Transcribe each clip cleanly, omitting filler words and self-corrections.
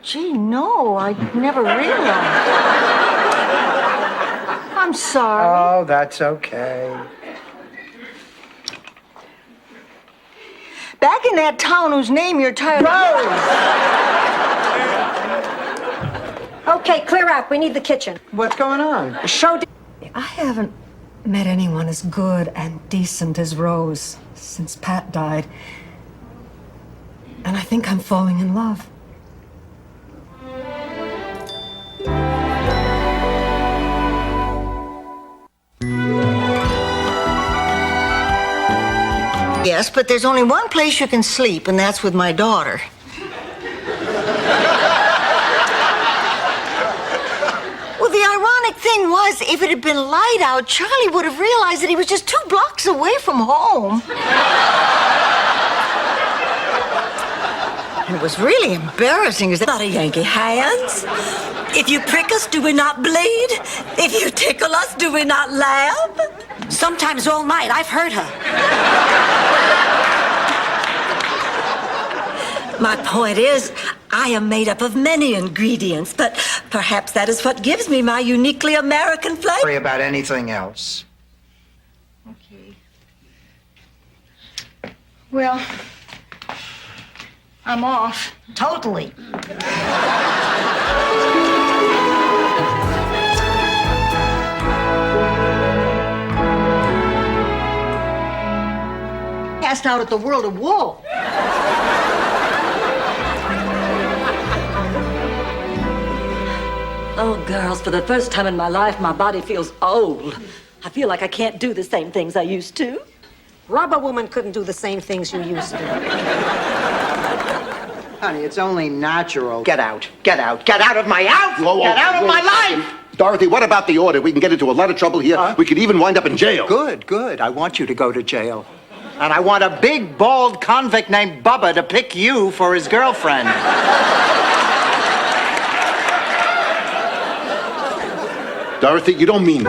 Gee, no, I never realized. I'm sorry. Oh, that's okay. Back in that town whose name you're tired Rose! Okay, clear out. We need the kitchen. What's going on? I haven't met anyone as good and decent as Rose since Pat died. And I think I'm falling in love. Yes, but there's only one place you can sleep, and that's with my daughter. Well, the ironic thing was, if it had been light out, Charlie would have realized that he was just 2 blocks away from home. And it was really embarrassing. Not a Yankee hands. If you prick us, do we not bleed? If you tickle us, do we not laugh? Sometimes all night, I've heard her. My point is, I am made up of many ingredients, but perhaps that is what gives me my uniquely American flavor. Worry about anything else. Okay. Well, I'm off. Totally. Passed out at the World of Wool. Oh, girls, for the first time in my life, my body feels old. I feel like I can't do the same things I used to. Rubber woman couldn't do the same things you used to. Honey, it's only natural. Get out. Get out. Get out of my house! Whoa, whoa, Get out of wait my a life! second. Dorothy, what about the order? We can get into a lot of trouble here. We could even wind up in jail. Good, good. I want you to go to jail. And I want a big, bald convict named Bubba to pick you for his girlfriend. Dorothy, you don't mean...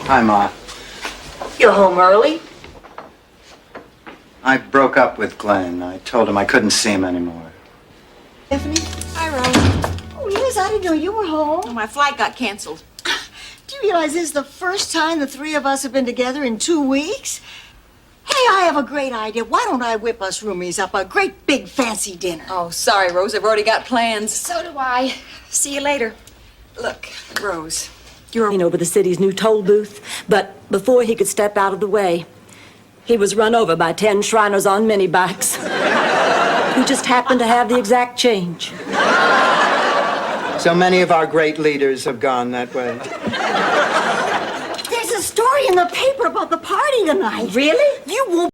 Hi, Ma. You're home early? I broke up with Glenn. I told him I couldn't see him anymore. Stephanie? Hi, Rose. Oh, Liz, I didn't know you were home. Oh, my flight got canceled. Do you realize this is the first time the 3 of us have been together in 2 weeks? Hey, I have a great idea. Why don't I whip us roomies up a great big fancy dinner? Oh, sorry, Rose. I've already got plans. So do I. See you later. Look, Rose, you're Over the city's new toll booth, but before he could step out of the way, he was run over by 10 Shriners on mini bikes who just happened to have the exact change. So many of our great leaders have gone that way. There's a story in the paper about the party tonight. Really? You won't.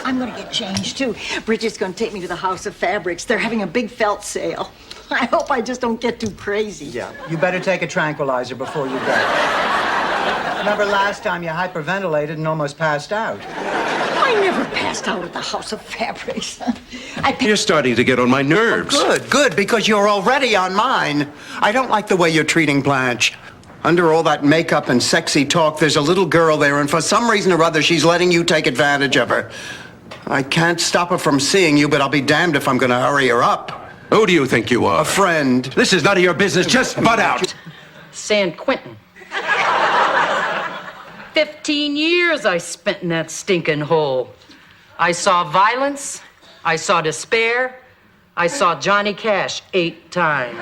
I'm gonna get changed too. Bridget's gonna take me to the House of Fabrics. They're having a big felt sale. I hope I just don't get too crazy. Yeah, you better take a tranquilizer before you go. Remember last time you hyperventilated and almost passed out? I never passed out at the House of Fabrics. You're starting to get on my nerves. Good, good, because you're already on mine. I don't like the way you're treating Blanche. Under all that makeup and sexy talk, there's a little girl there, and for some reason or other, she's letting you take advantage of her. I can't stop her from seeing you, but I'll be damned if I'm gonna hurry her up. Who do you think you are? A friend. This is none of your business. Just butt out. San Quentin. 15 years I spent in that stinking hole. I saw violence, I saw despair, I saw Johnny Cash 8 times.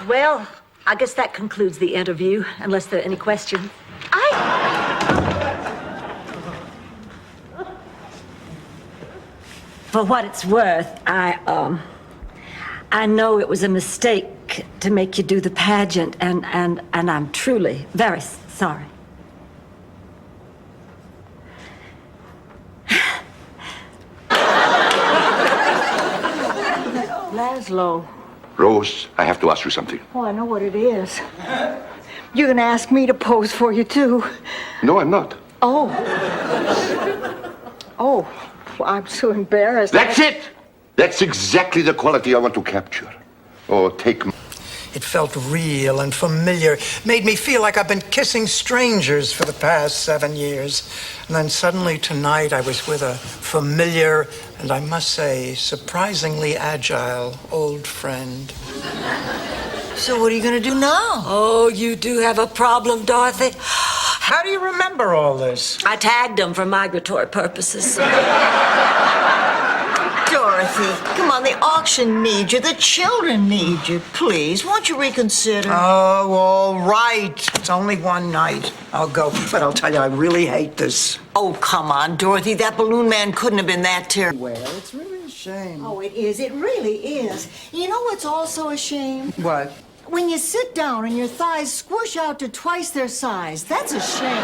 Well, I guess that concludes the interview, unless there are any questions. For what it's worth, I know it was a mistake to make you do the pageant, and I'm truly very sorry. Laszlo. Rose, I have to ask you something. Oh, I know what it is. You're gonna ask me to pose for you, too. No, I'm not. Oh. Oh, well, I'm so embarrassed. That's it! That's exactly the quality I want to capture. Oh, take It felt real and familiar, made me feel like I've been kissing strangers for the past 7 years. And then suddenly tonight I was with a familiar and, I must say, surprisingly agile old friend. So what are you going to do now? Oh, you do have a problem, Dorothy. How do you remember all this? I tagged him for migratory purposes. Dorothy, come on, the auction needs you. The children need you. Please, won't you reconsider? Oh, all right. It's only one night. I'll go. But I'll tell you, I really hate this. Oh, come on, Dorothy. That balloon man couldn't have been that terrible. Well, it's really a shame. Oh, it is. It really is. You know what's also a shame? What? When you sit down and your thighs squish out to twice their size. That's a shame.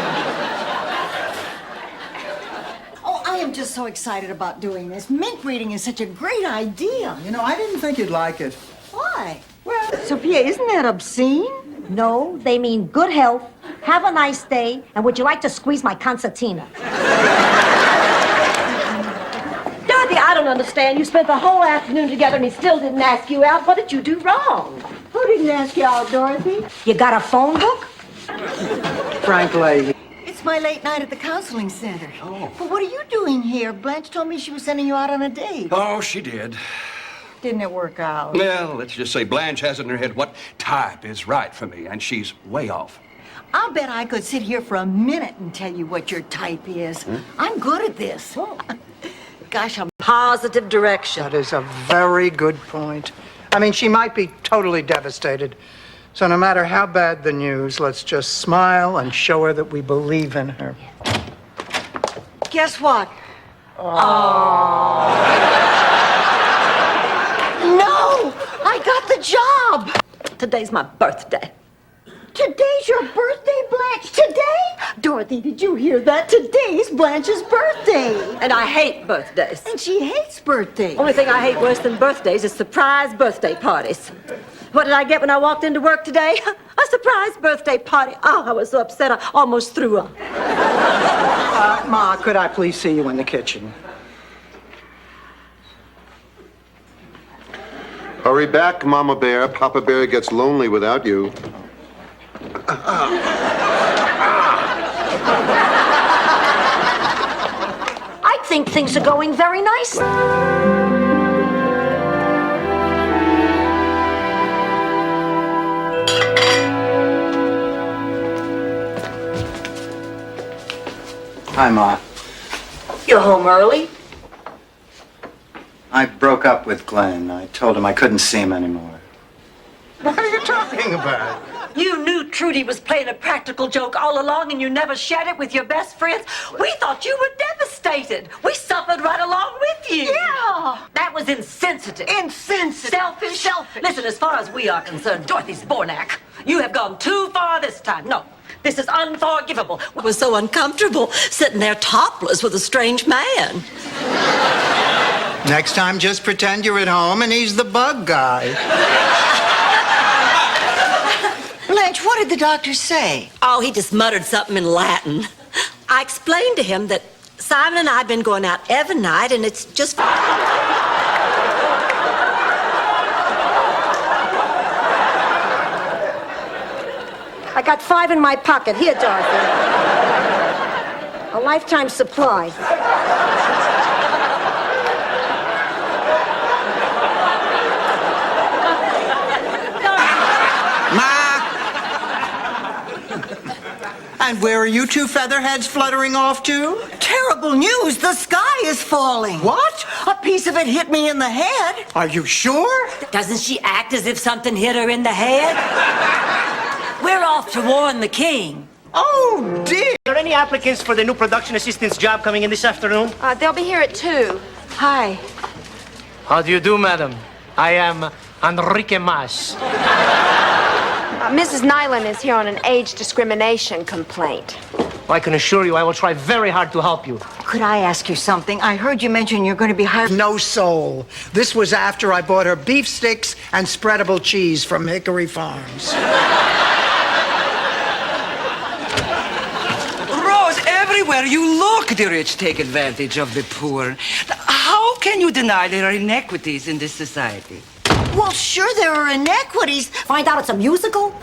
Oh, I am just so excited about doing this. Mink reading is such a great idea. You know, I didn't think you'd like it. Why? Well, Sophia, isn't that obscene? No, they mean good health, have a nice day, and would you like to squeeze my concertina? Dorothy, I don't understand. You spent the whole afternoon together and he still didn't ask you out. What did you do wrong? Who didn't ask you out, Dorothy? You got a phone book? Frank Leahy. It's my late night at the counseling center. Oh. But what are you doing here? Blanche told me she was sending you out on a date. Oh, she did. Didn't it work out? Well, let's just say Blanche has in her head what type is right for me, and she's way off. I'll bet I could sit here for a minute and tell you what your type is. I'm good at this. Gosh, I'm Positive direction. That is a very good point. I mean, she might be totally devastated. So no matter how bad the news, let's just smile and show her that we believe in her. Guess what? No! I got the job! Today's my birthday. Today's your birthday, Blanche? Today? Dorothy, did you hear that? Today's Blanche's birthday. And I hate birthdays. And she hates birthdays. Only thing I hate worse than birthdays is surprise birthday parties. What did I get when I walked into work today? A surprise birthday party. Oh, I was so upset I almost threw up. Ma, could I please see you in the kitchen? Hurry back, Mama Bear. Papa Bear gets lonely without you. I think things are going very nicely. Hi, Ma. You're home early? I broke up with Glenn. I told him I couldn't see him anymore. What are you talking about? You knew Trudy was playing a practical joke all along and you never shared it with your best friends. We thought you were devastated. We suffered right along with you. Yeah. That was insensitive. Insensitive. Selfish. Selfish. Listen, as far as we are concerned, Dorothy Spornak, you have gone too far this time. No, this is unforgivable. It was so uncomfortable sitting there topless with a strange man. Next time, just pretend you're at home and he's the bug guy. Blanche, what did the doctor say? Oh, he just muttered something in Latin. I explained to him that Simon and I have been going out every night, and it's just... I got 5 in my pocket. Here, Dorothy. A lifetime supply. And where are you two featherheads fluttering off to? Terrible news. The sky is falling. What? A piece of it hit me in the head. Are you sure? Doesn't she act as if something hit her in the head? We're off to warn the king. Oh, dear. Are there any applicants for the new production assistant's job coming in this afternoon? They'll be here at 2. Hi. How do you do, madam? I am Enrique Mas. Mrs. Nyland is here on an age discrimination complaint. I can assure you I will try very hard to help you. Could I ask you something? I heard you mention you're going to be hired. No soul. This was after I bought her beef sticks and spreadable cheese from Hickory Farms. Rose, everywhere you look, the rich take advantage of the poor. How can you deny there are inequities in this society? Well, sure, there are inequities. Find out it's a musical?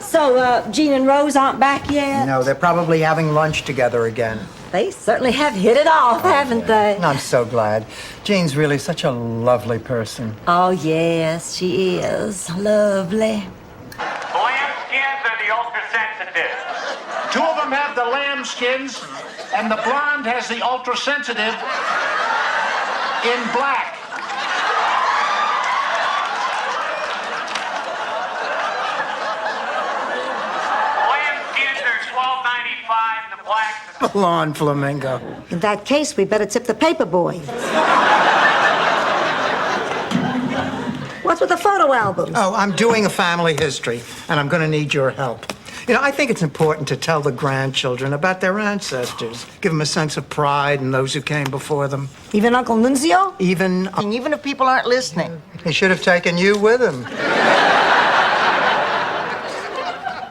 So, Jean and Rose aren't back yet? No, they're probably having lunch together again. They certainly have hit it off, haven't they? I'm so glad. Jean's really such a lovely person. Oh, yes, she is. Lovely. The lambskins are the ultra-sensitive. Two of them have the lambskins, and the blonde has the ultra-sensitive in black. Lambskins are $12.95, the blacks. Blonde flamingo. In that case, we better tip the paper boy. What's with the photo album? Oh, I'm doing a family history, and I'm going to need your help. You know, I think it's important to tell the grandchildren about their ancestors. Give them a sense of pride in those who came before them. Even Uncle Nunzio? Even If people aren't listening. he should have taken you with him.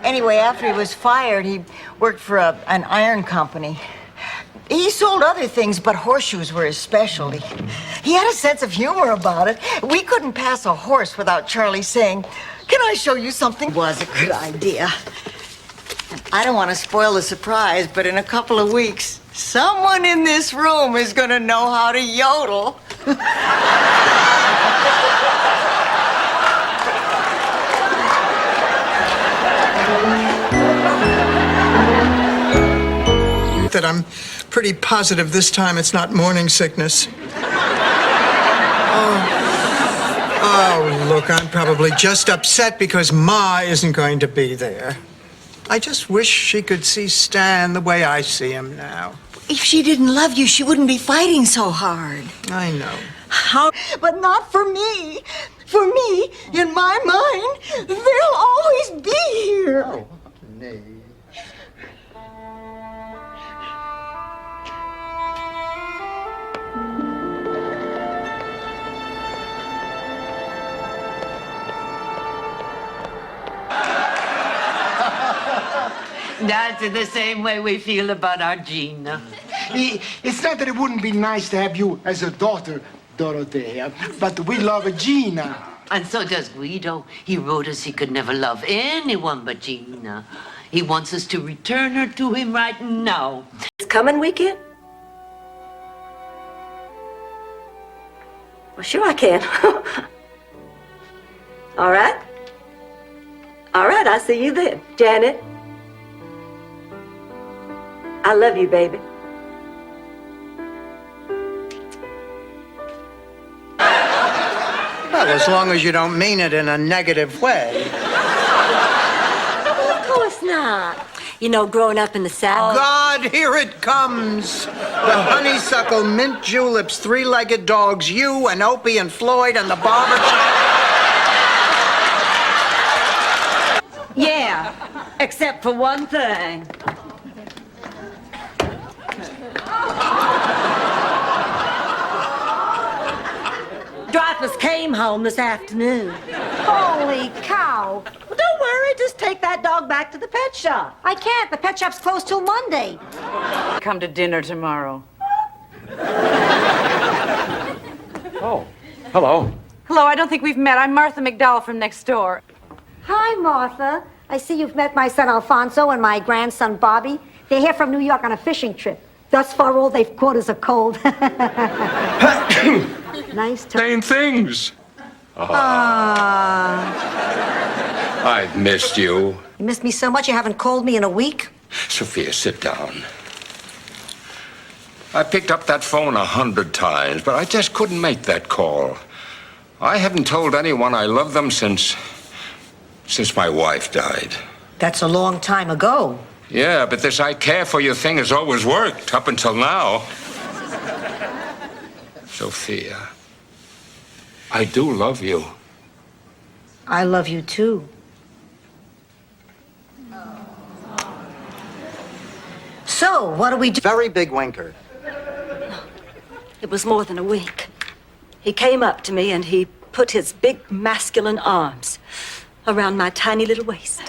Anyway, after he was fired, he worked for an iron company. He sold other things, but horseshoes were his specialty. He had a sense of humor about it. We couldn't pass a horse without Charlie saying, "Can I show you something?" Was a good idea. I don't want to spoil the surprise, but in a couple of weeks, someone in this room is going to know how to yodel. That I'm pretty positive this time it's not morning sickness. Oh, look, I'm probably just upset because Ma isn't going to be there. I just wish she could see Stan the way I see him now. If she didn't love you, she wouldn't be fighting so hard. I know. How? But not for me. For me, in my mind, they'll always be here. Oh, nay. That's the same way we feel about our Gina. It's not that it wouldn't be nice to have you as a daughter, Dorothea, but we love Gina. And so does Guido. He wrote us he could never love anyone but Gina. He wants us to return her to him right now. It's coming weekend? Well, sure I can. All right. All right, I'll see you then. Janet. I love you, baby. Well, as long as you don't mean it in a negative way. Of course not. You know, growing up in the South. God, here it comes. The honeysuckle, mint juleps, three-legged dogs, you and Opie and Floyd and the barber shop. Yeah, except for one thing. Dreyfus came home this afternoon. Holy cow. Well, don't worry, just take that dog back to the pet shop. I can't. The pet shop's closed till Monday. Come to dinner tomorrow. Oh, hello. Hello, I don't think we've met. I'm Martha McDowell from next door. Hi, Martha. I see you've met my son Alfonso and my grandson Bobby. They're here from New York on a fishing trip. Thus far, all they've caught is a cold. Nice to... Same things. I've missed you. You missed me so much you haven't called me in a week? Sophia, sit down. I picked up that phone 100 times, but I just couldn't make that call. I haven't told anyone I love them since my wife died. That's a long time ago. Yeah, but this I care for you thing has always worked up until now. Sophia, I do love you. I love you too. So, what do we do? Very big winker. It was more than a week. He came up to me and he put his big masculine arms around my tiny little waist.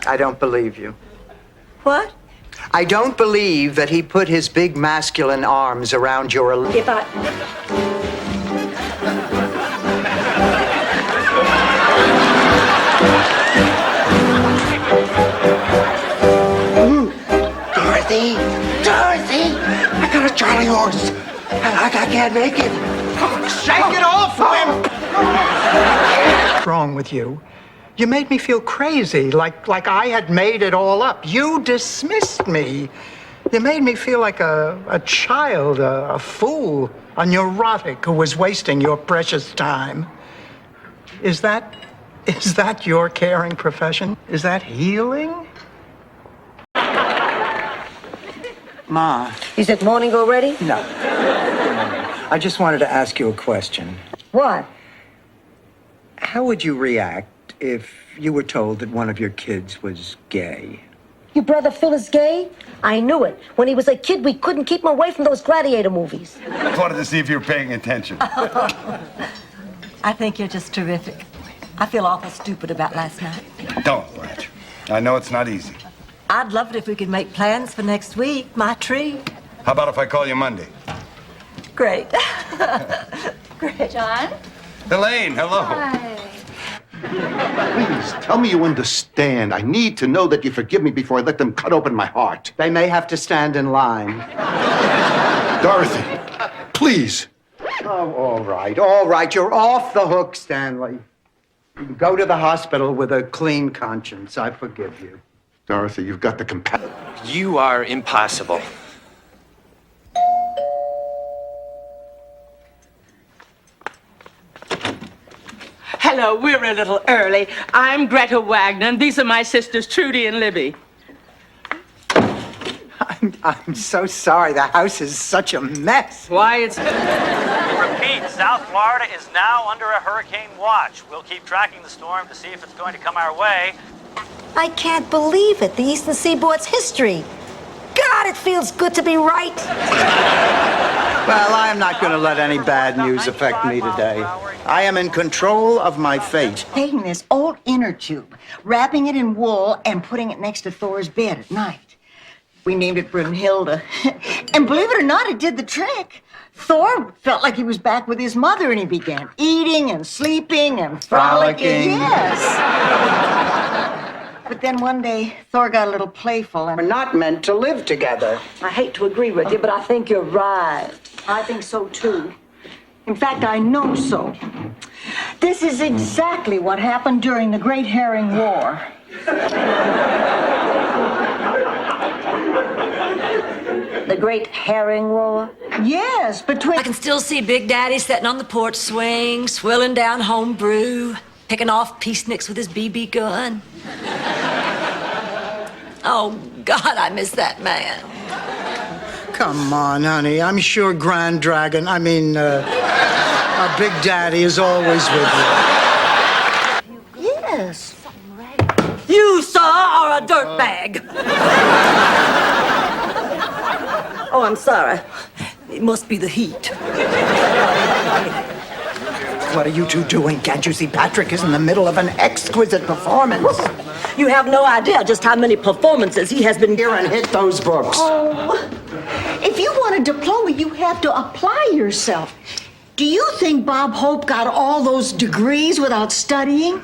I don't believe you. What? I don't believe that he put his big masculine arms around your... If I... Dorothy! Dorothy! I got a Charlie horse. I can't make it. Shake it off, wimp! What's wrong with you? You made me feel crazy, like I had made it all up. You dismissed me. You made me feel like a child, a fool, a neurotic who was wasting your precious time. Is that your caring profession? Is that healing? Ma. Is it morning already? No. I just wanted to ask you a question. What? How would you react if you were told that one of your kids was gay? Your brother Phil is gay? I knew it. When he was a kid, we couldn't keep him away from those gladiator movies. I wanted to see if you were paying attention. I think you're just terrific. I feel awful stupid about last night. Don't, Blanche. I know it's not easy. I'd love it if we could make plans for next week. My treat. How about if I call you Monday? Great. Great. John? Elaine, hello. Hi. Please, tell me you understand. I need to know that you forgive me before I let them cut open my heart. They may have to stand in line. Dorothy, please. Oh, all right. You're off the hook, Stanley. You can go to the hospital with a clean conscience. I forgive you. Dorothy, you've got the compassion. You are impossible. Hello, we're a little early. I'm Greta Wagner, and these are my sisters, Trudy and Libby. I'm so sorry. The house is such a mess. Why, it's... Repeat, South Florida is now under a hurricane watch. We'll keep tracking the storm to see if it's going to come our way. I can't believe it. The Eastern Seaboard's history. God, it feels good to be right. Well, I'm not going to let any bad news affect me today. I am in control of my fate. Taking this old inner tube, wrapping it in wool, and putting it next to Thor's bed at night. We named it Brunhilde. And believe it or not, it did the trick. Thor felt like he was back with his mother, and he began eating and sleeping and frolicking. Yes. But then one day, Thor got a little playful and... We're not meant to live together. I hate to agree with you, but I think you're right. I think so, too. In fact, I know so. This is exactly what happened during the Great Herring War. The Great Herring War? Yes, between... I can still see Big Daddy sitting on the porch swing, swilling down home brew, picking off peaceniks with his BB gun. Oh, God, I miss that man. Come on, honey. I'm sure Grand Dragon, our Big Daddy is always with you. Yes. You, sir, are a dirtbag. Oh, I'm sorry. It must be the heat. What are you two doing? Can't you see Patrick is in the middle of an exquisite performance? You have no idea just how many performances he has been... Here and hit those books. Oh, if you want a diploma, you have to apply yourself. Do you think Bob Hope got all those degrees without studying?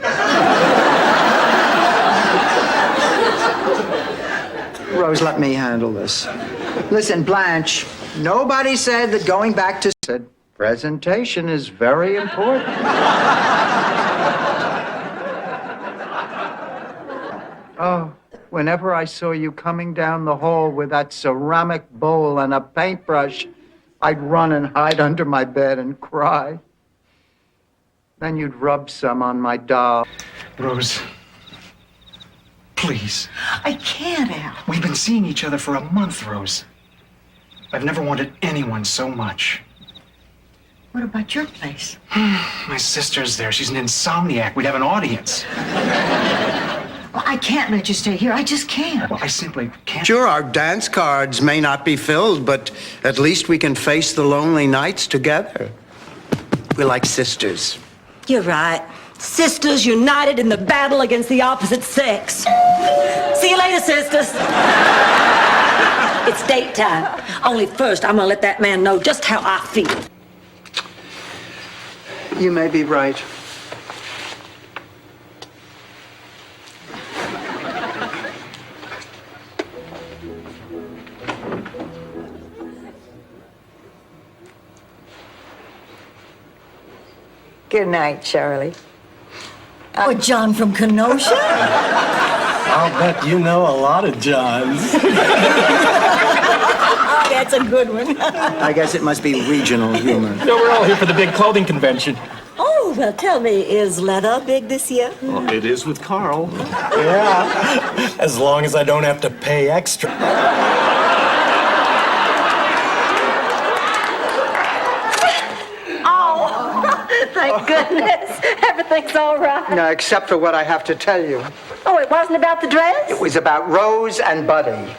Rose, let me handle this. Listen, Blanche, nobody said that going back to... Said presentation is very important. Oh, whenever I saw you coming down the hall with that ceramic bowl and a paintbrush, I'd run and hide under my bed and cry. Then you'd rub some on my doll. Rose, please. I can't, Al. We've been seeing each other for a month, Rose. I've never wanted anyone so much. What about your place? My sister's there. She's an insomniac. We'd have an audience. Well, I can't let you stay here. I just can't. Well, I simply can't. Sure, our dance cards may not be filled, but at least we can face the lonely nights together. We're like sisters. You're right. Sisters united in the battle against the opposite sex. See you later, sisters. It's date time. Only first, I'm gonna let that man know just how I feel. You may be right. Good night, Charlie. Oh, John from Kenosha? I'll bet you know a lot of Johns. That's a good one. I guess it must be regional humor. No, we're all here for the big clothing convention. Oh, well, tell me, is leather big this year? Well, it is with Carl. Yeah. As long as I don't have to pay extra. Thank goodness. Everything's all right. No, except for what I have to tell you. Oh, it wasn't about the dress? It was about Rose and Buddy.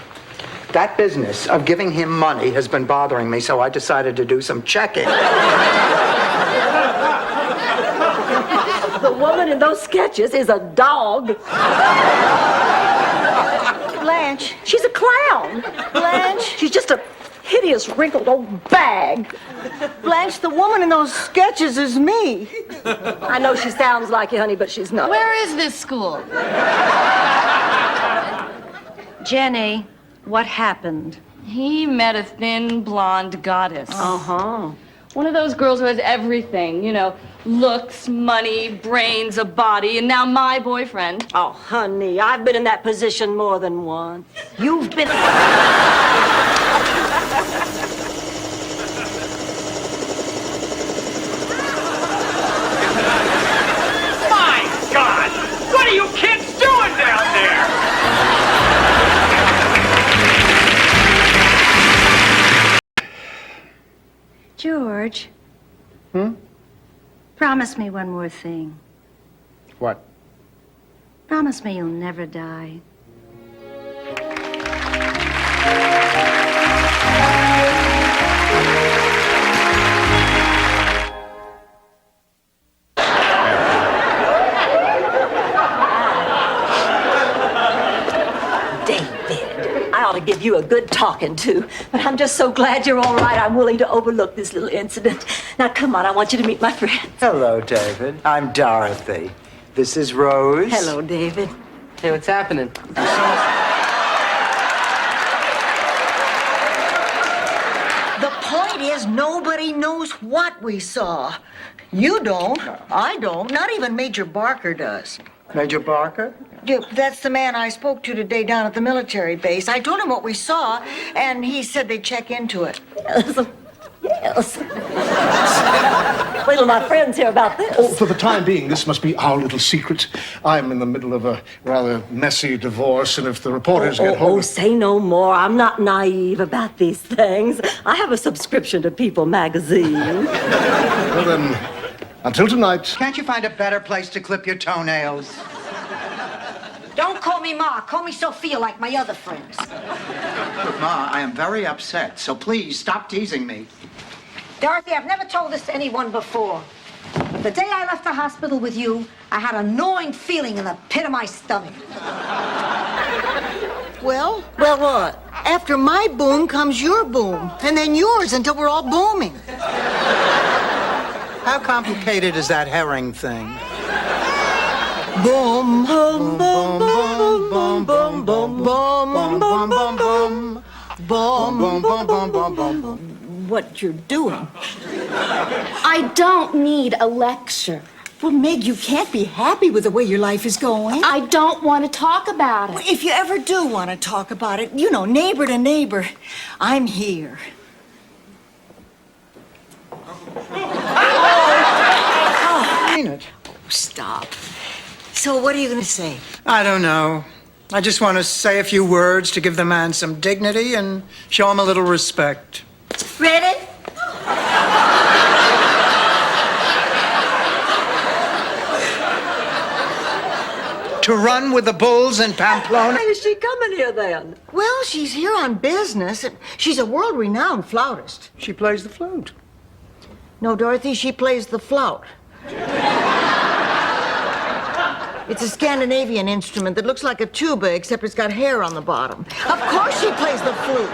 That business of giving him money has been bothering me, so I decided to do some checking. The woman in those sketches is a dog. Blanche. She's a clown. Blanche. She's just a hideous, wrinkled old bag. Blanche, the woman in those sketches is me. I know she sounds like you, honey, but she's not. Where is this school? Jenny, what happened? He met a thin, blonde goddess. Uh-huh. One of those girls who has everything, you know, looks, money, brains, a body, and now my boyfriend. Oh, honey, I've been in that position more than once. You've been... My God! What are you kids doing down there? George. Promise me one more thing. What? Promise me you'll never die. David, I ought to give you a good talking to, but I'm just so glad you're all right. I'm willing to overlook this little incident. Now, come on, I want you to meet my friend. Hello, David. I'm Dorothy. This is Rose. Hello, David. Hey, what's happening? The point is, nobody knows what we saw. You don't. I don't. Not even Major Barker does. Major Barker? Yeah, that's the man I spoke to today down at the military base. I told him what we saw, and he said they'd check into it. Yes. Wait till my friends hear about this. Oh, for the time being, this must be our little secret. I'm in the middle of a rather messy divorce, and if the reporters get hold of... Say no more. I'm not naive about these things. I have a subscription to People magazine. Well, then, until tonight. Can't you find a better place to clip your toenails? Don't call me Ma. Call me Sophia like my other friends. Look, Ma, I am very upset, so please stop teasing me. Dorothy, I've never told this to anyone before. The day I left the hospital with you, I had a gnawing feeling in the pit of my stomach. Well, what? after my boom comes your boom, and then yours until we're all booming. How complicated is that herring thing? Boom, boom, boom, boom, boom, boom, boom, boom, boom, boom, boom, boom, boom, boom, boom, boom. What you're doing? I don't need a lecture. Well, Meg, you can't be happy with the way your life is going. I don't want to talk about it. If you ever do want to talk about it, you know, neighbor to neighbor, I'm here. Mean it. Stop. So what are you going to say? I don't know. I just want to say a few words to give the man some dignity and show him a little respect. Ready? To run with the bulls in Pamplona? Why is she coming here then? Well, she's here on business. She's a world-renowned flautist. She plays the flute. No, Dorothy, she plays the flout. It's a Scandinavian instrument that looks like a tuba, except it's got hair on the bottom. Of course she plays the flute.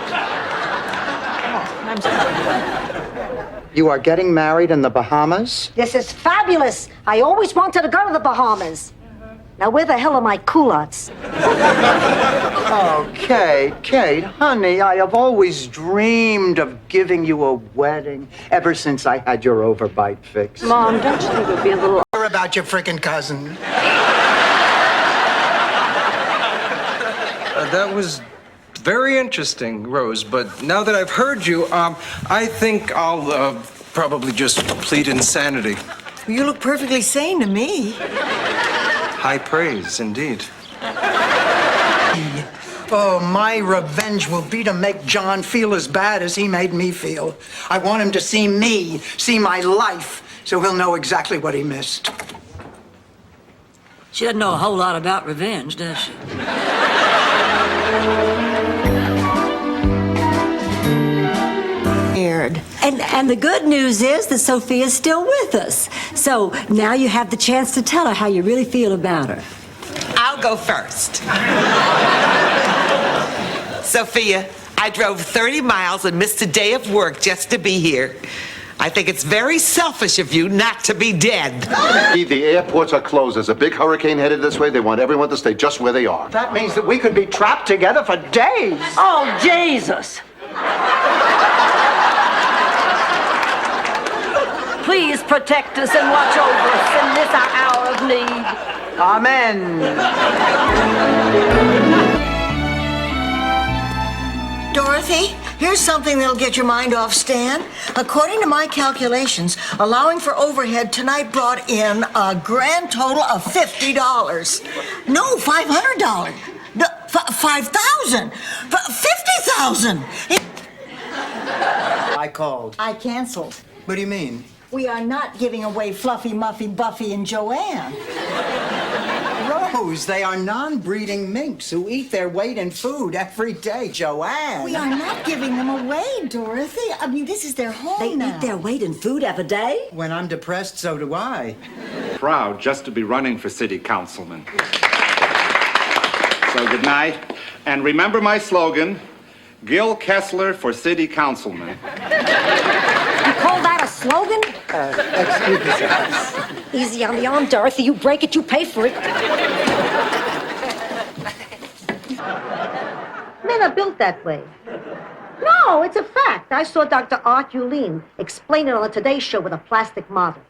Oh, I'm sorry. You are getting married in the Bahamas? This is fabulous. I always wanted to go to the Bahamas. Now, where the hell are my culottes? Oh, Kate, honey, I have always dreamed of giving you a wedding ever since I had your overbite fix. Mom, don't you think it would be a little... About your frickin' cousin. That was very interesting, Rose, but now that I've heard you, I think I'll probably just plead insanity. You look perfectly sane to me. High praise, indeed. Oh, my revenge will be to make John feel as bad as he made me feel. I want him to see me, see my life, so he'll know exactly what he missed. She doesn't know a whole lot about revenge, does she? And the good news is that Sophia's still with us. So now you have the chance to tell her how you really feel about her. I'll go first. Sophia, I drove 30 miles and missed a day of work just to be here. I think it's very selfish of you not to be dead. The airports are closed. There's a big hurricane headed this way. They want everyone to stay just where they are. That means that we could be trapped together for days. Oh, Jesus. Please protect us and watch over us in this our hour of need. Amen. Dorothy, here's something that'll get your mind off Stan. According to my calculations, allowing for overhead tonight brought in a grand total of $50. No, $500. No, $5,000. $50,000. I called. I canceled. What do you mean? We are not giving away Fluffy, Muffy, Buffy, and Joanne. Rose, they are non-breeding minks who eat their weight in food every day, Joanne. We are not giving them away, Dorothy. I mean, this is their home now. Eat their weight in food every day? When I'm depressed, so do I. Proud just to be running for city councilman. So good night. And remember my slogan, Gil Kessler for city councilman. You call that a slogan? Excuse me. Easy on the arm, Dorothy. You break it, you pay for it. Men are built that way. No, it's a fact. I saw Dr. Art Ulin explain it on the Today Show with a plastic model.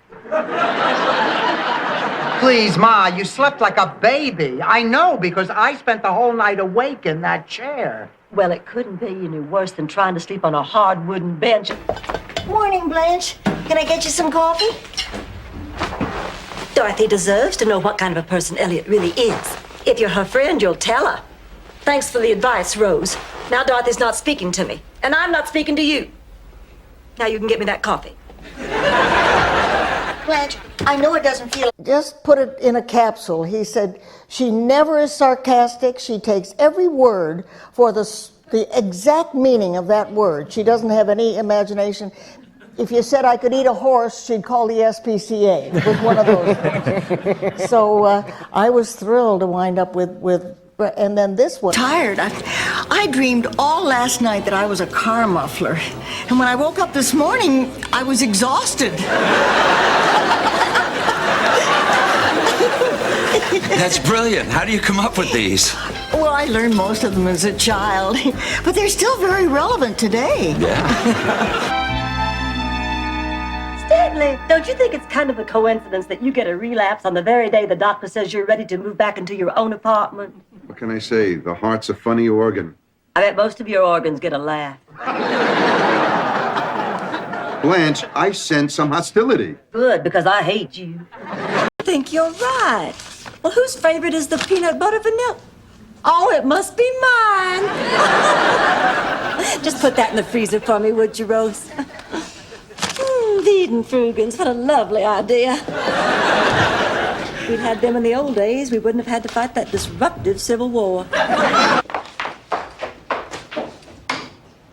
Please, Ma, you slept like a baby. I know, because I spent the whole night awake in that chair. Well, it couldn't be any worse than trying to sleep on a hard wooden bench. Morning, Blanche. Can I get you some coffee? Dorothy deserves to know what kind of a person Elliot really is. If you're her friend, you'll tell her. Thanks for the advice, Rose. Now Dorothy's not speaking to me, and I'm not speaking to you. Now you can get me that coffee. Blanche, I know it doesn't feel... Just put it in a capsule. He said she never is sarcastic. She takes every word for the exact meaning of that word. She doesn't have any imagination. If you said I could eat a horse, she'd call the SPCA. It was one of those things. So I was thrilled to wind up with and then this one. Tired. I dreamed all last night that I was a car muffler. And when I woke up this morning, I was exhausted. That's brilliant. How do you come up with these? Well, I learned most of them as a child, but they're still very relevant today. Yeah. Stanley, don't you think it's kind of a coincidence that you get a relapse on the very day the doctor says you're ready to move back into your own apartment? What can I say? The heart's a funny organ. I bet most of your organs get a laugh. Blanche, I sense some hostility. Good, because I hate you. I think you're right. Well, whose favorite is the peanut butter vanilla? Oh, it must be mine. Just put that in the freezer for me, would you, Rose? The Eden-Frugans, what a lovely idea. If we'd had them in the old days, we wouldn't have had to fight that disruptive civil war.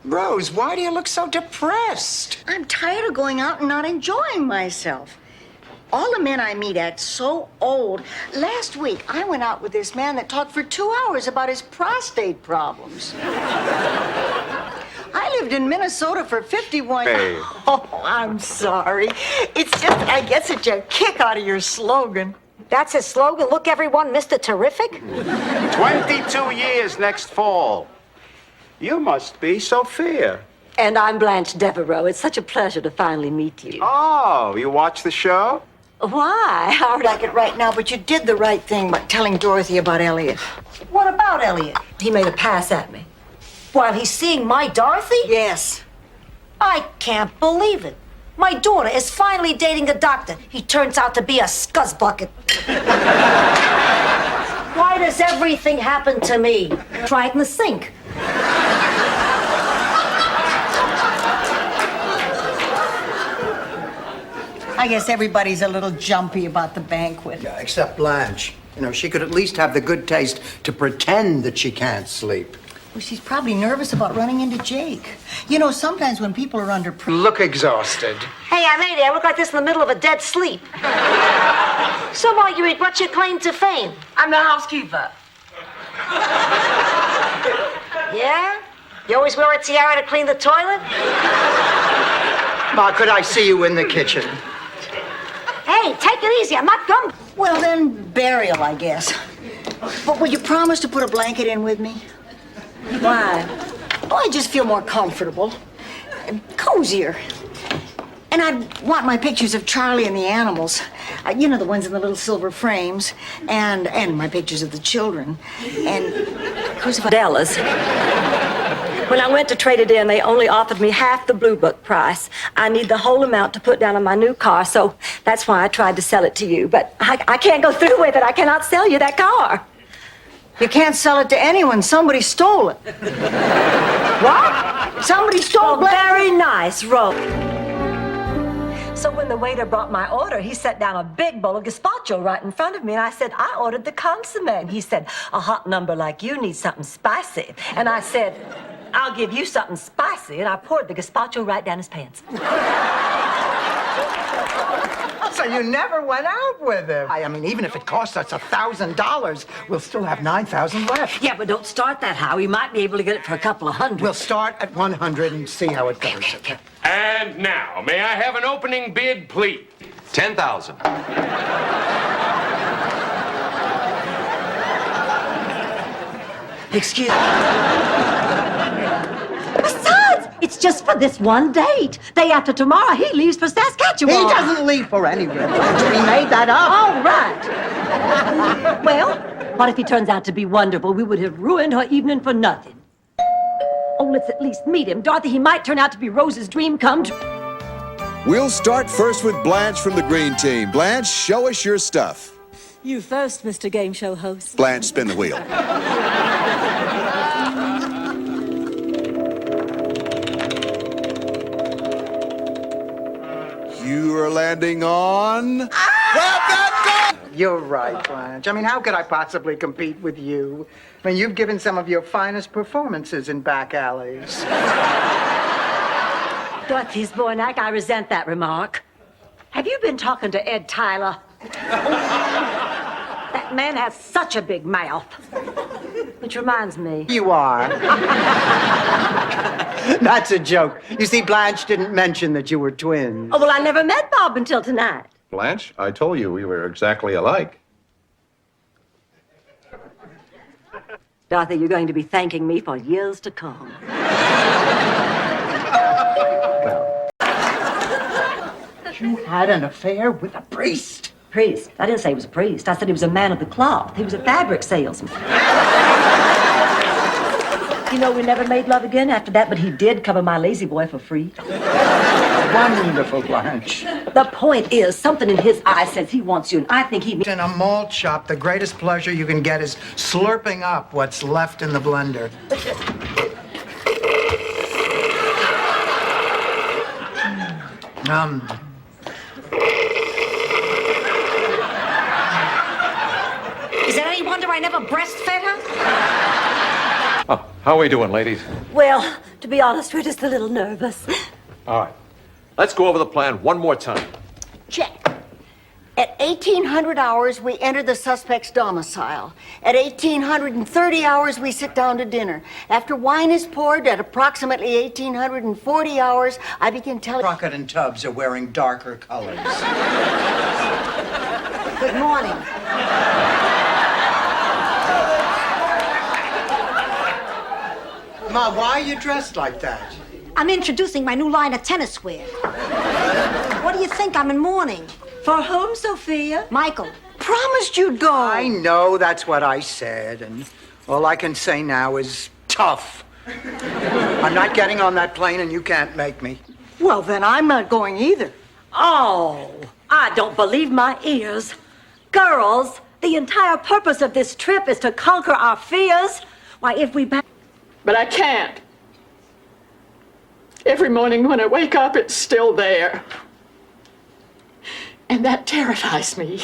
Rose, why do you look so depressed? I'm tired of going out and not enjoying myself. All the men I meet act so old. Last week, I went out with this man that talked for 2 hours about his prostate problems. I lived in Minnesota for 51 Hey. Oh, I'm sorry. It's just I get such a kick out of your slogan. That's his slogan. Look, everyone, Mr. Terrific. 22 years next fall. You must be Sophia. And I'm Blanche Devereaux. It's such a pleasure to finally meet you. Oh, you watch the show? Why? Howard, like it right now, but you did the right thing by telling Dorothy about Elliot. What about Elliot? He made a pass at me. While he's seeing my Dorothy? Yes. I can't believe it. My daughter is finally dating a doctor. He turns out to be a scuzzbucket. Why does everything happen to me? Try it in the sink. I guess everybody's a little jumpy about the banquet. Yeah, except Blanche. You know, she could at least have the good taste to pretend that she can't sleep. Well, she's probably nervous about running into Jake. You know, sometimes when people are under pressure. Look exhausted. Hey, I'm 80. I look like this in the middle of a dead sleep. So, Marguerite, what's your claim to fame? I'm the housekeeper. Yeah? You always wear a tiara to clean the toilet? Ma, could I see you in the kitchen? Hey, take it easy. I'm not done. Well, then, burial, I guess. But will you promise to put a blanket in with me? Why? Oh, I just feel more comfortable. Cozier. And I'd want my pictures of Charlie and the animals. You know, the ones in the little silver frames. And my pictures of the children. And, of course, if I... Della's. When I went to trade it in, they only offered me half the Blue Book price. I need the whole amount to put down on my new car, so that's why I tried to sell it to you. But I can't go through with it. I cannot sell you that car. You can't sell it to anyone. Somebody stole it. What? Somebody stole it. Very nice, Rose. So when the waiter brought my order, he set down a big bowl of gazpacho right in front of me, and I said, I ordered the consomme. And he said, a hot number like you needs something spicy. And I said, I'll give you something spicy, and I poured the gazpacho right down his pants. So you never went out with him? I mean, even if it costs us $1,000, we'll still have 9,000 left. Yeah, but don't start that high. We might be able to get it for a couple of hundred. We'll start at 100 and see how it goes. Okay. And now, may I have an opening bid, please? 10,000. Excuse me. Besides, it's just for this one date. Day after tomorrow, he leaves for Saskatchewan. He doesn't leave for anywhere. We made that up. All right. Well, what if he turns out to be wonderful? We would have ruined her evening for nothing. Oh, let's at least meet him. Dorothy, he might turn out to be Rose's dream come true. We'll start first with Blanche from the green team. Blanche, show us your stuff. You first, Mr. Game Show host. Blanche, spin the wheel. You are landing on... You're right, Blanche. I mean, how could I possibly compete with you? I mean, you've given some of your finest performances in back alleys. Dorothy's Bornak, I resent that remark. Have you been talking to Ed Tyler? That man has such a big mouth. Which reminds me. You are. That's a joke. You see, Blanche didn't mention that you were twins. Oh, well, I never met Bob until tonight. Blanche, I told you we were exactly alike. Dorothy, you're going to be thanking me for years to come. You had an affair with a priest. Priest? I didn't say he was a priest. I said he was a man of the cloth. He was a fabric salesman. You know, we never made love again after that, but he did cover my lazy boy for free. Wonderful, Blanche. The point is, something in his eye says he wants you, and I think he... In a malt shop, the greatest pleasure you can get is slurping up what's left in the blender. Is it any wonder I never breastfed her? Oh, how are we doing, ladies? Well, to be honest, we're just a little nervous. All right. Let's go over the plan one more time. Check. At 1800 hours, we enter the suspect's domicile. At 1830 hours, we sit down to dinner. After wine is poured, at approximately 1840 hours, I begin telling... Crockett and Tubbs are wearing darker colors. Good morning. Ma, why are you dressed like that? I'm introducing my new line of tennis wear. What do you think? I'm in mourning. For whom, Sophia? Michael. Promised you'd go. I know that's what I said, and all I can say now is tough. I'm not getting on that plane, and you can't make me. Well, then I'm not going either. Oh, I don't believe my ears. Girls, the entire purpose of this trip is to conquer our fears. Why, if we... But I can't. Every morning when I wake up, it's still there. And that terrifies me.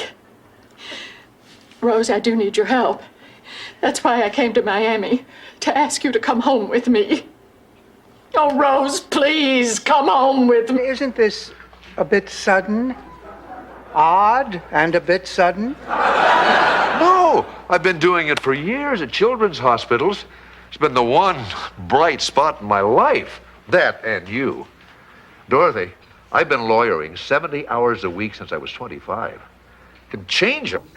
Rose, I do need your help. That's why I came to Miami, to ask you to come home with me. Oh, Rose, please, come home with me. Isn't this a bit sudden? Odd and a bit sudden? No, I've been doing it for years at children's hospitals. It's been the one bright spot in my life. That and you. Dorothy, I've been lawyering 70 hours a week since I was 25. Can change them.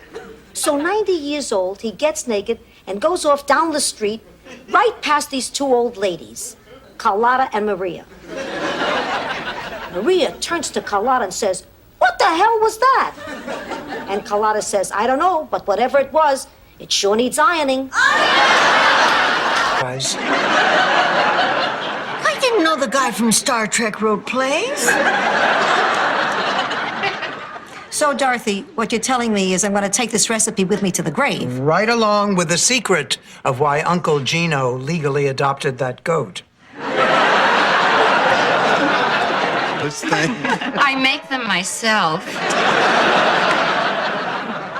So 90 years old, he gets naked and goes off down the street, right past these two old ladies, Carlotta and Maria. Maria turns to Carlotta and says, "What the hell was that?" And Carlotta says, "I don't know, but whatever it was, it sure needs ironing." I didn't know the guy from Star Trek wrote plays. So, Dorothy, what you're telling me is I'm going to take this recipe with me to the grave. Right along with the secret of why Uncle Gino legally adopted that goat. This thing. I make them myself.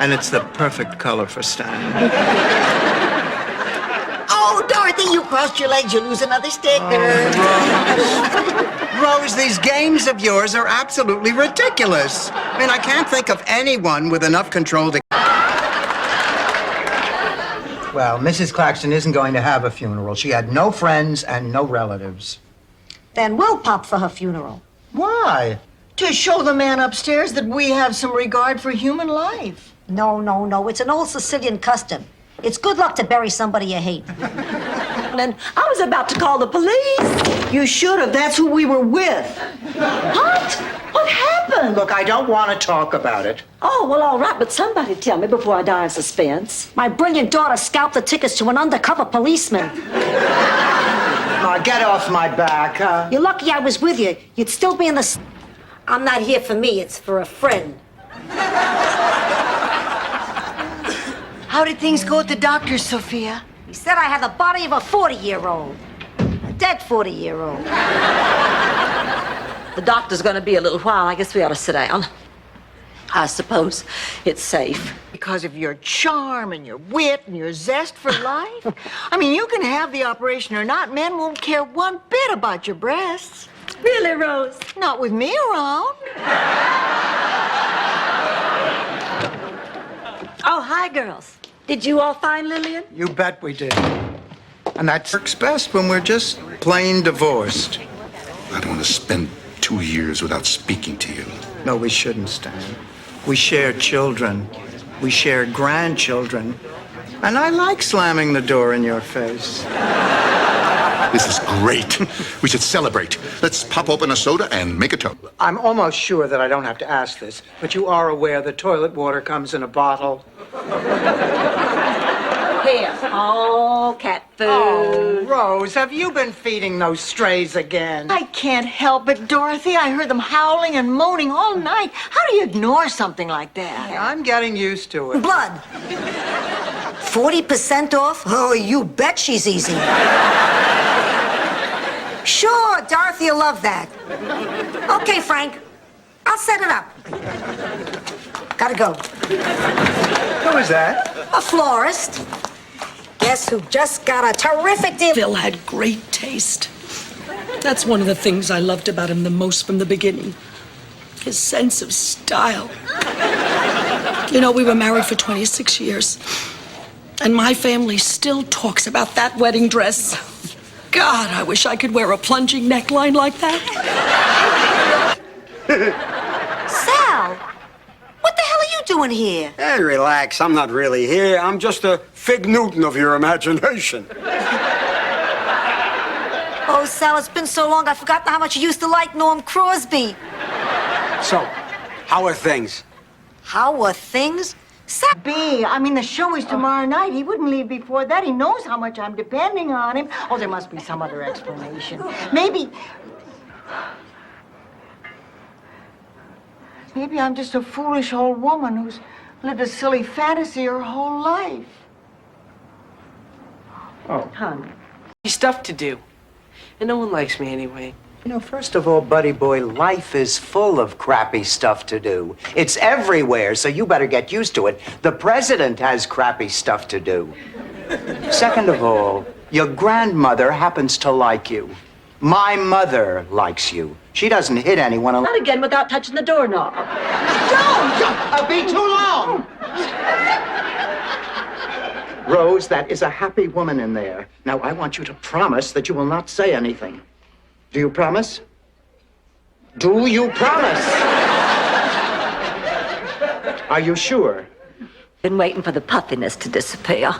And it's the perfect color for Stan. Oh, Dorothy, you crossed your legs. You lose another sticker. Rose, these games of yours are absolutely ridiculous. I mean, I can't think of anyone with enough control to... Well, Mrs. Claxton isn't going to have a funeral. She had no friends and no relatives. Then we'll pop for her funeral. Why? To show the man upstairs that we have some regard for human life. No, no, no. It's an old Sicilian custom. It's good luck to bury somebody you hate. And I was about to call the police. You should have. That's who we were with. What? What happened? Look, I don't want to talk about it. Oh, well, all right, but somebody tell me before I die of suspense. My brilliant daughter scalped the tickets to an undercover policeman. Now, get off my back. You're lucky I was with you. You'd still be in the... I'm not here for me. It's for a friend. How did things go at the doctor's, Sophia? He said I had the body of a 40-year-old. A dead 40-year-old. The doctor's going to be a little while. I guess we ought to sit down. I suppose it's safe. Because of your charm and your wit and your zest for life? I mean, you can have the operation or not. Men won't care one bit about your breasts. Really, Rose? Not with me around. Oh, hi, girls. Did you all find Lillian? You bet we did. And that works best when we're just plain divorced. I don't want to spend 2 years without speaking to you. No, we shouldn't, Stan. We share children. We share grandchildren. And I like slamming the door in your face. This is great. We should celebrate. Let's pop open a soda and make a toast. I'm almost sure that I don't have to ask this, but you are aware that toilet water comes in a bottle. Here. Oh, cat food. Oh, Rose, have you been feeding those strays again? I can't help it, Dorothy. I heard them howling and moaning all night. How do you ignore something like that? I'm getting used to it. Blood. 40% off? Oh, you bet she's easy. Sure, Dorothy will love that. Okay, Frank. I'll set it up. Gotta go. Who is that? A florist. Guess who just got a terrific deal? Phil had great taste. That's one of the things I loved about him the most from the beginning. His sense of style. You know, we were married for 26 years. And my family still talks about that wedding dress. God, I wish I could wear a plunging neckline like that. Sal, what the hell are you doing here? Hey, relax. I'm not really here. I'm just a Fig Newton of your imagination. Oh, Sal, it's been so long, I've forgotten how much you used to like Norm Crosby. So, how are things? How are things? The show is tomorrow night. He wouldn't leave before that. He knows how much I'm depending on him. Oh, there must be some other explanation. Maybe I'm just a foolish old woman who's lived a silly fantasy her whole life. Oh. Honey. Stuff to do. And no one likes me anyway. You know, first of all, buddy boy, life is full of crappy stuff to do. It's everywhere, so you better get used to it. The president has crappy stuff to do. Second of all, your grandmother happens to like you. My mother likes you. She doesn't hit anyone. Not again without touching the doorknob. Don't be too long. Rose, that is a happy woman in there. Now, I want you to promise that you will not say anything. Do you promise? Do you promise? Are you sure? Been waiting for the puffiness to disappear.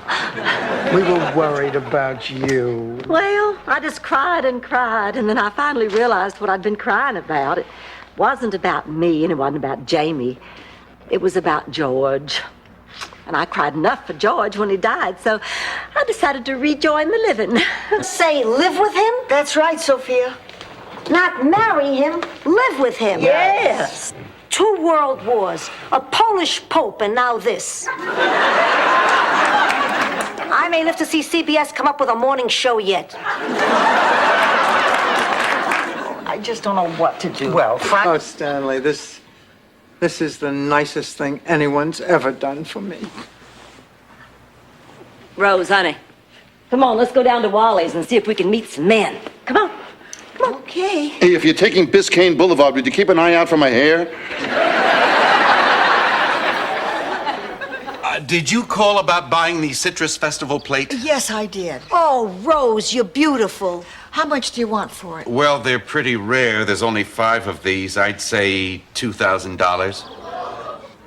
We were worried about you. Well, I just cried and cried, and then I finally realized what I'd been crying about. It wasn't about me, and it wasn't about Jamie. It was about George. And I cried enough for George when he died, so I decided to rejoin the living. Say, live with him? That's right, Sophia. Not marry him, live with him. Yes. 2 world wars, a Polish pope, and now this. I may live to see CBS come up with a morning show yet. I just don't know what to do. Well, Oh, Stanley, this is the nicest thing anyone's ever done for me. Rose, honey, come on, let's go down to Wally's and see if we can meet some men. Come on. Okay. Hey, if you're taking Biscayne Boulevard, would you keep an eye out for my hair? Did you call about buying the Citrus Festival plate? Yes, I did. Oh, Rose, you're beautiful. How much do you want for it? Well, they're pretty rare. There's only 5 of these. I'd say $2,000.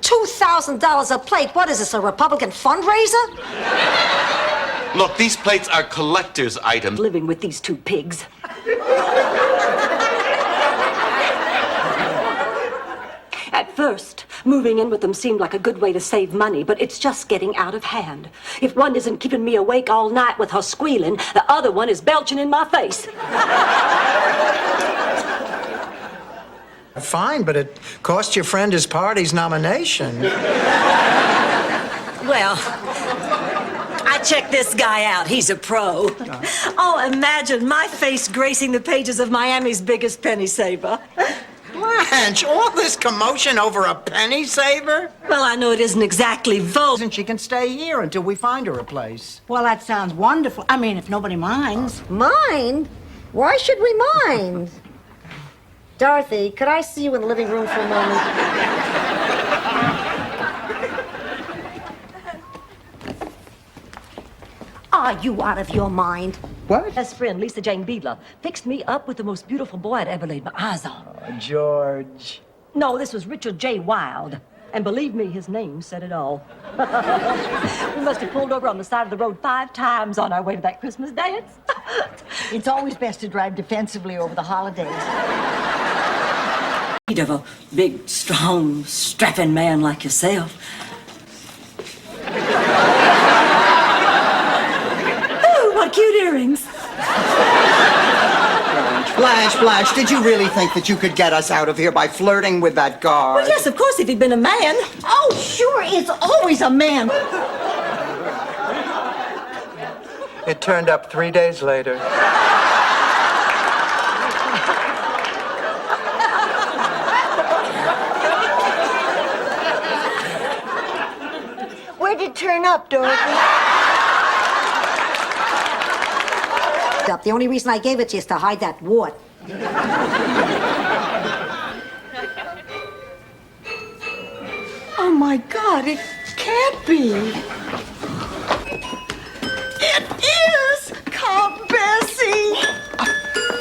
$2,000 a plate? What is this, a Republican fundraiser? Look, these plates are collector's items. Living with these 2 pigs. At first, moving in with them seemed like a good way to save money, but it's just getting out of hand. If one isn't keeping me awake all night with her squealing, the other one is belching in my face. Fine, but it cost your friend his party's nomination. Well, I checked this guy out. He's a pro. Oh, imagine my face gracing the pages of Miami's biggest penny saver. Blanche, all this commotion over a penny saver? Well, I know it isn't exactly vulgar. And she can stay here until we find her a place. Well, that sounds wonderful. I mean, if nobody minds. Mind? Why should we mind? Dorothy, could I see you in the living room for a moment? Are you out of your mind? What? Best friend, Lisa Jane Beadler, fixed me up with the most beautiful boy I'd ever laid my eyes on. Oh, George. No, this was Richard J. Wilde. And believe me, his name said it all. We must have pulled over on the side of the road 5 times on our way to that Christmas dance. It's always best to drive defensively over the holidays. Need of a big, strong, strapping man like yourself. Oh, what cute earrings. Blanche, did you really think that you could get us out of here by flirting with that guard? Well, yes, of course, if he'd been a man. Oh, sure, it's always a man. It turned up 3 days later. Where'd it turn up, Dorothy? The only reason I gave it to you is to hide that wart. Oh, my my God, it can't be. It is! Come, Bessie!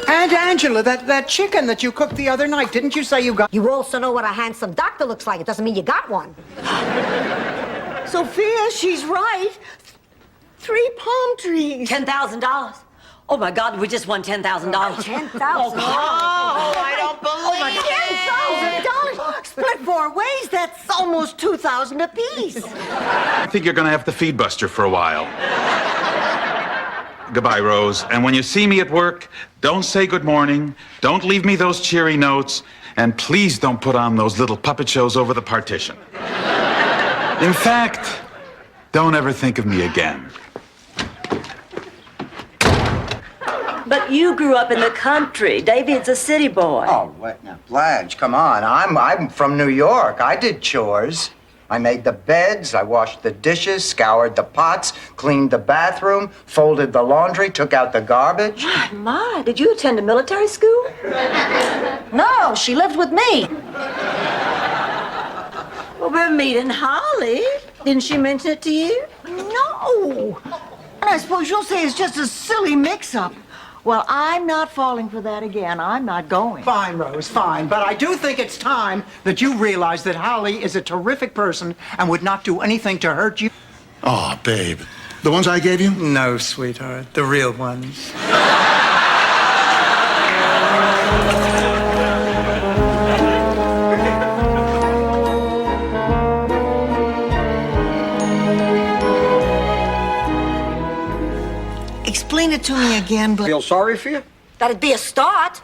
Aunt Angela, that chicken that you cooked the other night, didn't you say you got... You also know what a handsome doctor looks like. It doesn't mean you got one. Sophia, she's right. 3 palm trees. $10,000. Oh my God, we just won $10,000. $10,000. Oh, I don't believe $10,000. Split 4 ways, that's almost $2,000 apiece. I think you're gonna have to feed Buster for a while. Goodbye, Rose. And when you see me at work, don't say good morning, don't leave me those cheery notes, and please don't put on those little puppet shows over the partition. In fact, don't ever think of me again. But you grew up in the country. David's a city boy. Oh, what now? Blanche, come on. I'm from New York. I did chores. I made the beds, I washed the dishes, scoured the pots, cleaned the bathroom, folded the laundry, took out the garbage. My, did you attend a military school? No, she lived with me. Well, we're meeting Holly. Didn't she mention it to you? No. And I suppose you'll say it's just a silly mix-up. Well, I'm not falling for that again. I'm not going. Fine, Rose, fine. But I do think it's time that you realize that Holly is a terrific person and would not do anything to hurt you. Oh, babe. The ones I gave you? No, sweetheart. The real ones. Explain it to me again, Blanche. Feel sorry for you? That'd be a start.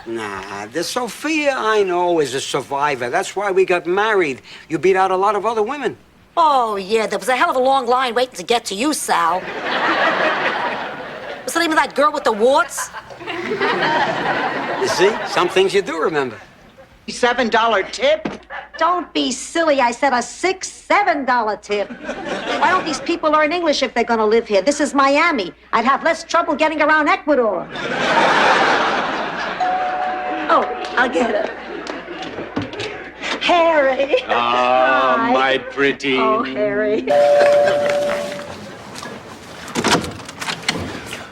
Nah, the Sophia I know is a survivor. That's why we got married. You beat out a lot of other women. Oh, yeah, there was a hell of a long line waiting to get to you, Sal. What's the name of that girl with the warts? You see? Some things you do remember. $7 tip? Don't be silly. I said a $6, $7 tip. Why don't these people learn English if they're gonna live here? This is Miami. I'd have less trouble getting around Ecuador. Oh, I'll get it. Harry. Oh, Hi. my pretty. Oh, Harry.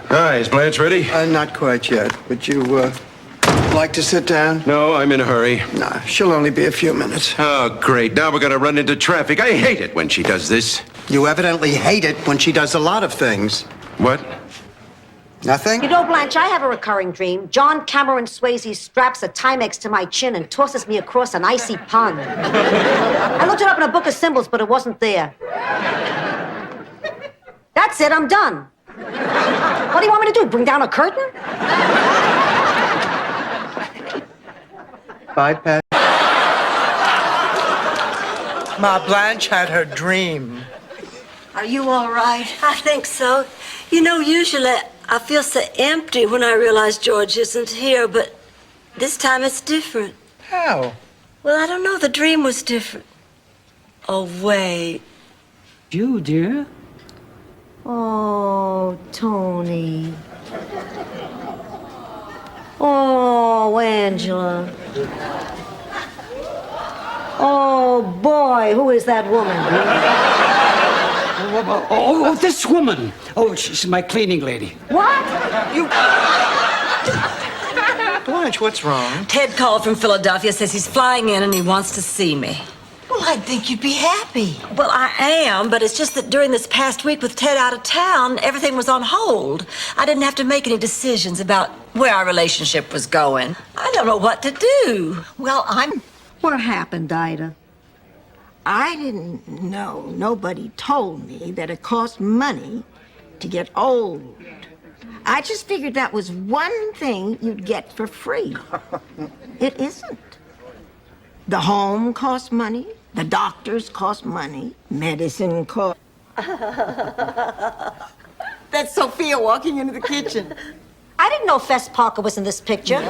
Hi, is Blanche ready? Not quite yet. Would you, like to sit down? No, I'm in a hurry. Nah, she'll only be a few minutes. Oh, great. Now we're gonna run into traffic. I hate it when she does this. You evidently hate it when she does a lot of things. What? Nothing? You know, Blanche, I have a recurring dream. John Cameron Swayze straps a Timex to my chin and tosses me across an icy pond. I looked it up in a book of symbols, but it wasn't there. That's it, I'm done. What do you want me to do, bring down a curtain? Bye, Pat. Ma Blanche had her dream. Are you all right? I think so. You know, usually I feel so empty when I realize George isn't here, but this time it's different. How? Well, I don't know. The dream was different. Oh, wait. You, dear? Oh, Tony. Oh, Angela. Oh, boy, who is that woman? Oh, this woman. Oh, she's my cleaning lady. What? Blanche, what's wrong? Ted called from Philadelphia, says he's flying in and he wants to see me. Well, I'd think you'd be happy. Well, I am, but it's just that during this past week with Ted out of town, everything was on hold. I didn't have to make any decisions about where our relationship was going. I don't know what to do. Well, What happened, Ida? I didn't know. Nobody told me that it cost money to get old. I just figured that was one thing you'd get for free. It isn't. The home costs money. The doctors cost money. Medicine costs. That's Sophia walking into the kitchen. I didn't know Fess Parker was in this picture.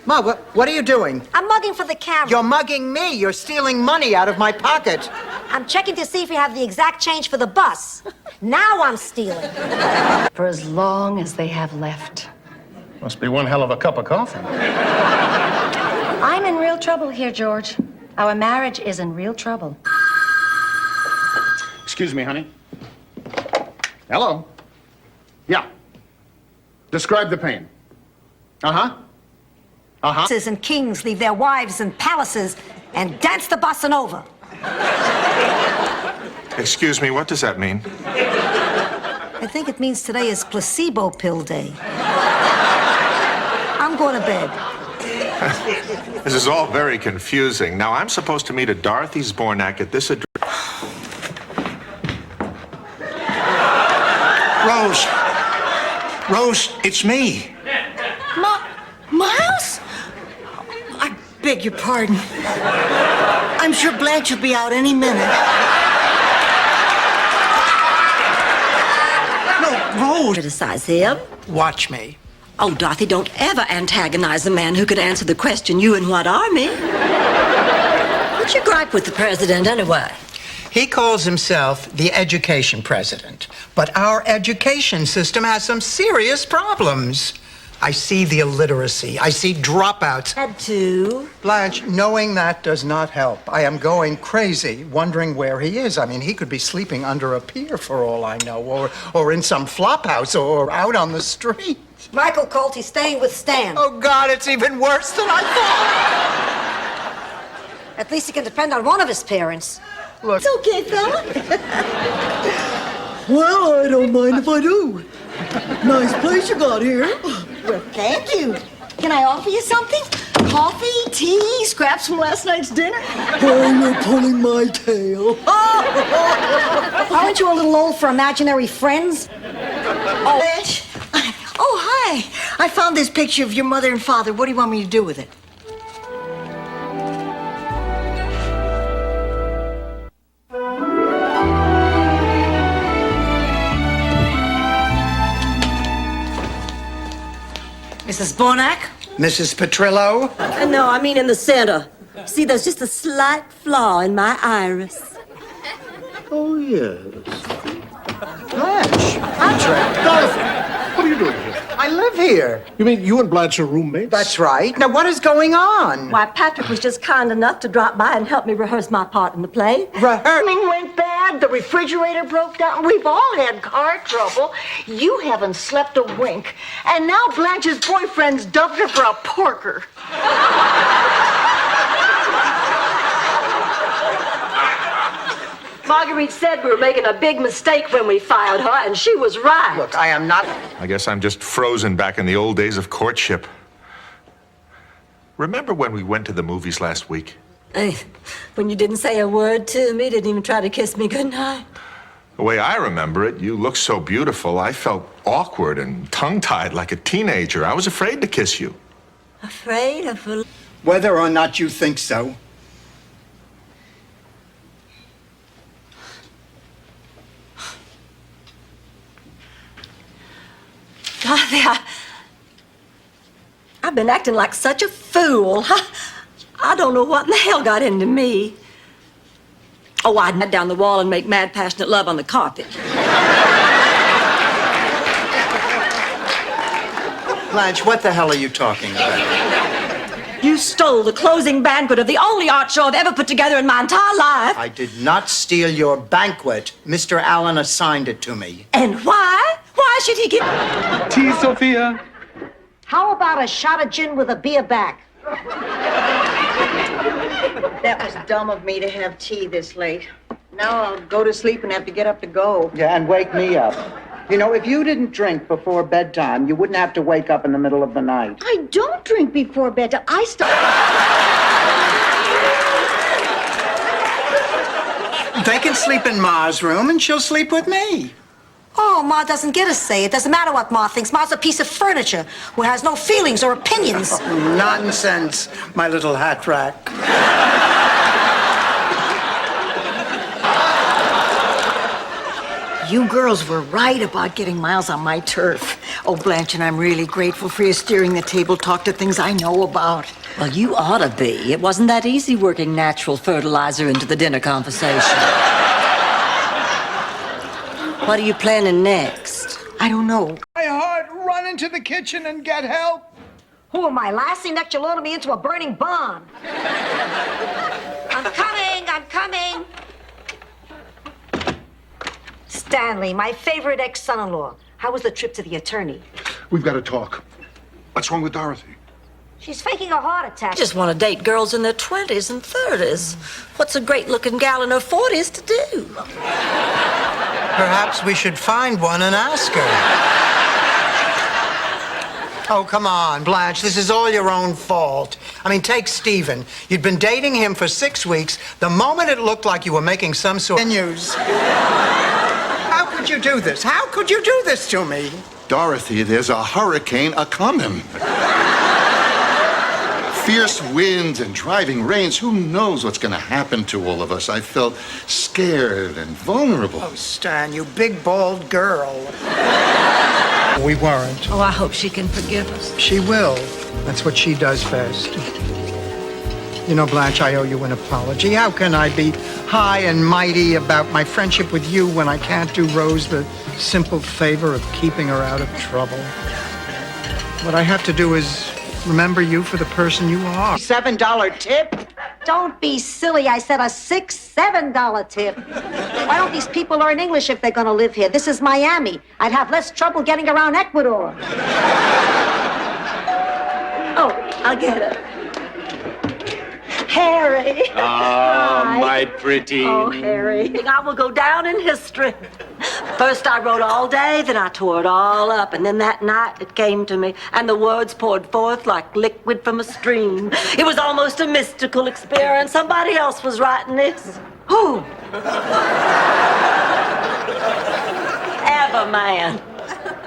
Ma, what are you doing? I'm mugging for the camera. You're mugging me. You're stealing money out of my pocket. I'm checking to see if you have the exact change for the bus. Now I'm stealing. For as long as they have left. Must be one hell of a cup of coffee. I'm in real trouble here, George. Our marriage is in real trouble. Excuse me, honey. Hello? Yeah. Describe the pain. Uh-huh. Uh-huh. Princes and kings leave their wives in palaces and dance the bossa nova. Excuse me, what does that mean? I think it means today is placebo pill day. I'm going to bed. This is all very confusing. Now, I'm supposed to meet a Dorothy Zbornak at this address. Rose, it's me. Miles? I beg your pardon. I'm sure Blanche will be out any minute. No, Rose. Criticize him. Watch me. Oh, Dorothy, don't ever antagonize a man who can answer the question, you and what army? What's your gripe with the president, anyway? He calls himself the education president, but our education system has some serious problems. I see the illiteracy. I see dropouts. Had to. Blanche, knowing that does not help. I am going crazy, wondering where he is. I mean, he could be sleeping under a pier for all I know, or in some flop house, or out on the street. Michael Colt, he's staying with Stan. Oh, God, it's even worse than I thought. At least he can depend on one of his parents. Look. It's okay, fella. Well, I don't mind if I do. Nice place you got here. Well, thank you. Can I offer you something? Coffee, tea, scraps from last night's dinner? Oh, you're pulling my tail. Aren't you a little old for imaginary friends? Oh, hi. I found this picture of your mother and father. What do you want me to do with it? Mrs. Zbornak? Mrs. Petrillo? No, I mean in the center. See, there's just a slight flaw in my iris. Oh, yes. Blanche. Patrick. Dorothy, what are you doing here? I live here. You mean you and Blanche are roommates? That's right. Now, what is going on? Why, Patrick was just kind enough to drop by and help me rehearse my part in the play. Everything went bad. The refrigerator broke down. We've all had car trouble. You haven't slept a wink. And now Blanche's boyfriend's dubbed her for a porker. Marguerite said we were making a big mistake when we fired her, and she was right. Look, I am not... I guess I'm just frozen back in the old days of courtship. Remember when we went to the movies last week? When you didn't say a word to me, didn't even try to kiss me goodnight. The way I remember it, you looked so beautiful, I felt awkward and tongue-tied like a teenager. I was afraid to kiss you. Afraid of a... Whether or not you think so. Dorothy, I've been acting like such a fool. I don't know what in the hell got into me. Oh, I'd nut down the wall and make mad, passionate love on the carpet. Blanche, what the hell are you talking about? You stole the closing banquet of the only art show I've ever put together in my entire life. I did not steal your banquet. Mr. Allen assigned it to me. And why? Why should he give... Tea, Sophia? How about a shot of gin with a beer back? That was dumb of me to have tea this late. Now I'll go to sleep and have to get up to go. Yeah, and wake me up. You know, if you didn't drink before bedtime, you wouldn't have to wake up in the middle of the night. I don't drink before bedtime. They can sleep in Ma's room, and she'll sleep with me. Oh, Ma doesn't get a say. It doesn't matter what Ma thinks. Ma's a piece of furniture who has no feelings or opinions. Oh, nonsense, my little hat rack. You girls were right about getting Miles on my turf. Oh, Blanche, and I'm really grateful for you steering the table talk to things I know about. Well, you ought to be. It wasn't that easy working natural fertilizer into the dinner conversation. What are you planning next? I don't know. My heart, run into the kitchen and get help. Who am I, Lassie? Next, you'll order me into a burning barn. I'm coming, I'm coming. Stanley, my favorite ex-son-in-law. How was the trip to the attorney? We've got to talk. What's wrong with Dorothy? She's faking a heart attack. I just want to date girls in their 20s and 30s. What's a great-looking gal in her 40s to do? Perhaps we should find one and ask her. Oh, come on, Blanche. This is all your own fault. I mean, take Stephen. You'd been dating him for 6 weeks. The moment it looked like you were making some sort of news. How could you do this? How could you do this to me? Dorothy, there's a hurricane a-coming. Fierce winds and driving rains. Who knows what's going to happen to all of us? I felt scared and vulnerable. Oh, Stan, you big, bald girl. We weren't. Oh, I hope she can forgive us. She will. That's what she does best. You know, Blanche, I owe you an apology. How can I be high and mighty about my friendship with you when I can't do Rose the simple favor of keeping her out of trouble? What I have to do is remember you for the person you are. $7 tip? Don't be silly. I said a $7 tip. Why don't these people learn English if they're going to live here? This is Miami. I'd have less trouble getting around Ecuador. Oh, I'll get it. Harry. Oh, Hi. my pretty. Oh, Harry. I will go down in history. First I wrote all day, then I tore it all up, and then that night it came to me, and the words poured forth like liquid from a stream. It was almost a mystical experience. Somebody else was writing this. Who? Everman.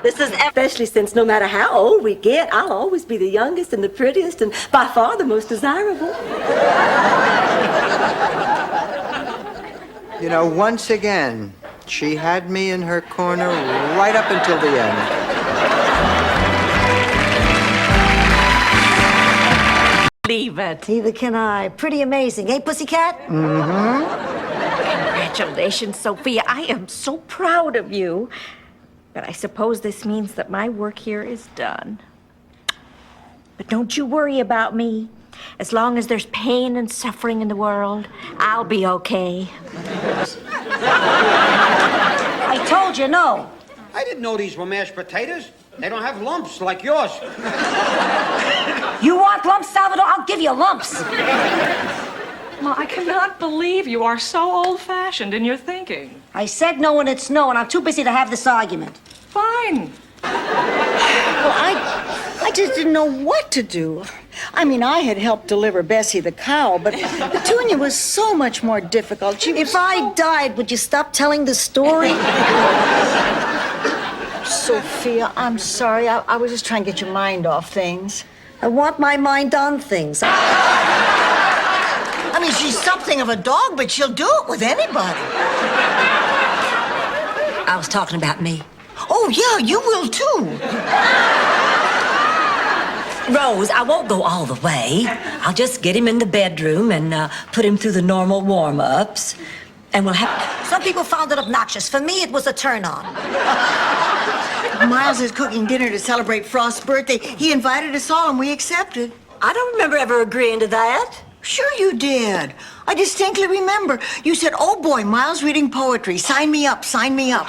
This is especially since no matter how old we get, I'll always be the youngest and the prettiest and by far the most desirable. You know, once again, she had me in her corner right up until the end. Leave it. Neither can I. Pretty amazing, eh, Pussycat? Mm-hmm. Congratulations, Sophia. I am so proud of you. But I suppose this means that my work here is done. But don't you worry about me. As long as there's pain and suffering in the world, I'll be okay. I told you no. I didn't know these were mashed potatoes. They don't have lumps like yours. You want lumps, Salvador? I'll give you lumps. Ma, I cannot believe you are so old-fashioned in your thinking. I said no and it's no, and I'm too busy to have this argument. Fine. Well, I just didn't know what to do. I mean, I had helped deliver Bessie the cow, but Petunia was so much more difficult. If I died, would you stop telling the story? Sophia, I'm sorry. I was just trying to get your mind off things. I want my mind on things. I mean, she's something of a dog, but she'll do it with anybody. I was talking about me. Oh, yeah, you will too. Rose, I won't go all the way. I'll just get him in the bedroom and put him through the normal warm-ups. And we'll have... Some people found it obnoxious. For me, it was a turn-on. Miles is cooking dinner to celebrate Frost's birthday. He invited us all, and we accepted. I don't remember ever agreeing to that. Sure you did. I distinctly remember. You said, oh boy, Miles reading poetry. Sign me up, sign me up.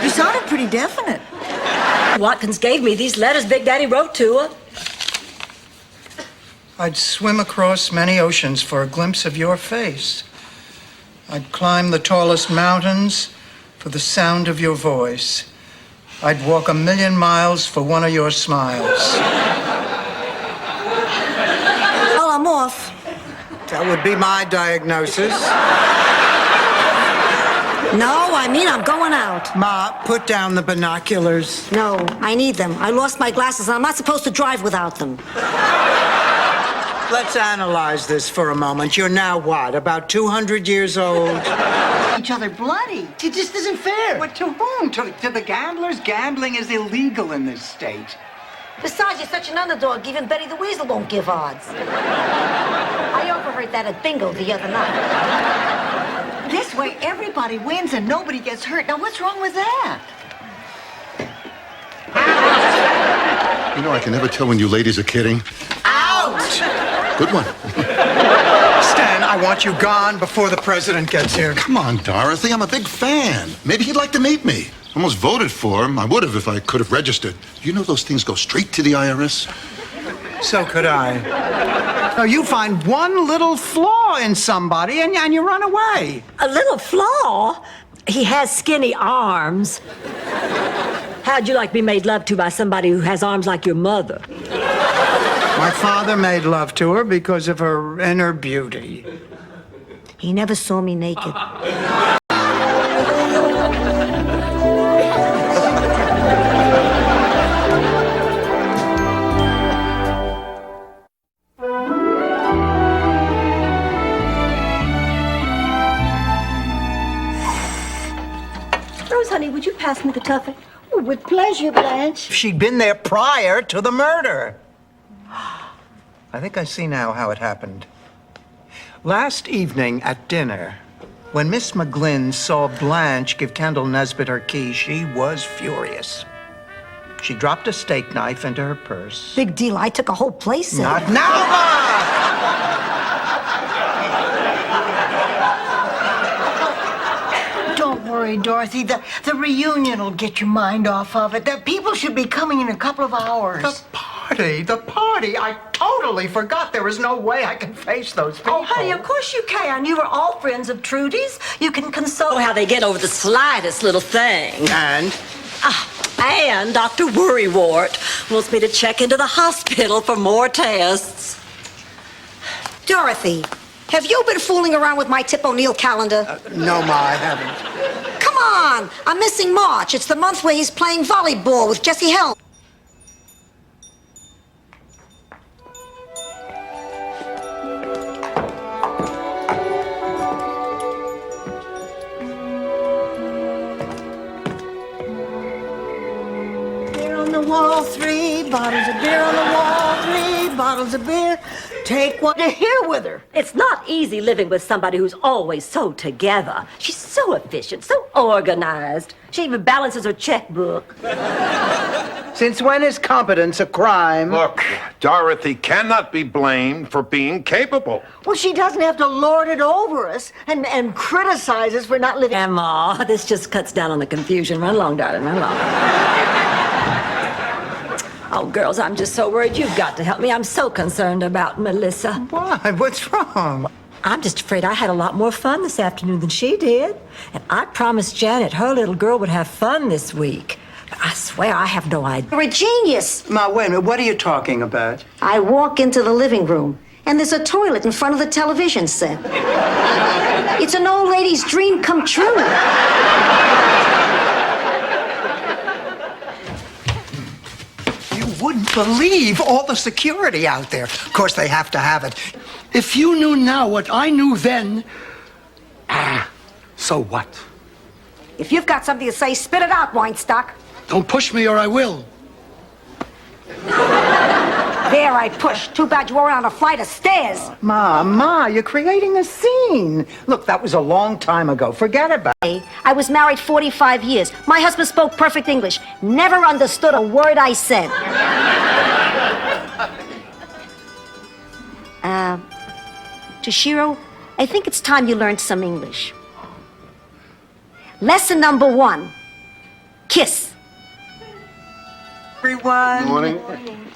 You sounded pretty definite. Watkins gave me these letters Big Daddy wrote to her. I'd swim across many oceans for a glimpse of your face. I'd climb the tallest mountains for the sound of your voice. I'd walk 1,000,000 miles for one of your smiles. Well, I'm off. That would be my diagnosis. No, I mean I'm going out. Ma, put down the binoculars. No, I need them. I lost my glasses, and I'm not supposed to drive without them. Let's analyze this for a moment. You're now what, about 200 years old? Each other bloody. It just isn't fair. But to whom? To the gamblers? Gambling is illegal in this state. Besides, you're such an underdog, even Betty the Weasel won't give odds. I overheard that at bingo the other night. This way, everybody wins and nobody gets hurt. Now, what's wrong with that? You know, I can never tell when you ladies are kidding. Out! Good one. Stan, I want you gone before the president gets here. Come on, Dorothy. I'm a big fan. Maybe he'd like to meet me. Almost voted for him. I would have if I could have registered. You know those things go straight to the IRS? So could I. Now, you find one little flaw in somebody and you run away. A little flaw? He has skinny arms. How'd you like to be made love to by somebody who has arms like your mother? My father made love to her because of her inner beauty. He never saw me naked. Rose, honey, would you pass me the tuffet? Oh, with pleasure, Blanche. She'd been there prior to the murder. I think I see now how it happened. Last evening at dinner, when Miss McGlynn saw Blanche give Kendall Nesbitt her key, she was furious. She dropped a steak knife into her purse. Big deal. I took a whole place in. Not now, Ma! Don't worry, Dorothy. The reunion will get your mind off of it. The people should be coming in a couple of hours. The party. I totally forgot there was no way I can face those people. Oh, honey, of course you can. You were all friends of Trudy's. You can console how they get over the slightest little thing. And? And Dr. Worrywart wants me to check into the hospital for more tests. Dorothy, have you been fooling around with my Tip O'Neill calendar? No, Ma, I haven't. Come on! I'm missing March. It's the month where he's playing volleyball with Jesse Helm. Wall, 3 bottles of beer on the wall, 3 bottles of beer. Take one to here with her. It's not easy living with somebody who's always so together. She's so efficient, so organized. She even balances her checkbook. Since when is competence a crime? Look, Dorothy cannot be blamed for being capable. Well, she doesn't have to lord it over us and criticize us for not living. Grandma, this just cuts down on the confusion. Run along, darling, run along. Oh, girls, I'm just so worried. You've got to help me. I'm so concerned about Melissa. Why? What's wrong? I'm just afraid I had a lot more fun this afternoon than she did. And I promised Janet her little girl would have fun this week. But I swear I have no idea. You're a genius. Ma, wait a minute. What are you talking about? I walk into the living room, and there's a toilet in front of the television set. It's an old lady's dream come true. Wouldn't believe all the security out there. Of course, they have to have it. If you knew now what I knew then, so what? If you've got something to say, spit it out, Weinstock. Don't push me or I will. There, I pushed. Too bad you were on a flight of stairs. Ma, you're creating a scene. Look, that was a long time ago. Forget about it. I was married 45 years. My husband spoke perfect English. Never understood a word I said. Toshiro, I think it's time you learned some English. Lesson number 1. Kiss. Everyone. Morning.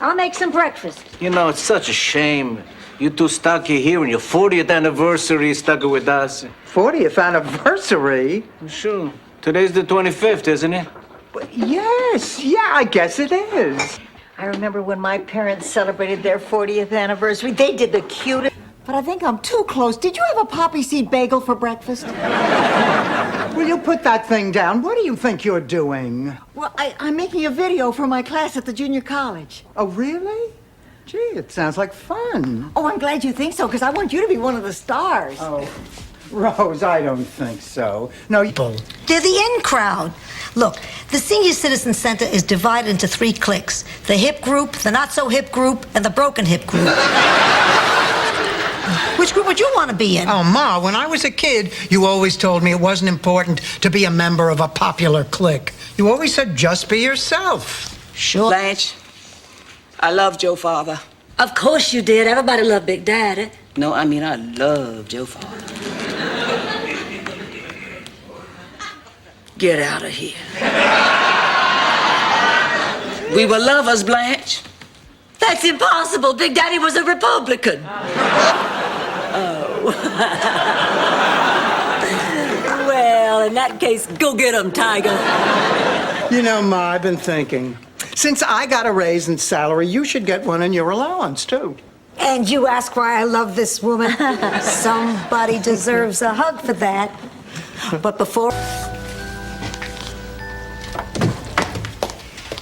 I'll make some breakfast. You know, it's such a shame. You two stuck here on your 40th anniversary, stuck with us. 40th anniversary? Sure. Today's the 25th, isn't it? Yes, I guess it is. I remember when my parents celebrated their 40th anniversary. They did the cutest. But I think I'm too close. Did you have a poppy seed bagel for breakfast? Will you put that thing down? What do you think you're doing? Well, I'm making a video for my class at the junior college. Oh, really? Gee, it sounds like fun. Oh, I'm glad you think so, because I want you to be one of the stars. Oh, Rose, I don't think so. No, They're the in crowd. Look, the Senior Citizen Center is divided into 3 cliques. The hip group, the not-so-hip group, and the broken hip group. Which group would you want to be in? Oh, Ma, when I was a kid, you always told me it wasn't important to be a member of a popular clique. You always said just be yourself. Sure. Blanche, I loved your father. Of course you did. Everybody loved Big Daddy. No, I mean, I loved your father. Get out of here. We were lovers, Blanche. That's impossible. Big Daddy was a Republican. Well, in that case, go get him, Tiger. You know, Ma, I've been thinking. Since I got a raise in salary, you should get one in your allowance, too. And you ask why I love this woman? Somebody deserves a hug for that. But before...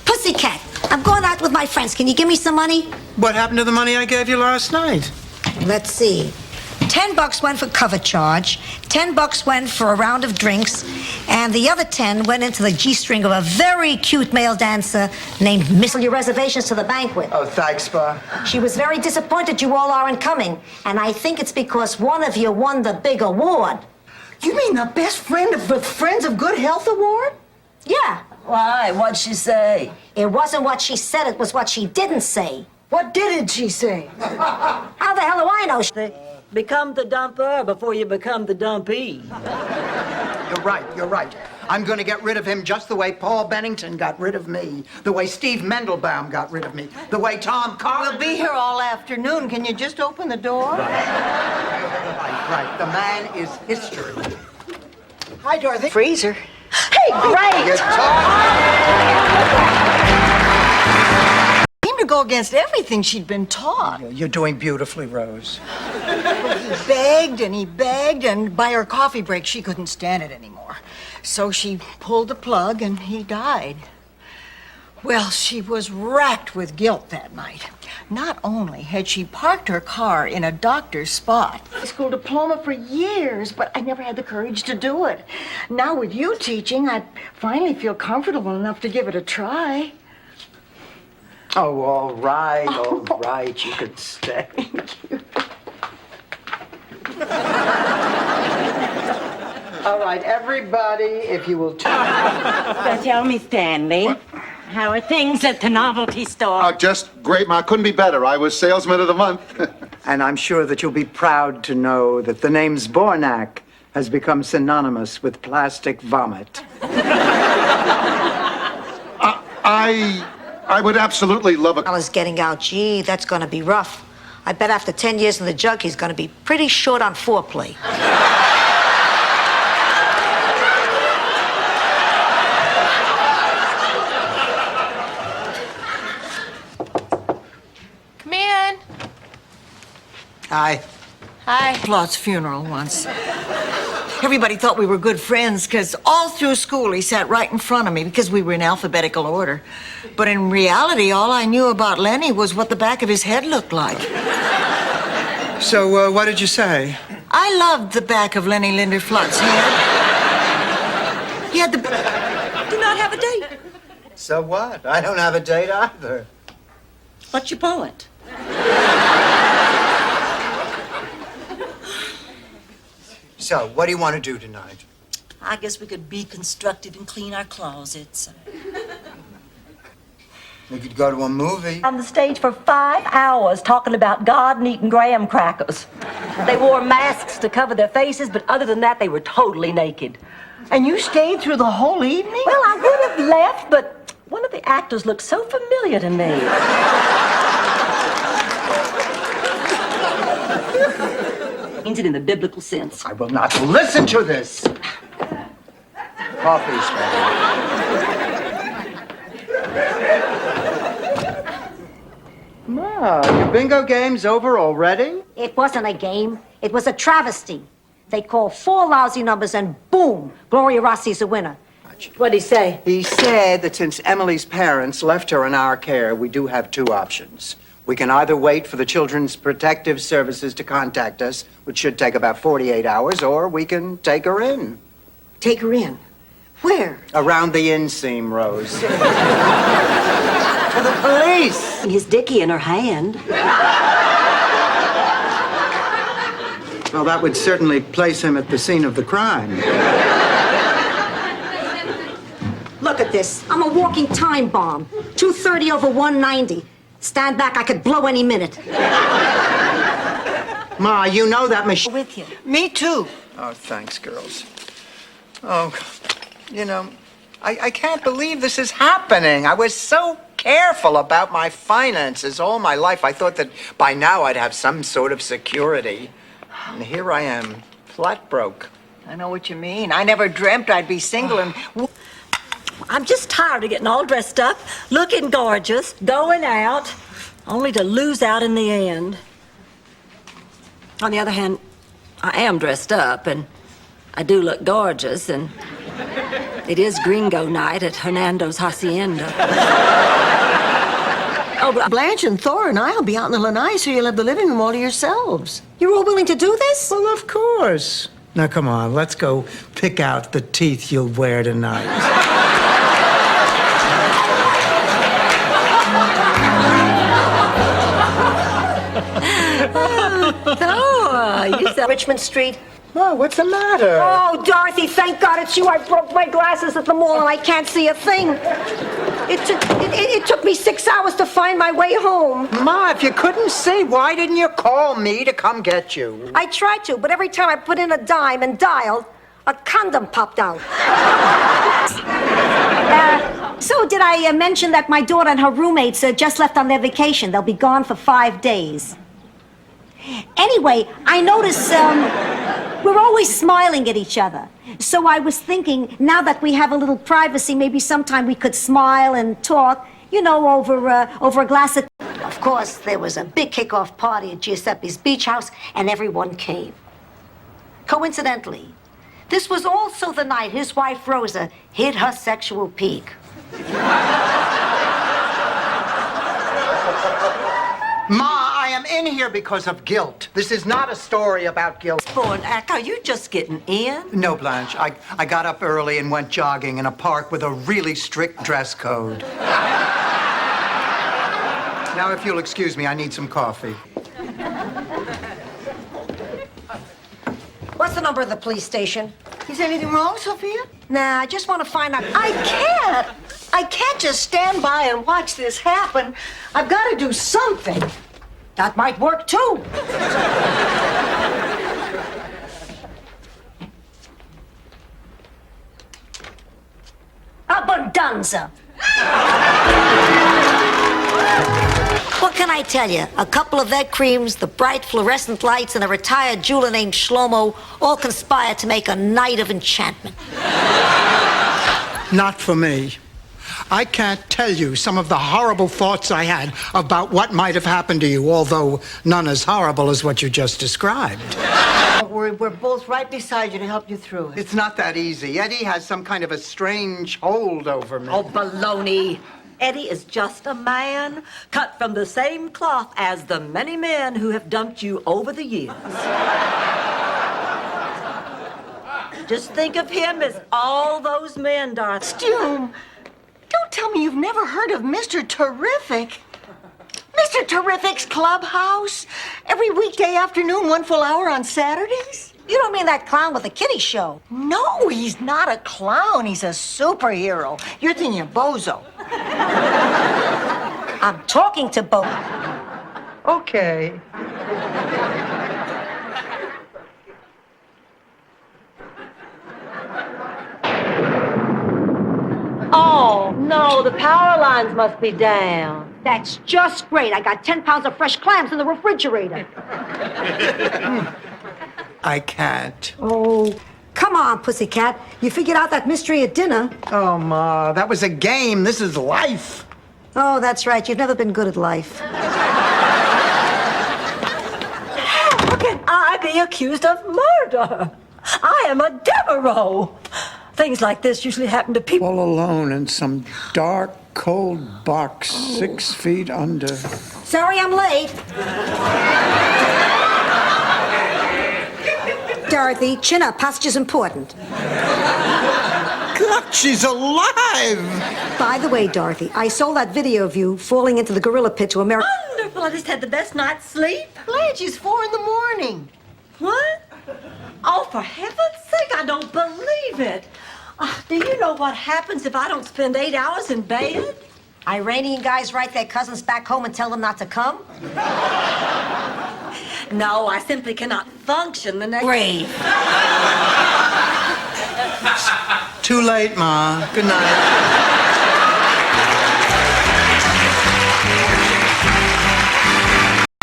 Pussycat, I'm going out with my friends. Can you give me some money? What happened to the money I gave you last night? Let's see. $10 went for cover charge, $10 went for a round of drinks, and the other 10 went into the G-string of a very cute male dancer named Miss. Your reservations to the banquet. Oh, thanks, Pa. She was very disappointed you all aren't coming, and I think it's because one of you won the big award. You mean the best friend of the Friends of Good Health Award? Yeah. Why? What'd she say? It wasn't what she said, it was what she didn't say. What did she say? How the hell do I know? Become the dumper before you become the dumpee. You're right, you're right. I'm going to get rid of him just the way Paul Bennington got rid of me, the way Steve Mendelbaum got rid of me, the way Tom Carr... We'll be here all afternoon. Can you just open the door? Right. The man is history. Hi, Dorothy. Freezer. Hey, great! Seemed to go against everything she'd been taught. You're doing beautifully, Rose. He begged, and by her coffee break, she couldn't stand it anymore. So she pulled the plug, and he died. Well, she was racked with guilt that night. Not only had she parked her car in a doctor's spot, school diploma for years, but I never had the courage to do it. Now with you teaching, I finally feel comfortable enough to give it a try. Oh, all right, you can stay. All right, everybody, if you will... Tell me, Stanley, how are things at the novelty store? Just great, Ma. Couldn't be better. I was salesman of the month. And I'm sure that you'll be proud to know that the name Zbornak has become synonymous with plastic vomit. I would absolutely love a... Is getting out. Gee, that's going to be rough. I bet after 10 years in the jug, he's going to be pretty short on foreplay. Come in. Hi. Hi. Claude's funeral once. Everybody thought we were good friends because all through school he sat right in front of me because we were in alphabetical order. But in reality, all I knew about Lenny was what the back of his head looked like. So, what did you say? I loved the back of Lenny Linderflott's head. He had the... Do not have a date. So what? I don't have a date either. What's your point? So, what do you want to do tonight? I guess we could be constructive and clean our closets. We could go to a movie. On the stage for 5 hours talking about God and eating graham crackers. They wore masks to cover their faces, but other than that, they were totally naked. And you stayed through the whole evening? Well, I would have left, but one of the actors looked so familiar to me. Means it in the biblical sense. I will not listen to this. Coffee, Ma, your bingo game's over already? It wasn't a game. It was a travesty. They call 4 lousy numbers and boom, Gloria Rossi's the winner. What'd he say? He said that since Emily's parents left her in our care, we do have 2 options. We can either wait for the Children's Protective Services to contact us, which should take about 48 hours, or we can take her in. Take her in? Where? Around the inseam, Rose. To the police! His dickie in her hand. Well, that would certainly place him at the scene of the crime. Look at this. I'm a walking time bomb. 230 over 190. Stand back, I could blow any minute. Ma, you know that machine. With you. Me too. Oh, thanks, girls. Oh, you know, I can't believe this is happening. I was so careful about my finances all my life. I thought that by now I'd have some sort of security. And here I am, flat broke. I know what you mean. I never dreamt I'd be single and... I'm just tired of getting all dressed up, looking gorgeous, going out, only to lose out in the end. On the other hand, I am dressed up, and I do look gorgeous, and it is Gringo night at Hernando's Hacienda. Oh, but Blanche and Thor and I will be out in the lanai, so you'll have the living room all to yourselves. You're all willing to do this? Well, of course. Now, come on, let's go pick out the teeth you'll wear tonight. Thor, you said Richmond Street. Oh, what's the matter? Oh, Dorothy, thank God it's you. I broke my glasses at the mall and I can't see a thing. It took me 6 hours to find my way home. Ma, if you couldn't see, why didn't you call me to come get you? I tried to, but every time I put in a dime and dialed, a condom popped out. So did I mention that my daughter and her roommates just left on their vacation? They'll be gone for 5 days. Anyway, I notice we're always smiling at each other. So I was thinking, now that we have a little privacy, maybe sometime we could smile and talk, you know, over a glass of... Of course, there was a big kickoff party at Giuseppe's beach house, and everyone came. Coincidentally, this was also the night his wife, Rosa, hit her sexual peak. Ma, I am in here because of guilt. This is not a story about guilt. Born act, are you just getting in? No, Blanche. I got up early and went jogging in a park with a really strict dress code. Now, if you'll excuse me, I need some coffee. What's the number of the police station? Is anything wrong, Sophia? Nah, I just want to find out. I can't just stand by and watch this happen. I've got to do something. That might work, too. Abundanza. What can I tell you? A couple of egg creams, the bright fluorescent lights, and a retired jeweler named Shlomo all conspire to make a night of enchantment. Not for me. I can't tell you some of the horrible thoughts I had about what might have happened to you, although none as horrible as what you just described. We're both right beside you to help you through it. It's not that easy. Eddie has some kind of a strange hold over me. Oh, baloney. Eddie is just a man cut from the same cloth as the many men who have dumped you over the years. Just think of him as all those men, Dorothy. Stu, don't tell me you've never heard of Mr. Terrific. Mr. Terrific's Clubhouse? Every weekday afternoon, 1 full hour on Saturdays? You don't mean that clown with the kiddie show? No, he's not a clown. He's a superhero. You're thinking of Bozo. I'm talking to Bo. Okay. Oh, no, the power lines must be down. That's just great. I got 10 pounds of fresh clams in the refrigerator. I can't. Oh, come on, pussycat. You figured out that mystery at dinner. Oh, Ma, that was a game. This is life. Oh, that's right. You've never been good at life. How can I be accused of murder? I am a Devereaux. Things like this usually happen to people. All alone in some dark, cold box 6 feet under. Sorry I'm late. Dorothy, chin up. Passage is important. God, she's alive! By the way, Dorothy, I saw that video of you falling into the gorilla pit to America. Wonderful. I just had the best night's sleep. Blanche, it's 4 in the morning. What? Oh, for heaven's sake, I don't believe it. Do you know what happens if I don't spend 8 hours in bed? Iranian guys write their cousins back home and tell them not to come? No, I simply cannot function the next... Brave. Too late, Ma. Good night.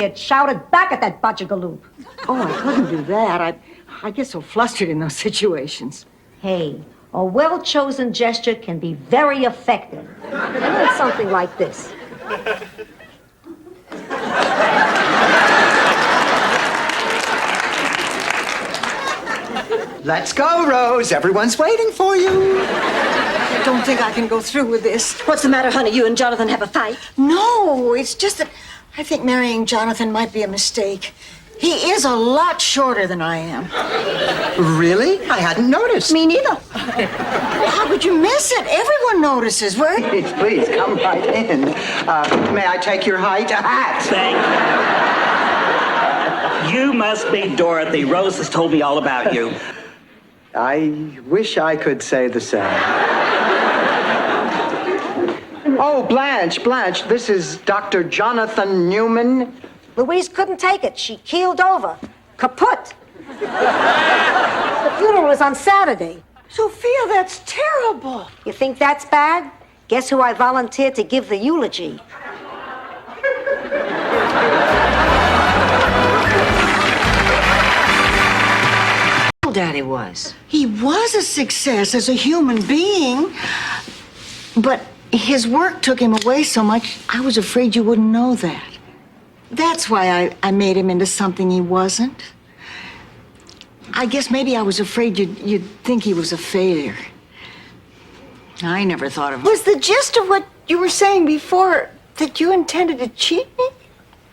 It shouted back at that butchagaloop. Oh, I couldn't do that. I get so flustered in those situations. Hey, a well-chosen gesture can be very effective. And then something like this. Let's go, Rose. Everyone's waiting for you. I don't think I can go through with this. What's the matter, honey? You and Jonathan have a fight? No, it's just that I think marrying Jonathan might be a mistake. He is a lot shorter than I am. Really? I hadn't noticed. Me neither. Well, how could you miss it? Everyone notices. Please, come right in. May I take your height? A hat. Thank you. You must be Dorothy. Rose has told me all about you. I wish I could say the same. Oh, Blanche, this is Dr. Jonathan Newman. Louise couldn't take it. She keeled over. Kaput. The funeral was on Saturday. Sophia, that's terrible. You think that's bad? Guess who I volunteered to give the eulogy? Daddy was. He was a success as a human being, but his work took him away so much, I was afraid you wouldn't know that. That's why I made him into something he wasn't. I guess maybe I was afraid you'd think he was a failure. I never thought of... Was the gist of what you were saying before that you intended to cheat me?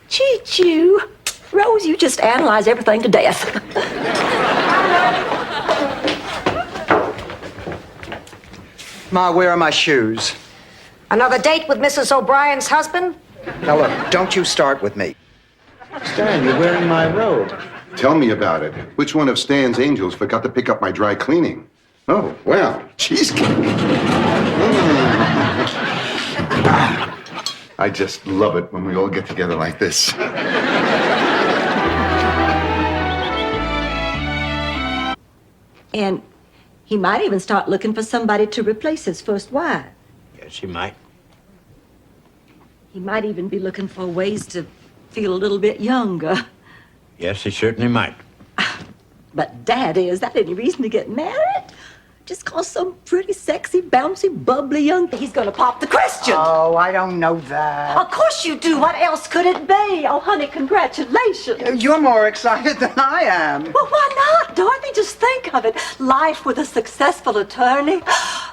Cheat you? Rose, you just analyze everything to death. Ma, where are my shoes? Another date with Mrs. O'Brien's husband? Now look, don't you start with me. Stan, you're wearing my robe. Tell me about it. Which one of Stan's angels forgot to pick up my dry cleaning? Oh, wow. Cheesecake. I just love it when we all get together like this. And he might even start looking for somebody to replace his first wife. Yes, he might. He might even be looking for ways to feel a little bit younger. Yes, he certainly might. But, Daddy, is that any reason to get married? Just cause some pretty sexy, bouncy, bubbly young... He's gonna pop the question. Oh, I don't know that. Of course you do. What else could it be? Oh, honey, congratulations. You're more excited than I am. Well, why not, Dorothy? Just think of it. Life with a successful attorney.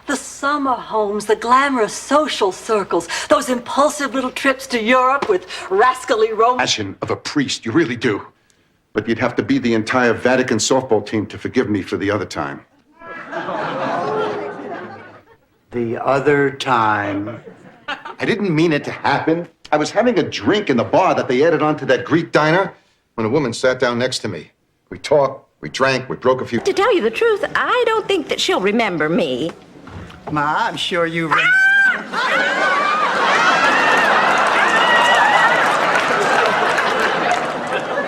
The summer homes, the glamorous social circles, those impulsive little trips to Europe with rascally romance. Passion of a priest, you really do. But you'd have to be the entire Vatican softball team to forgive me for the other time. The other time. I didn't mean it to happen. I was having a drink in the bar that they added onto that Greek diner when a woman sat down next to me. We talked, we drank, we broke a few... To tell you the truth, I don't think that she'll remember me. Ma, I'm sure you...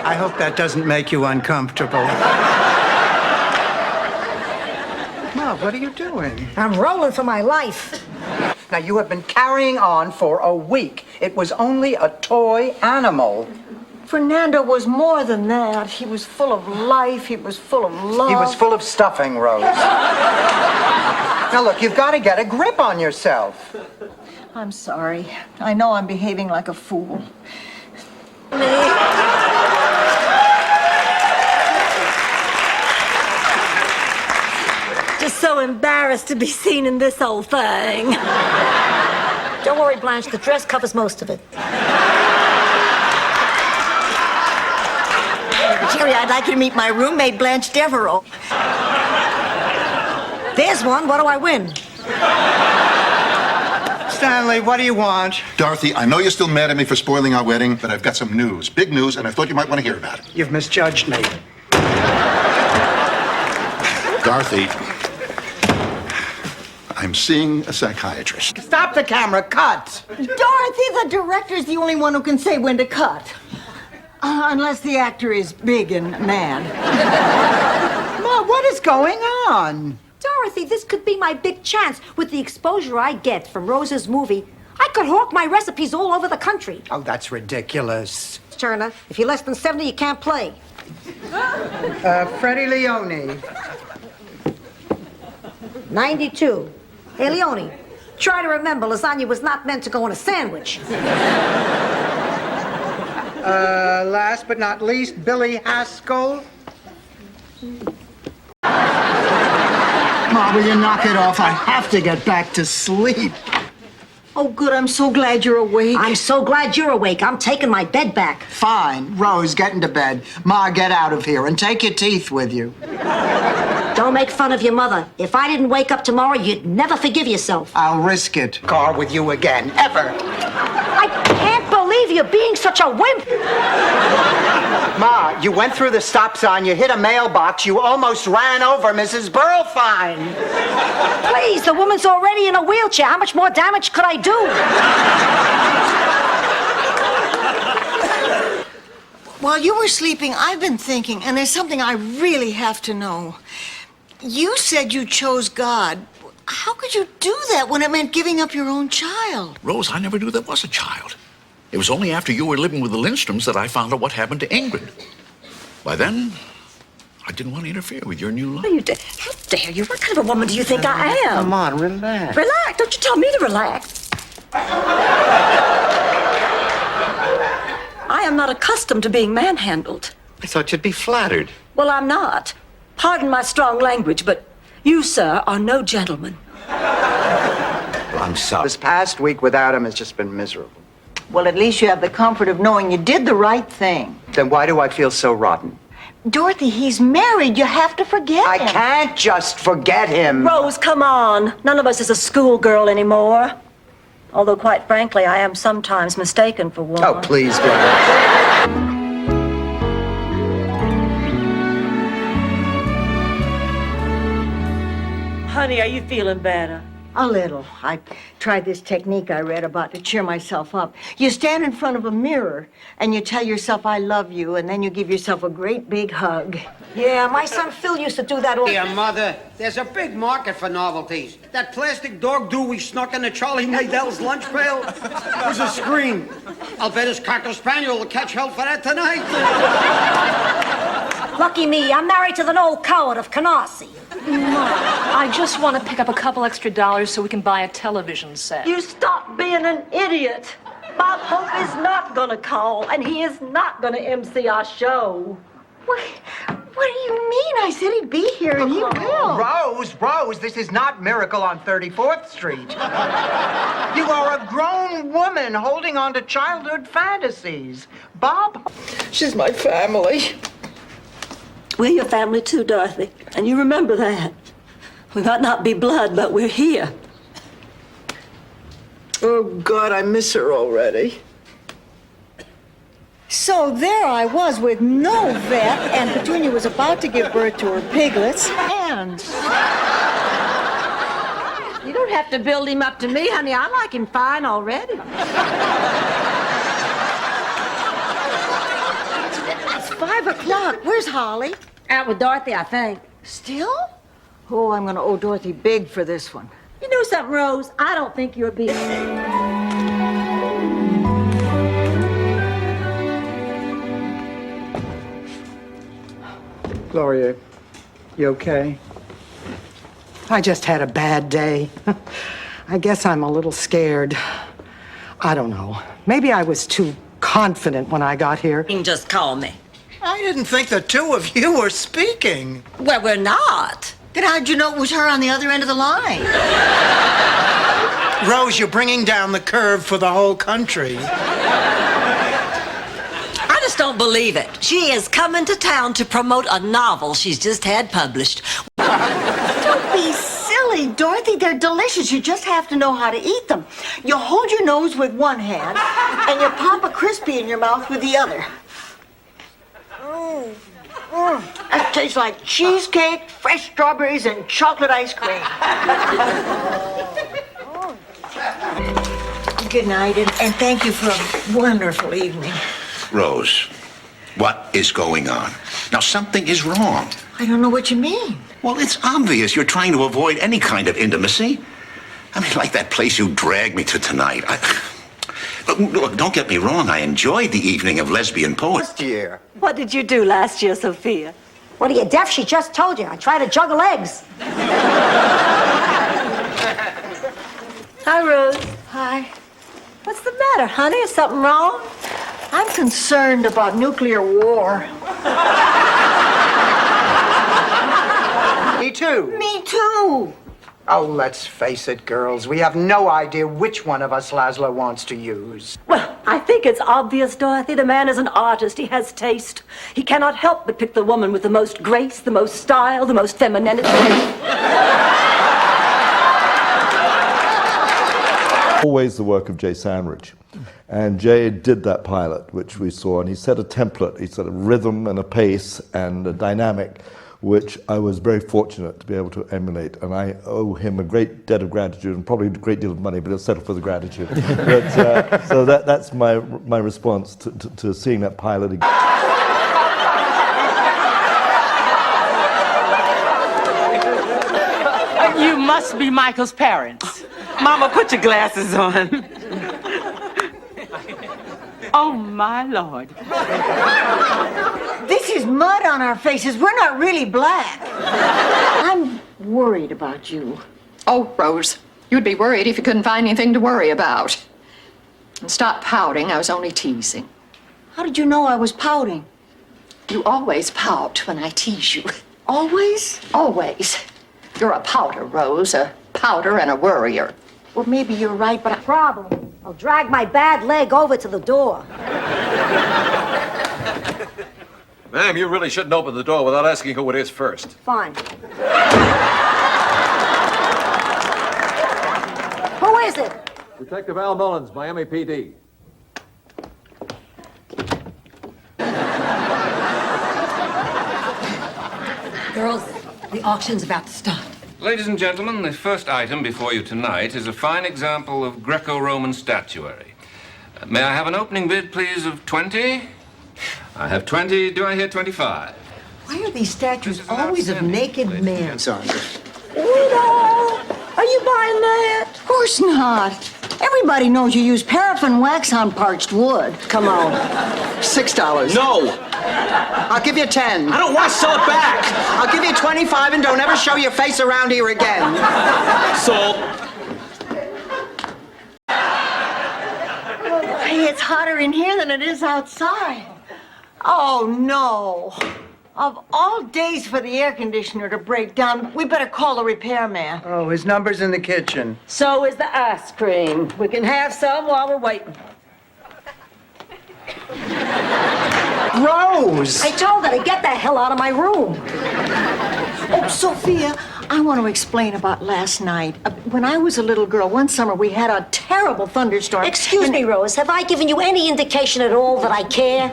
I hope that doesn't make you uncomfortable. Ma, what are you doing? I'm rolling for my life. Now, you have been carrying on for a week. It was only a toy animal. Fernando was more than that. He was full of life. He was full of love. He was full of stuffing, Rose. Now, look, you've got to get a grip on yourself. I'm sorry. I know I'm behaving like a fool. Just so embarrassed to be seen in this old thing. Don't worry, Blanche. The dress covers most of it. Jerry, I'd like you to meet my roommate, Blanche Devereaux. There's one. What do I win? Stanley, what do you want? Dorothy, I know you're still mad at me for spoiling our wedding, but I've got some news. Big news, and I thought you might want to hear about it. You've misjudged me. Dorothy, I I'm seeing a psychiatrist. Stop the camera. Cut. Dorothy, the director's the only one who can say when to cut. Unless the actor is big and mad. Ma, what is going on? Dorothy, this could be my big chance. With the exposure I get from Rose's movie, I could hawk my recipes all over the country. Oh, that's ridiculous. Turner, if you're less than 70, you can't play. Freddie Leone. 92. Hey, Leone, try to remember lasagna was not meant to go in a sandwich. Last but not least, Billy Haskell. Ma, will you knock it off? I have to get back to sleep. Oh, good. I'm so glad you're awake. I'm so glad you're awake. I'm taking my bed back. Fine. Rose, get into bed. Ma, get out of here and take your teeth with you. Don't make fun of your mother. If I didn't wake up tomorrow, you'd never forgive yourself. I'll risk it. Car with you again. Ever. I can't believe you're being such a wimp. Ma, you went through the stop sign, you hit a mailbox, you almost ran over Mrs. Burlfine. Please, the woman's already in a wheelchair. How much more damage could I do? While you were sleeping, I've been thinking, and there's something I really have to know. You said you chose God. How could you do that when it meant giving up your own child? Rose, I never knew there was a child. It was only after you were living with the Lindstroms that I found out what happened to Ingrid. By then, I didn't want to interfere with your new life. How dare you? What kind of a woman do you think I am? Come on, relax. Relax. Don't you tell me to relax. I am not accustomed to being manhandled. I thought you'd be flattered. Well, I'm not. Pardon my strong language, but you, sir, are no gentleman. Well, I'm sorry. This past week without him has just been miserable. Well, at least you have the comfort of knowing you did the right thing. Then why do I feel so rotten? Dorothy, he's married. You have to forget I him. can't just forget him. Rose, come on. None of us is a schoolgirl anymore. Although, quite frankly, I am sometimes mistaken for one. Oh, please, Rose. Honey, are you feeling better? A little. I tried this technique I read about to cheer myself up. You stand in front of a mirror and you tell yourself, I love you, and then you give yourself a great big hug. Yeah, my son Phil used to do that all... Dear Mother, there's a big market for novelties. That plastic dog do we snuck into Charlie Nadel's lunch pail was a scream. I'll bet his Cocker Spaniel will catch hell for that tonight. Lucky me, I'm married to the old coward of Canarsie. I just want to pick up a couple extra dollars so we can buy a television set. You stop being an idiot. Bob Hope is not gonna call, and he is not gonna MC our show. What do you mean? I said he'd be here, and he will. Rose, this is not Miracle on 34th Street. You are a grown woman holding on to childhood fantasies. Bob? She's my family. We're your family too, Dorothy, and you remember that. We might not be blood, but we're here. Oh, God, I miss her already. So there I was with no vet, and Petunia was about to give birth to her piglets, and... You don't have to build him up to me, honey. I like him fine already. It's 5 o'clock. Where's Holly? Out with Dorothy, I think. Still? Oh, I'm gonna owe Dorothy big for this one. You know something, Rose? I don't think you're being... Gloria, you okay? I just had a bad day. I guess I'm a little scared. I don't know. Maybe I was too confident when I got here. You can just call me. I didn't think the two of you were speaking. Well, we're not. Then how'd you know it was her on the other end of the line? Rose, you're bringing down the curve for the whole country. I just don't believe it. She is coming to town to promote a novel she's just had published. Don't be silly, Dorothy. They're delicious. You just have to know how to eat them. You hold your nose with one hand, and you pop a Crispy in your mouth with the other. It tastes like cheesecake, fresh strawberries, and chocolate ice cream. Good night, and thank you for a wonderful evening. Rose, what is going on? Now, something is wrong. I don't know what you mean. Well, it's obvious you're trying to avoid any kind of intimacy. I mean, like that place you dragged me to tonight. Look, don't get me wrong. I enjoyed the evening of lesbian poets. Last year. What did you do last year, Sophia? What are you, deaf? She just told you. I try to juggle eggs. Hi, Rose. Hi. What's the matter, honey? Is something wrong? I'm concerned about nuclear war. Me too. Me too. Oh, let's face it, girls. We have no idea which one of us Laszlo wants to use. Well, I think it's obvious, Dorothy. The man is an artist. He has taste. He cannot help but pick the woman with the most grace, the most style, the most femininity. Always the work of Jay Sandridge. And Jay did that pilot, which we saw, and he set a template. He set a rhythm and a pace and a dynamic, which I was very fortunate to be able to emulate. And I owe him a great debt of gratitude, and probably a great deal of money, but he'll settle for the gratitude. But, so that's my response to seeing that pilot again. You must be Michael's parents. Mama, put your glasses on. Oh, my Lord. This is mud on our faces. We're not really black. I'm worried about you. Oh, Rose, you'd be worried if you couldn't find anything to worry about. And stop pouting. I was only teasing. How did you know I was pouting? You always pout when I tease you. Always? Always. You're a pouter, Rose. A pouter and a worrier. Well, maybe you're right, but Problem. I'll drag my bad leg over to the door. Ma'am, you really shouldn't open the door without asking who it is first. Fine. Who is it? Detective Al Mullins, Miami PD. Girls, the auction's about to start. Ladies and gentlemen, the first item before you tonight is a fine example of Greco-Roman statuary. May I have an opening bid, please, of 20? I have 20. Do I hear 25? Why are these statues always of naked men? Sandra. Guido, are you buying that? Of course not. Everybody knows you use paraffin wax on parched wood. Come on. $6. No! I'll give you 10. I don't want to sell it back! I'll give you 25 and don't ever show your face around here again. Sold. Hey, it's hotter in here than it is outside. Oh, no. Of all days for the air conditioner to break down, we better call the repairman. Oh, his number's in the kitchen. So is the ice cream. We can have some while we're waiting. Rose! I told her to get the hell out of my room. Oh, Sophia, I want to explain about last night. When I was a little girl, one summer we had a terrible thunderstorm. Excuse me, Rose. Have I given you any indication at all that I care?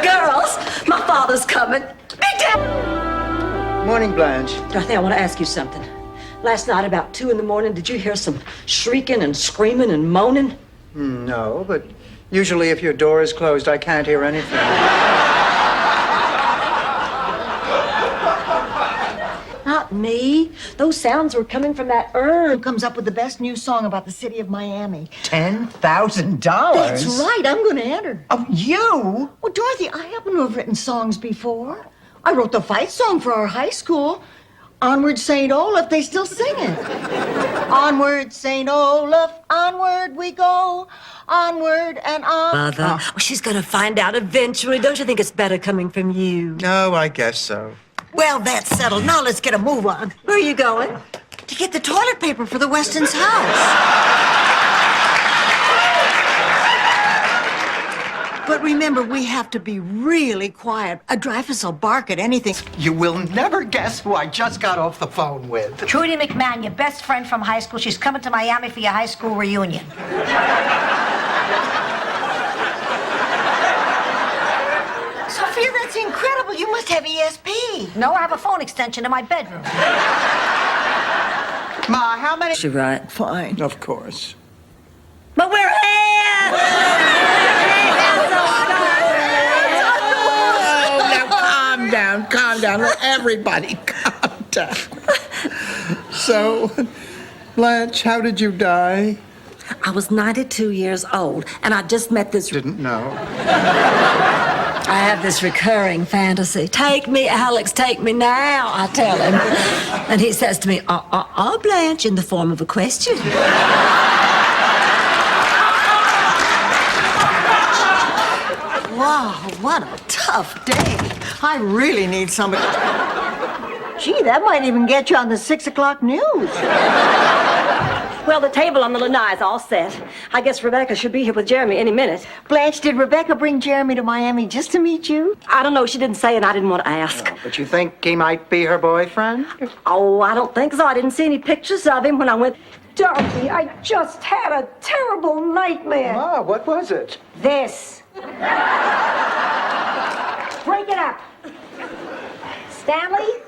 Girls, my father's coming. Be down! Morning, Blanche. Dorothy, I want to ask you something. Last night, about 2 in the morning, did you hear some shrieking and screaming and moaning? No, but usually if your door is closed, I can't hear anything. Not me. Those sounds were coming from that urn. Who comes up with the best new song about the city of Miami? $10,000? That's right. I'm going to enter. Oh, you? Well, Dorothy, I happen to have written songs before. I wrote the fight song for our high school. Onward, St. Olaf. They still sing it. Onward, St. Olaf. Onward we go. Onward and on. Mother, well, she's going to find out eventually. Don't you think it's better coming from you? No, I guess so. Well, that's settled. Now let's get a move on. Where are you going? To get the toilet paper for the Weston's house. But remember, we have to be really quiet. A Dreyfus will bark at anything. You will never guess who I just got off the phone with. Trudy McMahon, your best friend from high school. She's coming to Miami for your high school reunion. Sophia, that's incredible. You must have ESP. No, I have a phone extension in my bedroom. Ma, how many? She right. Fine. Of course. But we're here! Oh, now calm down. Let everybody calm down. So, Blanche, how did you die? I was 92 years old, and I just met this... Didn't know. I have this recurring fantasy. Take me, Alex, take me now, I tell him. And he says to me, Blanche, in the form of a question. Wow, what a tough day. I really need somebody. Gee, that might even get you on the 6 o'clock news. Well, the table on the lanai is all set. I guess Rebecca should be here with Jeremy any minute. Blanche, did Rebecca bring Jeremy to Miami just to meet you? I don't know. She didn't say, and I didn't want to ask. Oh, but you think he might be her boyfriend? Oh, I don't think so. I didn't see any pictures of him when I went... Dorothy, I just had a terrible nightmare. Ma, what was it? This. Break it up. Stanley,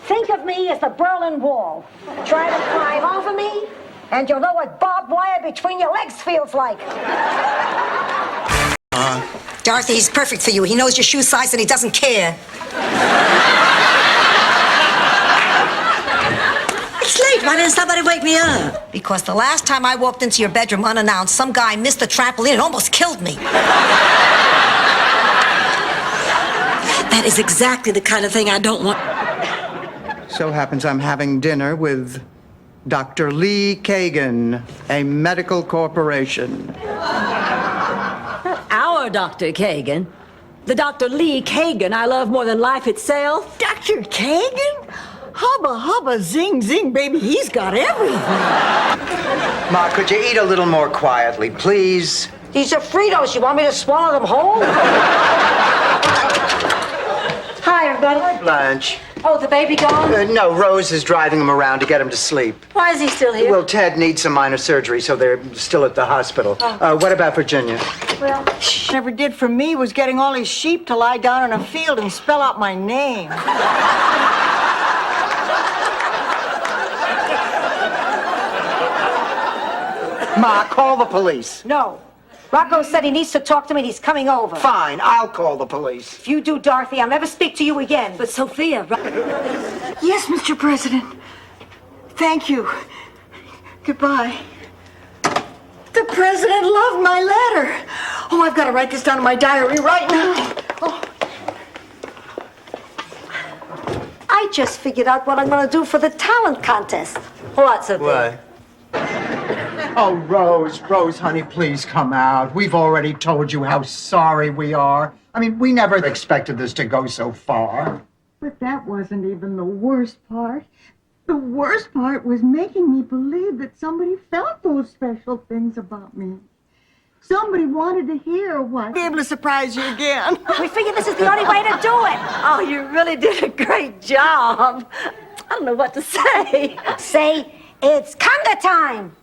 think of me as the Berlin Wall. Try to climb over me, and you'll know what barbed wire between your legs feels like. Dorothy, he's perfect for you. He knows your shoe size and he doesn't care. It's late. Why didn't somebody wake me up? Because the last time I walked into your bedroom unannounced, some guy missed the trampoline and almost killed me. That is exactly the kind of thing I don't want. So happens I'm having dinner with Dr. Lee Kagan, a medical corporation. Our Dr. Kagan. The Dr. Lee Kagan I love more than life itself. Dr. Kagan? Hubba, hubba, zing, zing, baby, he's got everything. Ma, could you eat a little more quietly, please? These are Fritos. You want me to swallow them whole? Hi, everybody. Hi, Blanche. Oh, the baby gone? No, Rose is driving him around to get him to sleep. Why is he still here? Well, Ted needs some minor surgery, so they're still at the hospital. What about Virginia? Well, never did for me was getting all his sheep to lie down in a field and spell out my name. Ma, call the police. No. Rocco said he needs to talk to me and he's coming over. Fine, I'll call the police. If you do, Dorothy, I'll never speak to you again. But Sophia... Yes, Mr. President. Thank you. Goodbye. The president loved my letter. Oh, I've got to write this down in my diary right now. Oh. I just figured out what I'm going to do for the talent contest. What's it? What? Oh, Rose, honey, please come out. We've already told you how sorry we are. I mean, we never expected this to go so far. But that wasn't even the worst part. The worst part was making me believe that somebody felt those special things about me. Somebody wanted to hear what. Be able to surprise you again. We figured this is the only way to do it. Oh, you really did a great job. I don't know what to say. Say, it's conga time.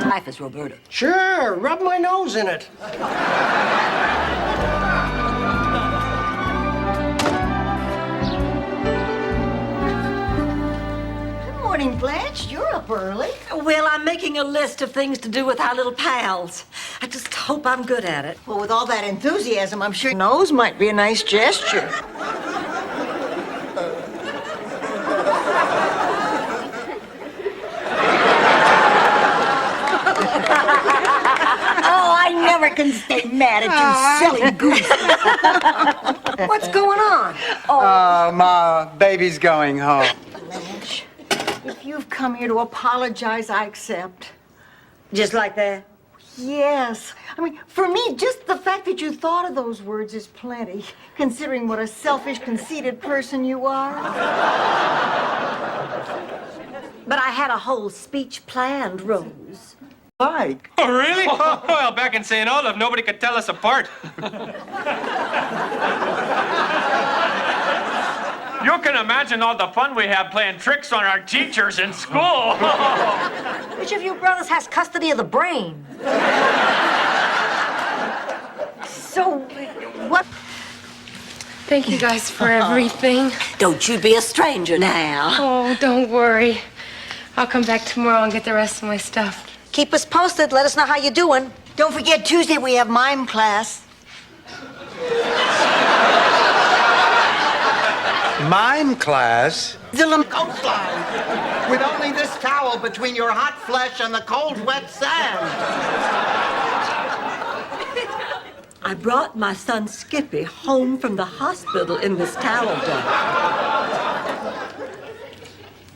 Life is Roberta. Sure, rub my nose in it. Good morning, Blanche. You're up early. Well, I'm making a list of things to do with our little pals. I just hope I'm good at it. Well, with all that enthusiasm, I'm sure nose might be a nice gesture. Oh, I never can stay mad at you, silly goose. What's going on? Ma, baby's going home. Blanche, if you've come here to apologize, I accept. Just like that? Yes. I mean, for me, just the fact that you thought of those words is plenty, considering what a selfish, conceited person you are. But I had a whole speech planned, Rose. Like? Oh, really? Well, back in St. Olaf, nobody could tell us apart. You can imagine all the fun we have playing tricks on our teachers in school. Which of you brothers has custody of the brain? So, what? Thank you guys for everything. Don't you be a stranger now. Oh, don't worry. I'll come back tomorrow and get the rest of my stuff. Keep us posted. Let us know how you're doing. Don't forget, Tuesday we have mime class. Mime class? Zillam coastline. With only this towel between your hot flesh and the cold, wet sand. I brought my son Skippy home from the hospital in this towel dog.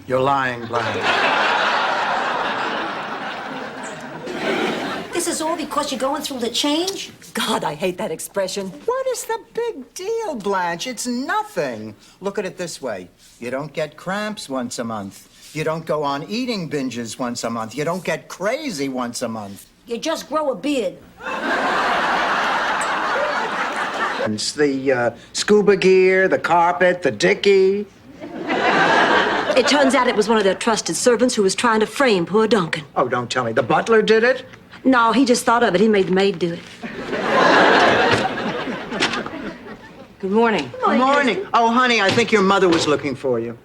You're lying, Blanche. This is all because you're going through the change? God, I hate that expression. What is the big deal, Blanche? It's nothing. Look at it this way. You don't get cramps once a month. You don't go on eating binges once a month. You don't get crazy once a month. You just grow a beard. It's the scuba gear, the carpet, the dickie. It turns out it was one of their trusted servants who was trying to frame poor Duncan. Oh, don't tell me. The butler did it? No, he just thought of it. He made the maid do it. Good morning. Good morning. Oh, honey, I think your mother was looking for you.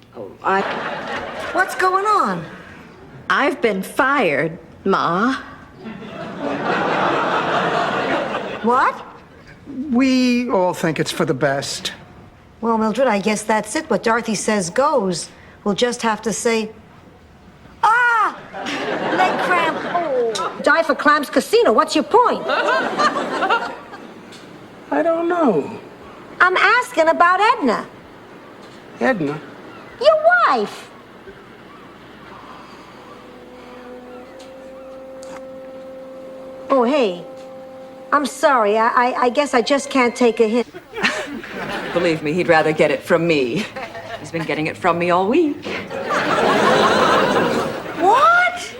What's going on? I've been fired, Ma. What? We all think it's for the best. Well, Mildred, I guess that's it. What Dorothy says goes. We'll just have to say, ah! Leg cramp. Oh. Die for Clams Casino. What's your point? I don't know. I'm asking about Edna. Edna? Your wife. Oh, hey. I'm sorry. I guess I just can't take a hint. Believe me, he'd rather get it from me. He's been getting it from me all week. What?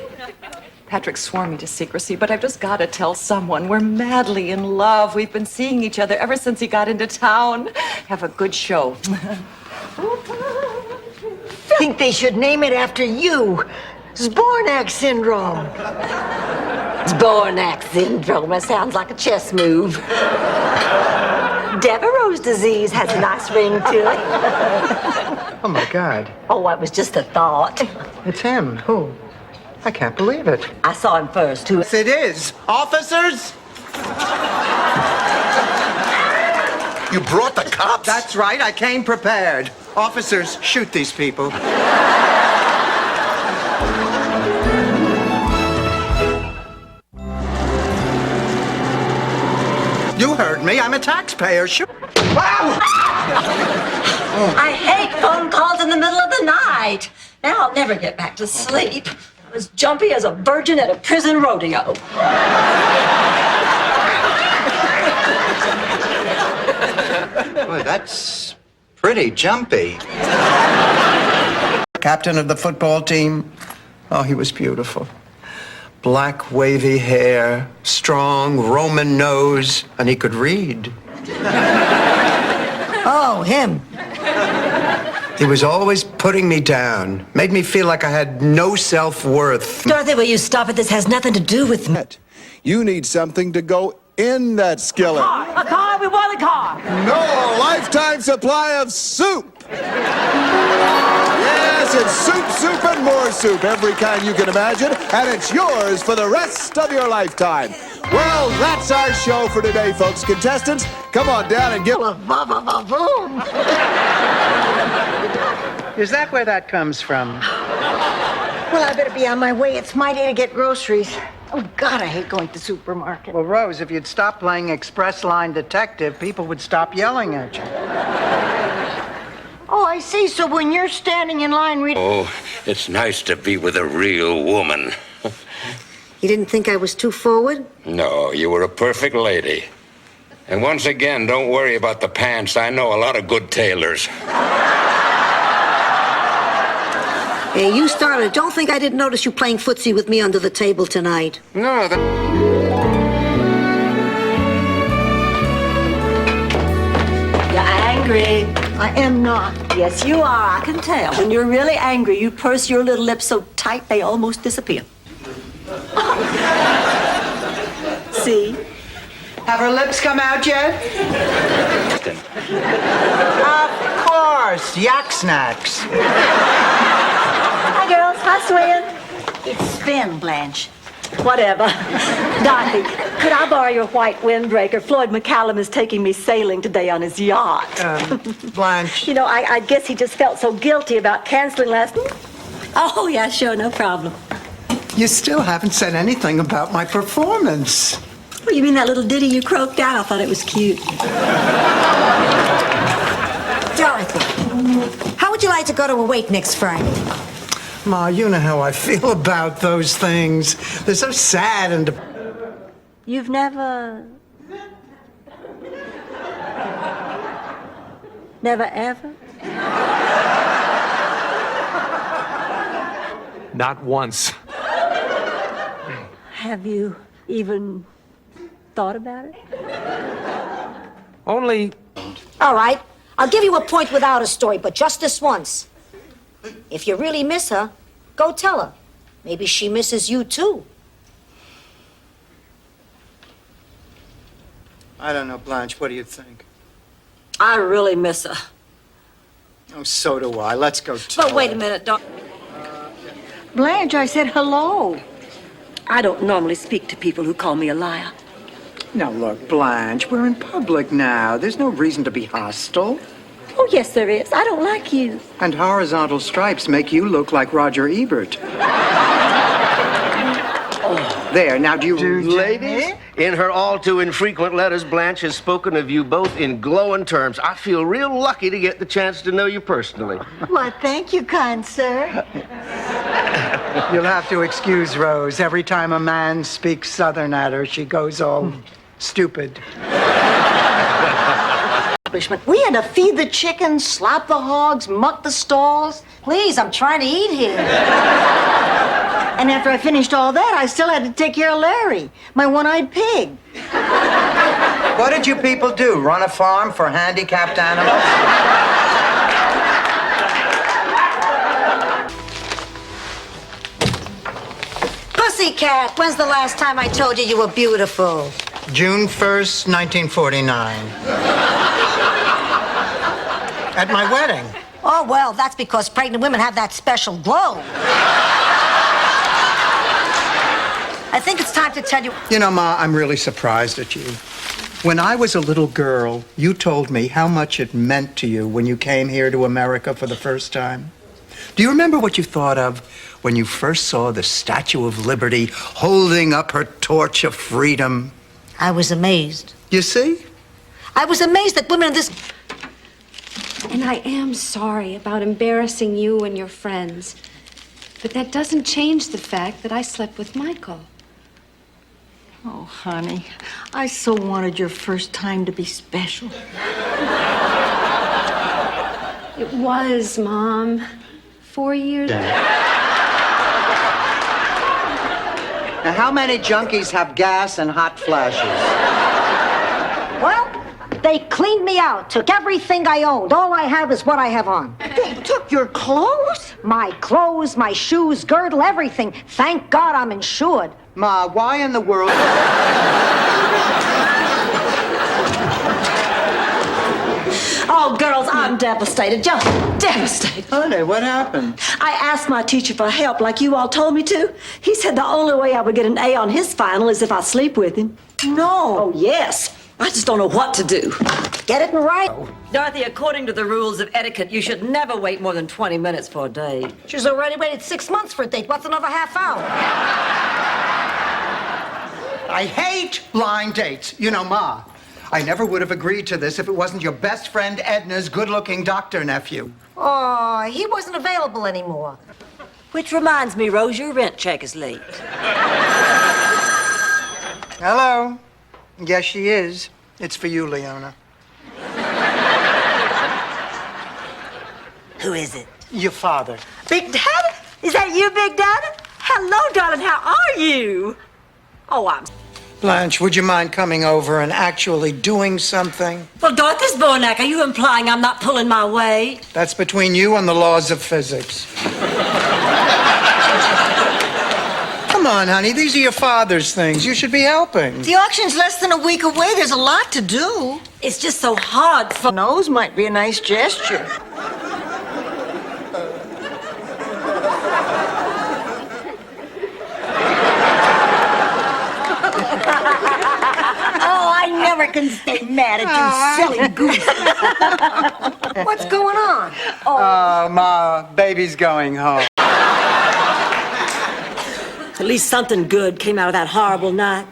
Patrick swore me to secrecy, but I've just got to tell someone. We're madly in love. We've been seeing each other ever since he got into town. Have a good show. Think they should name it after you. Zbornak syndrome. Zbornak syndrome. That sounds like a chess move. Devereaux's disease has a nice ring to it. Oh, my God. Oh, it was just a thought. It's him. Who? I can't believe it. I saw him first, too. Yes, it is. Officers? You brought the cops? That's right. I came prepared. Officers, shoot these people. You heard me. I'm a taxpayer. Shoot. I hate phone calls in the middle of the night. Now I'll never get back to sleep. I'm as jumpy as a virgin at a prison rodeo. Boy, that's pretty jumpy. Captain of the football team. Oh, he was beautiful. Black wavy hair, strong Roman nose, and he could read. Oh, him. He was always putting me down, made me feel like I had no self-worth. Dorothy, will you stop it? This has nothing to do with me. You need something to go in that skillet. A car, we want a car. No, a lifetime supply of soup. Yes, it's soup, soup, and more soup, every kind you can imagine, and it's yours for the rest of your lifetime. Well, that's our show for today, folks. Contestants, come on down and give... Is that where that comes from? Well, I better be on my way. It's my day to get groceries. Oh, God, I hate going to the supermarket. Well, Rose, if you'd stop playing Express Line Detective, people would stop yelling at you. Oh, I see. So when you're standing in line reading... Oh, it's nice to be with a real woman. You didn't think I was too forward? No, you were a perfect lady. And once again, don't worry about the pants. I know a lot of good tailors. Hey, you started. Don't think I didn't notice you playing footsie with me under the table tonight. No, You're angry. I am not. Yes, you are. I can tell. When you're really angry, you purse your little lips so tight they almost disappear. See? Have her lips come out yet? Of course, yak snacks. Hi, girls. Hi, Swin. It's Finn, Blanche. Whatever. Dorothy, could I borrow your white windbreaker? Floyd McCallum is taking me sailing today on his yacht. Blanche. You know, I guess he just felt so guilty about canceling last night. Oh, yeah, sure, no problem. You still haven't said anything about my performance. Oh, you mean that little ditty you croaked out? I thought it was cute. Dorothy, how would you like to go to a wake next Friday? Ma, you know how I feel about those things. They're so sad and... You've never... Never ever? Not once. Have you even thought about it? Only... All right, I'll give you a point without a story, but just this once. If you really miss her, go tell her. Maybe she misses you too. I don't know, Blanche. What do you think? I really miss her. Oh, so do I. Let's go tell But wait a her. minute, don't... Blanche, I said hello. I don't normally speak to people who call me a liar. Now, look, Blanche, we're in public now. There's no reason to be hostile. Oh, yes, there is. I don't like you. And horizontal stripes make you look like Roger Ebert. There, now do you... Ladies, in her all too infrequent letters, Blanche has spoken of you both in glowing terms. I feel real lucky to get the chance to know you personally. Well, thank you, kind sir. You'll have to excuse Rose. Every time a man speaks Southern at her, she goes all stupid. We had to feed the chickens, slop the hogs, muck the stalls. Please, I'm trying to eat here. And after I finished all that, I still had to take care of Larry, my one-eyed pig. What did you people do? Run a farm for handicapped animals? Pussycat, when's the last time I told you you were beautiful? June 1st, 1949. At my wedding. Oh, well, that's because pregnant women have that special glow. I think it's time to tell you... You know, Ma, I'm really surprised at you. When I was a little girl, you told me how much it meant to you when you came here to America for the first time. Do you remember what you thought of when you first saw the Statue of Liberty holding up her torch of freedom? I was amazed. You see? I was amazed that women in this... And I am sorry about embarrassing you and your friends. But that doesn't change the fact that I slept with Michael. Oh, honey, I so wanted your first time to be special. It was, Mom. 4 years. Now, how many junkies have gas and hot flashes? Well, they cleaned me out, took everything I owned. All I have is what I have on. They took your clothes? My clothes, my shoes, girdle, everything. Thank God I'm insured. Ma, why in the world... Oh, girls, I'm devastated, just devastated. Honey, what happened? I asked my teacher for help like you all told me to. He said the only way I would get an A on his final is if I sleep with him. No. Oh, yes. I just don't know what to do. Get it in right. Dorothy, according to the rules of etiquette, you should never wait more than 20 minutes for a date. She's already waited 6 months for a date. What's another half hour? I hate blind dates. You know, Ma, I never would have agreed to this if it wasn't your best friend Edna's good-looking doctor nephew. Oh, he wasn't available anymore. Which reminds me, Rose, your rent check is late. Hello. Yes, she is. It's for you, Leona. Who is it? Your father. Big Daddy? Is that you, Big Daddy? Hello, darling. How are you? Oh, I'm... Blanche, would you mind coming over and actually doing something? Well, Dorothy Zbornak, are you implying I'm not pulling my weight? That's between you and the laws of physics. Come on, honey. These are your father's things. You should be helping. The auction's less than a week away. There's a lot to do. It's just so hard for... Nose might be a nice gesture. Oh, I never can stay mad at you, silly goose. What's going on? Ma, baby's going home. At least something good came out of that horrible night.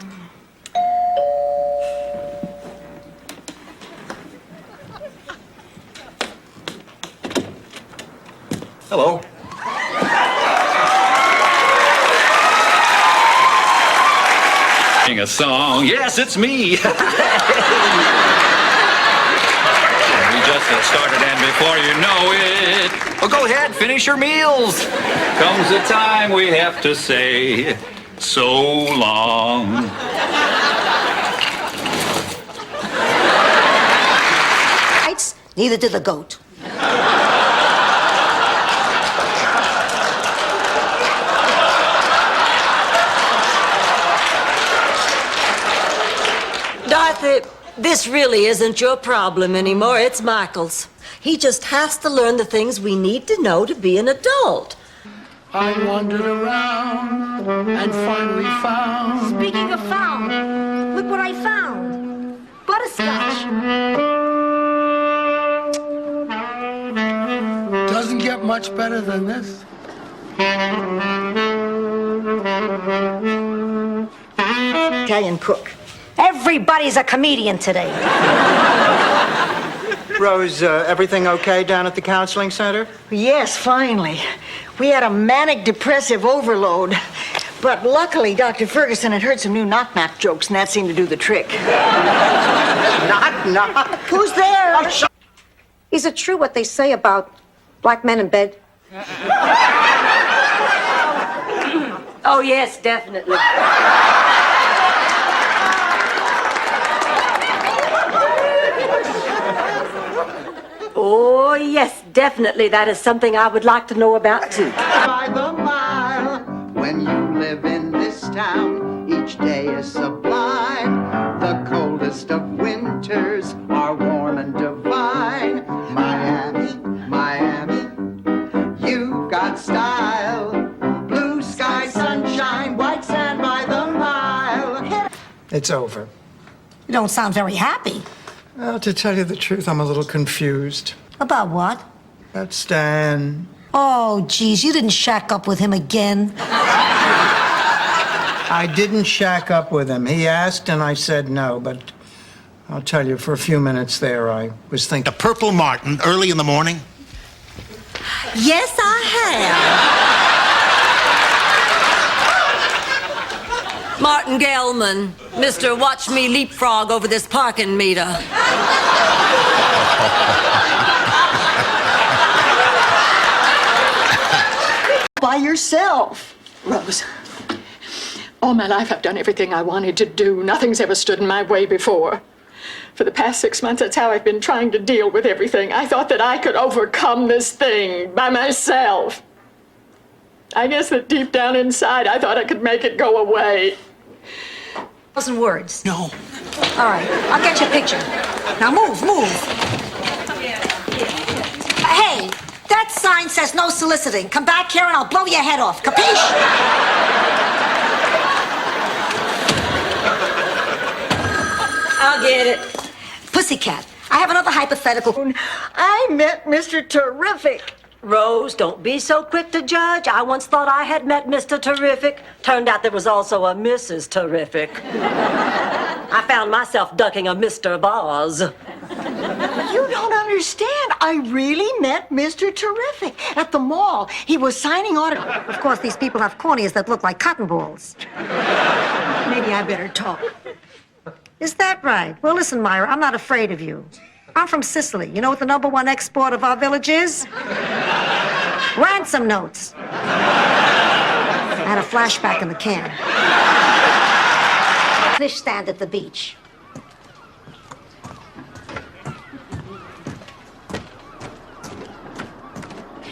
Hello. Sing a song. Yes, it's me. We just started, and before you know it, well, go ahead, finish your meals. Comes the time we have to say so long. Neither did the goat. Dorothy, this really isn't your problem anymore. It's Michael's. He just has to learn the things we need to know to be an adult. I wandered around and finally found. Speaking of found, look what I found. Butterscotch. Doesn't get much better than this. Italian cook. Everybody's a comedian today. Rose, everything okay down at the counseling center? Yes, finally. We had a manic depressive overload. But luckily, Dr. Ferguson had heard some new knock-knock jokes, and that seemed to do the trick. Knock-knock? Who's there? Oh, Is it true what they say about black men in bed? Oh, yes, definitely. Oh, yes, definitely. That is something I would like to know about, too. By the mile, when you live in this town, each day is sublime. The coldest of winters are warm and divine. Miami, Miami, you've got style. Blue sky, sunshine, white sand by the mile. It's over. You don't sound very happy. Well, to tell you the truth, I'm a little confused. About what? About Stan. Oh, geez, you didn't shack up with him again. I didn't shack up with him. He asked and I said no, but I'll tell you, for a few minutes there, I was thinking. The Purple Martin early in the morning? Yes, I have. Martin Gelman, Mr. Watch Me Leapfrog over this parking meter. By yourself. Rose, all my life I've done everything I wanted to do. Nothing's ever stood in my way before. For the past 6 months, that's how I've been trying to deal with everything. I thought that I could overcome this thing by myself. I guess that deep down inside, I thought I could make it go away. 1,000 words. No. All right, I'll get you a picture. Now move. Hey, that sign says no soliciting. Come back here and I'll blow your head off. Capiche? I'll get it. Pussycat, I have another hypothetical. I met Mr. Terrific. Rose, don't be so quick to judge. I once thought I had met Mr. Terrific. Turned out there was also a Mrs. Terrific. I found myself ducking a Mr. Boz. You don't understand. I really met Mr. Terrific at the mall. He was signing autographs. Of course, these people have corneas that look like cotton balls. Maybe I better talk. Is that right? Well, listen, Myra, I'm not afraid of you. I'm from Sicily. You know what the #1 export of our village is? Ransom notes. I had a flashback in the can. Fish stand at the beach.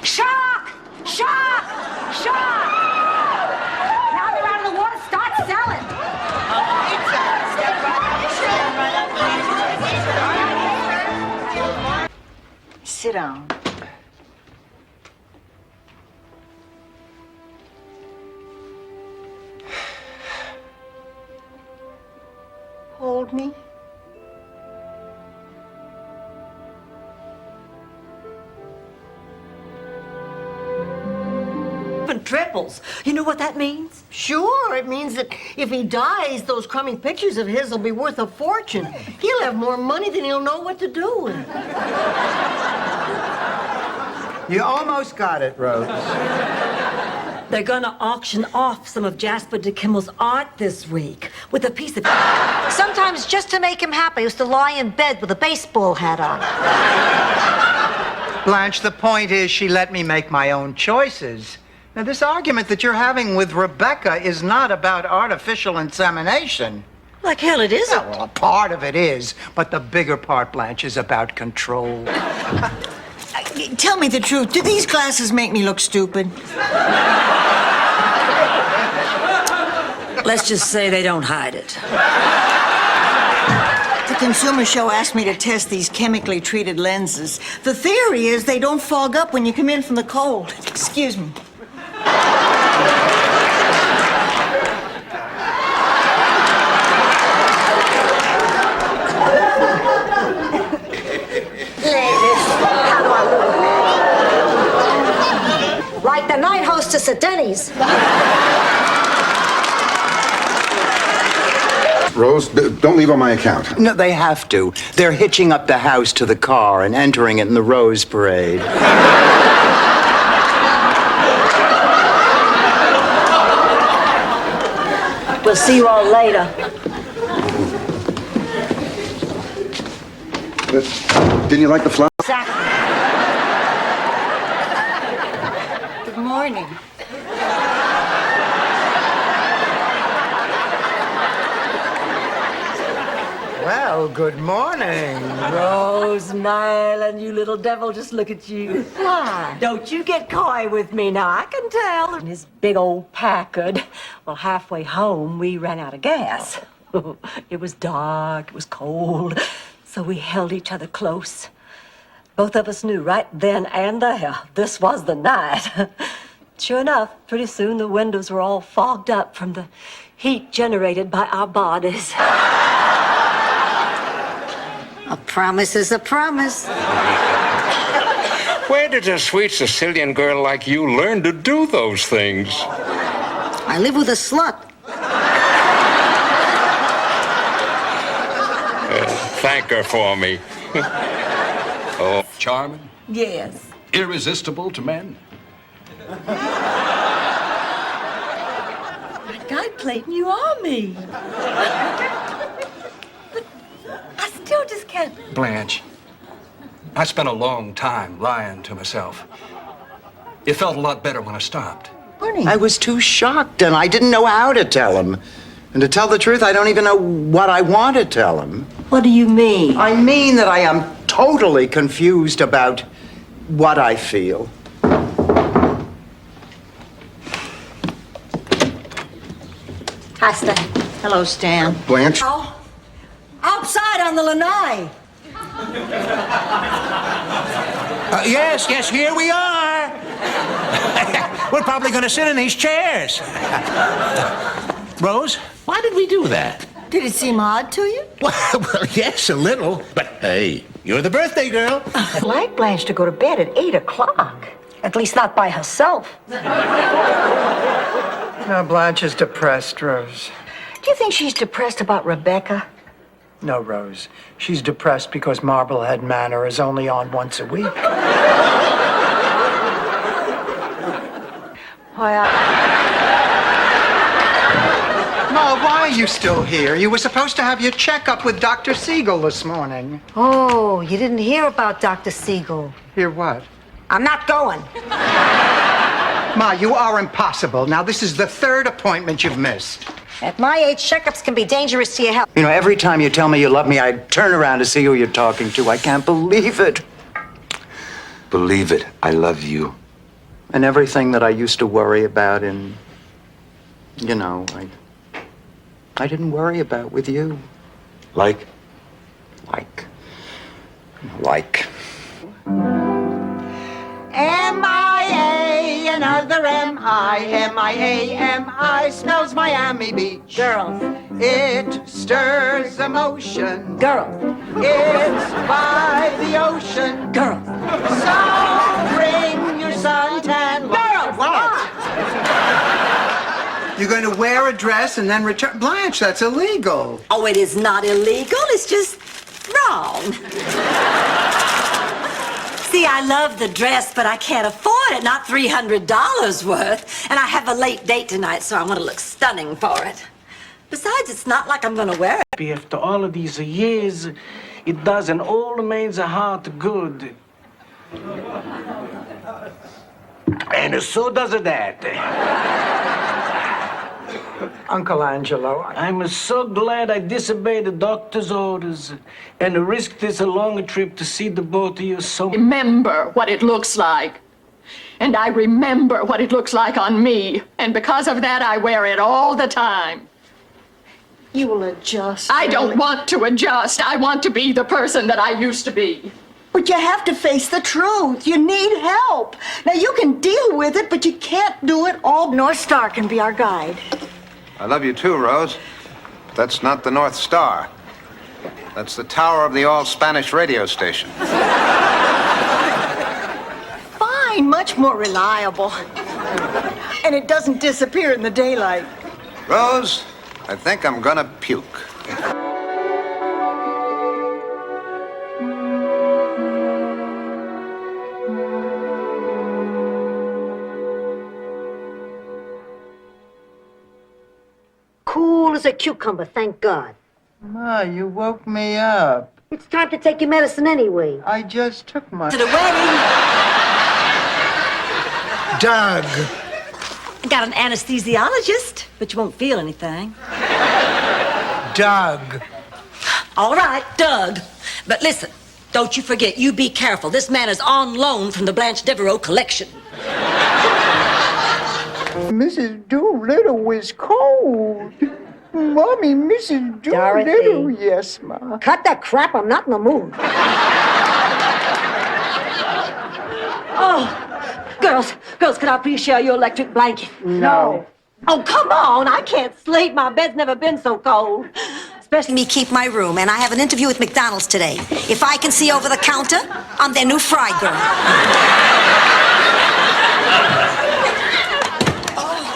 Shark! Shark! Shark! Now they're out of the water. Sit down. Hold me. Triples. You know what that means? Sure, it means that if he dies, those crummy pictures of his will be worth a fortune. He'll have more money than he'll know what to do with. You almost got it, Rose. They're gonna auction off some of Jasper DeKimmel's art this week with a piece of... Sometimes just to make him happy, I used to lie in bed with a baseball hat on. Blanche, the point is she let me make my own choices. Now, this argument that you're having with Rebecca is not about artificial insemination. Like hell it isn't. Yeah, well, a part of it is, but the bigger part, Blanche, is about control. Tell me the truth. Do these glasses make me look stupid? Let's just say they don't hide it. The consumer show asked me to test these chemically treated lenses. The theory is they don't fog up when you come in from the cold. Excuse me. Like the night hostess at Denny's. Rose, don't leave on my account. No, they have to. They're hitching up the house to the car and entering it in the Rose Parade. We'll see you all later. Didn't you like the flower? Exactly. Good morning. Well, good morning. Rose Nyland, you little devil, just look at you. Why? Don't you get coy with me now, I can tell. In his big old Packard. Well, halfway home, we ran out of gas. It was dark, it was cold, so we held each other close. Both of us knew right then and there this was the night. Sure enough, pretty soon the windows were all fogged up from the heat generated by our bodies. A promise is a promise. Where did a sweet Sicilian girl like you learn to do those things? I live with a slut. Thank her for me. Oh. Charming, Yes. irresistible to men. My God, Clayton, you are me. But I still just can't. Blanche, I spent a long time lying to myself. It felt a lot better when I stopped. I was too shocked, and I didn't know how to tell him. And to tell the truth, I don't even know what I want to tell him. What do you mean? I mean that I am totally confused about what I feel. Hi, Stan. Hello, Stan. Blanche? Oh, outside on the lanai. Yes, here we are. We're probably going to sit in these chairs. Rose, why did we do that? Did it seem odd to you? Well, yes, a little. But hey, you're the birthday girl. I'd like Blanche to go to bed at 8 o'clock. At least not by herself. Now, Blanche is depressed, Rose. Do you think she's depressed about Rebecca? No, Rose. She's depressed because Marblehead Manor is only on once a week. Ma, why are you still here? You were supposed to have your checkup with Dr. Siegel this morning. Oh, you didn't hear about Dr. Siegel. Hear what? I'm not going. Ma, you are impossible. Now, this is the third appointment you've missed. At my age, checkups can be dangerous to your health. You know, every time you tell me you love me, I turn around to see who you're talking to. I can't believe it. Believe it, I love you. And everything that I used to worry about and, you know, I didn't worry about with you. Like? Like. another M-I-M-I-A-M-I smells Miami Beach. Girls. It stirs emotion. Girls. It's by the ocean. Girls. So bring your suntan lotion. Girls. What? You're going to wear a dress and then return. Blanche, that's illegal. Oh, it is not illegal. It's just wrong. See, I love the dress, but I can't afford it. Not $300 worth. And I have a late date tonight, so I want to look stunning for it. Besides, it's not like I'm going to wear it. After all of these years, it does an old man's heart good. And so does that. Uncle Angelo, I'm so glad I disobeyed the doctor's orders and risked this long trip to see the both of you so... Remember what it looks like. And I remember what it looks like on me. And because of that, I wear it all the time. You will adjust. I don't want to adjust. I want to be the person that I used to be. But you have to face the truth. You need help. Now, you can deal with it, but you can't do it all. North Star can be our guide. I love you too, Rose. That's not the North Star. That's the tower of the all-Spanish radio station. Fine, much more reliable. And it doesn't disappear in the daylight. Rose, I think I'm gonna puke. Cool as a cucumber, thank God. Ma, you woke me up. It's time to take your medicine anyway. I just took my... To the wedding. Doug. I got an anesthesiologist, but you won't feel anything. Doug. All right, Doug. But listen, don't you forget, you be careful. This man is on loan from the Blanche Devereaux collection. Mrs. Doolittle is cold. Mommy, Mrs. Doolittle. Dorothy. Yes, Ma. Cut that crap, I'm not in the mood. Oh, girls, could I please share your electric blanket? No. Oh, come on, I can't sleep. My bed's never been so cold. Especially me keep my room, and I have an interview with McDonald's today. If I can see over the counter, I'm their new fry girl.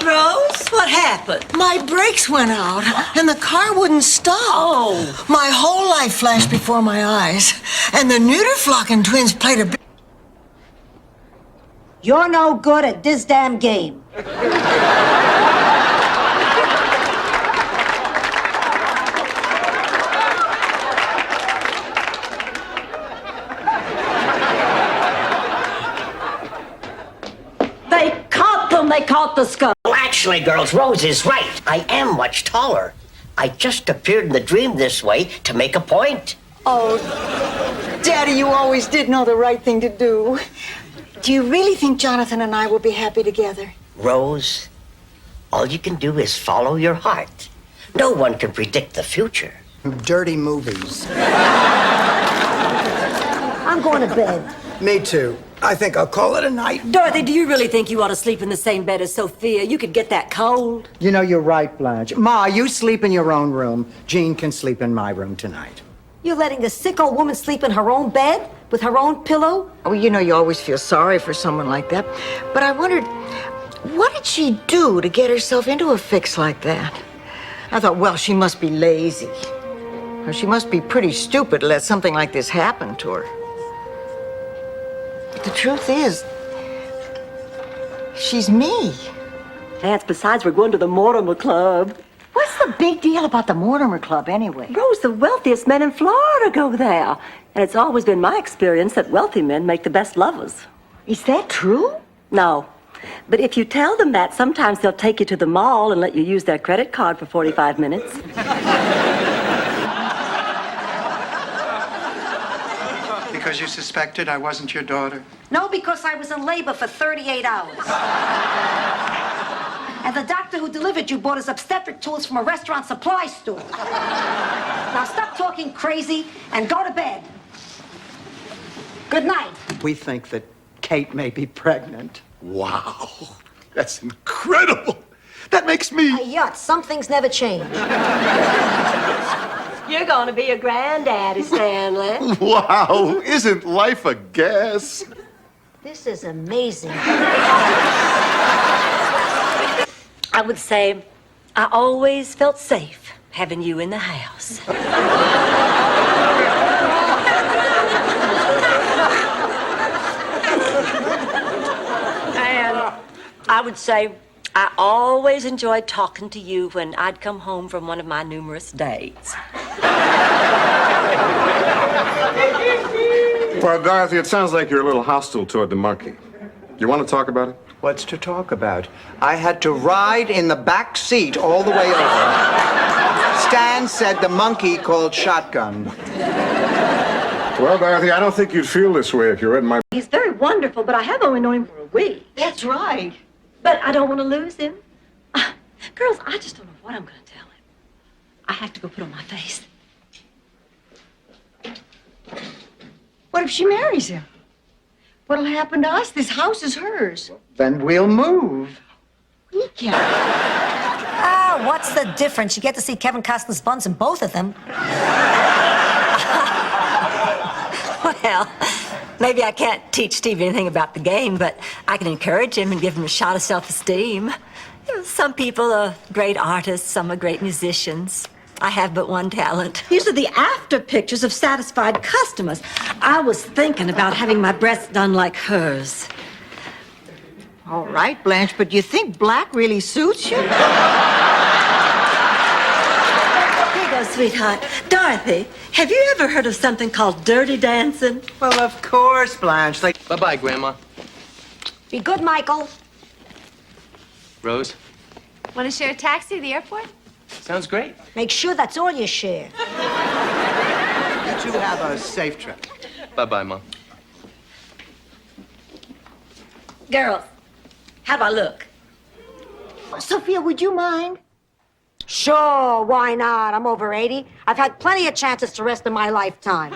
Rose, what happened? My brakes went out, and the car wouldn't stop. Oh. My whole life flashed before my eyes, and the Neuterflocken twins played a big... You're no good at this damn game. They caught the skunk. Well, actually, girls, Rose is right. I am much taller. I just appeared in the dream this way to make a point. Oh, Daddy, you always did know the right thing to do. Do you really think Jonathan and I will be happy together? Rose, all you can do is follow your heart. No one can predict the future. Dirty movies. I'm going to bed. Me too. I think I'll call it a night. Dorothy, do you really think you ought to sleep in the same bed as Sophia? You could get that cold. You know, you're right, Blanche. Ma, you sleep in your own room. Jean can sleep in my room tonight. You're letting a sick old woman sleep in her own bed with her own pillow? Oh, you know, you always feel sorry for someone like that. But I wondered, what did she do to get herself into a fix like that? I thought, well, she must be lazy. Or she must be pretty stupid to let something like this happen to her. But the truth is, she's me. That's besides, we're going to the Mortimer Club. What's the big deal about the Mortimer Club, anyway? Rose, the wealthiest men in Florida go there. And it's always been my experience that wealthy men make the best lovers. Is that true? No. But if you tell them that, sometimes they'll take you to the mall and let you use their credit card for 45 minutes. Because you suspected I wasn't your daughter? No, because I was in labor for 38 hours. And the doctor who delivered you bought his obstetric tools from a restaurant supply store. Now stop talking crazy and go to bed. Good night. We think that Kate may be pregnant. Wow. That's incredible. That makes me... Yut, some things never change. You're going to be a granddaddy, Stanley. Wow, isn't life a gas? This is amazing. I would say I always felt safe having you in the house. And I would say I always enjoyed talking to you when I'd come home from one of my numerous dates. Well, Dorothy, it sounds like you're a little hostile toward the monkey. You want to talk about it? What's to talk about? I had to ride in the back seat all the way over. Stan said the monkey called shotgun. Well, Dorothy, I don't think you'd feel this way if you read my... He's very wonderful, but I have only known him for a week. That's right. But I don't want to lose him. Girls, I just don't know what I'm going to tell him. I have to go put on my face. What if she marries him? What'll happen to us? This house is hers. Then we'll move. We can't. Ah, what's the difference? You get to see Kevin Costner's buns in both of them. Well, maybe I can't teach Steve anything about the game, but I can encourage him and give him a shot of self-esteem. You know, some people are great artists, some are great musicians. I have but one talent. These are the after pictures of satisfied customers. I was thinking about having my breasts done like hers. All right, Blanche, but you think black really suits you? Here you go, sweetheart. Dorothy, have you ever heard of something called dirty dancing? Well, of course, Blanche. Bye-bye, Grandma. Be good, Michael. Rose, Want to share a taxi to the airport? sounds great. Make sure that's all you share. You two have a safe trip. Bye-bye, Mom. Girls, how do I look? Sophia, would you mind? Sure, why not? I'm over 80. I've had plenty of chances to rest in my lifetime.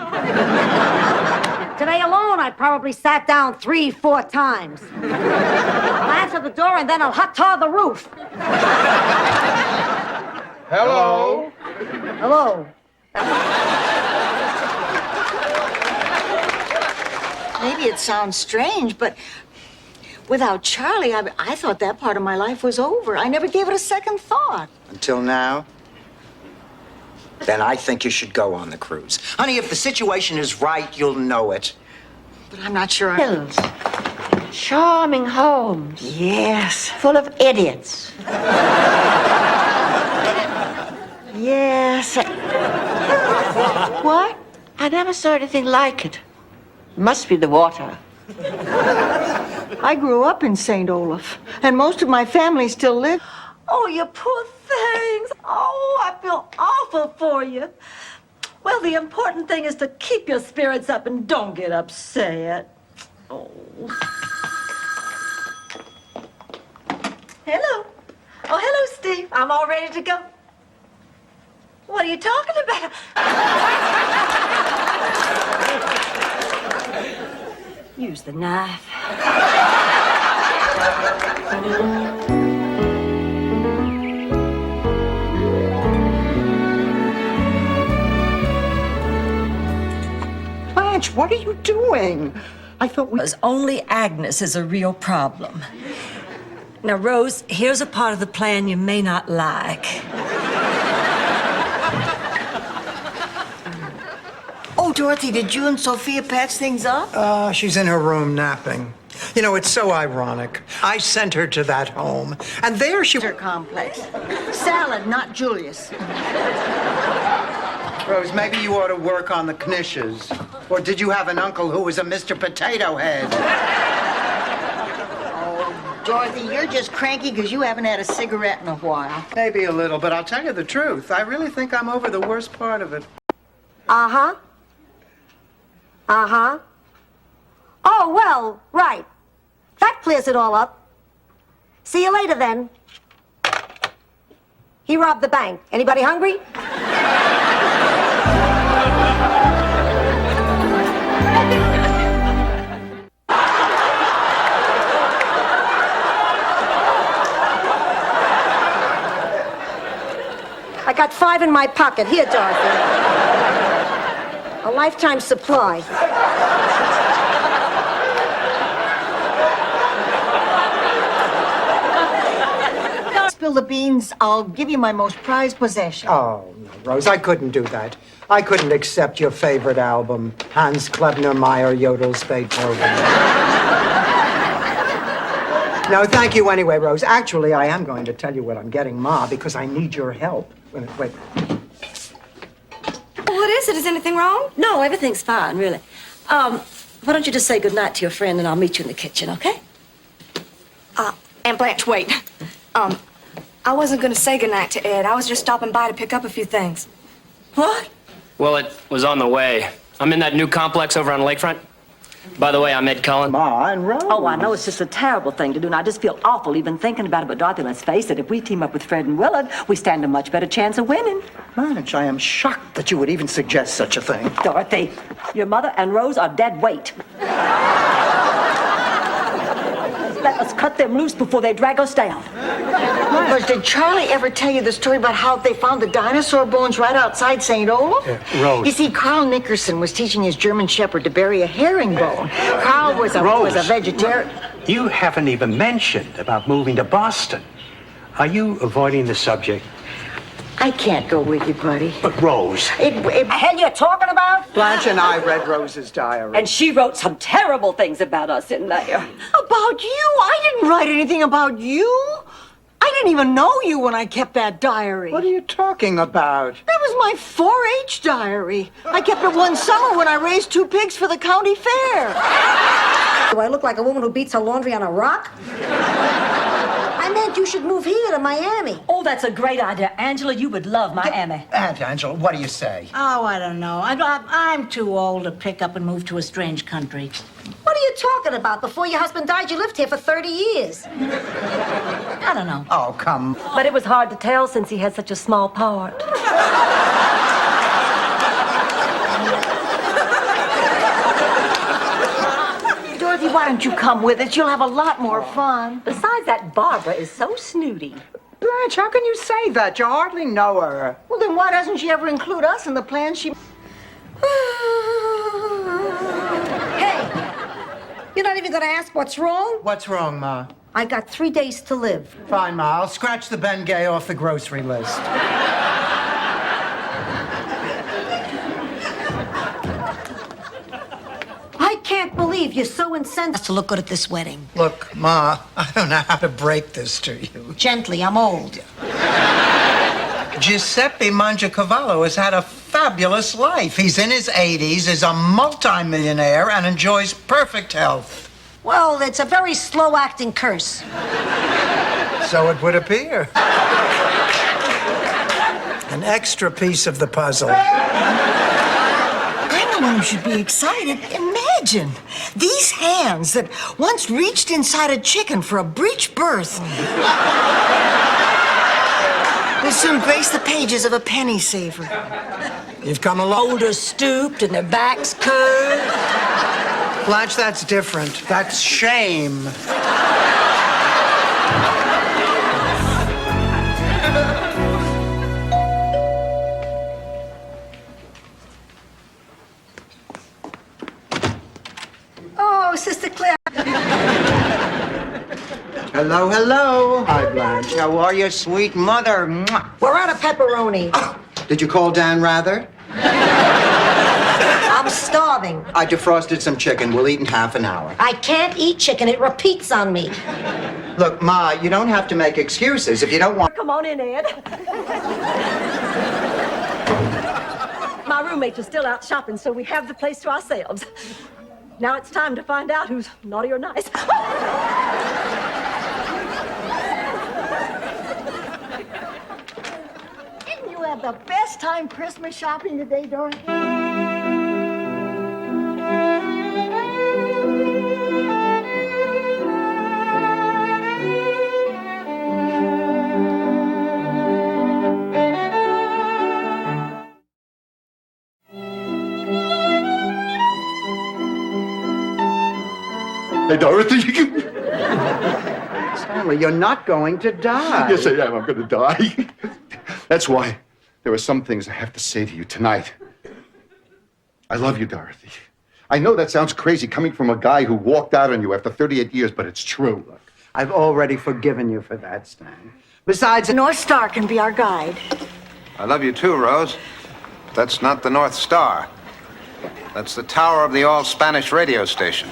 Today alone, I probably sat down 3-4 times. I'll answer the door and then I'll hot tar the roof. Hello? Hello. Maybe it sounds strange, but without Charlie, I thought that part of my life was over. I never gave it a second thought. Until now? Then I think you should go on the cruise. Honey, if the situation is right, you'll know it. But I'm not sure. Hills. Charming homes. Yes. Full of idiots. Yes. What? I never saw anything like it. Must be the water. I grew up in St. Olaf, and most of my family still live. Oh, you poor things. Oh, I feel awful for you. Well, the important thing is to keep your spirits up and don't get upset. Oh. Hello. Oh, hello, Steve. I'm all ready to go. What are you talking about? Use the knife. Blanche, what are you doing? I thought we... Only Agnes is a real problem. Now, Rose, here's a part of the plan you may not like. Oh, Dorothy, did you and Sophia patch things up? She's in her room napping. You know, it's so ironic. I sent her to that home, and there she... Her complex. Salad, not Julius. Rose, maybe you ought to work on the knishes. Or did you have an uncle who was a Mr. Potato Head? Oh, Dorothy, you're just cranky because you haven't had a cigarette in a while. Maybe a little, but I'll tell you the truth. I really think I'm over the worst part of it. Uh-huh. Uh-huh. Oh, well, right. That clears it all up. See you later, then. He robbed the bank. Anybody hungry? got 5 in my pocket. Here, Dorothy. A lifetime supply. Spill the beans, I'll give you my most prized possession. Oh, no, Rose, I couldn't do that. I couldn't accept your favorite album, Hans Klebner-Meyer Yodel's Beethoven. No, thank you anyway, Rose. Actually, I am going to tell you what I'm getting, Ma, because I need your help. Wait. What is it? Is anything wrong? No, everything's fine, really. Why don't you just say goodnight to your friend and I'll meet you in the kitchen, okay? Aunt Blanche, wait. I wasn't gonna say goodnight to Ed. I was just stopping by to pick up a few things. What? Well, it was on the way. I'm in that new complex over on Lakefront. By the way, I'm Ed Cullen. Ma and Rose. Oh, I know it's just a terrible thing to do, and I just feel awful even thinking about it. But Dorothy, let's face it, if we team up with Fred and Willard, we stand a much better chance of winning. Blanche, I am shocked that you would even suggest such a thing. Dorothy, your mother and Rose are dead weight. Let us cut them loose before they drag us down. But did Charlie ever tell you the story about how they found the dinosaur bones right outside St. Olaf? Rose. You see, Carl Nickerson was teaching his German shepherd to bury a herringbone. Carl was a vegetarian. You haven't even mentioned about moving to Boston. Are you avoiding the subject? I can't go with you, buddy. But Rose. The hell you talking about? Blanche and I read Rose's diary. And she wrote some terrible things about us in there. About you? I didn't write anything about you. I didn't even know you when I kept that diary. What are you talking about? That was my 4-H diary. I kept it one summer when I raised 2 pigs for the county fair. Do I look like a woman who beats her laundry on a rock? I meant you should move here to Miami. Oh, that's a great idea. Angela, you would love Miami. Aunt Angela, what do you say? Oh, I don't know. I'm too old to pick up and move to a strange country. What are you talking about? Before your husband died, you lived here for 30 years. I don't know. Oh, come. But it was hard to tell since he had such a small part. Dorothy, why don't you come with us? You'll have a lot more fun. Besides that, Barbara is so snooty. Blanche, how can you say that? You hardly know her. Well, then why doesn't she ever include us in the plans she... Hey, you're not even gonna ask what's wrong? What's wrong, Ma? I got 3 days to live. Fine, Ma. I'll scratch the Ben Gay off the grocery list. I can't believe you're so insensitive to look good at this wedding. Look, Ma, I don't know how to break this to you. Gently, I'm old. Giuseppe Mangiacavallo has had a fabulous life. He's in his 80s, is a multimillionaire, and enjoys perfect health. Well, it's a very slow-acting curse. So it would appear. An extra piece of the puzzle. I'm the one who should be excited. Imagine these hands that once reached inside a chicken for a breech birth will soon grace the pages of a penny saver. You've come along. Shoulders stooped and their backs curved. Blanche, that's different. That's shame. Oh, Sister Claire. Hello, hello. Hi, Blanche. How are you, sweet mother? Mwah. We're out of pepperoni. Did you call Dan Rather? I'm starving. I defrosted some chicken. We'll eat in half an hour. I can't eat chicken. It repeats on me. Look, Ma, you don't have to make excuses if you don't want... Come on in, Ed. My roommates are still out shopping, so we have the place to ourselves. Now it's time to find out who's naughty or nice. Didn't you have the best time Christmas shopping today, Dorothy? Hey, Dorothy. Stanley, you're not going to die. Yes, I am. I'm going to die. That's why There are some things I have to say to you tonight. I love you, Dorothy. I know that sounds crazy coming from a guy who walked out on you after 38 years, but it's true. I've already forgiven you for that, Stan. Besides, The North Star can be our guide. I love you too, Rose. That's not the North Star. That's the tower of the all-Spanish radio station.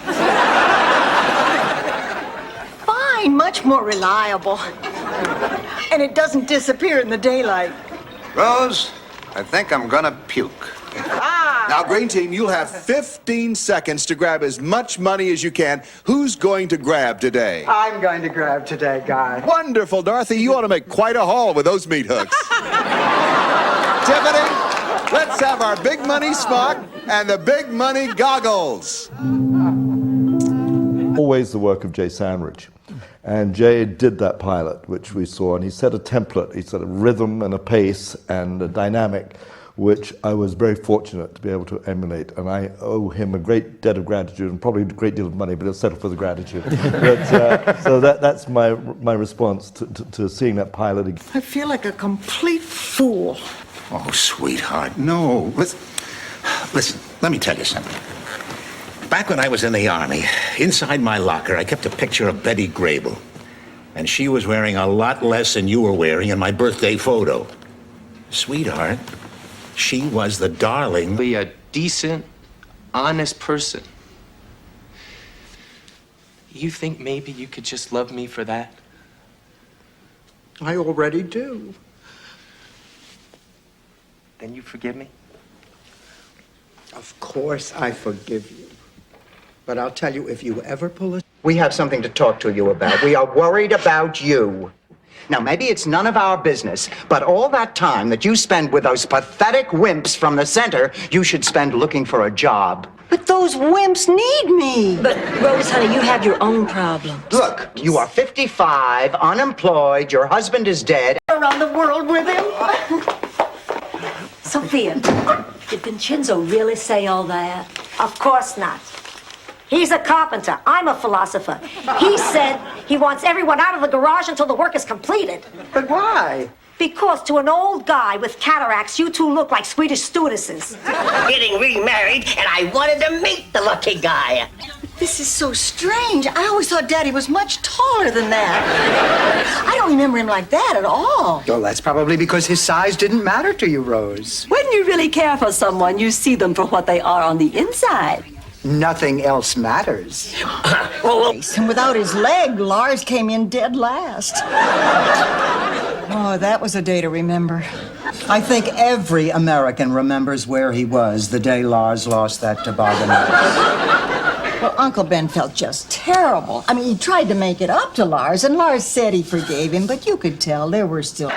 Fine, much more reliable. And it doesn't disappear in the daylight. Rose, I think I'm gonna puke. Now, Green Team, you'll have 15 seconds to grab as much money as you can. Who's going to grab today? I'm going to grab today, Guy. Wonderful, Dorothy. You ought to make quite a haul with those meat hooks. Tiffany, let's have our big money smock and the big money goggles. Always the work of Jay Sandridge. And Jay did that pilot, which we saw, and he set a template. He set a rhythm and a pace and a dynamic, which I was very fortunate to be able to emulate. And I owe him a great debt of gratitude and probably a great deal of money, but I'll settle for the gratitude. So that's my response to seeing that pilot again. I feel like a complete fool. Oh, sweetheart, no. Listen, let me tell you something. Back when I was in the Army, inside my locker, I kept a picture of Betty Grable. And she was wearing a lot less than you were wearing in my birthday photo. Sweetheart, she was the darling. Be a decent, honest person. You think maybe you could just love me for that? I already do. Then you forgive me? Of course I forgive you. But I'll tell you, if you ever pull a... We have something to talk to you about. We are worried about you. Now, maybe it's none of our business, but all that time that you spend with those pathetic wimps from the center, you should spend looking for a job. But those wimps need me. But, Rose, honey, you have your own problems. Look, you are 55, unemployed, your husband is dead. Around the world with him. Sophia, did Vincenzo really say all that? Of course not. He's a carpenter. I'm a philosopher. He said he wants everyone out of the garage until the work is completed. But why? Because to an old guy with cataracts, you two look like Swedish stewardesses. Getting remarried, and I wanted to meet the lucky guy. This is so strange. I always thought Daddy was much taller than that. I don't remember him like that at all. Well, that's probably because his size didn't matter to you, Rose. When you really care for someone, you see them for what they are on the inside. Nothing else matters. And without his leg, Lars came in dead last. Oh, that was a day to remember. I think every American remembers where he was the day Lars lost that toboggan. Well, Uncle Ben felt just terrible. I mean, he tried to make it up to Lars, and Lars said he forgave him, but you could tell there were still...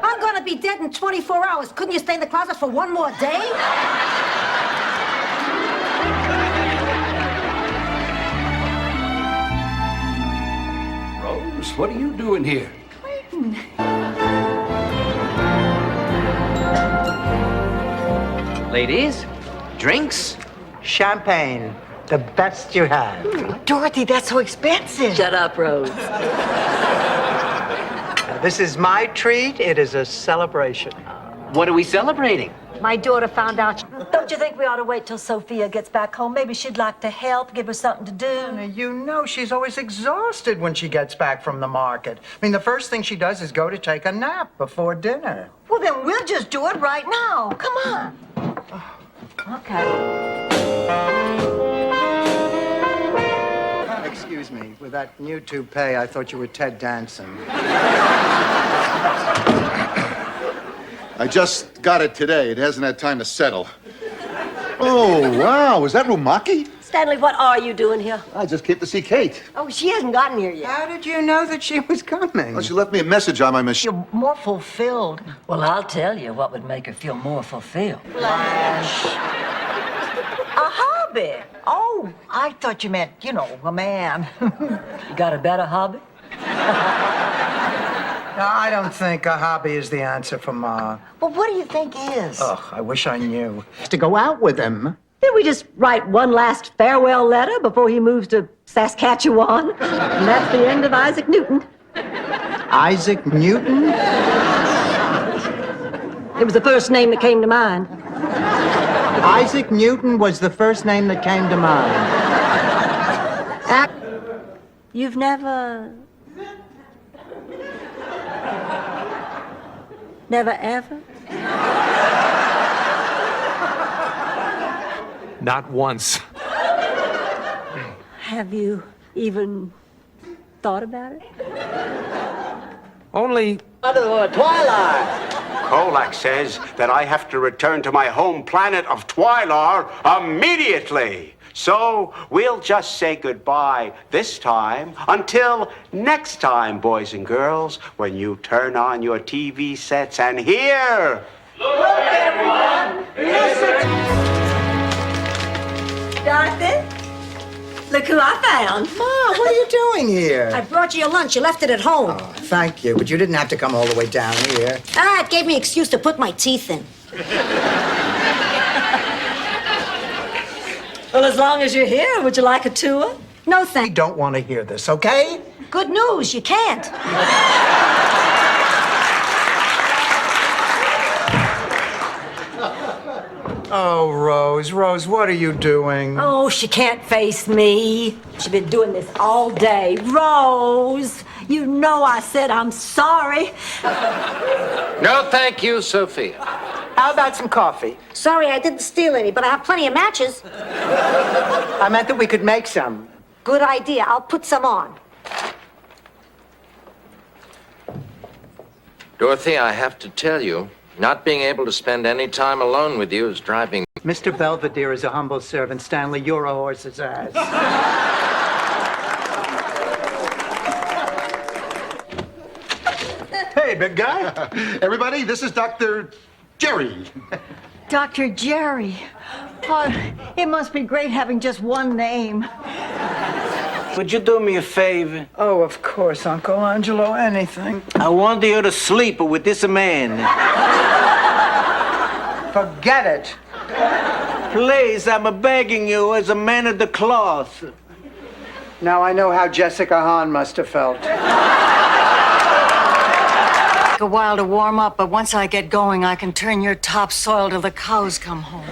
I'm gonna be dead in 24 hours. Couldn't you stay in the closet for one more day? Rose, what are you doing here? Ladies, drinks? Champagne, the best you have. Dorothy, that's so expensive. Shut up, Rose. This is my treat. It is a celebration. What are we celebrating? My daughter found out. Don't you think we ought to wait till Sophia gets back home? Maybe she'd like to help, give her something to do. Now, you know she's always exhausted when she gets back from the market. I mean, the first thing she does is go to take a nap before dinner. Well, then we'll just do it right now. Come on. Okay. Excuse me, with that new toupee, I thought you were Ted Danson. I just got it today. It hasn't had time to settle. Oh, wow. Is that Rumaki? Stanley, what are you doing here? I just came to see Kate. Oh, she hasn't gotten here yet. How did you know that she was coming? Well, she left me a message on my machine. You're more fulfilled. Well, I'll tell you what would make her feel more fulfilled. Flash. A hobby. Oh, I thought you meant, you know, a man. You got a better hobby? No, I don't think a hobby is the answer for Ma. Well, what do you think is? Ugh, I wish I knew. To go out with him. Then we just write one last farewell letter before he moves to Saskatchewan. And that's the end of Isaac Newton. Isaac Newton? It was the first name that came to mind. Isaac Newton was the first name that came to mind. You've never ever? Not once. Have you even thought about it? Only. Twylar! Kolak says that I have to return to my home planet of Twylar immediately. So we'll just say goodbye this time until next time, boys and girls, when you turn on your TV sets and hear. Look, everyone! Listen! Dorothy, look who I found. Ma, what are you doing here? I brought you your lunch. You left it at home. Oh, thank you, but you didn't have to come all the way down here. It gave me an excuse to put my teeth in. Well, as long as you're here, would you like a tour? No, thank I don't want to hear this, okay? Good news, you can't. Oh, Rose, what are you doing? Oh, she can't face me. She's been doing this all day. Rose, you know I said I'm sorry. No, thank you, Sophia. How about some coffee? Sorry, I didn't steal any, but I have plenty of matches. I meant that we could make some. Good idea. I'll put some on. Dorothy, I have to tell you, not being able to spend any time alone with you is driving. Mr. Belvedere is a humble servant. Stanley, you're a horse's ass. Hey, big guy. Everybody, this is Dr. Jerry. Dr. Jerry. Oh, it must be great having just one name. Would you do me a favor? Oh, of course, Uncle Angelo, anything. I want you to sleep with this man. Forget it. Please, I'm begging you as a man of the cloth. Now I know how Jessica Hahn must have felt. Take a while to warm up, but once I get going, I can turn your topsoil till the cows come home.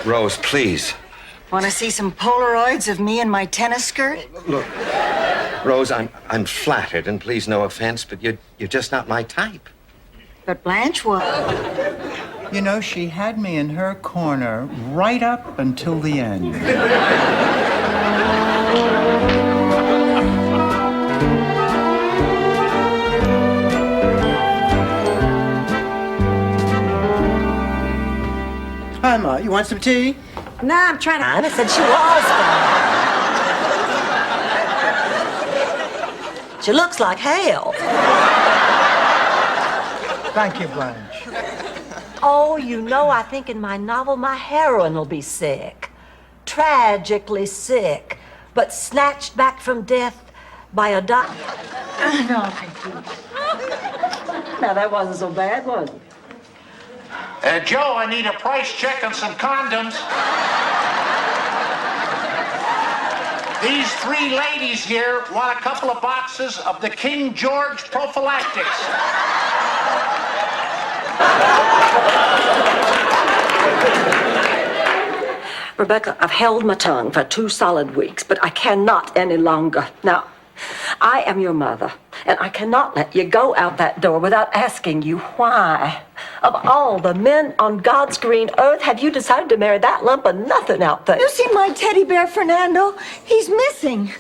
Rose, please. Want to see some Polaroids of me in my tennis skirt? Look, Rose, I'm flattered, and please, no offense, but you're just not my type. But Blanche was. You know, she had me in her corner right up until the end. Hi, Ma. You want some tea? Nah, I'm trying to. I said she was. She looks like hell. Thank you, Blanche. Oh, you know, I think in my novel my heroine will be sick. Tragically sick, but snatched back from death by a doctor. No, thank you. Now, that wasn't so bad, was it? Joe, I need a price check on some condoms. These three ladies here want a couple of boxes of the King George prophylactics. Rebecca, I've held my tongue for 2 solid weeks, but I cannot any longer. Now, I am your mother, and I cannot let you go out that door without asking you why. Of all the men on God's green earth, have you decided to marry that lump of nothing out there? You see my teddy bear, Fernando? He's missing.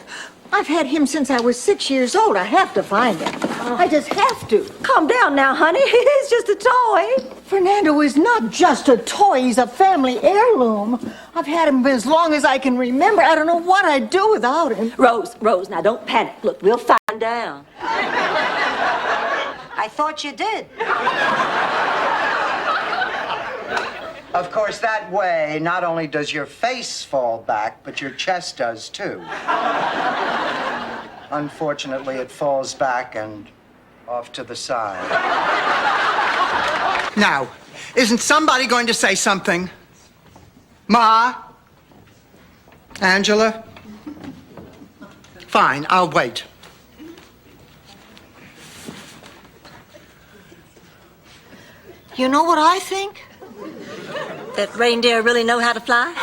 I've had him since I was 6 years old. I have to find him. I just have to. Calm down now, honey. He's just a toy. Fernando is not just a toy. He's a family heirloom. I've had him as long as I can remember. I don't know what I'd do without him. Rose, now don't panic. Look, we'll find out. I thought you did. Of course, that way, not only does your face fall back, but your chest does too. Unfortunately, it falls back and off to the side. Now, isn't somebody going to say something? Ma, Angela? Fine, I'll wait. You know what I think? That reindeer really know how to fly?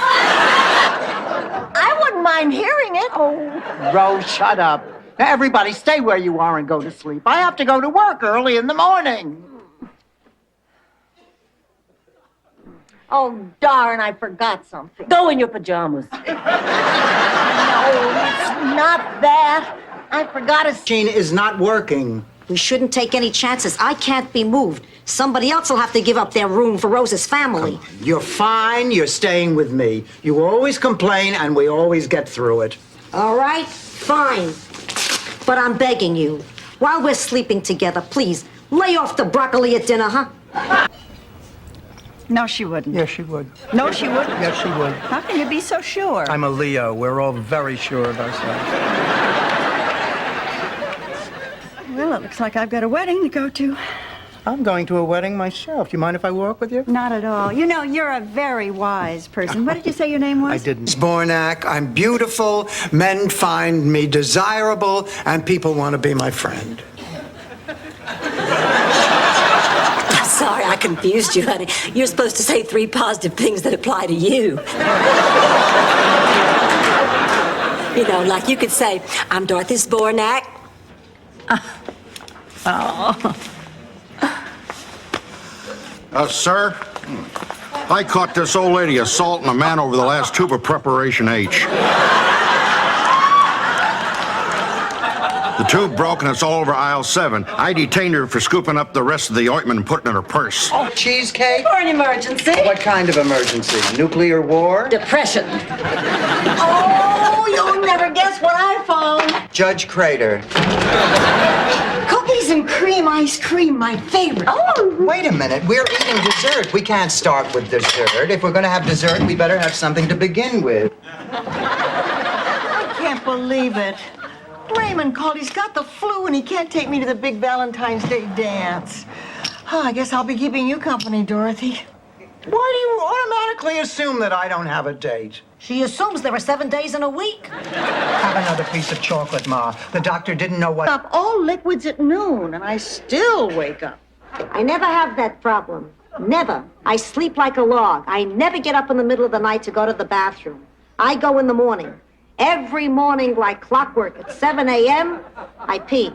I wouldn't mind hearing it. Oh, Rose, shut up. Now, everybody stay where you are and go to sleep. I have to go to work early in the morning. Oh, darn, I forgot something. Go in your pajamas. No, it's not that. I forgot a... Machine is not working. We shouldn't take any chances. I can't be moved. Somebody else will have to give up their room for Rose's family. You're fine. You're staying with me. You always complain, and we always get through it. All right, fine. But I'm begging you, while we're sleeping together, please, lay off the broccoli at dinner, huh? No, she wouldn't. Yes, she would. No, she wouldn't. Yes, she would. How can you be so sure? I'm a Leo. We're all very sure of ourselves. Well, it looks like I've got a wedding to go to. I'm going to a wedding myself. You mind if I walk with you? Not at all. You know, you're a very wise person. What did you say your name was? I didn't. Zbornak, I'm beautiful, men find me desirable, and people want to be my friend. Sorry, I confused you, honey. You're supposed to say 3 positive things that apply to you. You know, like you could say, I'm Dorothy Zbornak. Sir, I caught this old lady assaulting a man over the last tube of Preparation H. The tube broke and it's all over aisle 7. I detained her for scooping up the rest of the ointment and putting it in her purse. Oh, cheesecake? For an emergency. What kind of emergency? Nuclear war? Depression. Oh, you'll never guess what I found. Judge Crater. Cookies and cream ice cream, my favorite. Oh, wait a minute. We're eating dessert. We can't start with dessert. If we're going to have dessert, we better have something to begin with. I can't believe it. Raymond called. He's got the flu and he can't take me to the big Valentine's Day dance. Oh, I guess I'll be keeping you company, Dorothy. Why do you automatically assume that I don't have a date? She assumes there are 7 days in a week. Have another piece of chocolate, Ma. The doctor didn't know what... Up all liquids at noon and I still wake up. I never have that problem. Never. I sleep like a log. I never get up in the middle of the night to go to the bathroom. I go in the morning. Every morning, like clockwork, at 7 a.m., I pee.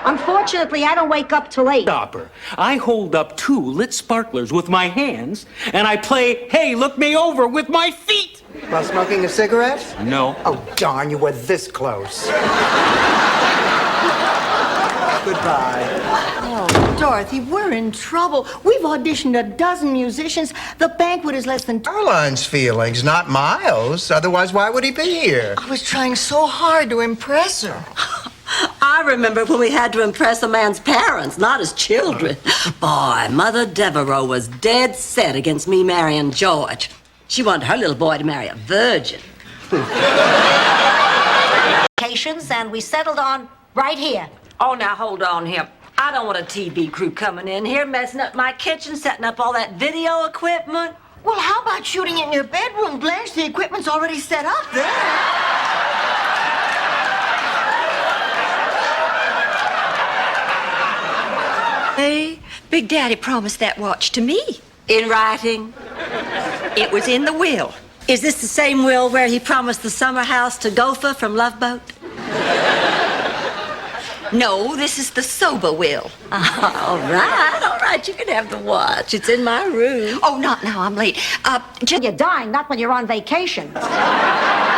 Unfortunately, I don't wake up till 8. Stopper. I hold up 2 lit sparklers with my hands, and I play, Hey, Look Me Over with my feet. While smoking a cigarette? No. Oh, darn, you were this close. Goodbye. Oh, Dorothy, we're in trouble. We've auditioned a dozen musicians. The banquet is less than... Caroline's feelings, not Miles. Otherwise, why would he be here? I was trying so hard to impress her. I remember when we had to impress a man's parents, not his children. Boy, Mother Devereaux was dead set against me marrying George. She wanted her little boy to marry a virgin. And we settled on right here. Oh, now hold on here. I don't want a TV crew coming in here, messing up my kitchen, setting up all that video equipment. Well, how about shooting it in your bedroom, Blanche? The equipment's already set up there. Hey, Big Daddy promised that watch to me. In writing? It was in the will. Is this the same will where he promised the summer house to Gopher from Love Boat? No, this is the sober will. All right, you can have the watch. It's in my room. Oh, not now, I'm late. You're dying, not when you're on vacation. I've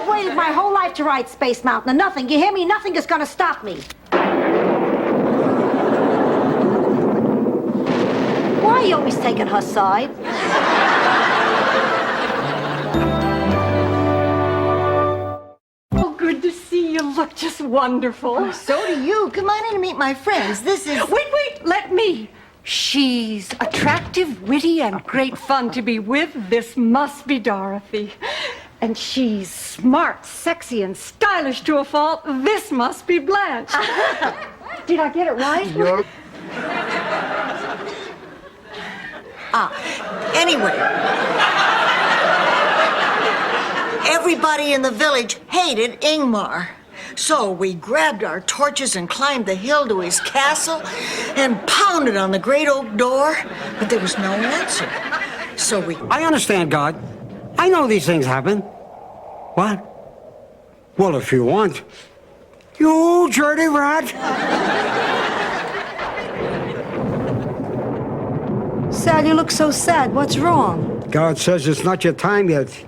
waited my whole life to ride Space Mountain, and nothing, you hear me? Nothing is gonna stop me. Why are you always taking her side? Oh, good to see you. Look just wonderful. Oh, so do you. Come on in and meet my friends. This is... Wait, let me. She's attractive, witty, and great fun to be with. This must be Dorothy. And she's smart, sexy, and stylish to a fault. This must be Blanche. Did I get it right? Yep. Anyway, Everybody in the village hated Ingmar. So we grabbed our torches and climbed the hill to his castle and pounded on the great oak door, but there was no answer. So we... I understand, God. I know these things happen. What? Well, if you want. You dirty rat. Sal, you look so sad. What's wrong? God says it's not your time yet.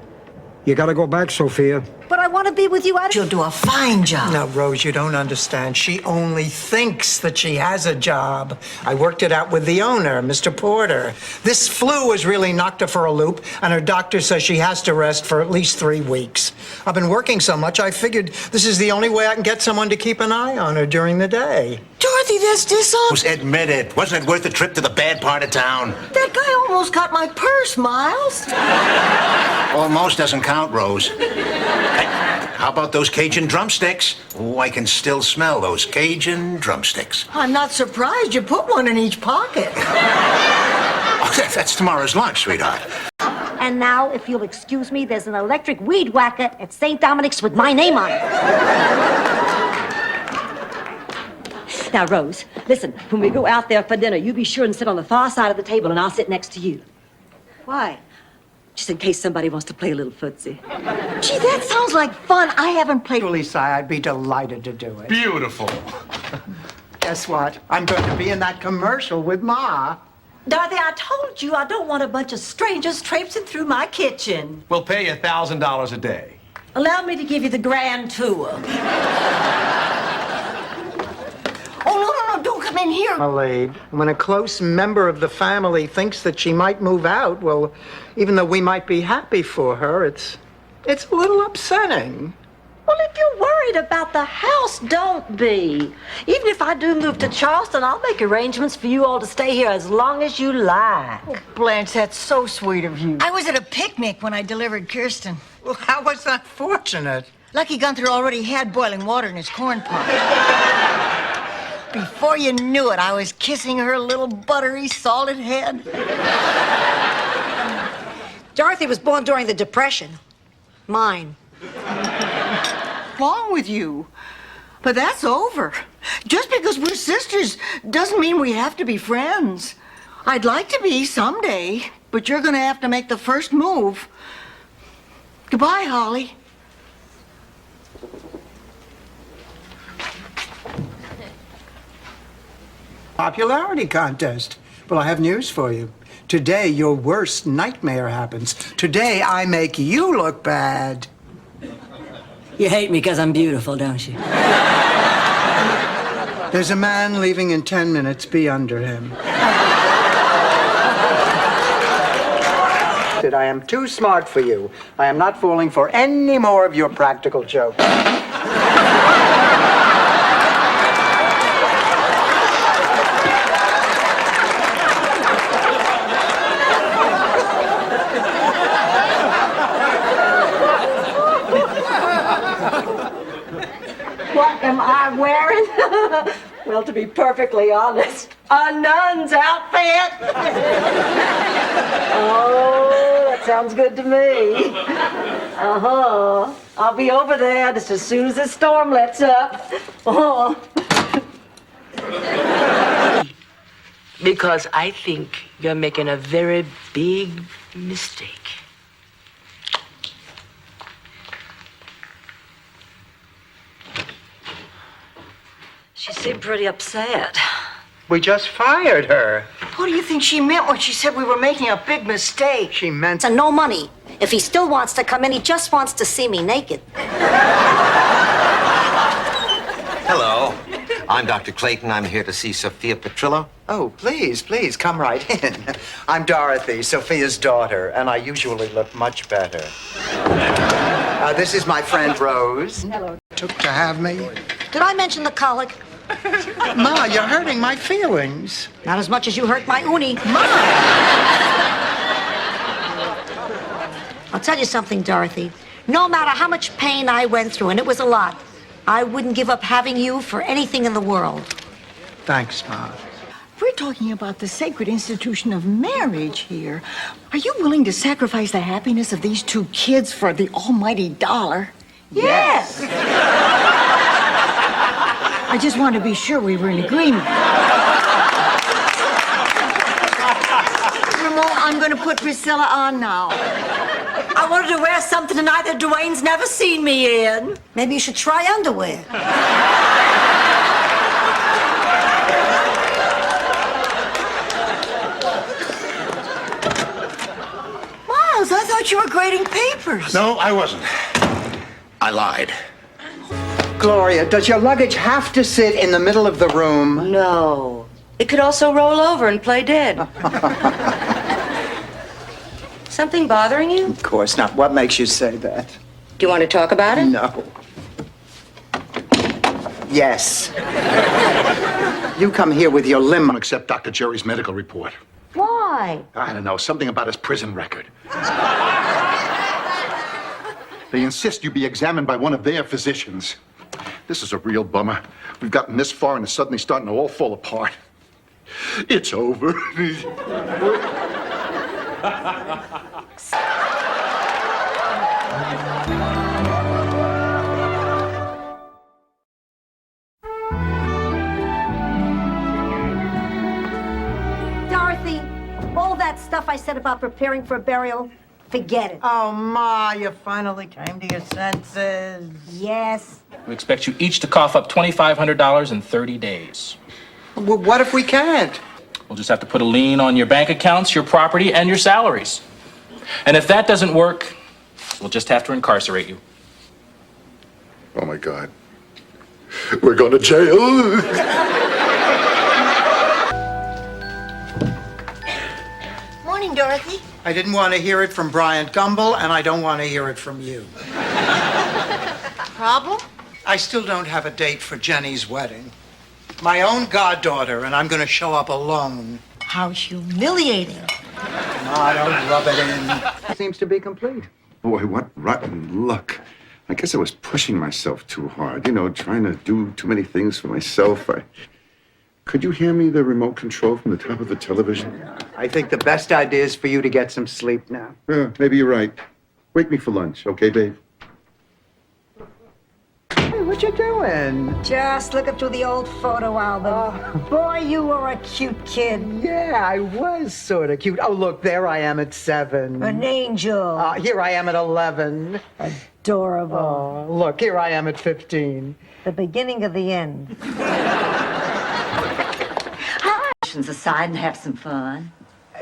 You gotta go back, Sophia. But I want to be with you. She'll do a fine job. Now, Rose, you don't understand. She only thinks that she has a job. I worked it out with the owner, Mr. Porter. This flu has really knocked her for a loop, and her doctor says she has to rest for at least 3 weeks. I've been working so much, I figured this is the only way I can get someone to keep an eye on her during the day. Dorothy, that's dishonest. Admit it. Wasn't it worth the trip to the bad part of town? That guy almost got my purse, Miles. Almost doesn't count, Rose. Hey, how about those Cajun drumsticks? Oh, I can still smell those Cajun drumsticks. I'm not surprised you put one in each pocket. Oh, that's tomorrow's lunch, sweetheart. And now, if you'll excuse me, there's an electric weed whacker at St. Dominic's with my name on it. Now, Rose, listen, when we go out there for dinner, you be sure and sit on the far side of the table, and I'll sit next to you. Why? Just in case somebody wants to play a little footsie. Gee, that sounds like fun. I haven't played... Lisa, I'd be delighted to do it. Beautiful. Guess what? I'm going to be in that commercial with Ma. Dorothy, I told you I don't want a bunch of strangers traipsing through my kitchen. We'll pay you $1,000 a day. Allow me to give you the grand tour. Oh, no, don't come in here. Malade, when a close member of the family thinks that she might move out, well, even though we might be happy for her, it's a little upsetting. Well, if you're worried about the house, don't be. Even if I do move to Charleston, I'll make arrangements for you all to stay here as long as you like. Oh, Blanche, that's so sweet of you. I was at a picnic when I delivered Kirsten. Well, how was that fortunate? Lucky Gunther already had boiling water in his corn pot. Before you knew it, I was kissing her little buttery, salted head. Dorothy was born during the Depression. Mine. What's wrong with you? But that's over. Just because we're sisters doesn't mean we have to be friends. I'd like to be someday, but you're gonna have to make the first move. Goodbye, Holly. Popularity contest. Well, I have news for you. Today, your worst nightmare happens. Today, I make you look bad. You hate me because I'm beautiful, don't you? There's a man leaving in 10 minutes. Be under him. I am too smart for you. I am not falling for any more of your practical jokes. What am I wearing? Well, to be perfectly honest, a nun's outfit. Oh, that sounds good to me. Uh-huh. I'll be over there just as soon as the storm lets up. Oh. Because I think you're making a very big mistake. She seemed pretty upset. We just fired her. What do you think she meant when she said we were making a big mistake? She meant... And no money. If he still wants to come in, he just wants to see me naked. Hello. I'm Dr. Clayton. I'm here to see Sophia Petrillo. Oh, please, come right in. I'm Dorothy, Sophia's daughter, and I usually look much better. This is my friend Rose. Hello. Took to have me. Did I mention the colic? Ma, you're hurting my feelings. Not as much as you hurt my uni. Ma! I'll tell you something, Dorothy. No matter how much pain I went through, and it was a lot, I wouldn't give up having you for anything in the world. Thanks, Ma. For we're talking about the sacred institution of marriage here. Are you willing to sacrifice the happiness of these two kids for the almighty dollar? Yes. I just want to be sure we were in agreement. Ramon, I'm going to put Priscilla on now. I wanted to wear something tonight that Dwayne's never seen me in. Maybe you should try underwear. Miles, I thought you were grading papers. No, I wasn't. I lied. Gloria, does your luggage have to sit in the middle of the room? No. It could also roll over and play dead. Something bothering you? Of course not. What makes you say that? Do you want to talk about it? No. Yes. You come here with your limo. Accept Dr. Jerry's medical report. Why? I don't know, something about his prison record. They insist you be examined by one of their physicians. This is a real bummer. We've gotten this far and it's suddenly starting to all fall apart. It's over. Dorothy, all that stuff I said about preparing for a burial, forget it. Oh, Ma, you finally came to your senses. Yes. We expect you each to cough up $2,500 in 30 days. Well, what if we can't? We'll just have to put a lien on your bank accounts, your property, and your salaries. And if that doesn't work, we'll just have to incarcerate you. Oh, my God. We're going to jail. Morning, Dorothy. I didn't want to hear it from Brian Gumble, and I don't want to hear it from you. Problem? I still don't have a date for Jenny's wedding. My own goddaughter, and I'm going to show up alone. How humiliating. No, I don't rub it in. Seems to be complete. Boy, what rotten luck. I guess I was pushing myself too hard, you know, trying to do too many things for myself. Could you hand me the remote control from the top of the television? I think the best idea is for you to get some sleep now. Yeah, maybe you're right. Wake me for lunch, okay, babe? Hey, what you doing? Just looking through the old photo album. Boy, you were a cute kid. Yeah, I was sort of cute. Oh, look, there I am at 7. An angel. Here I am at 11. Adorable. Oh, look, here I am at 15. The beginning of the end. Aside and have some fun.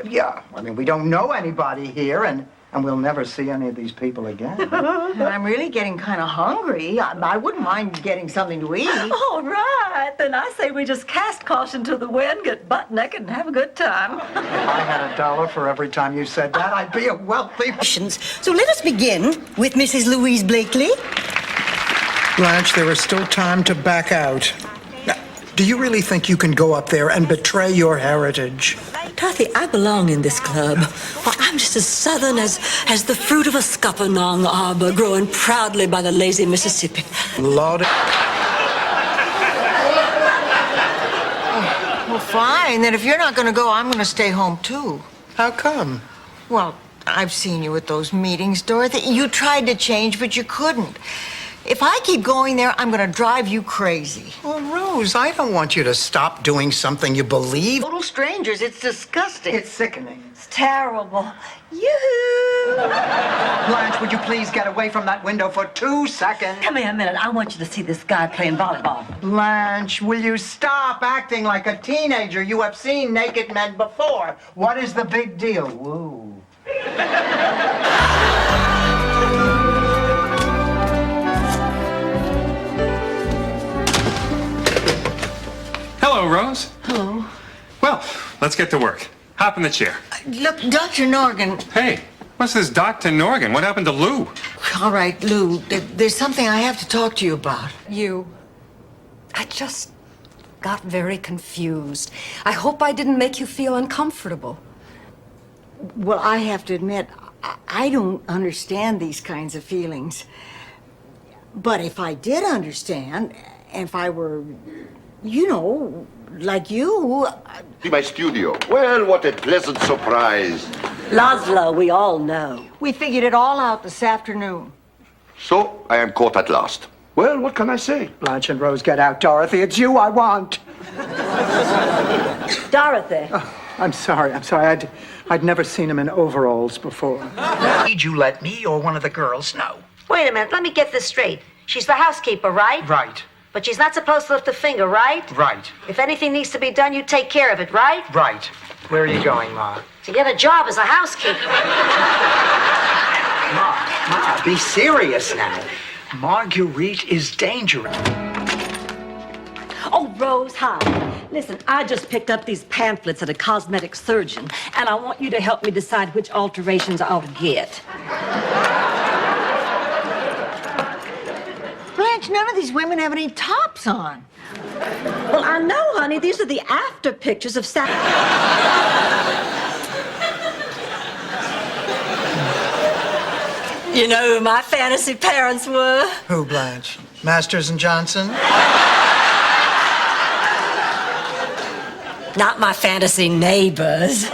Yeah, I mean, we don't know anybody here, and we'll never see any of these people again. And I'm really getting kind of hungry. I wouldn't mind getting something to eat. All right, then I say we just cast caution to the wind, get butt naked, and have a good time. If I had $1 for every time you said that, I'd be a wealthy... So let us begin with Mrs. Louise Blakely. Blanche, there is still time to back out. Now, do you really think you can go up there and betray your heritage? Dorothy, I belong in this club. Well, I'm just as southern as the fruit of a scuppernong arbor growing proudly by the lazy Mississippi. Lord. Well, fine. Then if you're not going to go, I'm going to stay home, too. How come? Well, I've seen you at those meetings, Dorothy. You tried to change, but you couldn't. If I keep going there, I'm going to drive you crazy. Well, Rose, I don't want you to stop doing something you believe. Total strangers, it's disgusting. It's sickening. It's terrible. Yoo-hoo! Blanche, would you please get away from that window for 2 seconds? Come here a minute. I want you to see this guy playing volleyball. Blanche, will you stop acting like a teenager? You have seen naked men before. What is the big deal? Woo. Hello, Rose. Hello. Well, let's get to work. Hop in the chair. Look, Dr. Norgan. Hey, what's this Dr. Norgan? What happened to Lou? All right, Lou, there's something I have to talk to you about. I just got very confused. I hope I didn't make you feel uncomfortable. Well, I have to admit, I don't understand these kinds of feelings. But if I did understand, and if I were, like you. See my studio. Well, what a pleasant surprise. Laszlo, we all know. We figured it all out this afternoon. So, I am caught at last. Well, what can I say? Blanche and Rose, get out, Dorothy. It's you I want. Dorothy. I'm sorry. I'd never seen him in overalls before. Did you let me or one of the girls know? Wait a minute, let me get this straight. She's the housekeeper, right? Right. But she's not supposed to lift a finger, right? Right. If anything needs to be done, you take care of it, right? Right. Where are you going, Ma? To get a job as a housekeeper. Ma, be serious now. Marguerite is dangerous. Oh, Rose, hi. Listen, I just picked up these pamphlets at a cosmetic surgeon, and I want you to help me decide which alterations I'll get. Blanche, none of these women have any tops on. Well, I know, honey. These are the after pictures of You know who my fantasy parents were? Who, Blanche? Masters and Johnson? Not my fantasy neighbors.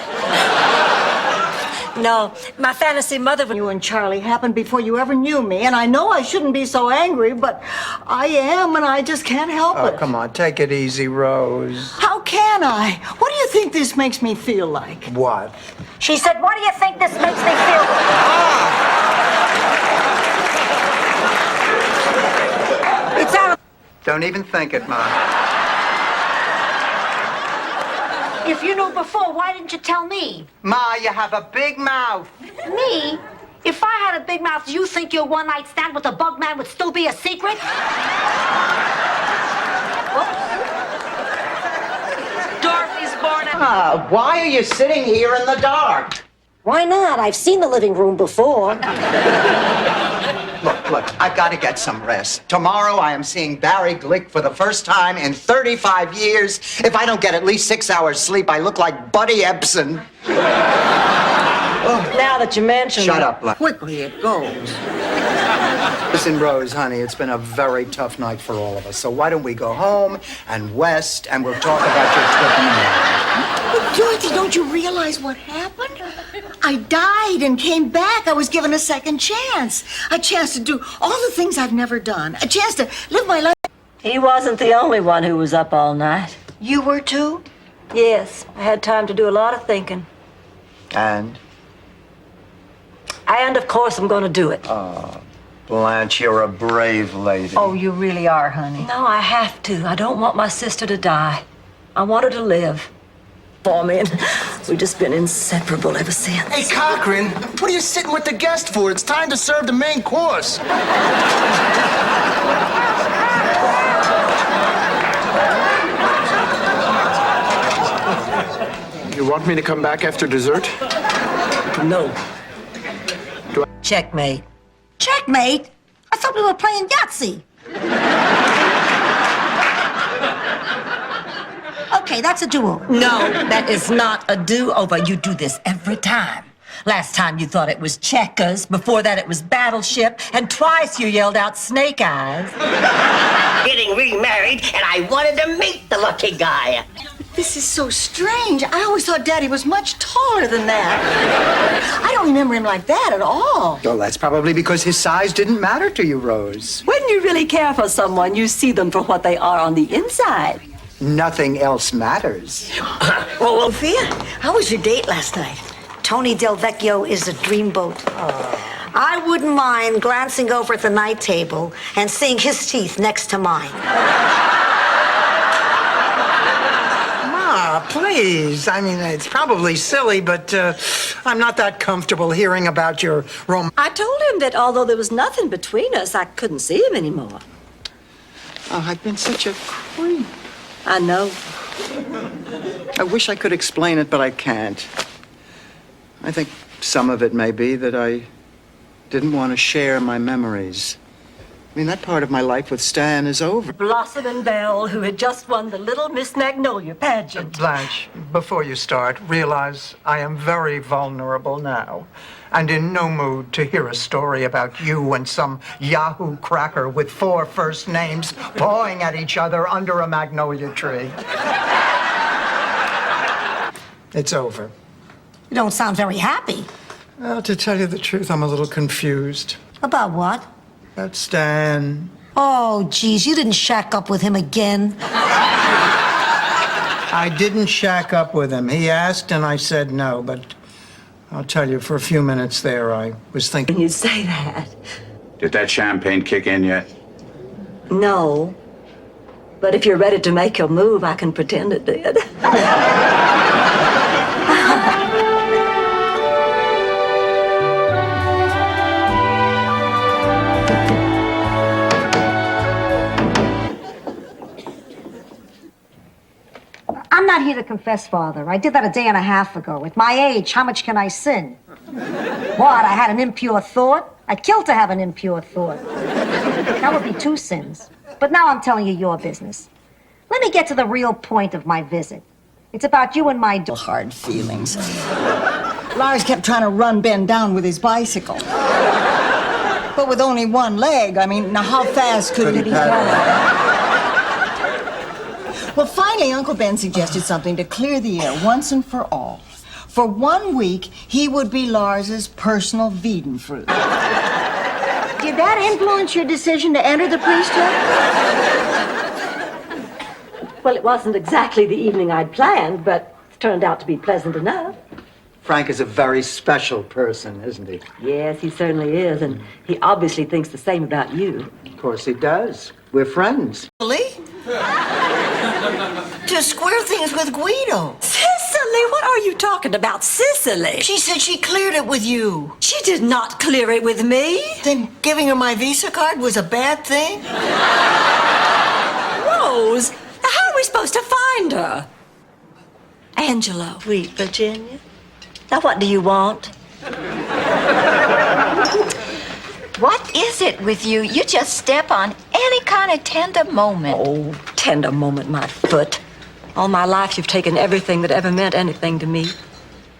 No, my fantasy mother. You and Charlie happened before you ever knew me, and I know I shouldn't be so angry, but I am, and I just can't help it. Oh, come on, take it easy, Rose. How can I? What do you think this makes me feel like? What? She said, what do you think this makes me feel like? It's out. Don't even think it, Ma. If you knew before, why didn't you tell me? Ma, you have a big mouth. Me? If I had a big mouth, do you think your one-night stand with the bug man would still be a secret? Dorothy's born at... Why are you sitting here in the dark? Why not? I've seen the living room before. Look, I've got to get some rest. Tomorrow I am seeing Barry Glick for the first time in 35 years. If I don't get at least 6 hours sleep, I look like Buddy Ebsen. Now that you mention Shut it. up, Blanche. Quickly it goes. Listen, Rose, honey, it's been a very tough night for all of us. So why don't we go home and rest, and we'll talk about your trip tomorrow. But Dorothy, don't you realize what happened? I died and came back. I was given a second chance. A chance to do all the things I've never done. A chance to live my life. He wasn't the only one who was up all night. You were too? Yes, I had time to do a lot of thinking. And? And, of course, I'm going to do it. Oh, Blanche, you're a brave lady. Oh, you really are, honey. No, I have to. I don't want my sister to die. I want her to live. For me, and we've just been inseparable ever since. Hey, Cochran, what are you sitting with the guest for? It's time to serve the main course. You want me to come back after dessert? No. Checkmate. Checkmate? I thought we were playing Yahtzee. Okay, that's a do-over. No, that is not a do-over. You do this every time. Last time you thought it was checkers. Before that it was battleship. And twice you yelled out snake eyes. Getting remarried, and I wanted to meet the lucky guy. This is so strange. I always thought Daddy was much taller than that. I don't remember him like that at all. Well, that's probably because his size didn't matter to you, Rose. When you really care for someone, you see them for what they are on the inside. Nothing else matters. Well, Sophia, how was your date last night? Tony Del Vecchio is a dreamboat. I wouldn't mind glancing over at the night table and seeing his teeth next to mine. Ma, please. I mean, it's probably silly, but I'm not that comfortable hearing about your I told him that although there was nothing between us, I couldn't see him anymore. Oh, I've been such a creep. I know. I wish I could explain it, but I can't. I think some of it may be that I didn't want to share my memories. I mean, that part of my life with Stan is over. Blossom and Belle, who had just won the Little Miss Magnolia pageant. Blanche, before you start, realize I am very vulnerable now and in no mood to hear a story about you and some Yahoo cracker with 4 first names pawing at each other under a magnolia tree. It's over. You don't sound very happy. Well, to tell you the truth, I'm a little confused. About what? About Stan. Oh, geez, you didn't shack up with him again. I didn't shack up with him. He asked and I said no, but I'll tell you, for a few minutes there, I was thinking... You say that? Did that champagne kick in yet? No. But if you're ready to make your move, I can pretend it did. I'm not here to confess, Father. I did that a day and a half ago. At my age, how much can I sin? What, I had an impure thought? I'd kill to have an impure thought. That would be 2 sins. But now I'm telling you your business. Let me get to the real point of my visit. It's about you and my hard feelings. Lars kept trying to run Ben down with his bicycle. But with only one leg, I mean, now how fast could he pedal? Well, finally, Uncle Ben suggested something to clear the air once and for all. For 1 week, he would be Lars's personal Wiedenfruit. Did that influence your decision to enter the priesthood? Well, it wasn't exactly the evening I'd planned, but it turned out to be pleasant enough. Frank is a very special person, isn't he? Yes, he certainly is, and he obviously thinks the same about you. Of course he does. We're friends. Really? To square things with Guido. Cicely, what are you talking about, Cicely? She said she cleared it with you. She did not clear it with me. Then giving her my Visa card was a bad thing? Rose, how are we supposed to find her? Angelo. Sweet Virginia. Now, what do you want? What is it with you? You just step on any kind of tender moment. Oh, tender moment, my foot. All my life, you've taken everything that ever meant anything to me.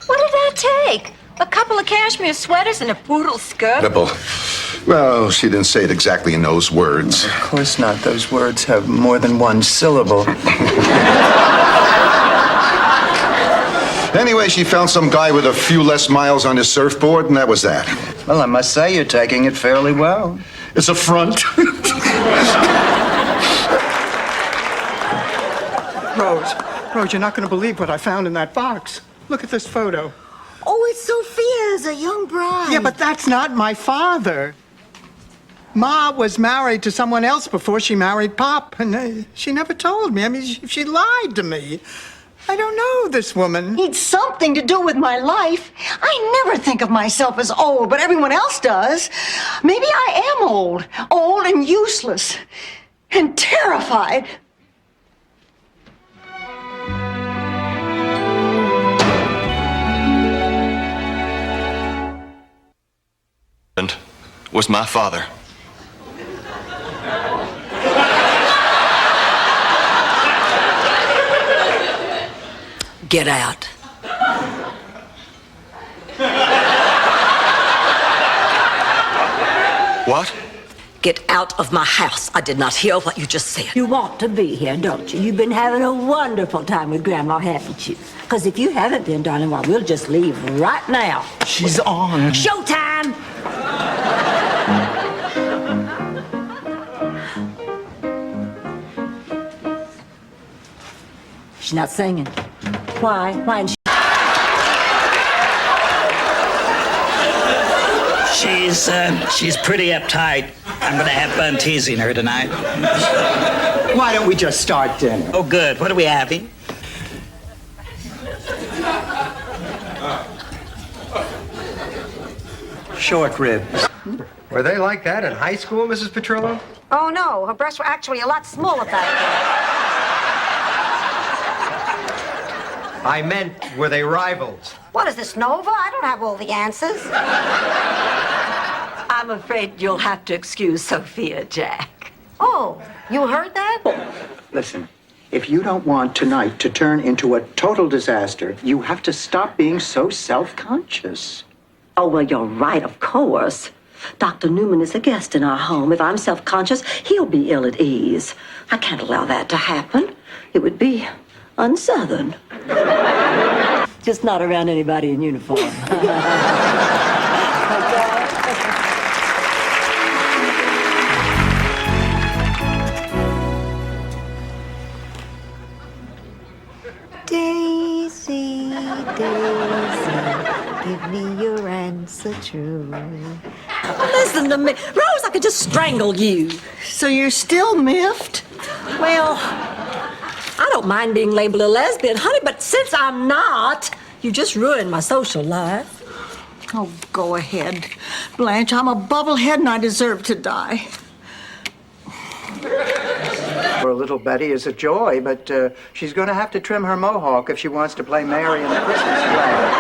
What did that take? A couple of cashmere sweaters and a poodle skirt? Ripple. Well, she didn't say it exactly in those words. Of course not. Those words have more than one syllable. Anyway, she found some guy with a few less miles on his surfboard, and that was that. Well, I must say you're taking it fairly well. It's a front. Rose, you're not going to believe what I found in that box. Look at this photo. Oh, it's Sophia's, a young bride. Yeah, but that's not my father. Ma was married to someone else before she married Pop, and she never told me. I mean, she lied to me. I don't know this woman. It's something to do with my life. I never think of myself as old, but everyone else does. Maybe I am old and useless, and terrified. Was my father. Get out. What? Get out of my house. I did not hear what you just said. You want to be here, don't you? You've been having a wonderful time with Grandma, haven't you? Because if you haven't been, darling, well, we'll just leave right now. She's on. Showtime! She's not singing. Why? Why isn't she? She's pretty uptight. I'm gonna have fun teasing her tonight. Why don't we just start dinner? Oh, good. What are we having? Short ribs. Were they like that in high school, Mrs. Petrillo? Oh, no. Her breasts were actually a lot smaller back I meant, were they rivals? then. What is this, Nova? I don't have all the answers. I'm afraid you'll have to excuse Sophia, Jack. Oh, you heard that? Listen, if you don't want tonight to turn into a total disaster, you have to stop being so self-conscious. Oh, well, you're right, of course. Dr. Newman is a guest in our home. If I'm self-conscious, he'll be ill at ease. I can't allow that to happen. It would be un-Southern. Just not around anybody in uniform. Daisy, Daisy, give me your answer true. Listen to me. Rose, I could just strangle you. So you're still miffed? Well, I don't mind being labeled a lesbian, honey, but since I'm not, you just ruined my social life. Oh, go ahead. Blanche, I'm a bubblehead and I deserve to die. For little Betty is a joy, but she's going to have to trim her mohawk if she wants to play Mary in the Christmas play.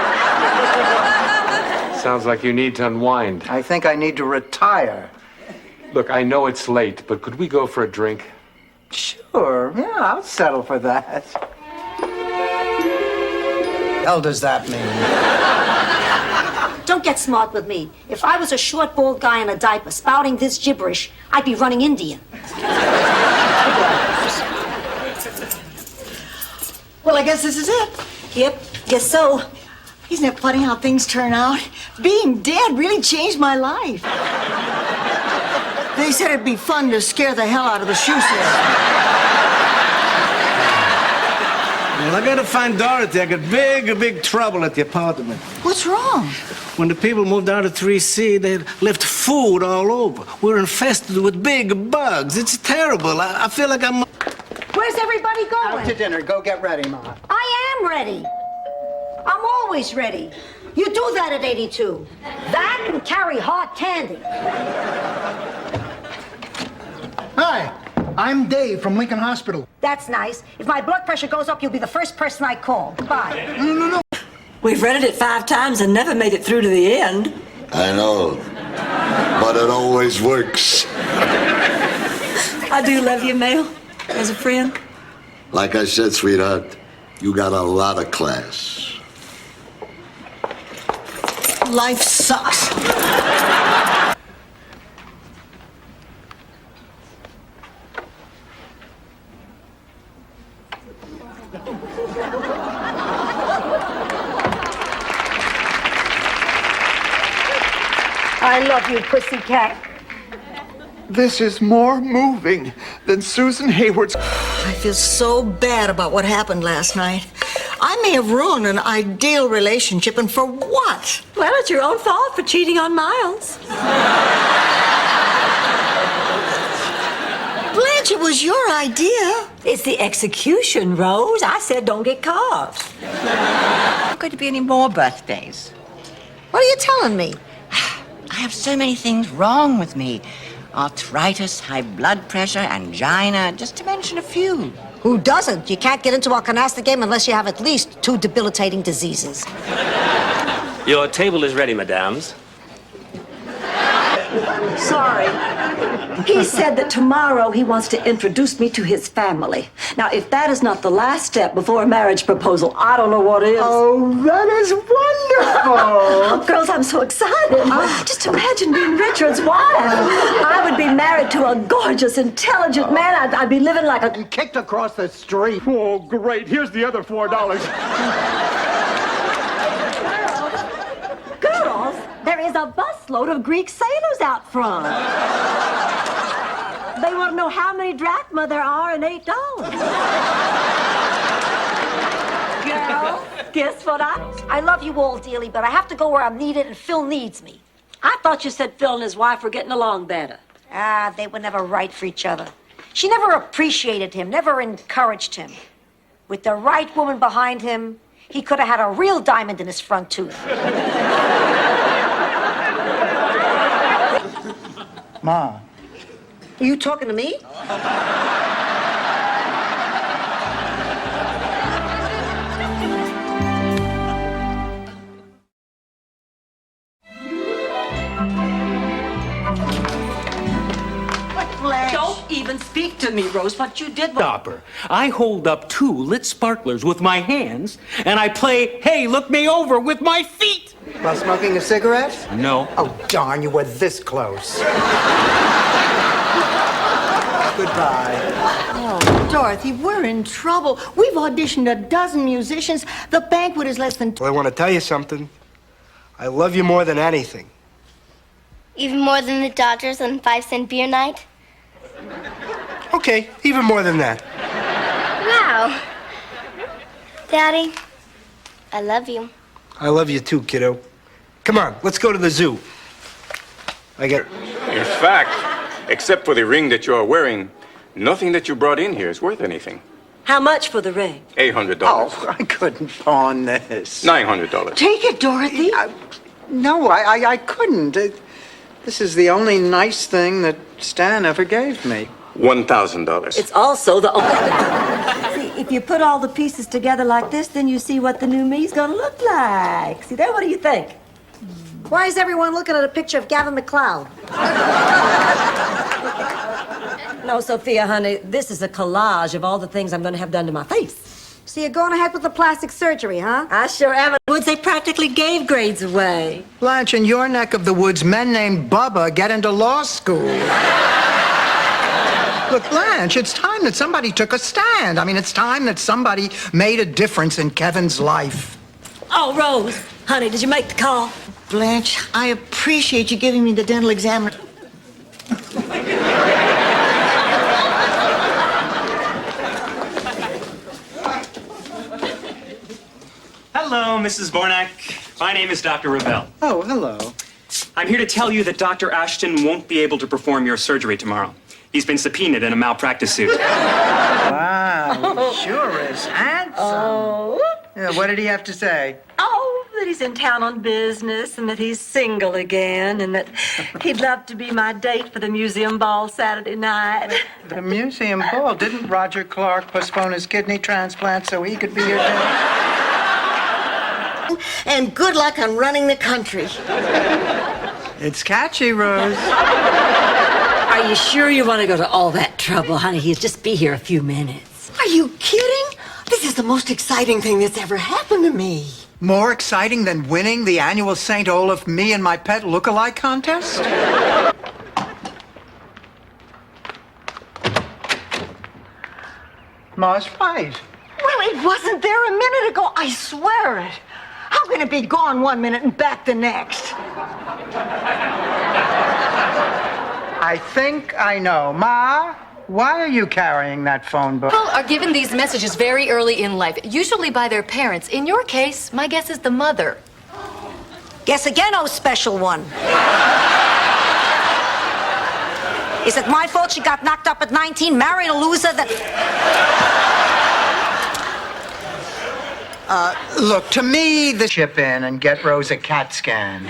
Sounds like you need to unwind. I think I need to retire. Look, I know it's late, but could we go for a drink? Sure, yeah, I'll settle for that. Hell does that mean? Don't get smart with me. If I was a short, bald guy in a diaper spouting this gibberish, I'd be running India. Well, I guess this is it. Yep, guess so. Isn't it funny how things turn out? Being dead really changed my life. They said it'd be fun to scare the hell out of the shoe salesman. Well, I gotta find Dorothy. I got big trouble at the apartment. What's wrong? When the people moved out of 3C, they left food all over. We're infested with big bugs. It's terrible. I feel like I'm... Where's everybody going? Out to dinner. Go get ready, Ma. I am ready. I'm always ready. You do that at 82. That and carry hot candy. Hi, I'm Dave from Lincoln Hospital. That's nice. If my blood pressure goes up, you'll be the first person I call. Goodbye. No. We've rented it 5 times and never made it through to the end. I know, but it always works. I do love you, Mel, as a friend. Like I said, sweetheart, you got a lot of class. Life sucks. I love you, pussycat. This is more moving than Susan Hayward's. I feel so bad about what happened last night. I may have ruined an ideal relationship, and for what? Well, it's your own fault for cheating on Miles. Blanche, it was your idea. It's the execution, Rose. I said don't get caught. Not going to be any more birthdays. What are you telling me? I have so many things wrong with me. Arthritis, high blood pressure, angina, just to mention a few. Who doesn't? You can't get into our canasta game unless you have at least 2 debilitating diseases. Your table is ready, madams. Sorry. He said that tomorrow he wants to introduce me to his family. Now, if that is not the last step before a marriage proposal, I don't know what is. Oh, that is wonderful. Girls, I'm so excited. Just imagine being Richard's wife. I would be married to a gorgeous, intelligent man. I'd be living like a... And kicked across the street. Oh, great. Here's the other $4. Girls, there is a busload of Greek sailors out front. They want to know how many drachma there are in $8. Girl, guess what I love you all dearly, but I have to go where I'm needed, and Phil needs me. I thought you said Phil and his wife were getting along better. Ah, they were never right for each other. She never appreciated him, never encouraged him. With the right woman behind him, he could have had a real diamond in his front tooth. Ma. Are you talking to me? Don't even speak to me, Rose. What you did was... Stopper. I hold up 2 lit sparklers with my hands, and I play, hey, look me over with my feet. While smoking a cigarette? No. Oh, darn, you were this close. Goodbye. Oh. Dorothy, we're in trouble. We've auditioned a dozen musicians. The banquet is less than... Well, I want to tell you something. I love you more than anything. Even more than the Dodgers on 5-cent beer night? Okay, even more than that. Wow. Daddy, I love you. I love you too, kiddo. Come on, let's go to the zoo. In fact, except for the ring that you are wearing, nothing that you brought in here is worth anything. How much for the ring? $800. Oh, I couldn't pawn this. $900. Take it, Dorothy. No, I couldn't. This is the only nice thing that Stan ever gave me. $1,000. It's also the only... See, if you put all the pieces together like this, then you see what the new me's gonna look like. See there? What do you think? Why is everyone looking at a picture of Gavin McLeod? No, Sophia, honey, this is a collage of all the things I'm gonna have done to my face. So you're going ahead with the plastic surgery, huh? I sure am. Woods, they practically gave grades away. Blanche, in your neck of the woods, men named Bubba get into law school. Look, Blanche, it's time that somebody took a stand. I mean, it's time that somebody made a difference in Kevin's life. Oh, Rose, honey, did you make the call? Blanche, I appreciate you giving me the dental examiner. Hello, Mrs. Bornak. My name is Dr. Ravel. Oh, hello. I'm here to tell you that Dr. Ashton won't be able to perform your surgery tomorrow. He's been subpoenaed in a malpractice suit. Wow, he sure is handsome. Oh. Yeah, what did he have to say? Oh, that he's in town on business and that he's single again and that he'd love to be my date for the museum ball Saturday night. The museum ball? Didn't Roger Clark postpone his kidney transplant so he could be your dad? And good luck on running the country. It's catchy, Rose. Are you sure you want to go to all that trouble, honey? He'll just be here a few minutes. Are you kidding? This is the most exciting thing that's ever happened to me. More exciting than winning the annual St. Olaf Me and My Pet Look-alike contest? Ma's right. Well, it wasn't there a minute ago. I swear it. How can it be gone 1 minute and back the next? I think I know. Ma, why are you carrying that phone book? People are given these messages very early in life, usually by their parents. In your case, my guess is the mother. Guess again, oh special one. Is it my fault she got knocked up at 19, married a loser that... Look, to me, the chip in and get Rose a CAT scan.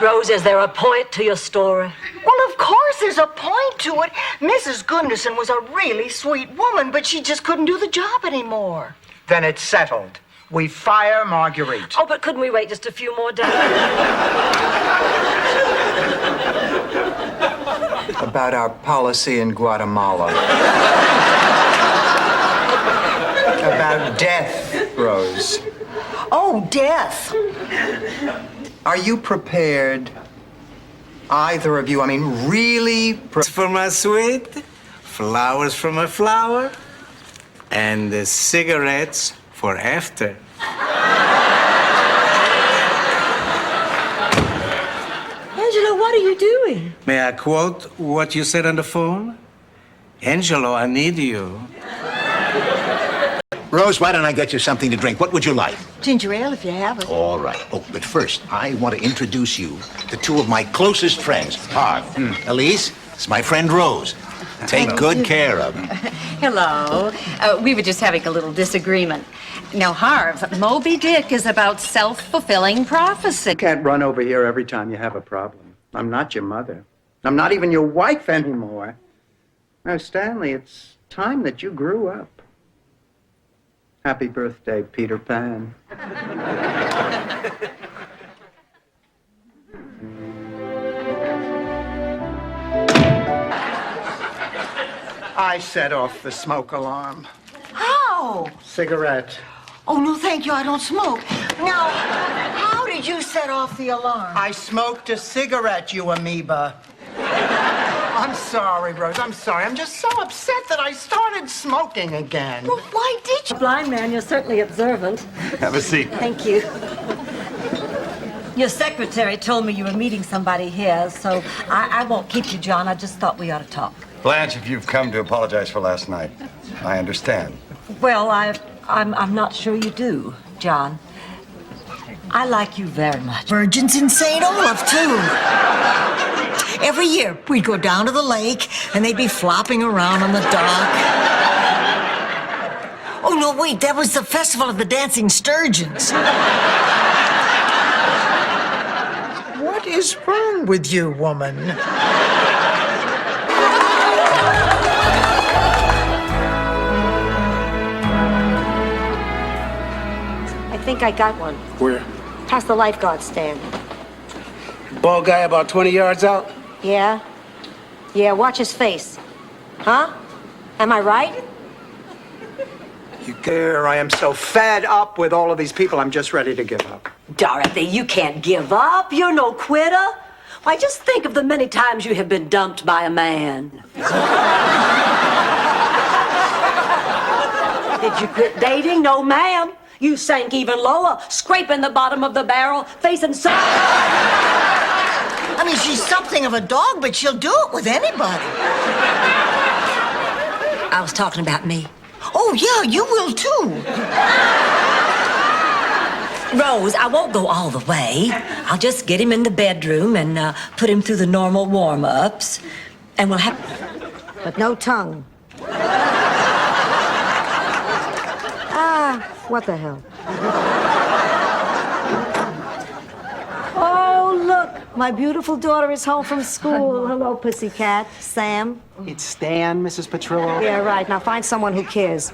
Rose, is there a point to your story? Well, of course there's a point to it. Mrs. Gunderson was a really sweet woman, but she just couldn't do the job anymore. Then it's settled. We fire Marguerite. Oh, but couldn't we wait just a few more days? About our policy in Guatemala. About death, Rose. Oh, death. Are you prepared, either of you, I mean, really For my sweet, flowers for my flower, and the cigarettes for after. Angelo, what are you doing? May I quote what you said on the phone? Angelo, I need you. Rose, why don't I get you something to drink? What would you like? Ginger ale, if you have it. All right. Oh, but first, I want to introduce you to two of my closest friends. Harv. Elise, it's my friend Rose. Take good care of him. Hello. We were just having a little disagreement. Now, Harv, Moby Dick is about self-fulfilling prophecy. You can't run over here every time you have a problem. I'm not your mother. I'm not even your wife anymore. Now, Stanley, it's time that you grew up. Happy birthday, Peter Pan. I set off the smoke alarm. How? Cigarette. Oh, no, thank you. I don't smoke. Now, how did you set off the alarm? I smoked a cigarette, you amoeba. I'm sorry, Rose. I'm sorry. I'm just so upset that I started smoking again. Well, why did you? Blind man, you're certainly observant. Have a seat. Thank you. Your secretary told me you were meeting somebody here, so I won't keep you, John. I just thought we ought to talk. Blanche, if you've come to apologize for last night, I understand. Well, I'm not sure you do, John. I like you very much. Virgins in St. Olaf, too. Every year, we'd go down to the lake, and they'd be flopping around on the dock. Oh, no, wait, that was the Festival of the Dancing Sturgeons. What is wrong with you, woman? I think I got one. Where? Past the lifeguard stand. Bald guy about 20 yards out? Yeah? Yeah, watch his face. Huh? Am I right? You care, I am so fed up with all of these people, I'm just ready to give up. Dorothy, you can't give up. You're no quitter. Why, just think of the many times you have been dumped by a man. Did you quit dating? No, ma'am. You sank even lower, scraping the bottom of the barrel, facing south. I mean, she's something of a dog, but she'll do it with anybody. I was talking about me. Oh, yeah, you will, too. Rose, I won't go all the way. I'll just get him in the bedroom and put him through the normal warm-ups. And we'll have... But no tongue. What the hell? Oh, look. My beautiful daughter is home from school. Hello, pussycat. Sam. It's Stan, Mrs. Petrillo. Yeah, right. Now find someone who cares.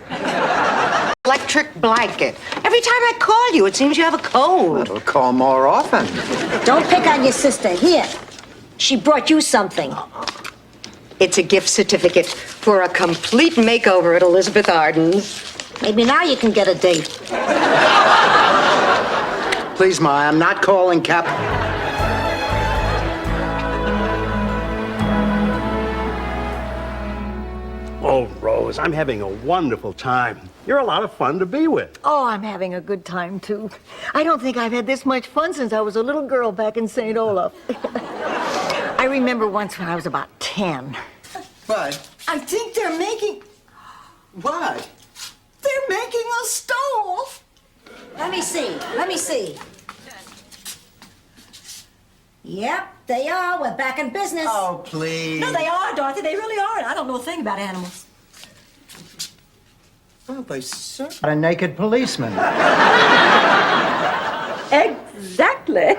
Electric blanket. Every time I call you, it seems you have a cold. I'll call more often. Don't pick on your sister. Here. She brought you something. It's a gift certificate for a complete makeover at Elizabeth Arden's. Maybe now you can get a date. Please, Ma, I'm not calling Cap. Oh, Rose, I'm having a wonderful time. You're a lot of fun to be with. Oh, I'm having a good time, too. I don't think I've had this much fun since I was a little girl back in St. Olaf. I remember once when I was about 10. What? I think they're making... What? They're making a stove. Let me see. Let me see. Yep, they are. We're back in business. Oh, please. No, they are, Dorothy. They really are. And I don't know a thing about animals. Well, they certainly... A naked policeman. Exactly.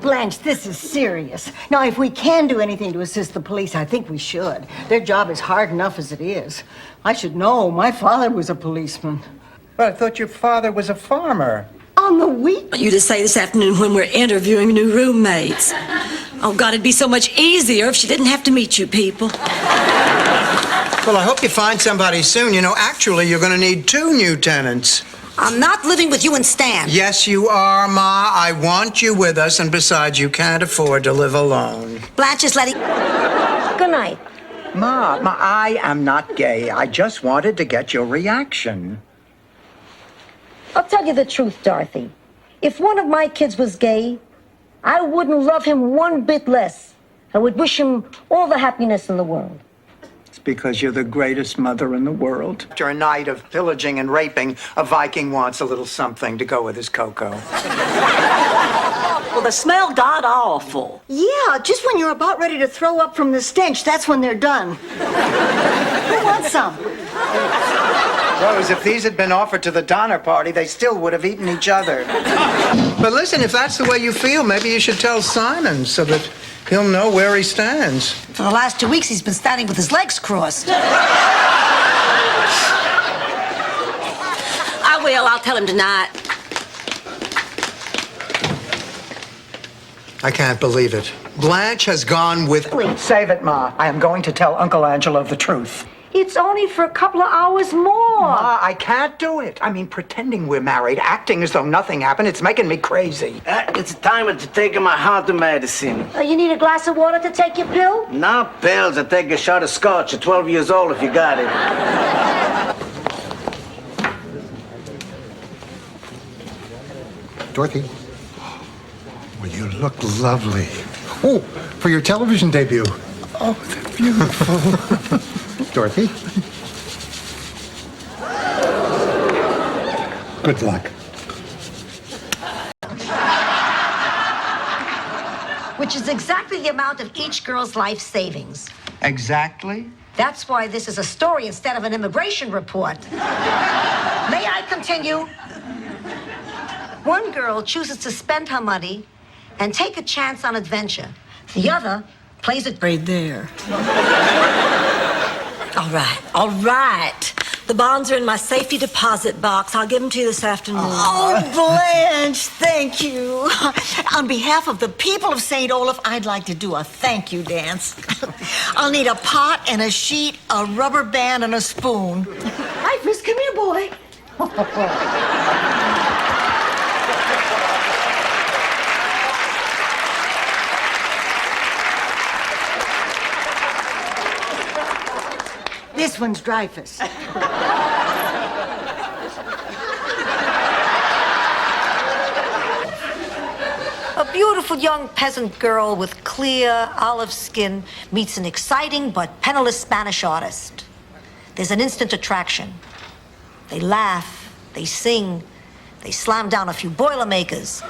Blanche, this is serious. Now, if we can do anything to assist the police, I think we should. Their job is hard enough as it is. I should know. My father was a policeman. But I thought your father was a farmer. On the week? You to say this afternoon when we're interviewing new roommates. Oh, God, it'd be so much easier if she didn't have to meet you people. Well, I hope you find somebody soon. You know, actually, you're going to need 2 new tenants. I'm not living with you and Stan. Yes, you are, Ma. I want you with us, and besides, you can't afford to live alone. Blanche is letting... Good night. Ma, I am not gay. I just wanted to get your reaction. I'll tell you the truth, Dorothy. If one of my kids was gay, I wouldn't love him one bit less. I would wish him all the happiness in the world. It's because you're the greatest mother in the world. After a night of pillaging and raping, a Viking wants a little something to go with his cocoa. Well, the smell got awful. Yeah, just when you're about ready to throw up from the stench, that's when they're done. Who wants some? Rose, if these had been offered to the Donner Party, they still would have eaten each other. But listen, if that's the way you feel, maybe you should tell Simon so that he'll know where he stands. For the last 2 weeks, he's been standing with his legs crossed. I will. I'll tell him tonight. I can't believe it. Blanche has gone with... Save it, Ma. I am going to tell Uncle Angelo the truth. It's only for a couple of hours more. more. Ma, I can't do it. I mean, pretending we're married, acting as though nothing happened, it's making me crazy. It's time to take my heart medicine. You need a glass of water to take your pill? No pills. I take a shot of scotch at 12 years old if you got it. Dorothy. Well, you look lovely. Oh, for your television debut. Oh, they're beautiful. Dorothy. Good luck. Which is exactly the amount of each girl's life savings. Exactly? That's why this is a story instead of an immigration report. May I continue? One girl chooses to spend her money and take a chance on adventure. The other plays it right there. All right. The bonds are in my safety deposit box. I'll give them to you this afternoon. Oh, Blanche, thank you. On behalf of the people of St. Olaf, I'd like to do a thank you dance. I'll need a pot and a sheet, a rubber band, and a spoon. Hi, Frizz, come here, boy. This one's Dreyfus. A beautiful young peasant girl with clear olive skin meets an exciting but penniless Spanish artist. There's an instant attraction. They laugh, they sing, they slam down a few Boilermakers.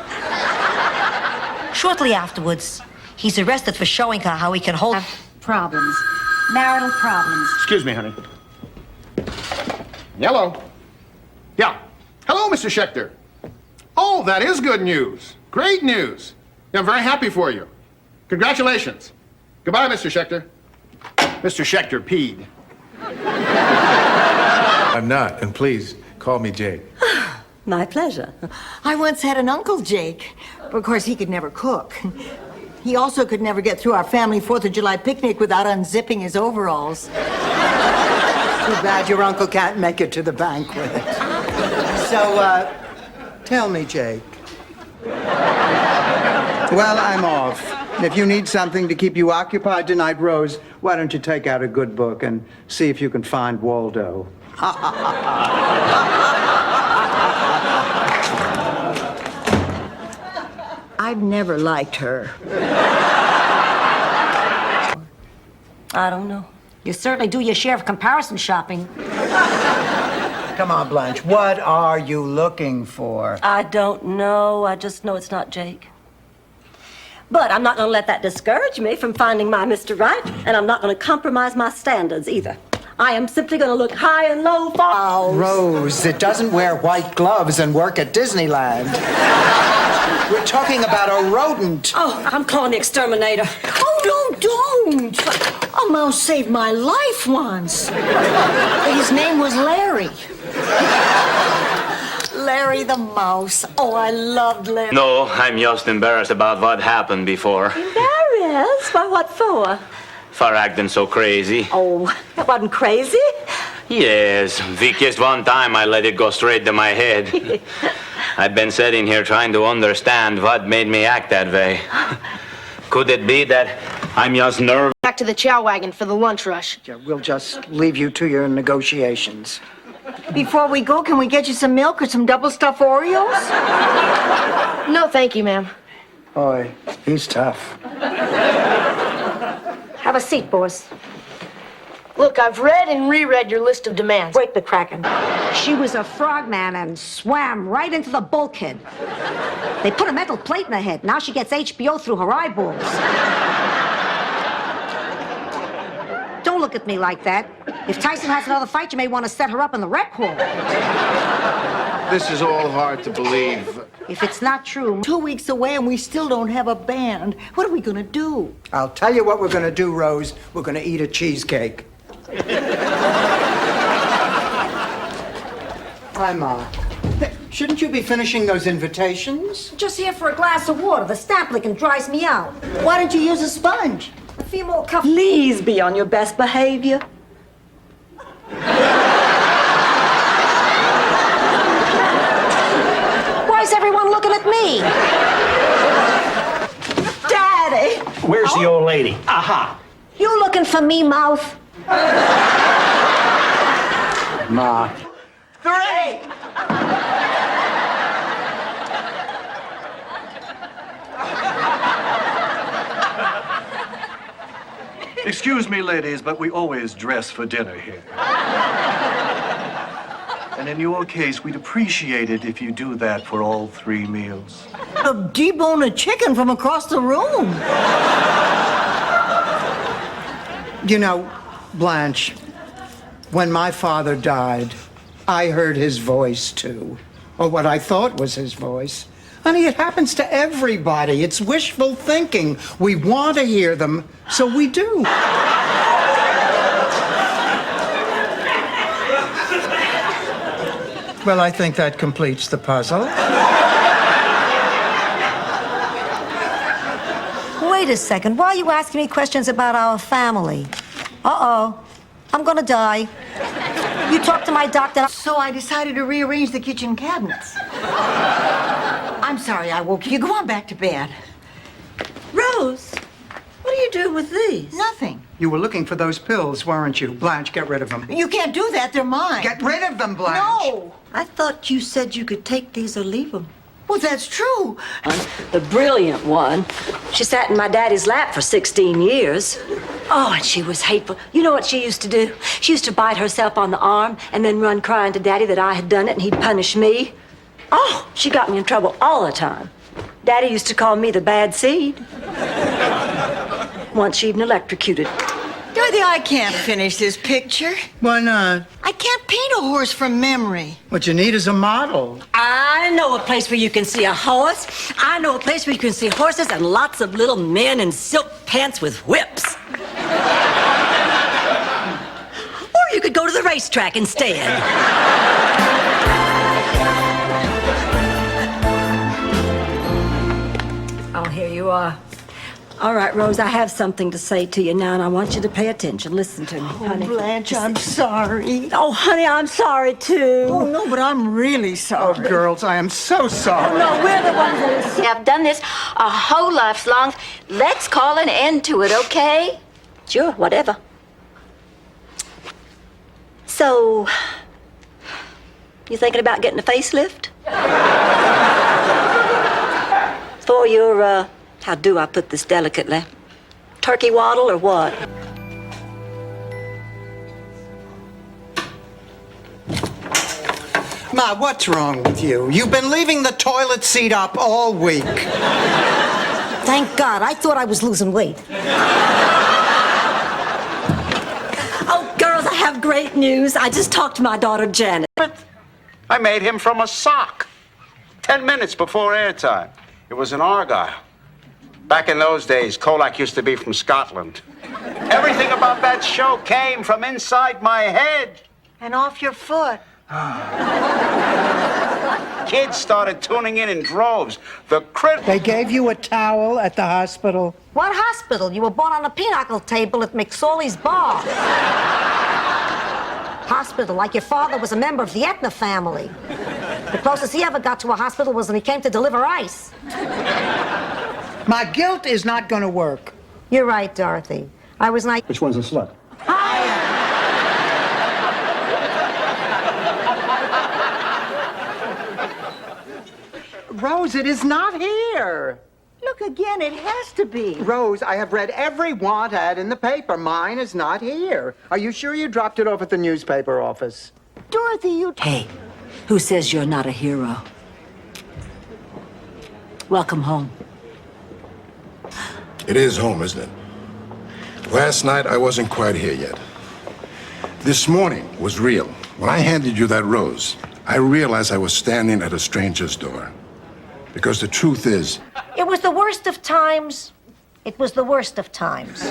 Shortly afterwards, he's arrested for showing her how he can hold Problems. Marital problems. Excuse me, honey. Hello. Yeah. Hello, Mr. Schechter. Oh, that is good news. Great news. Yeah, I'm very happy for you. Congratulations. Goodbye, Mr. Schechter. Mr. Schechter peed. I'm not, and please call me Jake. My pleasure. I once had an Uncle Jake. Of course, he could never cook. He also could never get through our family 4th of July picnic without unzipping his overalls. Too bad your uncle can't make it to the banquet. So, tell me, Jake. Well, I'm off. If you need something to keep you occupied tonight, Rose, why don't you take out a good book and see if you can find Waldo? I've never liked her. I don't know. You certainly do your share of comparison shopping. Come on, Blanche. What are you looking for? I don't know. I just know it's not Jake. But I'm not going to let that discourage me from finding my Mr. Right, and I'm not going to compromise my standards either. I am simply going to look high and low for... Rose, it doesn't wear white gloves and work at Disneyland. We're talking about a rodent. Oh, I'm calling the exterminator. Oh, don't! A mouse saved my life once. His name was Larry. Larry the mouse. Oh, I loved Larry. No, I'm just embarrassed about what happened before. Embarrassed? By what for? For acting so crazy. Oh, it wasn't crazy. Yes, the just one time I let it go straight to my head. I've been sitting here trying to understand what made me act that way. Could it be that I'm just nervous? Back to the chow wagon for the lunch rush. Yeah, we'll just leave you to your negotiations. Before we go, can we get you some milk or some double stuffed Oreos? No, thank you, ma'am. Boy, he's tough. Have a seat, boys. Look, I've read and reread your list of demands. Break the Kraken. She was a frogman and swam right into the bulkhead. They put a metal plate in her head. Now she gets HBO through her eyeballs. Don't look at me like that. If Tyson has another fight, you may want to set her up in the rec hall. This is all hard to believe. If it's not true... 2 weeks away and we still don't have a band. What are we gonna do? I'll tell you what we're gonna do, Rose. We're gonna eat a cheesecake. Hi, Ma. Shouldn't you be finishing those invitations? Just here for a glass of water. The stamp licking dries me out. Why don't you use a sponge? A few more cups. Please be on your best behavior. everyone looking at me? Daddy! Where's the old lady? Aha! You looking for me, mouth? Ma. 3! Excuse me, ladies, but we always dress for dinner here. And in your case, we'd appreciate it if you do that for all 3 meals. Debone a chicken from across the room. You know, Blanche, when my father died, I heard his voice too. Or what I thought was his voice. Honey, it happens to everybody. It's wishful thinking. We want to hear them, so we do. Well, I think that completes the puzzle. Wait a second. Why are you asking me questions about our family? Uh-oh. I'm gonna die. You talked to my doctor. So I decided to rearrange the kitchen cabinets. I'm sorry I woke you. Go on back to bed. Rose, what are you doing with these? Nothing. You were looking for those pills, weren't you? Blanche, get rid of them. You can't do that. They're mine. Get rid of them, Blanche. No. I thought you said you could take these or leave them. Well, that's true. The brilliant one. She sat in my daddy's lap for 16 years. Oh, and she was hateful. You know what she used to do? She used to bite herself on the arm and then run crying to Daddy that I had done it and he'd punish me. Oh, she got me in trouble all the time. Daddy used to call me the bad seed. Once she even electrocuted. Dorothy, I can't finish this picture. Why not? I can't paint a horse from memory. What you need is a model. I know a place where you can see a horse. I know a place where you can see horses and lots of little men in silk pants with whips. Or you could go to the racetrack instead. Oh, here you are. All right, Rose, I have something to say to you now, and I want you to pay attention. Listen to me, honey. Blanche, I'm sorry. Oh, honey, I'm sorry, too. Oh, no, but I'm really sorry. Oh, girls, I am so sorry. No, we're the ones that I've done this a whole life's long. Let's call an end to it, okay? Sure, whatever. So, you thinking about getting a facelift? For your, how do I put this delicately? Turkey waddle or what? Ma, what's wrong with you? You've been leaving the toilet seat up all week. Thank God. I thought I was losing weight. Oh, girls, I have great news. I just talked to my daughter, Janet. I made him from a sock. 10 minutes before airtime. It was in Argyle. Back in those days, Kolak used to be from Scotland. Everything about that show came from inside my head. And off your foot. Kids started tuning in droves. They gave you a towel at the hospital? What hospital? You were born on a pinochle table at McSorley's bar. Hospital, like your father was a member of the Etna family. The closest he ever got to a hospital was when he came to deliver ice. My guilt is not going to work. You're right, Dorothy. I was like... Which one's a slut? Rose, it is not here. Look again, it has to be. Rose, I have read every want ad in the paper. Mine is not here. Are you sure you dropped it off at the newspaper office? Dorothy, you... Hey, who says you're not a hero? Welcome home. It is home, isn't it? Last night, I wasn't quite here yet. This morning was real. When I handed you that rose, I realized I was standing at a stranger's door. Because the truth is... It was the worst of times. It was the worst of times.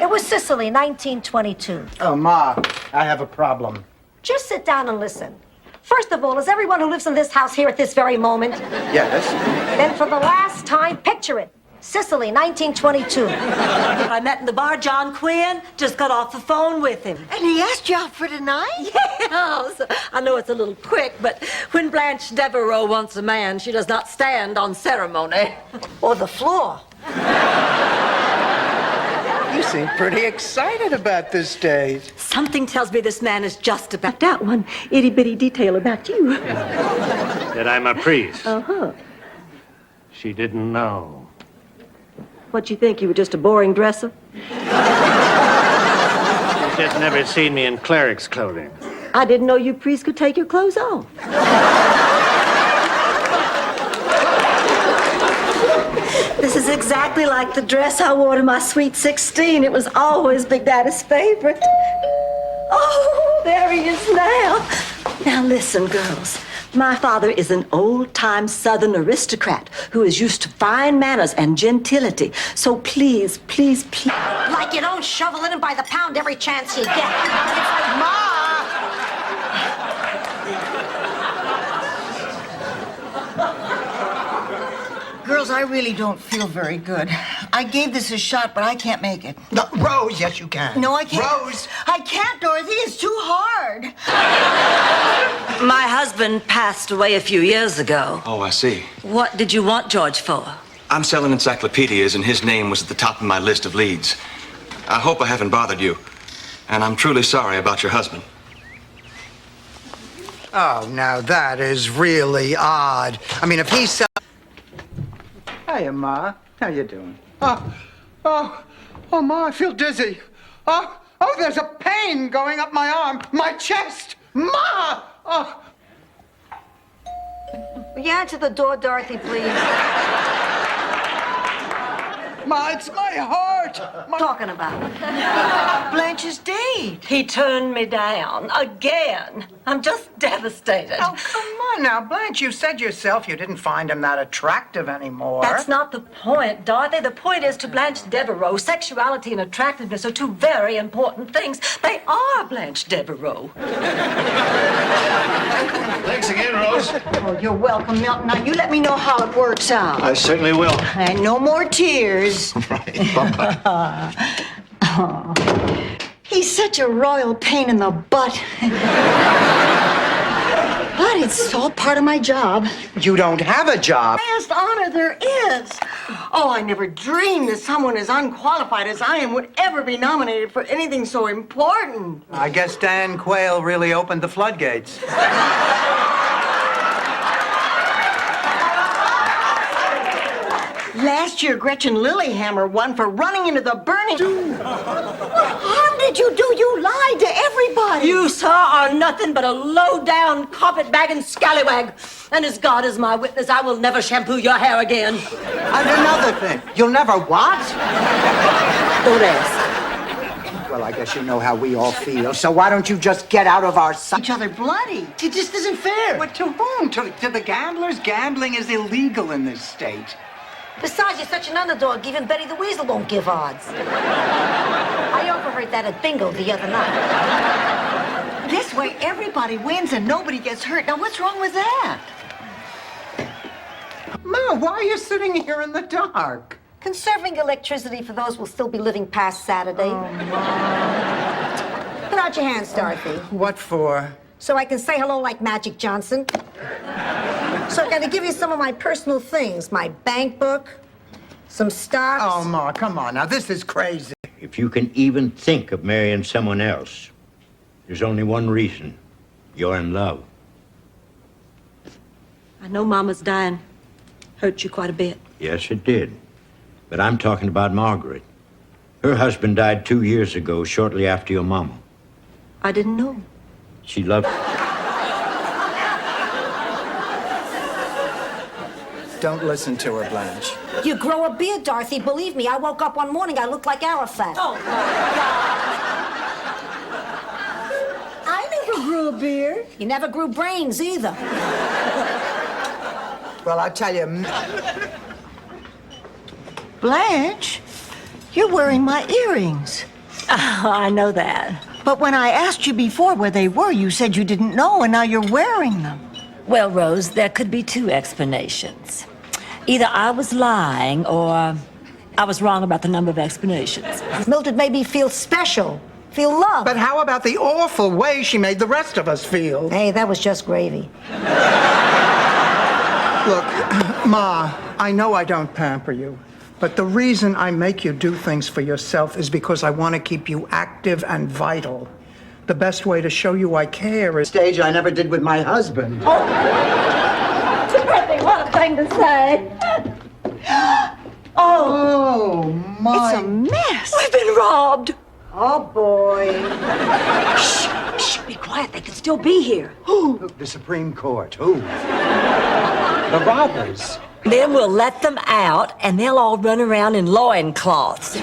It was Sicily, 1922. Oh, Ma, I have a problem. Just sit down and listen. First of all, is everyone who lives in this house here at this very moment? Yes. Then for the last time, picture it. Sicily, 1922. I met in the bar John Quinn. Just got off the phone with him. And he asked you out for tonight? Yes. I know it's a little quick, but when Blanche Devereaux wants a man, she does not stand on ceremony. Or the floor. You seem pretty excited about this date. Something tells me this man is just about that one itty-bitty detail about you. That I'm a priest. Uh-huh. She didn't know. What'd you think? You were just a boring dresser? She's just never seen me in cleric's clothing. I didn't know you priests could take your clothes off. This is exactly like the dress I wore to my sweet 16. It was always Big Daddy's favorite. Oh, there he is now. Now listen, girls. My father is an old-time Southern aristocrat who is used to fine manners and gentility. So please, please, please. Like you don't shovel it in by the pound every chance you get. Ma! Girls, I really don't feel very good. I gave this a shot, but I can't make it. No, Rose, yes, you can. No, I can't. Rose! I can't, Dorothy. It's too hard. My husband passed away a few years ago. Oh, I see. What did you want George for? I'm selling encyclopedias, and his name was at the top of my list of leads. I hope I haven't bothered you, and I'm truly sorry about your husband. Oh, now that is really odd. I mean, if he's... Hiya, Ma. How you doing? Oh, Ma, I feel dizzy. Oh, there's a pain going up my arm, my chest. Ma! Oh. Will you answer the door, Dorothy, please? Ma, it's my heart. Talking about? Blanche's date. He turned me down again. I'm just devastated. Oh, come on now, Blanche. You said yourself you didn't find him that attractive anymore. That's not the point, Dorothy. The point is to Blanche Devereaux, sexuality and attractiveness are two very important things. They are Blanche Devereaux. Thanks again, Rose. Oh, you're welcome, Milton. Now, you let me know how it works out. I certainly will. And no more tears. Right. Bye-bye. Oh, he's such a royal pain in the butt. But it's all part of my job. You don't have a job. Highest honor there is. Oh, I never dreamed that someone as unqualified as I am would ever be nominated for anything so important. I guess Dan Quayle really opened the floodgates. Last year, Gretchen Lillehammer won for running into the burning... What harm did you do? You lied to everybody. You, sir, are nothing but a low-down, carpet-bagging scallywag. And as God is my witness, I will never shampoo your hair again. And another thing, you'll never what? Don't ask. Well, I guess you know how we all feel, so why don't you just get out of our sight? Each other bloody. It just isn't fair. But to whom? To the gamblers? Gambling is illegal in this state. Besides, you're such an underdog, even Betty the Weasel won't give odds. I overheard that at bingo the other night. This way, everybody wins and nobody gets hurt. Now, what's wrong with that? Ma, why are you sitting here in the dark? Conserving electricity for those who will still be living past Saturday. Oh, Mom. Put out your hands, Dorothy. What for? So I can say hello like Magic Johnson. So I'm going to give you some of my personal things. My bank book, some stocks. Oh, Ma, come on now. This is crazy. If you can even think of marrying someone else, there's only one reason. You're in love. I know Mama's dying. Hurt you quite a bit. Yes, it did. But I'm talking about Margaret. Her husband died 2 years ago, shortly after your mama. I didn't know. She loved... Don't listen to her, Blanche. You grow a beard, Dorothy. Believe me, I woke up one morning, I looked like Arafat. Oh, my I never grew a beard. You never grew brains either. Well, I tell you... Blanche, you're wearing my earrings. I know that. But when I asked you before where they were, you said you didn't know, and now you're wearing them. Well, Rose, there could be two explanations. Either I was lying, or I was wrong about the number of explanations. Mildred made me feel special, feel loved. But how about the awful way she made the rest of us feel? Hey, that was just gravy. Look, Ma, I know I don't pamper you, but the reason I make you do things for yourself is because I want to keep you active and vital. The best way to show you I care is... Stage I never did with my husband. Dorothy, what a thing to say. Oh, my. It's a mess. We've been robbed. Oh, boy. Shh, shh, be quiet. They could still be here. The Supreme Court. Who? The robbers. Then we'll let them out, and they'll all run around in loincloths.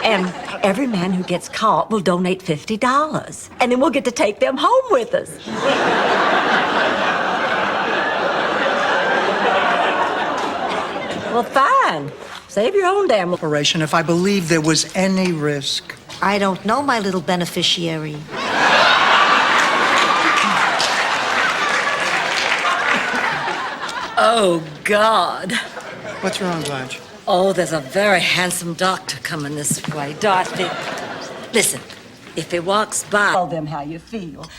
And every man who gets caught will donate $50. And then we'll get to take them home with us. Well, fine. Save your own damn operation if I believe there was any risk. I don't know, my little beneficiary. Oh, God. What's wrong, Blanche? Oh, there's a very handsome doctor coming this way. Dorothy, listen, if he walks by, tell them how you feel.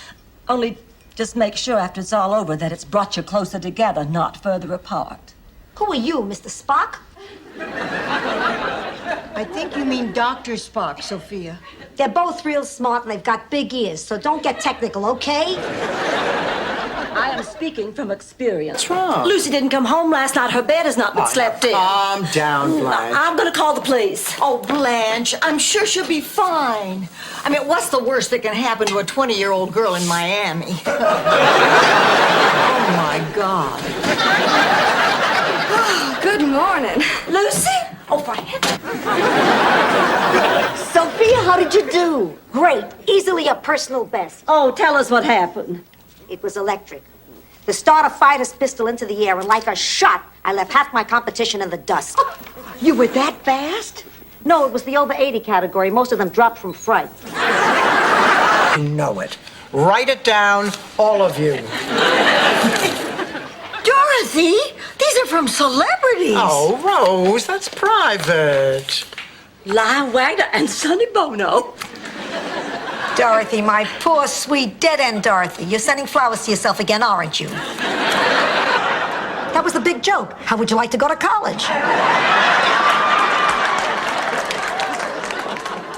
Only just make sure after it's all over that it's brought you closer together, not further apart. Who are you, Mr. Spock? I think you mean Dr. Spock, Sophia. They're both real smart and they've got big ears, so don't get technical, okay? I am speaking from experience. What's wrong? Lucy didn't come home last night. Her bed has not been slept in. Calm down, Blanche. I'm going to call the police. Oh, Blanche, I'm sure she'll be fine. I mean, what's the worst that can happen to a 20-year-old girl in Miami? Oh, my God. Good morning. Lucy? Oh, for heaven. Sophia, how did you do? Great. Easily a personal best. Oh, tell us what happened. It was electric. The starter fired his pistol into the air, and like a shot, I left half my competition in the dust. You were that fast? No, it was the over 80 category. Most of them dropped from fright. You know it. Write it down, all of you. Dorothy, these are from celebrities. Oh, Rose, that's private. Lyle Wagner and Sonny Bono. Dorothy, my poor, sweet, dead-end Dorothy. You're sending flowers to yourself again, aren't you? That was the big joke. How would you like to go to college?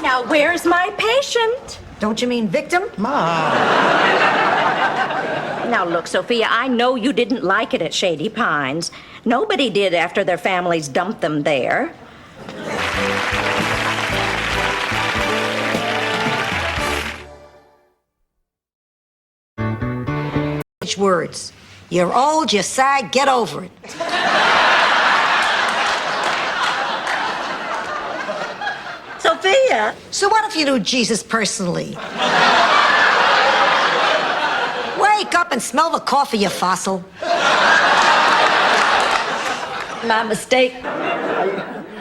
Now, where's my patient? Don't you mean victim? Ma. Now, look, Sophia, I know you didn't like it at Shady Pines. Nobody did after their families dumped them there. Words. You're old, you're sad, get over it. Sophia! So what if you knew Jesus personally? Wake up and smell the coffee, you fossil. My mistake.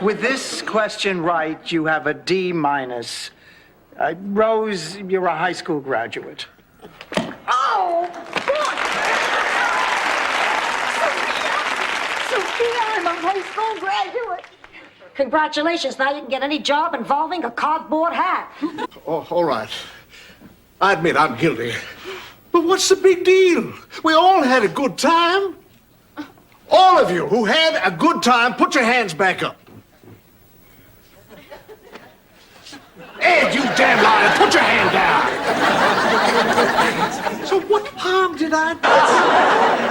With this question right, you have a D-. Rose, you're a high school graduate. Oh! Sophia, I'm a high school graduate. Congratulations. Now you can get any job involving a cardboard hat. Oh, all right. I admit I'm guilty. But what's the big deal? We all had a good time. All of you who had a good time, put your hands back up. Ed, you damn liar, put your hand down. So what harm did I do?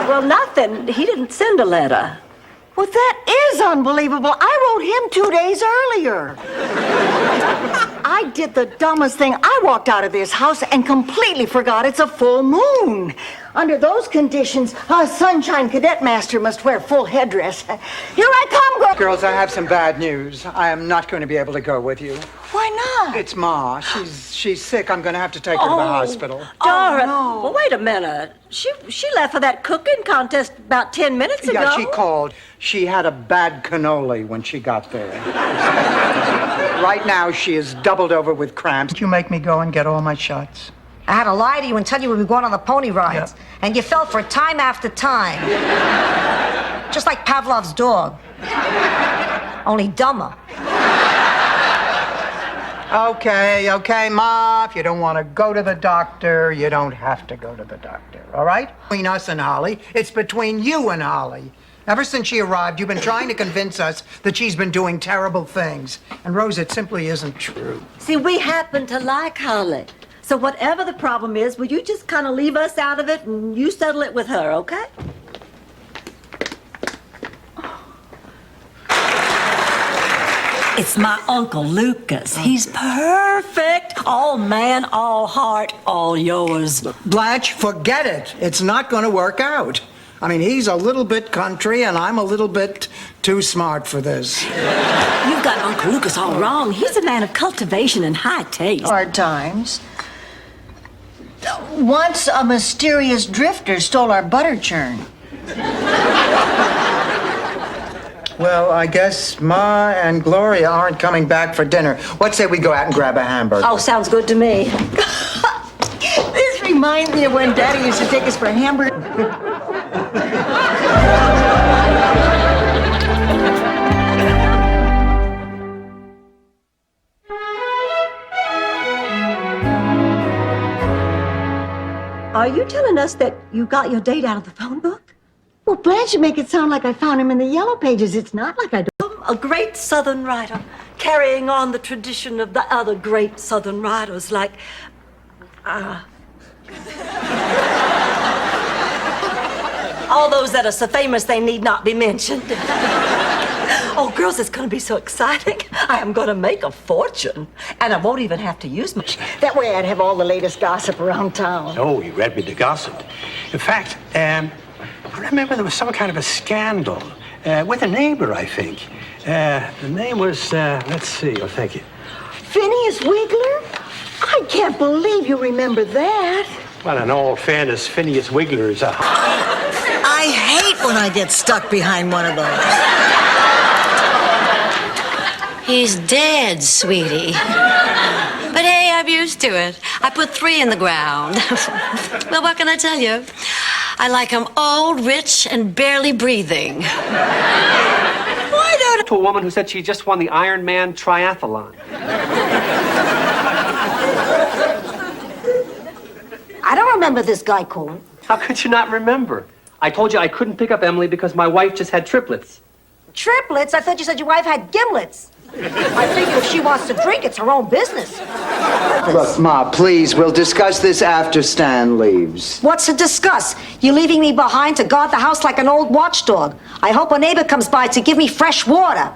Well, nothing. He didn't send a letter. Well, that is unbelievable. I wrote him 2 days earlier. I did the dumbest thing. I walked out of this house and completely forgot it's a full moon. Under those conditions, a Sunshine Cadet Master must wear full headdress. Here I come, Girls, I have some bad news. I am not going to be able to go with you. Why not? It's Ma. She's sick. I'm going to have to take her to the hospital. Dorothy. no. Well, wait a minute. She left for that cooking contest about 10 minutes ago. Yeah, she called. She had a bad cannoli when she got there. Right now, she is doubled over with cramps. Did you make me go and get all my shots? I had to lie to you and tell you we were going on the pony rides. Yeah. And you fell for it time after time. Just like Pavlov's dog. Only dumber. Okay, Ma, if you don't want to go to the doctor, you don't have to go to the doctor, all right? Between us and Holly, it's between you and Holly. Ever since she arrived, you've been trying to convince us that she's been doing terrible things. And Rose, it simply isn't true. See, we happen to like Holly. So whatever the problem is, will you just kind of leave us out of it and you settle it with her, okay? It's my Uncle Lucas. He's perfect. All man, all heart, all yours. Blanche, forget it. It's not going to work out. I mean, he's a little bit country, and I'm a little bit too smart for this. You've got Uncle Lucas all wrong. He's a man of cultivation and high taste. Hard times. Once a mysterious drifter stole our butter churn. Well, I guess Ma and Gloria aren't coming back for dinner. What say we go out and grab a hamburger? Oh, sounds good to me. This reminds me of when Daddy used to take us for a hamburger. Are you telling us that you got your date out of the phone book? Well, Blanche should make it sound like I found him in the yellow pages. It's not like I do. A great Southern writer, carrying on the tradition of the other great Southern writers, like, all those that are so famous they need not be mentioned. Oh, girls, it's going to be so exciting. I am going to make a fortune, and I won't even have to use much. That way I'd have all the latest gossip around town. Oh, you read me the gossip. In fact, I remember there was some kind of a scandal with a neighbor, I think. The name was, let's see, oh, thank you. Phineas Wiggler? I can't believe you remember that. Well, in all fairness, Phineas Wiggler is a... I hate when I get stuck behind one of those. He's dead, sweetie. But hey, I'm used to it. I put 3 in the ground. Well, what can I tell you? I like him old, rich, and barely breathing. Why don't... To a woman who said she just won the Ironman triathlon. I don't remember this guy, Colin. How could you not remember? I told you I couldn't pick up Emily because my wife just had triplets. Triplets? I thought you said your wife had gimlets. I figure if she wants to drink, it's her own business. Look, Ma, please, we'll discuss this after Stan leaves. What's to discuss? You're leaving me behind to guard the house like an old watchdog. I hope a neighbor comes by to give me fresh water.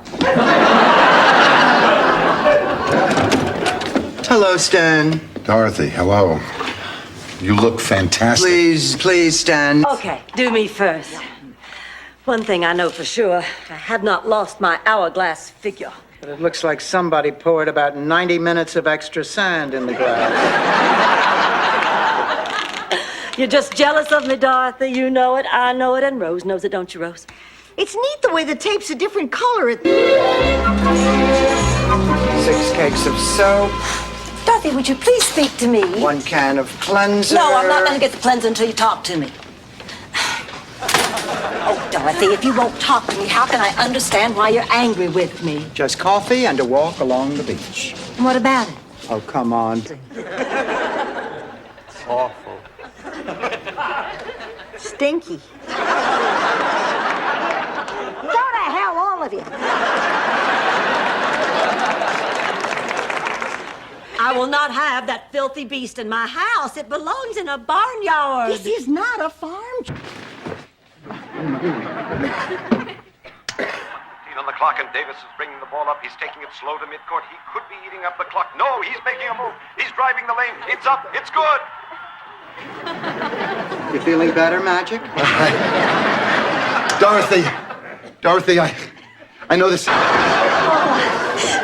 Hello, Stan. Dorothy, hello. You look fantastic. Please, Stan. Okay, do me first. One thing I know for sure, I have not lost my hourglass figure. But it looks like somebody poured about 90 minutes of extra sand in the glass. You're just jealous of me, Dorothy. You know it, I know it, and Rose knows it, don't you, Rose? It's neat the way the tape's a different color. 6 cakes of soap. Dorothy, would you please speak to me? 1 can of cleanser. No, I'm not going to get the cleanser until you talk to me. Oh, Dorothy, if you won't talk to me, how can I understand why you're angry with me? Just coffee and a walk along the beach. What about it? Oh, come on. Awful. Stinky. Go to hell, all of you. I will not have that filthy beast in my house. It belongs in a barnyard. This is not a farm. On the clock, and Davis is bringing the ball up. He's taking it slow to midcourt. He could be eating up the clock. No, he's making a move. He's driving the lane. It's up. It's good. You feeling better, Magic? Dorothy, I know this.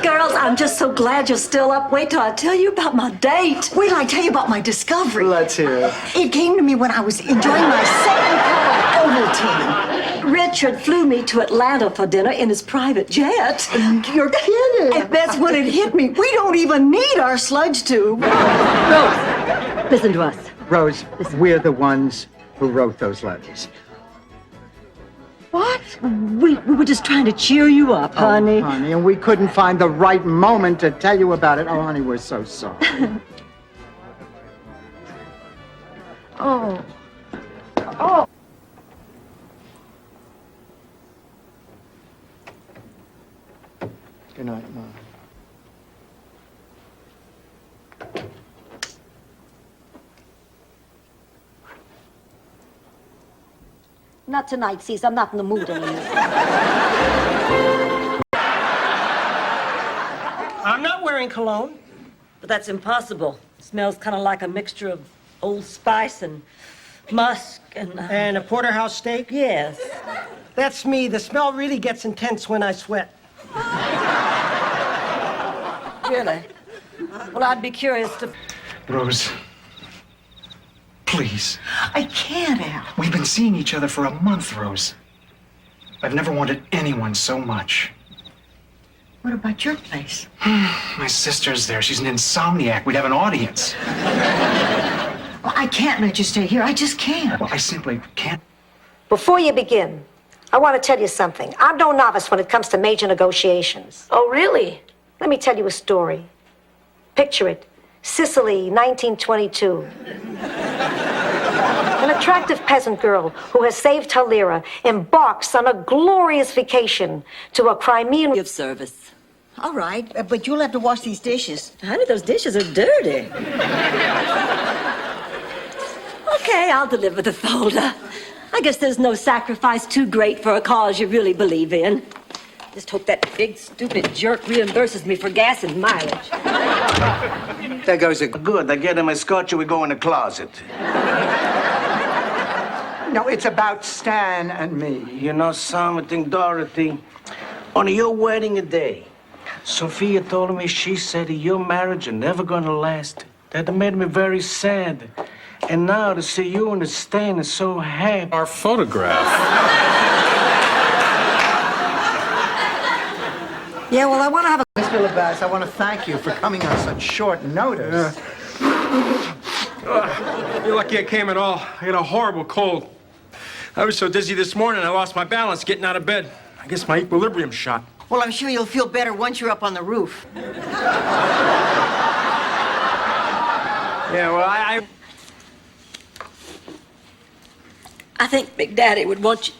Girls, I'm just so glad you're still up. Wait till I tell you about my date. Wait till I tell you about my discovery. Let's hear it. It came to me when I was enjoying my second cup of Ovaltine. Richard flew me to Atlanta for dinner in his private jet. You're kidding. And that's when it hit me. We don't even need our sludge tube. Rose, listen to us. Rose, we're the ones who wrote those letters. What? What? We were just trying to cheer you up, honey. Oh, honey, and we couldn't find the right moment to tell you about it. Oh, honey, we're so sorry. Oh. Oh. Good night, Mom. Not tonight, Cease. I'm not in the mood anymore. I'm not wearing cologne. But that's impossible. It smells kind of like a mixture of Old Spice and musk and... And a porterhouse steak? Yes. That's me. The smell really gets intense when I sweat. Really? Well, I'd be curious to... Rose, please. I can't, Al. We've been seeing each other for a month, Rose. I've never wanted anyone so much. What about your place? My sister's there. She's an insomniac. We'd have an audience. Well, I can't let you stay here. I just can't. Well, I simply can't. Before you begin, I want to tell you something. I'm no novice when it comes to major negotiations. Oh, really? Let me tell you a story. Picture it. Sicily, 1922. An attractive peasant girl who has saved her lira embarks on a glorious vacation to a Crimean... Give service. All right, but you'll have to wash these dishes. Honey, those dishes are dirty. Okay, I'll deliver the folder. I guess there's no sacrifice too great for a cause you really believe in. Just hope that big, stupid jerk reimburses me for gas and mileage. There goes a good. I get him a scotch and we go in the closet. No, it's about Stan and me. You know something, Dorothy? On your wedding day, Sophia told me she said your marriage is never gonna last. That made me very sad. And now to see you and Stan is so happy. Our photograph. Yeah, well, I want to have a... Mr. LeBass, I want to thank you for coming on such short notice. You're lucky I came at all. I got a horrible cold. I was so dizzy this morning, I lost my balance getting out of bed. I guess my equilibrium's shot. Well, I'm sure you'll feel better once you're up on the roof. Yeah, well, I think Big Daddy would want you...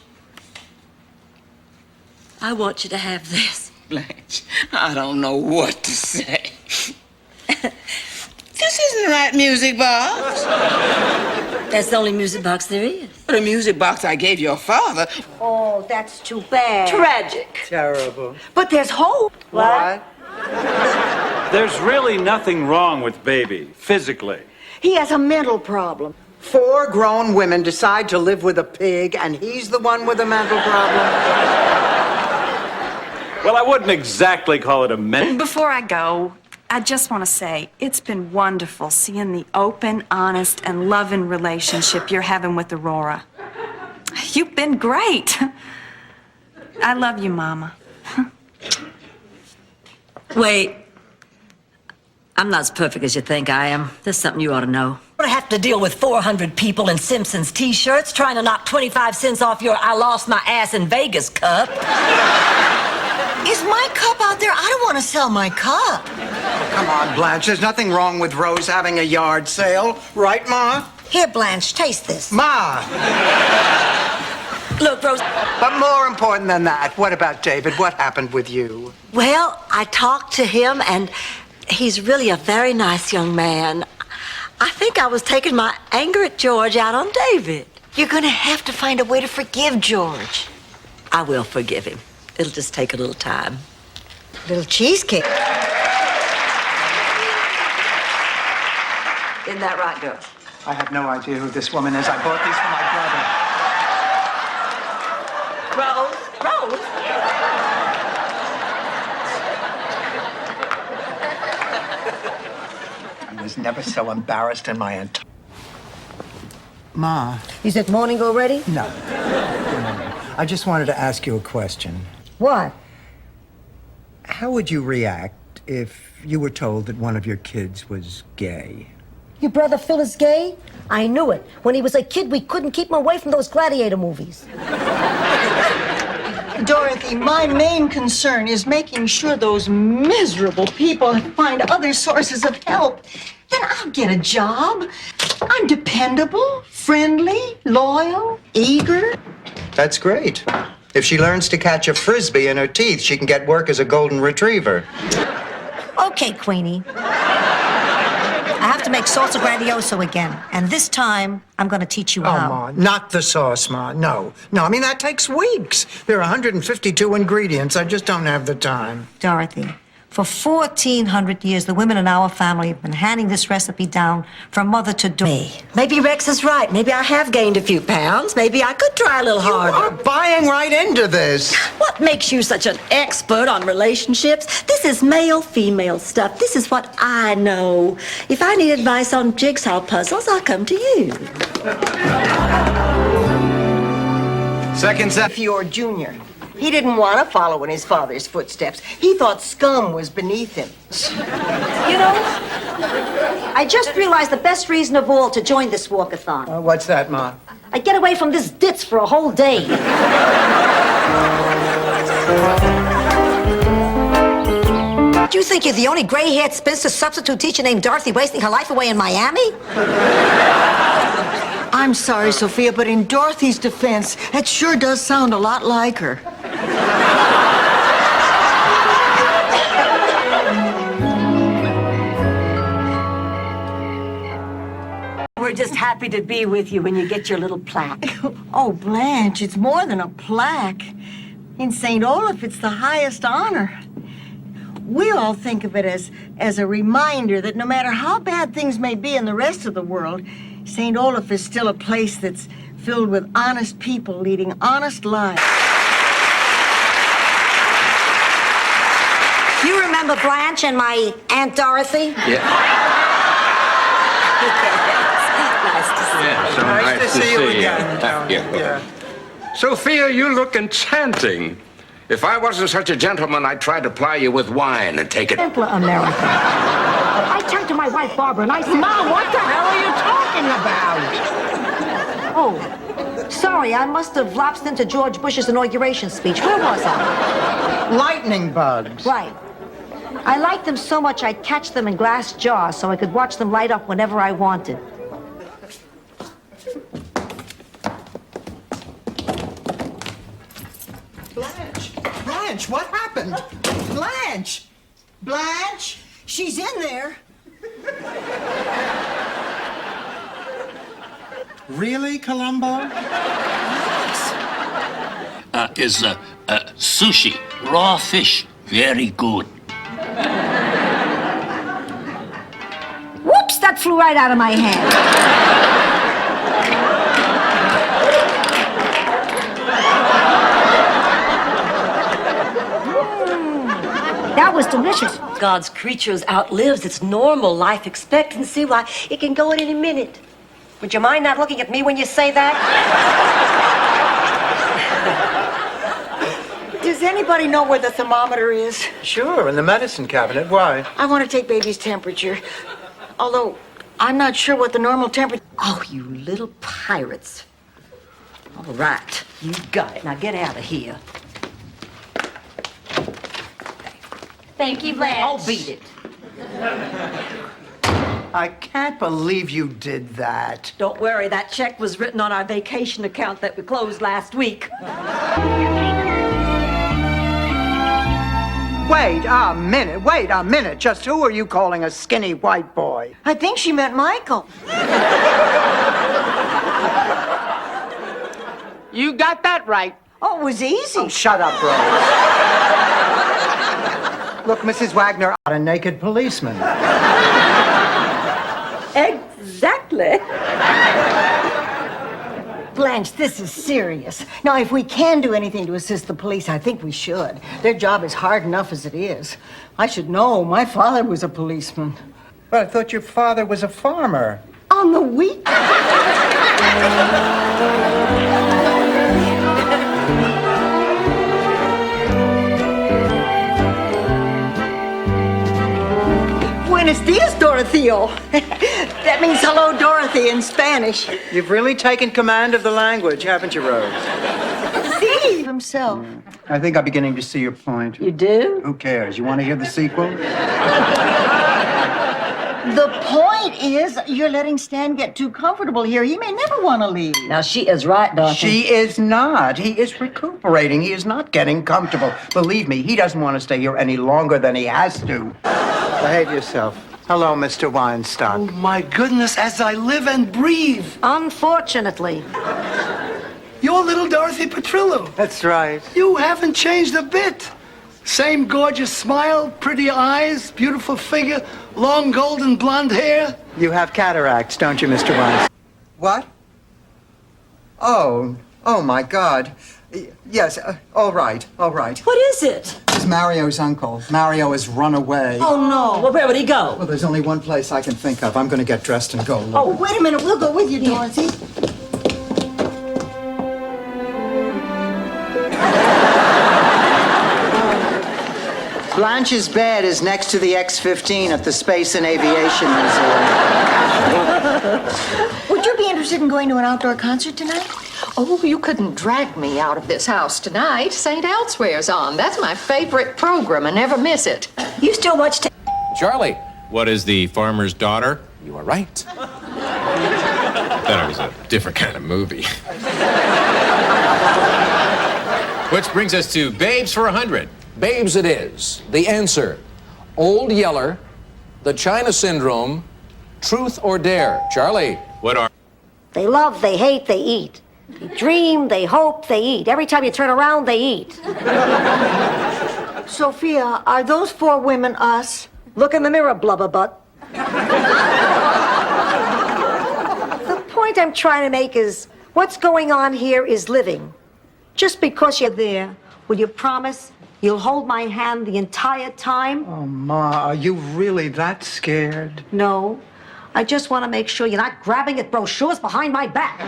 I want you to have this. Blanche, I don't know what to say. This isn't the right music box. That's the only music box there is. The music box I gave your father. Oh, that's too bad. Tragic. Terrible. But there's hope. What? There's really nothing wrong with Baby, physically. He has a mental problem. 4 grown women decide to live with a pig, and he's the one with a mental problem. Well, I wouldn't exactly call it a Before I go, I just want to say it's been wonderful seeing the open, honest, and loving relationship you're having with Aurora. You've been great. I love you, Mama. Wait. I'm not as perfect as you think I am. There's something you ought to know. I have to deal with 400 people in Simpsons t-shirts trying to knock 25 cents off your I lost my ass in Vegas cup. Is my cup out there? I don't want to sell my cup. Come on, Blanche. There's nothing wrong with Rose having a yard sale. Right, Ma? Here, Blanche, taste this. Ma! Look, Rose... But more important than that, what about David? What happened with you? Well, I talked to him, and he's really a very nice young man. I think I was taking my anger at George out on David. You're going to have to find a way to forgive George. I will forgive him. It'll just take a little time. Little cheesecake. Isn't that right, girls? I have no idea who this woman is. I bought these for my brother. Rose? I was never so embarrassed in my entire... Ma. Is it morning already? No. I just wanted to ask you a question. What? How would you react if you were told that one of your kids was gay? Your brother Phil is gay? I knew it. When he was a kid, we couldn't keep him away from those gladiator movies. Dorothy, my main concern is making sure those miserable people find other sources of help. Then I'll get a job. I'm dependable, friendly, loyal, eager. That's great. If she learns to catch a frisbee in her teeth, she can get work as a golden retriever. Okay, Queenie. I have to make salsa grandioso again. And this time, I'm going to teach you how. Ma, not the sauce, Ma. No. No, I mean, that takes weeks. There are 152 ingredients. I just don't have the time. Dorothy, for 1,400 years, the women in our family have been handing this recipe down from mother to daughter. Maybe Rex is right. Maybe I have gained a few pounds. Maybe I could try a little harder. You are buying right into this. What makes you such an expert on relationships? This is male-female stuff. This is what I know. If I need advice on jigsaw puzzles, I'll come to you. Second set. Fior Jr. He didn't want to follow in his father's footsteps. He thought scum was beneath him. You know, I just realized the best reason of all to join this walkathon. What's that, Ma? I'd get away from this ditz for a whole day. Do you think you're the only gray-haired spinster substitute teacher named Dorothy wasting her life away in Miami? I'm sorry, Sophia, but in Dorothy's defense, it sure does sound a lot like her. We're just happy to be with you when you get your little plaque. Oh, Blanche, it's more than a plaque. In St. Olaf, it's the highest honor. We all think of it as a reminder that no matter how bad things may be in the rest of the world, St. Olaf is still a place that's filled with honest people leading honest lives. You remember Blanche and my Aunt Dorothy? Yeah. Nice to see you. So nice to see you again, Tony. Yeah. Sophia, you look enchanting. If I wasn't such a gentleman, I'd try to ply you with wine and take it. Gentler America. I turned to my wife, Barbara, and I said, Mom, what the hell are you talking about? Oh, sorry, I must have lapsed into George Bush's inauguration speech. Where was I? Lightning bugs. Right. I liked them so much I'd catch them in glass jars so I could watch them light up whenever I wanted. Blanche, what happened? Blanche! Blanche! She's in there. Really, Columbo? Is sushi, raw fish, very good. Whoops, that flew right out of my hand. That was delicious. God's creatures outlives its normal life expectancy. Why, it can go at any minute. Would you mind not looking at me when you say that? Does anybody know where the thermometer is? Sure, in the medicine cabinet. Why? I want to take baby's temperature. Although, I'm not sure what the normal temperature... Oh, you little pirates. All right, you got it. Now get out of here. Thank you, Blanche. I'll beat it. I can't believe you did that. Don't worry, that check was written on our vacation account that we closed last week. Wait a minute. Just who are you calling a skinny white boy? I think she meant Michael. You got that right. Oh, it was easy. Oh, shut up, Rose. Look, Mrs. Wagner, a naked policeman. Exactly. Blanche, this is serious. Now, if we can do anything to assist the police, I think we should. Their job is hard enough as it is. I should know. My father was a policeman. But I thought your father was a farmer. On the week. Buenos dias, Dorotheo. That means hello, Dorothy in Spanish. You've really taken command of the language, haven't you, Rose? See himself. I think I'm beginning to see your point. You do? Who cares? You want to hear the sequel? The point is, you're letting Stan get too comfortable here. He may never want to leave. Now, she is right, Dorothy. She is not. He is recuperating. He is not getting comfortable. Believe me, he doesn't want to stay here any longer than he has to. Behave yourself. Hello, Mr. Weinstock. Oh, my goodness, as I live and breathe. Unfortunately. You're little Dorothy Petrillo. That's right. You haven't changed a bit. Same gorgeous smile, pretty eyes, beautiful figure, long golden blonde hair. You have cataracts, don't you, Mr. Weinstock? What? Oh, my God. Yes, all right. What is it? It's Mario's uncle. Mario has run away. Oh, no. Well, where would he go? Well, there's only one place I can think of. I'm going to get dressed and go. Oh, wait a minute. We'll go with you, Dorothy. Blanche's bed is next to the X-15 at the Space and Aviation Museum. Would you be interested in going to an outdoor concert tonight? Oh, you couldn't drag me out of this house tonight. St. Elsewhere's on. That's my favorite program. I never miss it. You still watch Charlie. What is the farmer's daughter? You are right. Thought it was a different kind of movie. Which brings us to Babes for 100. Babes it is. The answer: Old Yeller, The China Syndrome, Truth or Dare. Charlie. What are... They love, they hate, they eat. They dream, they hope, they eat. Every time you turn around, they eat. Sophia, are those four women us? Look in the mirror, blubber butt. The point I'm trying to make is, what's going on here is living. Just because you're there, will you promise you'll hold my hand the entire time? Oh, Ma, are you really that scared? No. I just want to make sure you're not grabbing at brochures behind my back.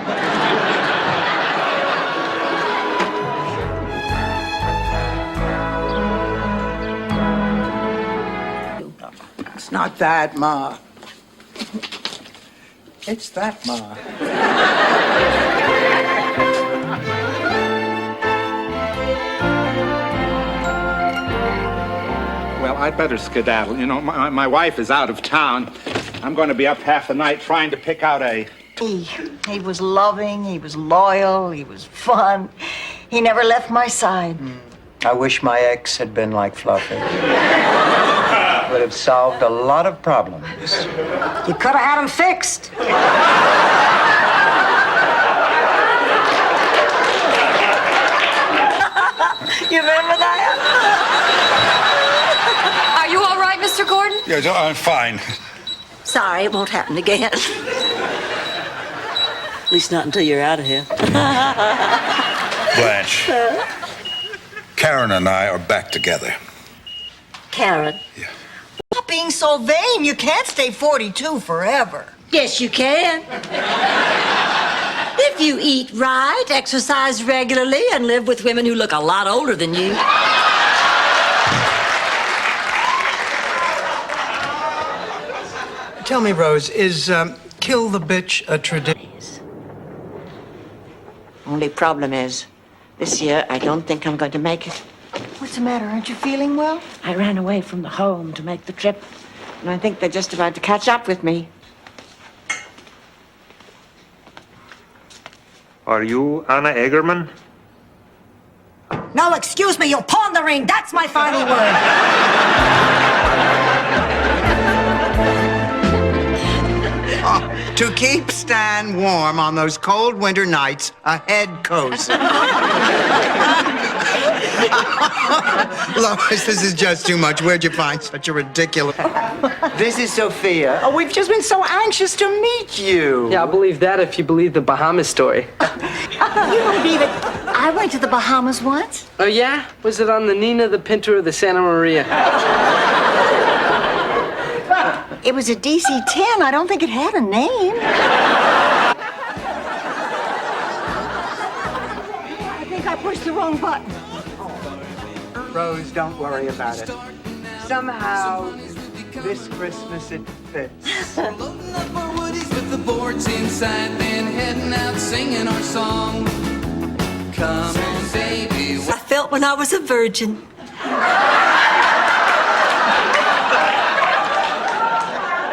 It's not that, Ma. It's that, Ma. Well, I'd better skedaddle. You know, my wife is out of town. I'm going to be up half the night trying to pick out a... He was loving, he was loyal, he was fun. He never left my side. I wish my ex had been like Fluffy. Would have solved a lot of problems. You could have had him fixed. You remember that? Are you all right, Mr. Gordon? Yes, I'm fine. Sorry, it won't happen again. At least not until you're out of here. Blanche, Karen and I are back together. Karen? Stop being so vain. You can't stay 42 forever. Yes, you can. If you eat right, exercise regularly, and live with women who look a lot older than you. Tell me, Rose, is kill the bitch a tradition? Only problem is, this year I don't think I'm going to make it. What's the matter? Aren't you feeling well? I ran away from the home to make the trip, and I think they're just about to catch up with me. Are you Anna Egerman? No, excuse me, you'll pawn the ring. That's my final word. To keep Stan warm on those cold winter nights, a head cozy. Lois, this is just too much. Where'd you find such a ridiculous... This is Sophia. Oh, we've just been so anxious to meet you. Yeah, I'll believe that if you believe the Bahamas story. You believe it? I went to the Bahamas once. Oh, yeah? Was it on the Nina, the Pinta, or the Santa Maria? It was a DC-10. I don't think it had a name. I think I pushed the wrong button. Rose, don't worry about it. Somehow, this Christmas it fits. Loading up our woodies with the boards inside, then heading out singing our song. Come on. felt when I was a virgin.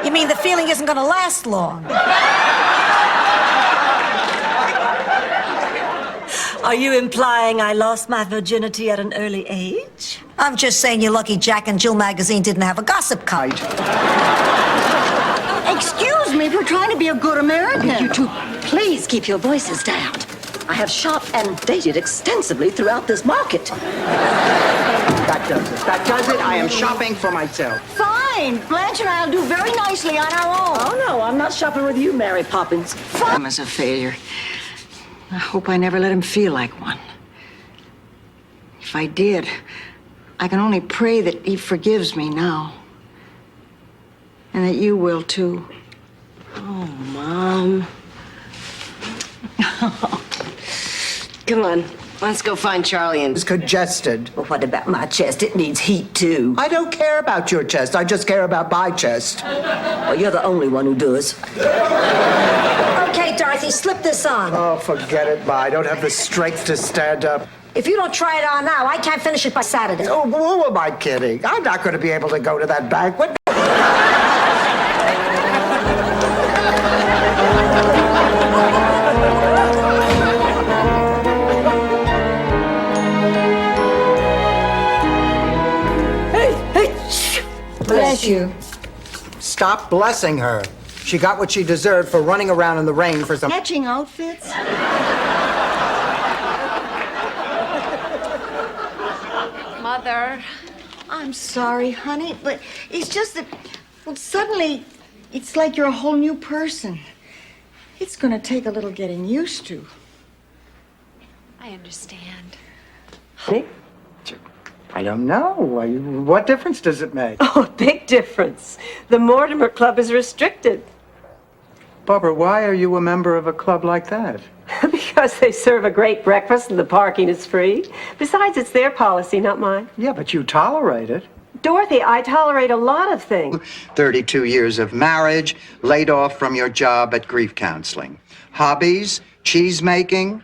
You mean the feeling isn't going to last long? Are you implying I lost my virginity at an early age? I'm just saying you're lucky Jack and Jill magazine didn't have a gossip kite. Excuse me for trying to be a good American. You two, please keep your voices down. I have shopped and dated extensively throughout this market. That does it. That does it. I am shopping for myself. Fine. Blanche and I'll do very nicely on our own. Oh, no, I'm not shopping with you, Mary Poppins. I'm as a failure. I hope I never let him feel like one. If I did, I can only pray that he forgives me now. And that you will, too. Oh, Mom. Come on, let's go find Charlie and... It's congested. Well, what about my chest? It needs heat, too. I don't care about your chest. I just care about my chest. Well, you're the only one who does. Okay, Dorothy, slip this on. Oh, forget it, Ma. I don't have the strength to stand up. If you don't try it on now, I can't finish it by Saturday. Oh, who am I kidding? I'm not going to be able to go to that banquet. Bless you. Stop blessing her. She got what she deserved for running around in the rain for some... Matching outfits? Mother. I'm sorry, honey, but it's just that, well, suddenly, it's like you're a whole new person. It's gonna take a little getting used to. I understand. I don't know. What difference does it make? Oh, big difference. The Mortimer Club is restricted. Barbara, why are you a member of a club like that? Because they serve a great breakfast and the parking is free. Besides, it's their policy, not mine. Yeah, but you tolerate it. Dorothy, I tolerate a lot of things. 32 years of marriage, laid off from your job at grief counseling. Hobbies, cheese making.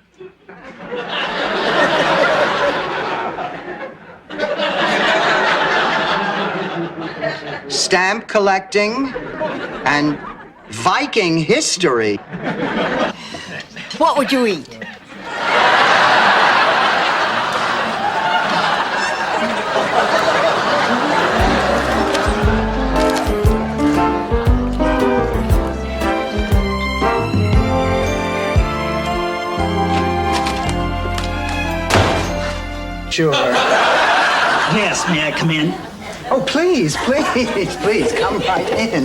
Stamp collecting and Viking history. What would you eat? Sure. Yes, may I come in? Oh, please, come right in.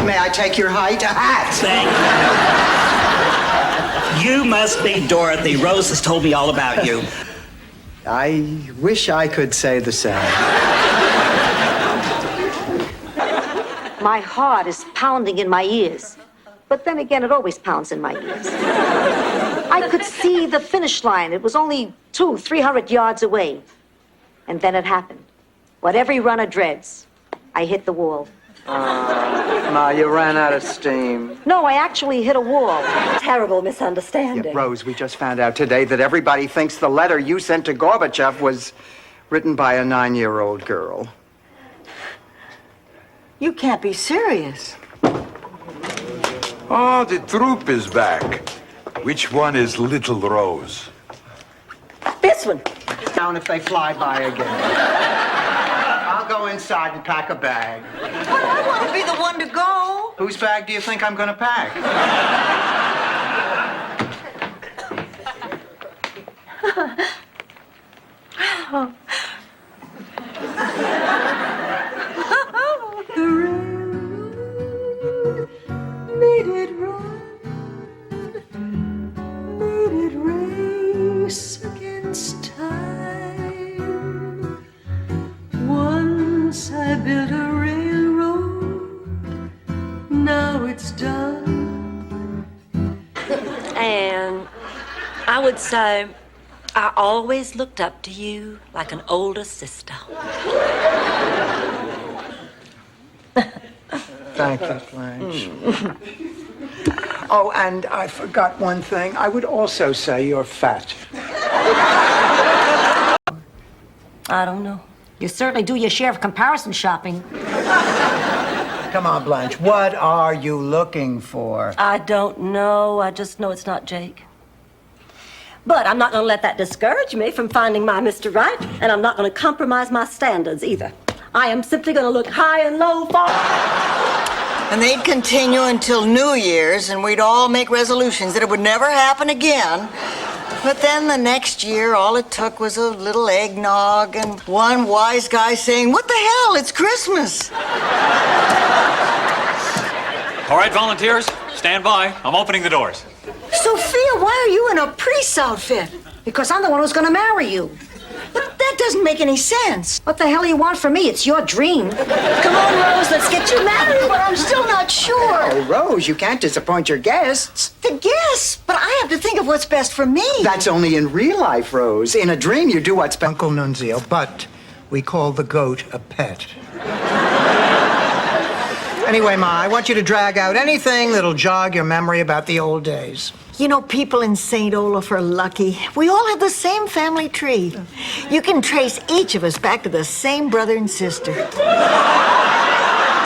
May I take your height? A hat. Thank you. You must be Dorothy. Rose has told me all about you. I wish I could say the same. My heart is pounding in my ears. But then again, it always pounds in my ears. I could see the finish line. It was only 200-300 yards away. And then it happened. What every runner dreads. I hit the wall. Ma, you ran out of steam. No, I actually hit a wall. Terrible misunderstanding. Yeah, Rose, we just found out today that everybody thinks the letter you sent to Gorbachev was written by a 9-year-old girl. You can't be serious. Oh, the troop is back. Which one is Little Rose? This one. Down if they fly by again. I'll go inside and pack a bag. I want to be the one to go. Whose bag do you think I'm going to pack? The railroad made it run, made it race against time. Once I built a railroad, now it's done. And I would say I always looked up to you like an older sister. Thank you, Blanche. Oh, and I forgot one thing. I would also say you're fat. I don't know. You certainly do your share of comparison shopping. Come on, Blanche. What are you looking for? I don't know. I just know it's not Jake. But I'm not going to let that discourage me from finding my Mr. Right, and I'm not going to compromise my standards either. I am simply going to look high and low for... And they'd continue until New Year's, and we'd all make resolutions that it would never happen again. But then the next year, all it took was a little eggnog and one wise guy saying, "What the hell? It's Christmas." All right, volunteers, stand by. I'm opening the doors. Sophia, why are you in a priest's outfit? Because I'm the one who's going to marry you. But that doesn't make any sense. What the hell do you want from me? It's your dream. Come on, Rose, let's get you married. But I'm still not sure. Oh, Rose, you can't disappoint your guests. The guests? But I have to think of what's best for me. That's only in real life, Rose. In a dream, you do what's best. Uncle Nunzio, but we call the goat a pet. Anyway, Ma, I want you to drag out anything that'll jog your memory about the old days. You know, people in St. Olaf are lucky. We all have the same family tree. You can trace each of us back to the same brother and sister.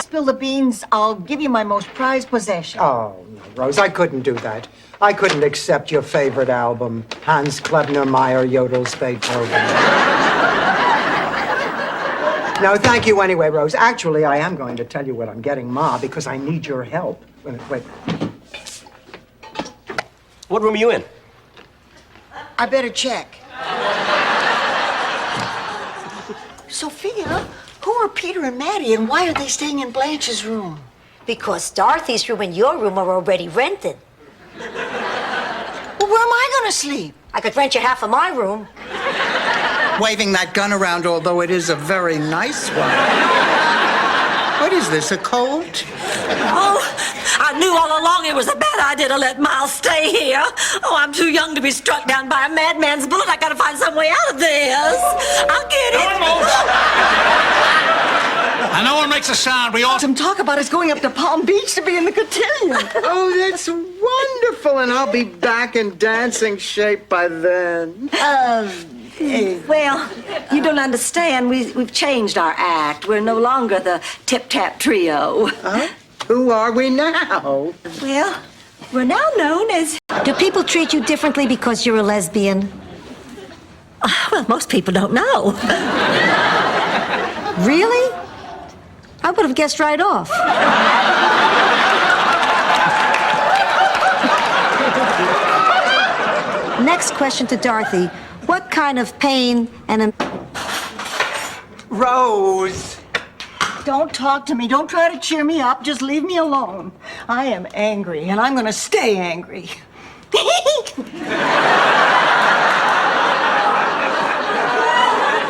Spill the beans, I'll give you my most prized possession. Oh, no, Rose, I couldn't do that. I couldn't accept your favorite album, Hans Klebner Meyer Yodel's Beethoven. No, thank you anyway, Rose. Actually, I am going to tell you what I'm getting Ma because I need your help. Wait. What room are you in? I better check. Sophia, who are Peter and Maddie, and why are they staying in Blanche's room? Because Dorothy's room and your room are already rented. Well, where am I going to sleep? I could rent you half of my room. Waving that gun around, although it is a very nice one. What is this, a colt? Oh, I knew all along it was a bad idea to let Miles stay here. Oh, I'm too young to be struck down by a madman's bullet. I gotta find some way out of this. I'll get it. And no one makes a sound. We all... Some talk about us going up to Palm Beach to be in the cotillion. Oh, that's wonderful, and I'll be back in dancing shape by then. Well, you don't understand. We've changed our act. We're no longer the tip-tap trio. Huh? Who are we now? Well, we're now known as... Do people treat you differently because you're a lesbian? Well, most people don't know. Really? I would have guessed right off. Next question to Dorothy. What kind of pain and... Rose! Don't talk to me. Don't try to cheer me up. Just leave me alone. I am angry, and I'm going to stay angry.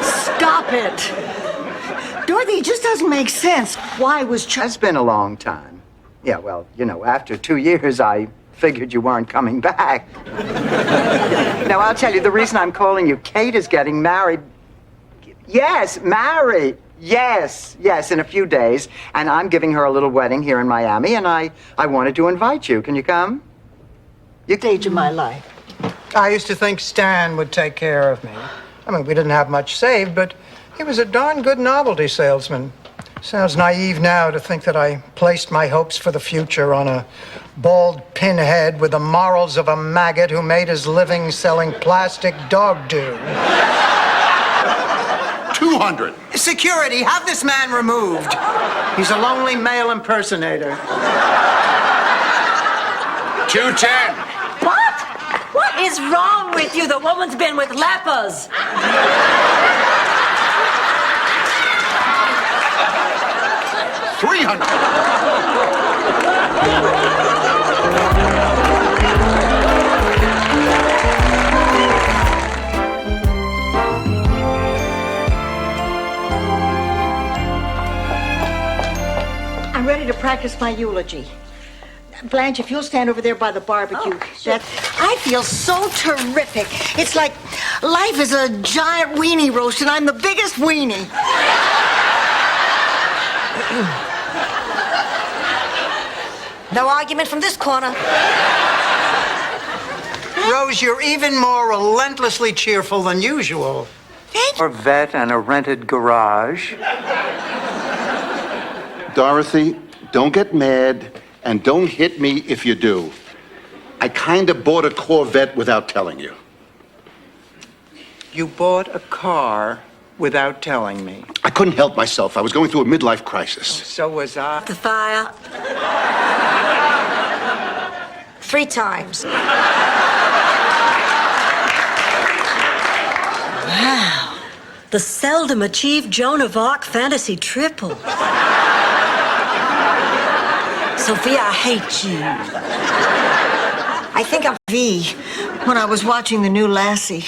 Stop it. Dorothy, it just doesn't make sense. Why was It's been a long time. Yeah, well, you know, after 2 years, I figured you weren't coming back. Now, I'll tell you, the reason I'm calling you, Kate is getting married. Yes, married. Yes, in a few days. And I'm giving her a little wedding here in Miami, and I wanted to invite you. Can you come? You stage of my life. I used to think Stan would take care of me. I mean, we didn't have much saved, but he was a darn good novelty salesman. Sounds naive now to think that I placed my hopes for the future on a bald pinhead with the morals of a maggot who made his living selling plastic dog do. 200. Security, have this man removed. He's a lonely male impersonator. 210. What? What is wrong with you? The woman's been with lepers. 300. I'm ready to practice my eulogy. Blanche, if you'll stand over there by the barbecue. Sure. I feel so terrific. It's like life is a giant weenie roast, and I'm the biggest weenie. No argument from this corner. Rose, you're even more relentlessly cheerful than usual. Corvette and a rented garage. Dorothy, don't get mad, and don't hit me if you do. I kind of bought a Corvette without telling you. You bought a car without telling me. I couldn't help myself. I was going through a midlife crisis. So was I. The fire. 3 times. Wow. The seldom achieved Joan of Arc fantasy triple. Sophia, I hate you. I think I'm V when I was watching the new Lassie.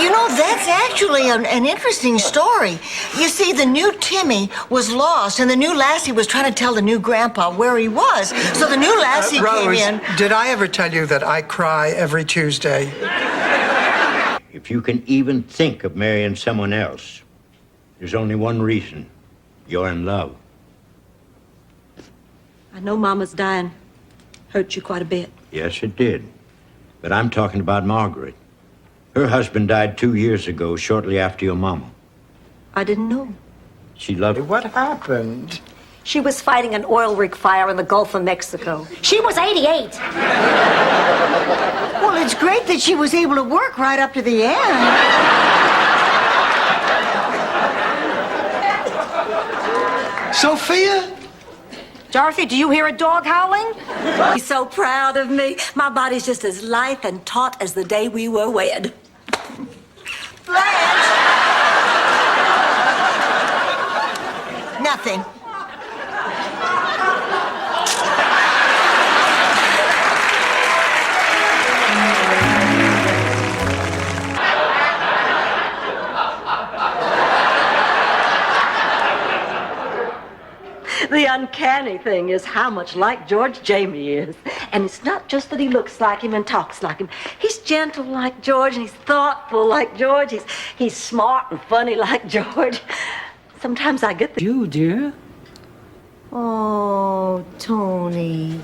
You know, that's actually an interesting story. You see, the new Timmy was lost, and the new Lassie was trying to tell the new grandpa where he was. So the new Lassie came Rose, in. did I ever tell you that I cry every Tuesday? If you can even think of marrying someone else, there's only one reason. You're in love. I know Mama's dying. Hurt you quite a bit. Yes, it did. But I'm talking about Margaret. Her husband died 2 years ago, shortly after your mama. I didn't know. She loved you. What happened? She was fighting an oil rig fire in the Gulf of Mexico. She was 88. Well, it's great that she was able to work right up to the end. Sophia? Dorothy, do you hear a dog howling? He's so proud of me. My body's just as lithe and taut as the day we were wed. Blanche! Nothing. The uncanny thing is how much like George Jamie is. And it's not just that he looks like him and talks like him. He's gentle like George, and he's thoughtful like George. He's smart and funny like George. Sometimes I get the... You, dear? Oh, Tony.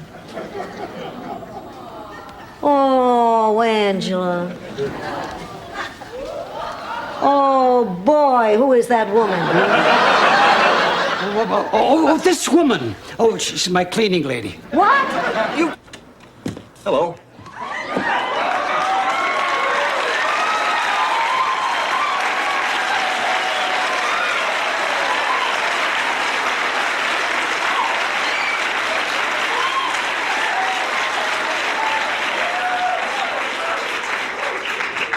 Oh, Angela. Oh, boy, who is that woman? Oh, this woman. Oh, she's my cleaning lady. What? You... Hello.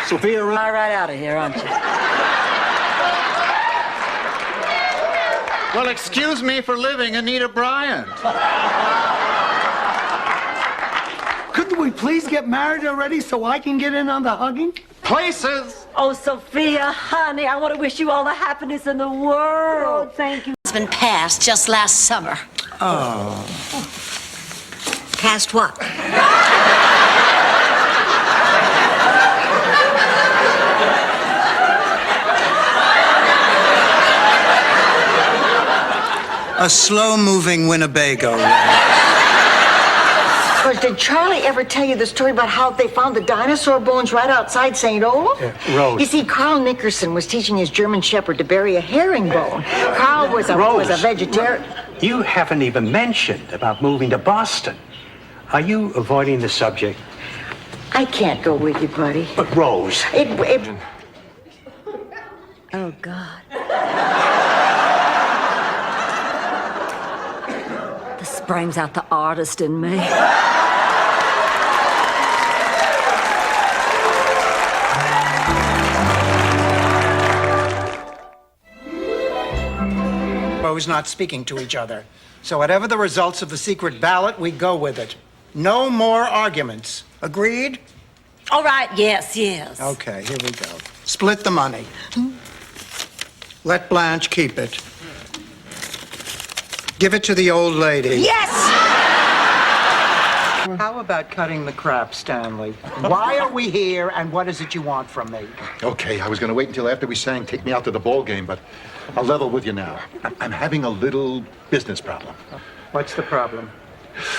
Sophia, Right out of here, aren't you? Well, excuse me for living Anita Bryant. Couldn't we please get married already so I can get in on the hugging? Places! Oh, Sophia, honey, I want to wish you all the happiness in the world. Oh, thank you. It's been passed just last summer. Oh. Passed what? A slow-moving Winnebago. Did Charlie ever tell you the story about how they found the dinosaur bones right outside St. Olaf? Rose. You see, Carl Nickerson was teaching his German Shepherd to bury a herringbone. Carl was a vegetarian. You haven't even mentioned about moving to Boston. Are you avoiding the subject? I can't go with you, buddy. But Rose. Oh, God. This brings out the artist in me. Suppose not speaking to each other. So whatever the results of the secret ballot, we go with it. No more arguments. Agreed? All right, yes. Okay, here we go. Split the money. Let Blanche keep it. Give it to the old lady. Yes! How about cutting the crap, Stanley? Why are we here, and what is it you want from me? Okay, I was going to wait until after we sang Take Me Out to the Ball Game, but I'll level with you now. I'm having a little business problem. What's the problem?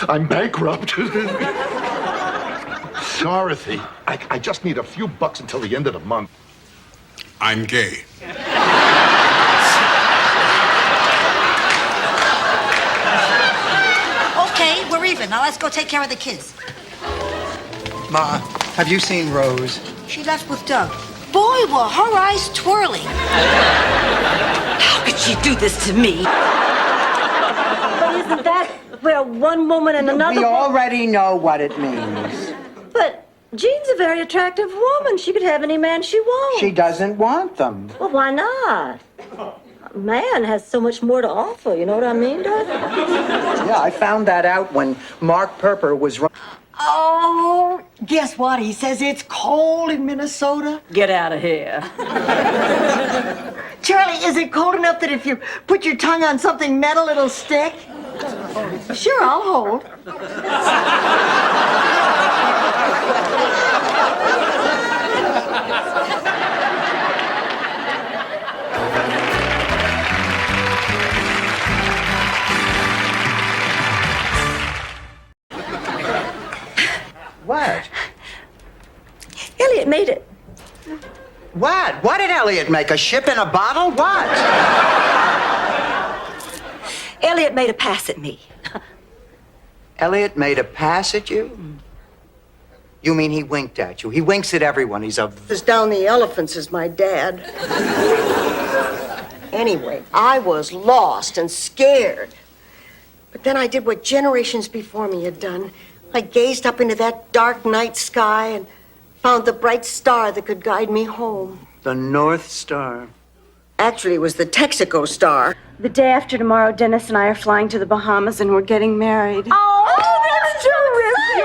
I'm bankrupt. Dorothy, I just need a few bucks until the end of the month. I'm gay. Okay, we're even. Now let's go take care of the kids. Ma, have you seen Rose? She left with Doug. Boy, were her eyes twirling. How could she do this to me? But isn't that where one woman and another... We already know what it means. But Jean's a very attractive woman. She could have any man she wants. She doesn't want them. Well, why not? A man has so much more to offer, you know what I mean, Doug? Yeah, I found that out when Mark Perper was... Oh, guess what? He says it's cold in Minnesota. Get out of here. Charlie, is it cold enough that if you put your tongue on something metal, it'll stick? Sure, I'll hold. What? Elliot made it. What? What did Elliot make? A ship in a bottle? What? Elliot made a pass at me. Elliot made a pass at you? You mean he winked at you? He winks at everyone. He's a... As down the elephants is my dad. Anyway, I was lost and scared. But then I did what generations before me had done. I gazed up into that dark night sky and found the bright star that could guide me home. The North Star. Actually, it was the Texaco star. The day after tomorrow, Dennis and I are flying to the Bahamas and we're getting married. Oh, that's terrific!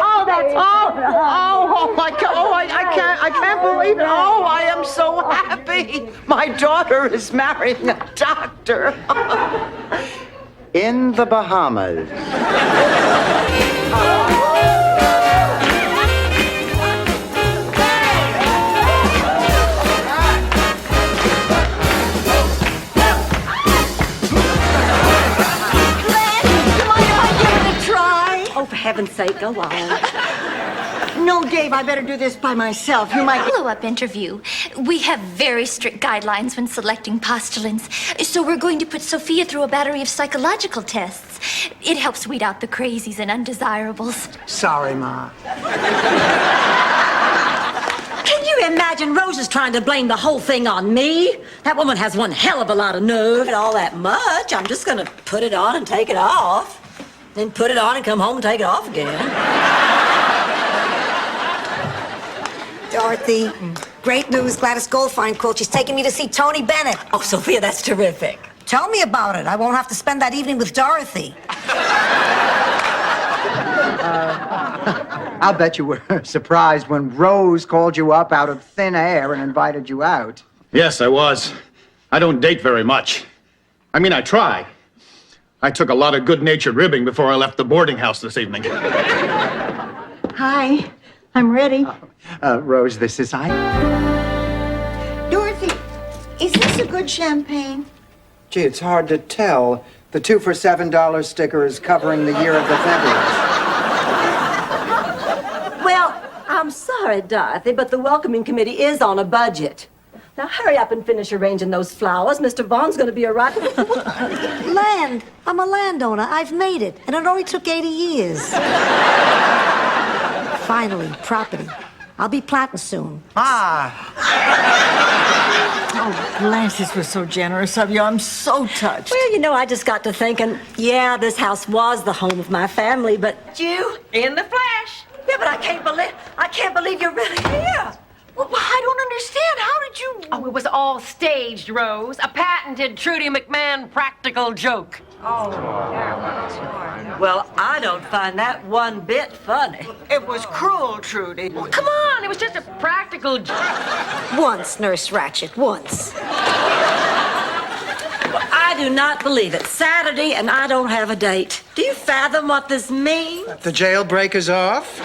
Oh, that's oh my God! Oh, I can't believe it! Oh, I am so happy. My daughter is marrying a doctor. In the Bahamas. Oh, for heaven's sake, go on. No, Dave, I better do this by myself. You might... Follow-up interview. We have very strict guidelines when selecting postulants, so we're going to put Sophia through a battery of psychological tests. It helps weed out the crazies and undesirables. Sorry, Ma. Can you imagine Rose is trying to blame the whole thing on me? That woman has one hell of a lot of nerve. Not all that much. I'm just gonna put it on and take it off. Then put it on and come home and take it off again. Dorothy, great news. Gladys Goldfine called. She's taking me to see Tony Bennett. Oh, Sophia, that's terrific. Tell me about it. I won't have to spend that evening with Dorothy. I'll bet you were surprised when Rose called you up out of thin air and invited you out. Yes, I was. I don't date very much. I mean, I try. I took a lot of good-natured ribbing before I left the boarding house this evening. Hi, I'm ready. Rose, this is I. Dorothy, is this a good champagne? Gee, it's hard to tell. The 2 for $7 sticker is covering the year of the feathers. Well, I'm sorry, Dorothy, but the welcoming committee is on a budget. Now hurry up and finish arranging those flowers. Mr. Vaughn's going to be arriving. Land. I'm a landowner. I've made it. And it only took 80 years. Finally, property. I'll be planting soon. Ah. Oh, Blanche, this was so generous of you. I'm so touched. Well, you know, I just got to thinking, yeah, this house was the home of my family, but you in the flesh. Yeah, but I can't believe you're really here. Well, I don't understand. How did you... Oh, it was all staged, Rose. A patented Trudy McMahon practical joke. Well, I don't find that one bit funny. It was cruel, Trudy. Well, come on, it was just a practical joke. Once, Nurse Ratched, once. Well, I do not believe it. Saturday, and I don't have a date. Do you fathom what this means? The jailbreak is off?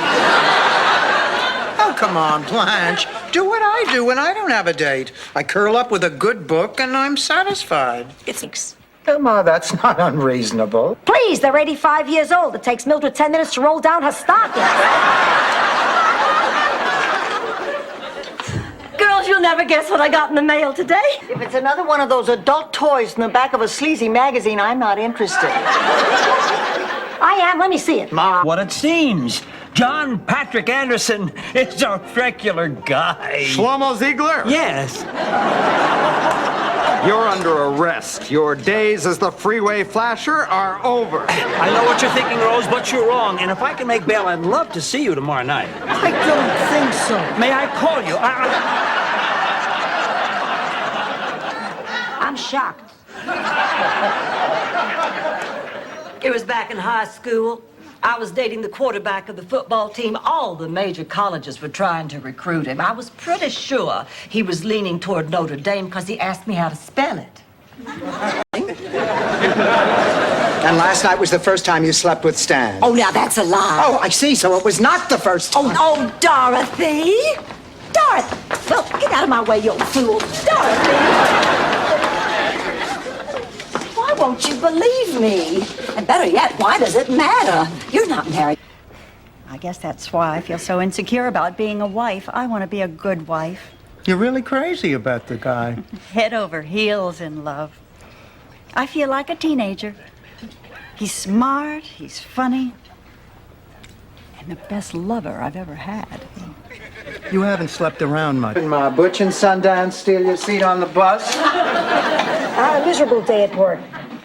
Oh, come on, Blanche. Do what I do when I don't have a date. I curl up with a good book and I'm satisfied. It's... Ma, that's not unreasonable. Please, they're 85 years old. It takes Mildred 10 minutes to roll down her stockings. ever guess what I got in the mail today? If it's another one of those adult toys in the back of a sleazy magazine, I'm not interested. I am. Let me see it. Ma. What it seems. John Patrick Anderson is a regular guy. Shlomo Ziegler? Yes. You're under arrest. Your days as the freeway flasher are over. I know what you're thinking, Rose, but you're wrong. And if I can make bail, I'd love to see you tomorrow night. I don't think so. May I call you? I'm shocked. It was back in high school. I was dating the quarterback of the football team. All the major colleges were trying to recruit him. I was pretty sure he was leaning toward Notre Dame because he asked me how to spell it. And last night was the first time you slept with Stan. Oh, now that's a lie. Oh, I see. So it was not the first time. Oh, Dorothy. Dorothy. Well, get out of my way, you old fool. Dorothy. Why won't you believe me? And better yet, why does it matter? You're not married. I guess that's why I feel so insecure about being a wife. I want to be a good wife. You're really crazy about the guy. Head over heels in love. I feel like a teenager. He's smart, he's funny, and the best lover I've ever had. You haven't slept around much. Ma, Butch and Sundance steal your seat on the bus? A miserable day at work.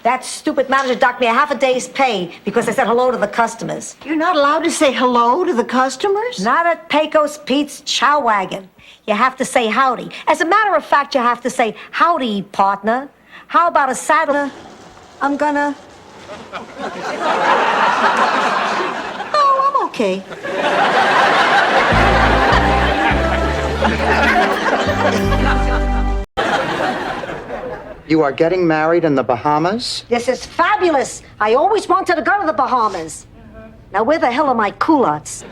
That stupid manager docked me a half a day's pay because I said hello to the customers. You're not allowed to say hello to the customers? Not at Pecos Pete's Chow Wagon. You have to say howdy. As a matter of fact, you have to say howdy, partner. How about a saddle? I'm gonna... Oh, I'm okay. You are getting married in the Bahamas? This is fabulous. I always wanted to go to the Bahamas. Now, where the hell are my culottes?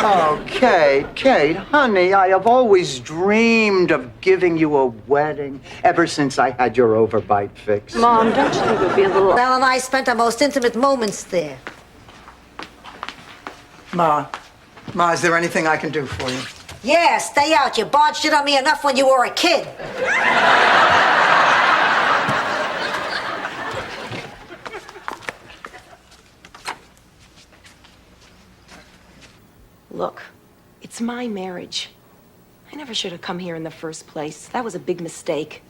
Oh, Kate, honey, I have always dreamed of giving you a wedding ever since I had your overbite fix. Mom, don't you think it would be a little... Mel and I spent our most intimate moments there. Ma, is there anything I can do for you? Yeah, stay out. You barged in on me enough when you were a kid. Look, it's my marriage. I never should have come here in the first place. That was a big mistake.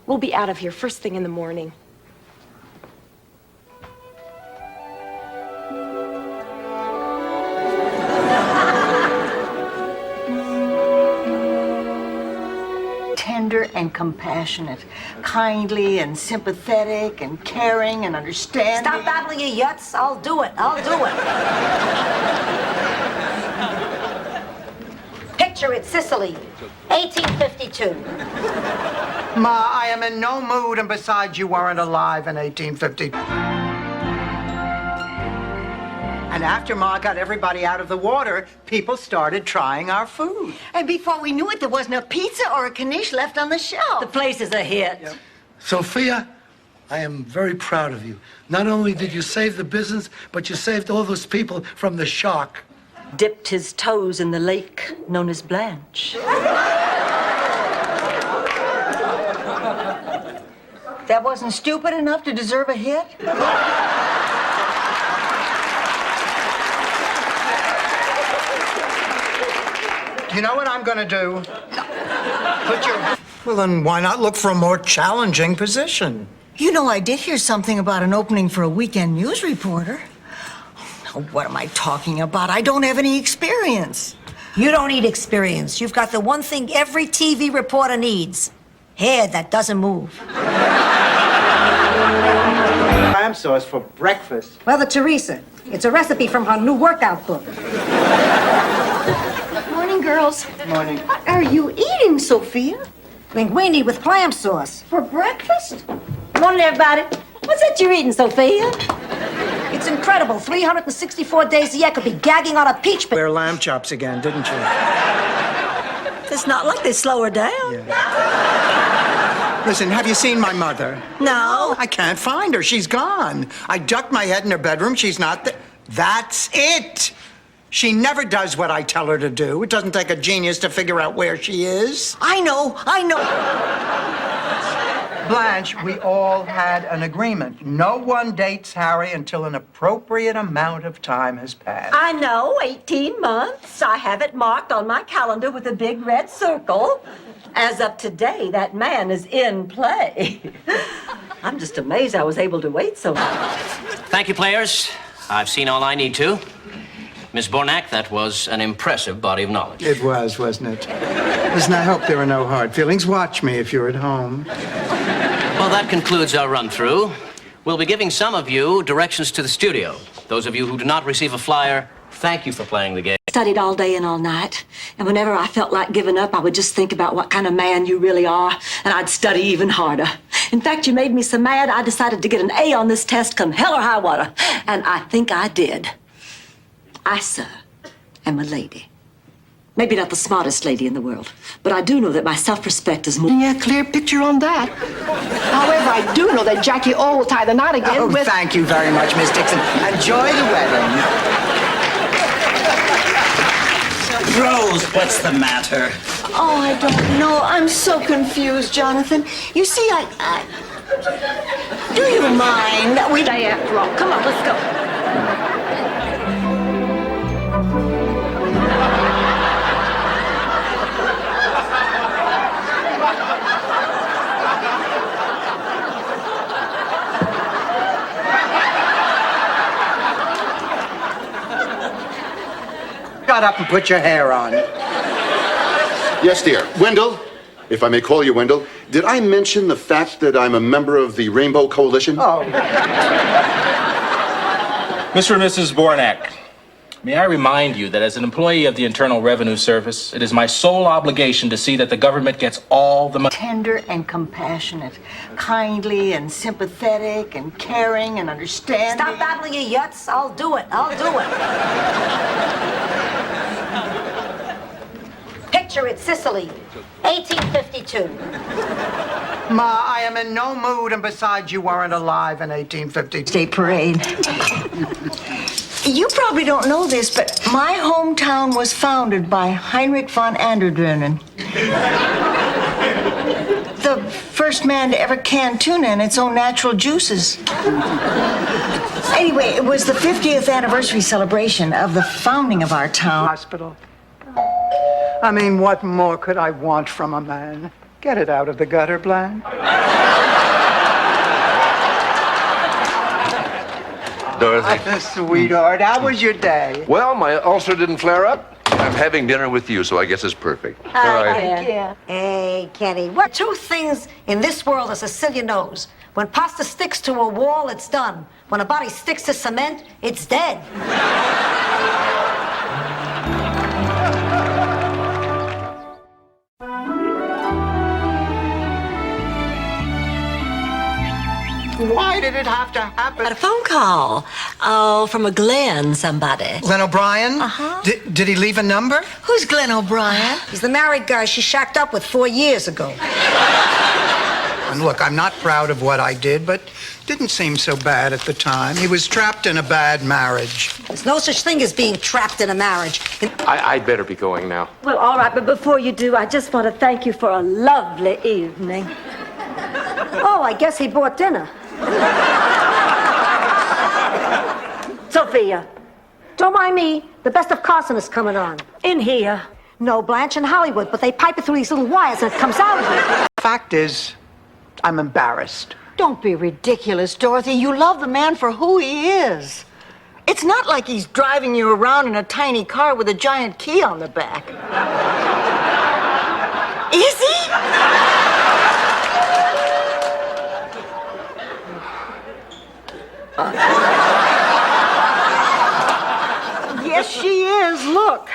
We'll be out of here first thing in the morning. Tender and compassionate, kindly and sympathetic and caring and understanding. Stop babbling your yuts. I'll do it. Picture it, Sicily, 1852. Ma, I am in no mood, and besides, you weren't alive in 1850. And after Ma got everybody out of the water, people started trying our food. And before we knew it, there wasn't a pizza or a quiche left on the shelf. The place is a hit. Yep. Sophia, I am very proud of you. Not only did you save the business, but you saved all those people from the shark. Dipped his toes in the lake known as Blanche. That wasn't stupid enough to deserve a hit? You know what I'm gonna do? Put your... Well, then why not look for a more challenging position? You know, I did hear something about an opening for a weekend news reporter. Oh, what am I talking about? I don't have any experience. You don't need experience. You've got the one thing every TV reporter needs. Hair that doesn't move. Clam sauce for breakfast. Mother Teresa. It's a recipe from her new workout book. Morning, girls. Morning. What are you eating, Sophia? Linguine with clam sauce. For breakfast? Morning, everybody. What's that you're eating, Sophia? It's incredible. 364 days a year could be gagging on a peach. Wear lamb chops again, didn't you? It's not like they slow her down. Yeah. Listen, have you seen my mother? No. I can't find her. She's gone. I ducked my head in her bedroom. She's not there. That's it. She never does what I tell her to do. It doesn't take a genius to figure out where she is. I know. Blanche, we all had an agreement. No one dates Harry until an appropriate amount of time has passed. I know, 18 months. I have it marked on my calendar with a big red circle. As of today, that man is in play. I'm just amazed I was able to wait so long. Thank you, players. I've seen all I need to. Miss Bornak, that was an impressive body of knowledge. It was, wasn't it? Listen, I hope there are no hard feelings. Watch me if you're at home. Well, that concludes our run-through. We'll be giving some of you directions to the studio. Those of you who do not receive a flyer, thank you for playing the game. Studied all day and all night. And whenever I felt like giving up, I would just think about what kind of man you really are, and I'd study even harder. In fact, you made me so mad, I decided to get an A on this test come hell or high water. And I think I did. I, sir, am a lady. Maybe not the smartest lady in the world, but I do know that my self-respect is more... Yeah, clear picture on that. However, I do know that Jackie O will tie the knot again Oh, with... thank you very much, Miss Dixon. Enjoy the wedding. Rose, what's the matter? Oh, I don't know. I'm so confused, Jonathan. You see, I... Do you mind that we... Day after all. Come on, let's go. Shut up and put your hair on. Yes, dear. Wendell, if I may call you Wendell, did I mention the fact that I'm a member of the Rainbow Coalition? Oh. Mr. and Mrs. Bornak, may I remind you that as an employee of the Internal Revenue Service, it is my sole obligation to see that the government gets all the money. Tender and compassionate, kindly and sympathetic and caring and understanding. Stop babbling, you yuts. I'll do it. Picture it, Sicily, 1852. Ma, I am in no mood, and besides, you weren't alive in 1850. State parade. You probably don't know this, but my hometown was founded by Heinrich von Anderdrenen. The first man to ever can tuna in its own natural juices. Anyway, it was the 50th anniversary celebration of the founding of our town. Hospital. I mean, what more could I want from a man? Get it out of the gutter, Blanche. Dorothy. Sweetheart, how was your day? Well, my ulcer didn't flare up. I'm having dinner with you, so I guess it's perfect. Hey, Kenny, what two things in this world a Sicilian knows? When pasta sticks to a wall, it's done. When a body sticks to cement, it's dead. Why did it have to happen? Got a phone call. Oh, from a Glenn somebody. Glenn O'Brien? Uh-huh. Did he leave a number? Who's Glenn O'Brien? He's the married guy she shacked up with 4 years ago. And look, I'm not proud of what I did, but didn't seem so bad at the time. He was trapped in a bad marriage. There's no such thing as being trapped in a marriage. I'd better be going now. Well, all right, but before you do, I just want to thank you for a lovely evening. Oh, I guess he bought dinner. Sophia. Don't mind me. The best of Carson is coming on. In here. No, Blanche in Hollywood, but they pipe it through these little wires and it comes out of it. Fact is, I'm embarrassed. Don't be ridiculous, Dorothy. You love the man for who he is. It's not like he's driving you around in a tiny car with a giant key on the back. Is he? Yes, she is. Look.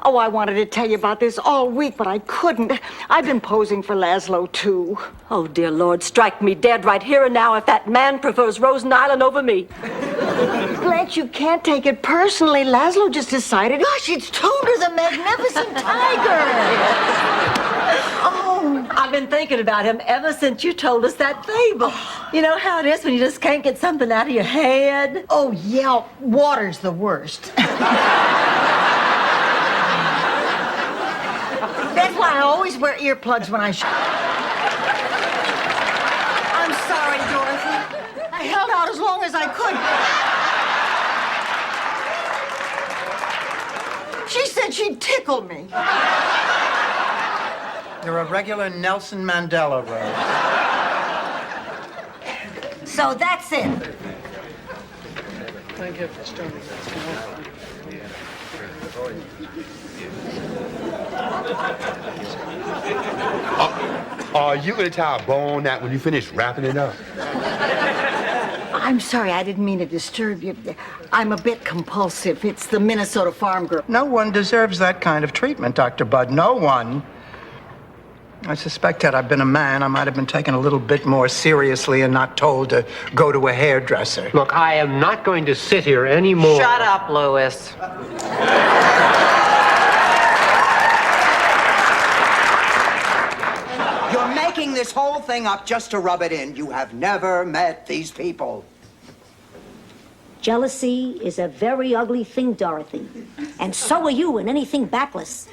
Oh, I wanted to tell you about this all week, but I couldn't. I've been posing for Laszlo, too. Oh, dear Lord, strike me dead right here and now if that man prefers Rosen Island over me. Blanche, you can't take it personally. Laszlo just decided. Gosh, it's Tooter the Magnificent Tiger. Oh, I've been thinking about him ever since you told us that fable. You know how it is when you just can't get something out of your head? Oh, yeah, water's the worst. That's why I always wear earplugs when I I'm sorry, Dorothy. I held out as long as I could. She said she'd tickle me. You're a regular Nelson Mandela, Rose. So that's it. Thank you for starting. Are you gonna tie a bow on that when you finish wrapping it up? I'm sorry, I didn't mean to disturb you. I'm a bit compulsive. It's the Minnesota farm girl. No one deserves that kind of treatment, Dr. Budd. No one. I suspect had I been a man, I might have been taken a little bit more seriously and not told to go to a hairdresser. Look, I am not going to sit here anymore. Shut up, Louis. You're making this whole thing up just to rub it in. You have never met these people. Jealousy is a very ugly thing, Dorothy. And so are you in anything backless.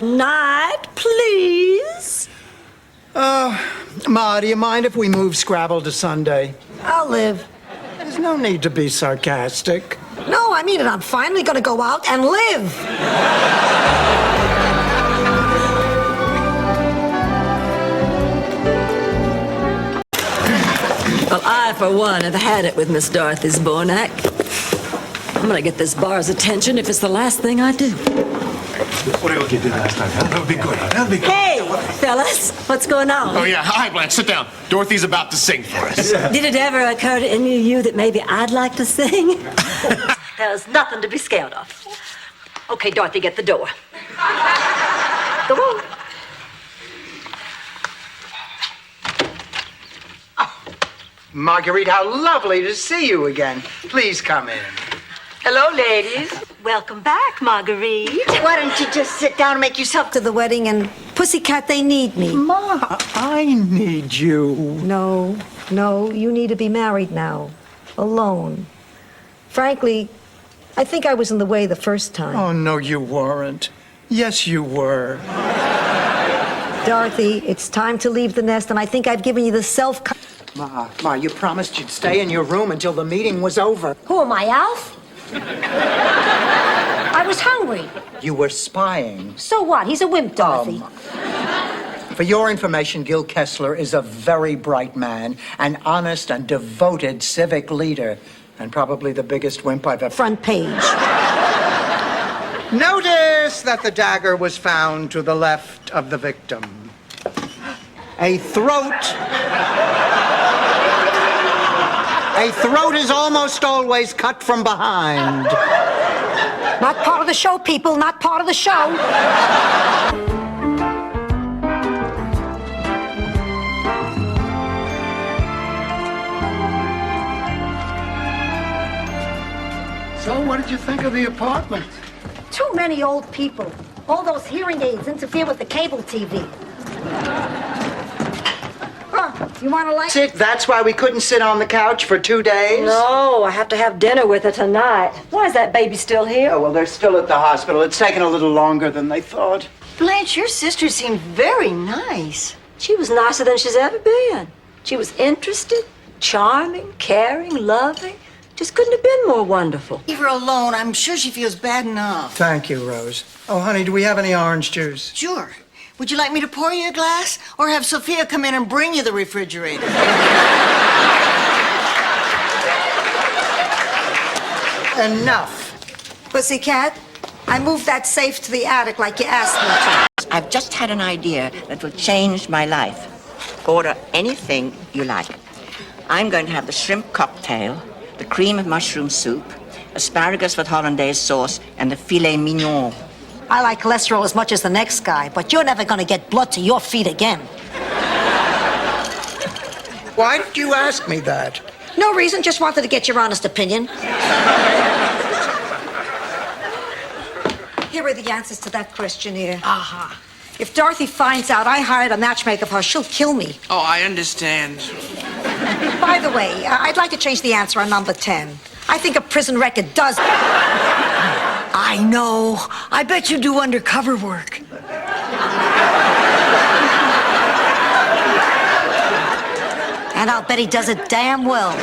Night, please. Ma, do you mind if we move Scrabble to Sunday? I'll live. There's no need to be sarcastic. No, I mean it. I'm finally gonna go out and live. Well, I, for one, have had it with Miss Dorothy Zbornak. I'm gonna get this bar's attention if it's the last thing I do. What you did last time? That'll be good. That'll be good. Hey, fellas, what's going on? Oh, yeah. Hi, Blanche. Sit down. Dorothy's about to sing for us. Did it ever occur to any of you that maybe I'd like to sing? There's nothing to be scared of. Okay, Dorothy, get the door. Come on. Marguerite, how lovely to see you again. Please come in. Hello, ladies. Welcome back, Marguerite. Why don't you just sit down and make yourself To the wedding, and Pussycat, they need me. Ma, I need you. No, you need to be married now. Alone. Frankly, I think I was in the way the first time. Oh, no, you weren't. Yes, you were. Dorothy, it's time to leave the nest, and I think I've given you the self... Ma, you promised you'd stay in your room until the meeting was over. Who am I, Alf? I was hungry. You were spying. So what? He's a wimp, Dorothy. For your information, Gil Kessler is a very bright man, an honest and devoted civic leader, and probably the biggest wimp I've ever... Front page. Notice that the dagger was found to the left of the victim. A throat is almost always cut from behind. Not part of the show, people. Not part of the show. So, what did you think of the apartment? Too many old people. All those hearing aids interfere with the cable TV. You want to like it? That's why we couldn't sit on the couch for 2 days? No, I have to have dinner with her tonight. Why is that baby still here? Oh, well, they're still at the hospital. It's taken a little longer than they thought. Blanche, your sister seemed very nice. She was nicer than she's ever been. She was interested, charming, caring, loving. Just couldn't have been more wonderful. Leave her alone. I'm sure she feels bad enough. Thank you, Rose. Oh, honey, do we have any orange juice? Sure. Would you like me to pour you a glass? Or have Sophia come in and bring you the refrigerator? Enough. Pussycat, I moved that safe to the attic like you asked me to. I've just had an idea that will change my life. Order anything you like. I'm going to have the shrimp cocktail, the cream of mushroom soup, asparagus with hollandaise sauce, and the filet mignon. I like cholesterol as much as the next guy, but you're never going to get blood to your feet again. Why did you ask me that? No reason, just wanted to get your honest opinion. Here are the answers to that questionnaire. Aha. If Dorothy finds out I hired a matchmaker for her, she'll kill me. Oh, I understand. By the way, I'd like to change the answer on number 10. I think a prison record does. I know. I bet you do undercover work. And I'll bet he does it damn well.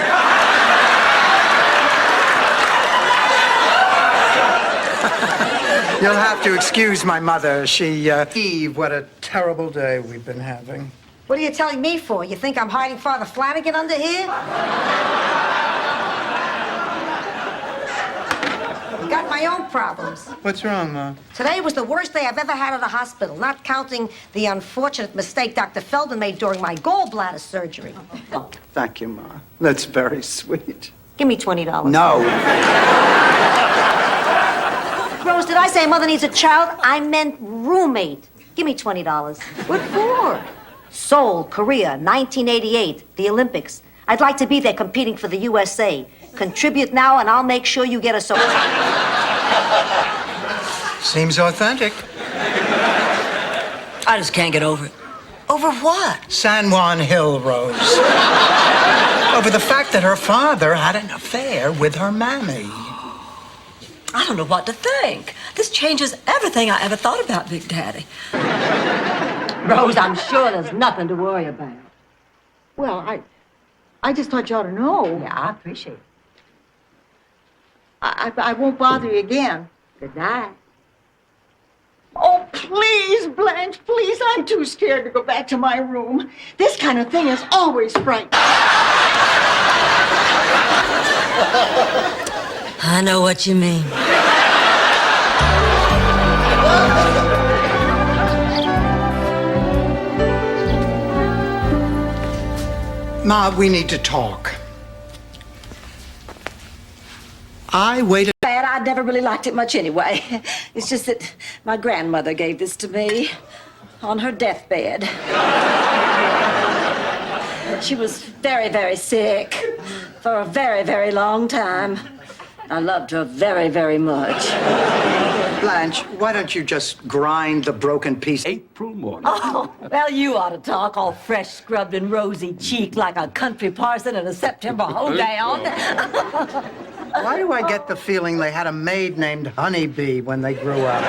You'll have to excuse my mother. Eve, what a terrible day we've been having. What are you telling me for? You think I'm hiding Father Flanagan under here? Got my own problems. What's wrong, Ma? Today was the worst day I've ever had at a hospital, not counting the unfortunate mistake Dr. Feldman made during my gallbladder surgery. Thank you, Ma. That's very sweet. Give me $20. No. Rose, did I say mother needs a child? I meant roommate. Give me $20. What for? Seoul, Korea, 1988, the Olympics. I'd like to be there competing for the USA. Contribute now, and I'll make sure you get a soul. Seems authentic. I just can't get over it. Over what? San Juan Hill, Rose. Over the fact that her father had an affair with her mammy. I don't know what to think. This changes everything I ever thought about Big Daddy. Rose, I'm sure there's nothing to worry about. Well, I just thought you ought to know. Yeah, I appreciate it. I won't bother you again. Good night. Oh, please, Blanche, please. I'm too scared to go back to my room. This kind of thing is always frightening. I know what you mean. Ma, we need to talk. I waited. Bad. I never really liked it much anyway. It's just that my grandmother gave this to me on her deathbed. She was very, very sick for a very, very long time. I loved her very, very much. Blanche, why don't you just grind the broken piece? April morning. Oh, well, you ought to talk all fresh, scrubbed, and rosy cheeked like a country parson in a September hoedown. Why do I get the feeling they had a maid named Honeybee when they grew up?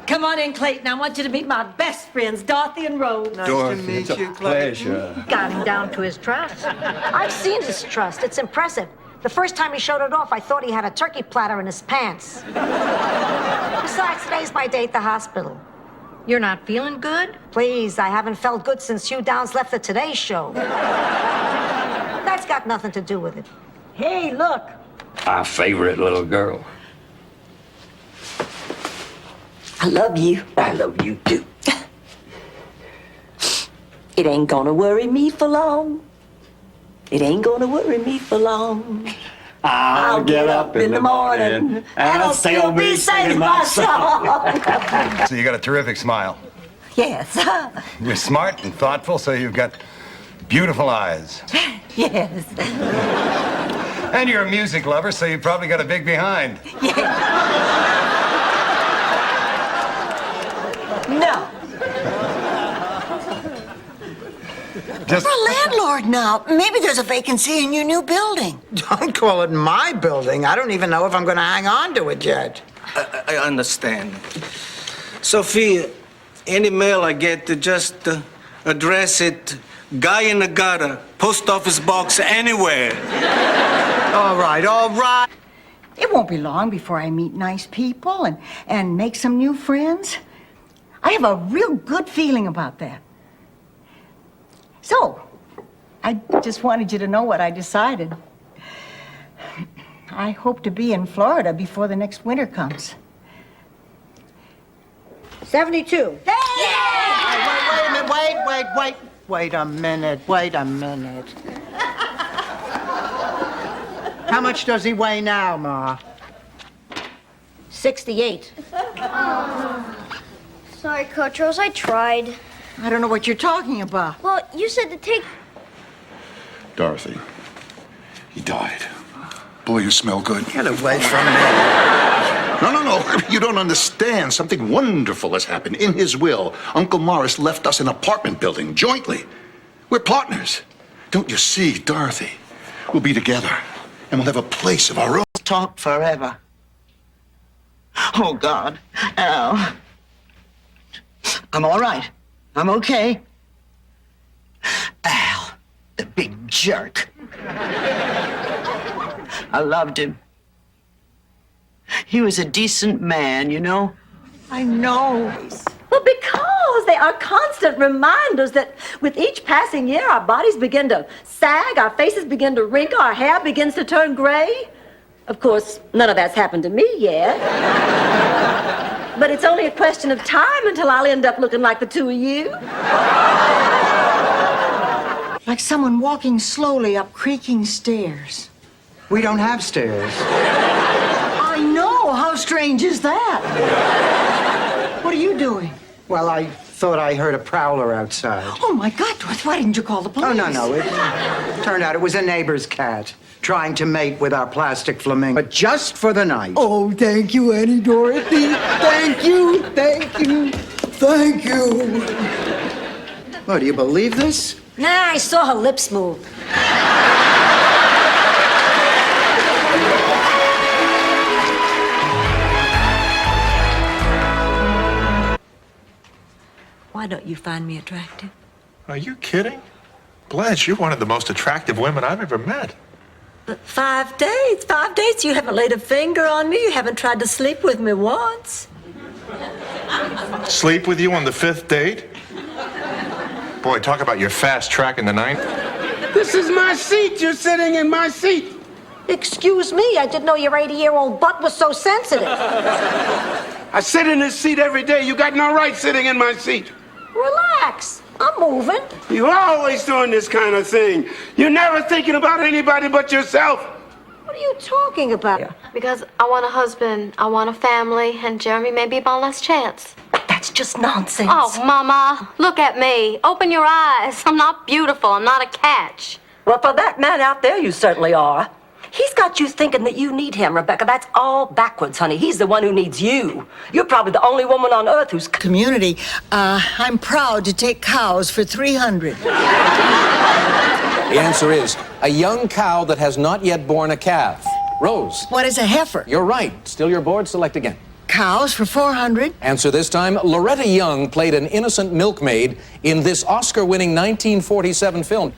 Come on in, Clayton. I want you to meet my best friends, Dorothy and Rose. Nice to meet you, Clayton. Got him down to his trust. I've seen his trust. It's impressive. The first time he showed it off, I thought he had a turkey platter in his pants. Besides, today's my day at the hospital. You're not feeling good? Please, I haven't felt good since Hugh Downs left the Today Show. That's got nothing to do with it. Hey, look. Our favorite little girl. I love you. I love you too. It ain't gonna worry me for long. It ain't gonna worry me for long. I'll get up in the morning and I'll still be singing my song. So you got a terrific smile. Yes. You're smart and thoughtful, so you've got beautiful eyes. Yes. And you're a music lover, so you've probably got a big behind. No. You're a landlord now. Maybe there's a vacancy in your new building. Don't call it my building. I don't even know if I'm going to hang on to it yet. I understand. Sophia, any mail I get, to just address it, Guy in the Gutter, Post Office Box, anywhere. All right, all right. It won't be long before I meet nice people and make some new friends. I have a real good feeling about that. So, I just wanted you to know what I decided. I hope to be in Florida before the next winter comes. 72. Wait a minute, wait a minute. How much does he weigh now, Ma? 68. Sorry, Coach Rose, I tried. I don't know what you're talking about. Well, you said to take... Dorothy, he died. Boy, you smell good. Get away from me. No. You don't understand. Something wonderful has happened. In his will, Uncle Morris left us an apartment building jointly. We're partners. Don't you see, Dorothy? We'll be together, and we'll have a place of our own. Talk forever. Oh, God. Al. I'm all right. I'm okay. Al, the big jerk. I loved him. He was a decent man, you know? I know. Well, because they are constant reminders that with each passing year, our bodies begin to sag, our faces begin to wrinkle, our hair begins to turn gray. Of course, none of that's happened to me yet. But it's only a question of time until I'll end up looking like the two of you. Like someone walking slowly up creaking stairs. We don't have stairs. I know. How strange is that? What are you doing? Well, I thought I heard a prowler outside. Oh, my God, Dorothy, why didn't you call the police? Oh, no. It turned out it was a neighbor's cat trying to mate with our plastic flamingo. But just for the night. Oh, thank you, Annie Dorothy. Thank you. Oh, do you believe this? Nah, I saw her lips move. Why don't you find me attractive? Are you kidding? Blanche, you're one of the most attractive women I've ever met. But 5 dates, 5 dates. You haven't laid a finger on me. You haven't tried to sleep with me once. Sleep with you on the 5th date? Boy, talk about your fast track in the 9th. This is my seat. You're sitting in my seat. Excuse me, I didn't know your 80-year-old butt was so sensitive. I sit in this seat every day. You got no right sitting in my seat. Relax. I'm moving. You're always doing this kind of thing. You're never thinking about anybody but yourself. What are you talking about? Because I want a husband, I want a family, and Jeremy may be my last chance. That's just nonsense. Oh, Mama, look at me. Open your eyes. I'm not beautiful. I'm not a catch. Well, for that man out there, you certainly are. He's got you thinking that you need him, Rebecca. That's all backwards, honey. He's the one who needs you. You're probably the only woman on earth who's... Community, I'm proud to take cows for 300. The answer is a young cow that has not yet born a calf. Rose. What is a heifer? You're right. Still your board. Select again. Cows for 400. Answer this time. Loretta Young played an innocent milkmaid in this Oscar-winning 1947 film.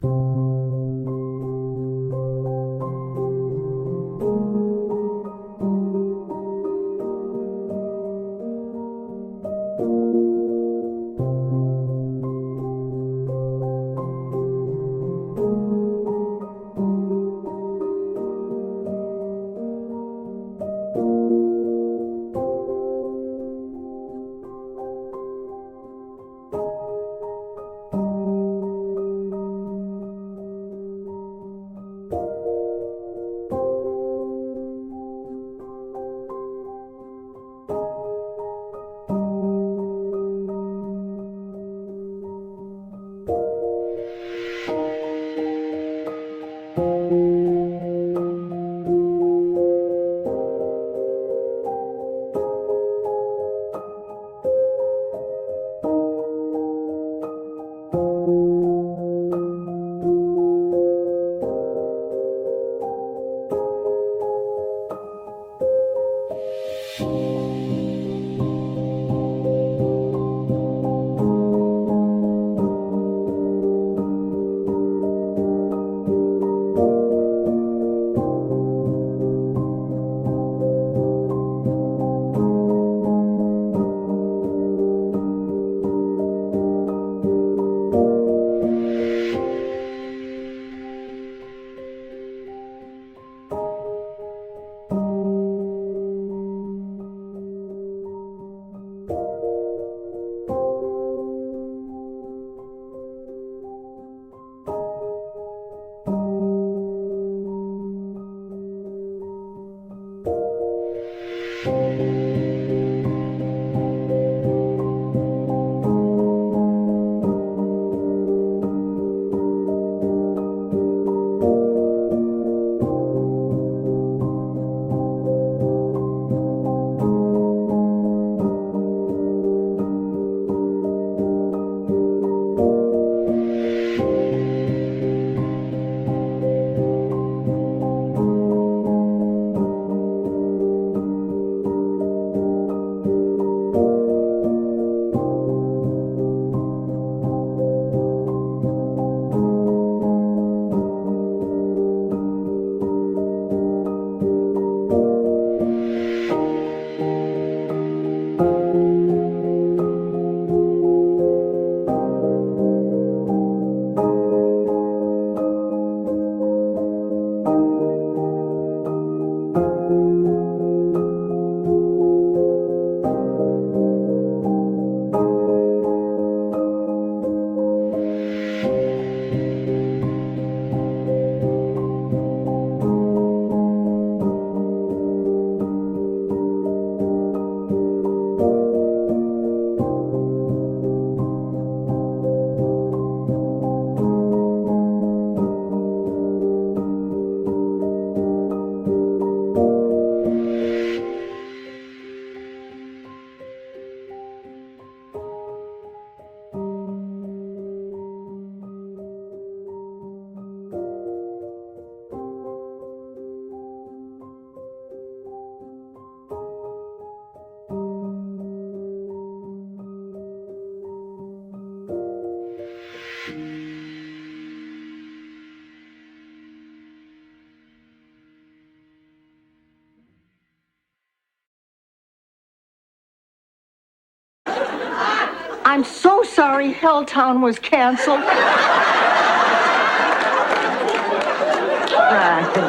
I'm so sorry Helltown was canceled.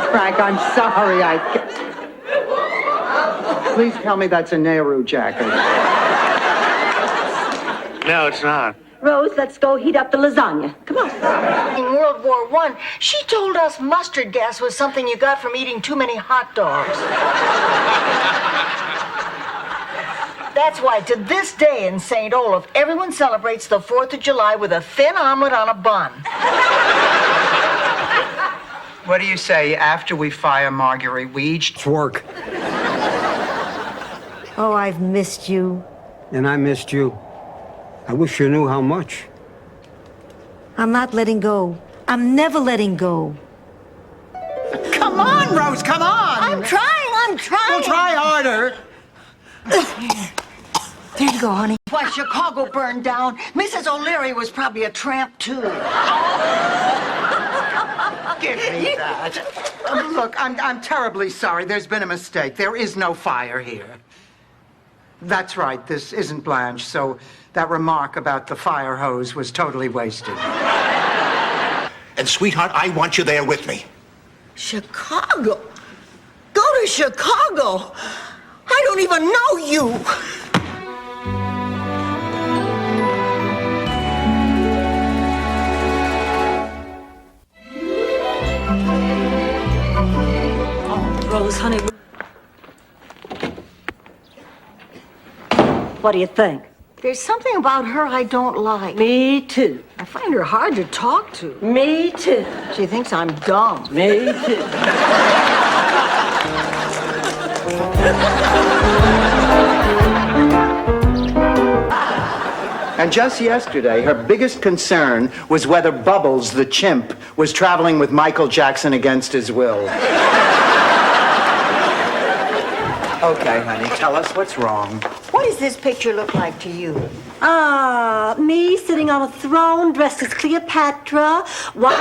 Frank, I'm sorry. Please tell me that's a Nehru jacket. No, it's not. Rose, let's go heat up the lasagna. Come on. In World War I, she told us mustard gas was something you got from eating too many hot dogs. That's why to this day in St. Olaf, everyone celebrates the 4th of July with a thin omelet on a bun. What do you say, after we fire Marguerite, we each Work. Oh, I've missed you. And I missed you. I wish you knew how much. I'm not letting go. I'm never letting go. Come on, Rose, come on! I'm trying. Well, try harder. There you go, honey. Why, Chicago burned down. Mrs. O'Leary was probably a tramp, too. Give me that. Look, I'm terribly sorry. There's been a mistake. There is no fire here. That's right. This isn't Blanche, so that remark about the fire hose was totally wasted. And, sweetheart, I want you there with me. Chicago? Go to Chicago? I don't even know you. Rose, honey. What do you think? There's something about her I don't like. Me too. I find her hard to talk to. Me too. She thinks I'm dumb. Me too. And just yesterday, her biggest concern was whether Bubbles, the chimp, was traveling with Michael Jackson against his will. Okay, honey, tell us what's wrong. What does this picture look like to you? Me sitting on a throne dressed as Cleopatra. What?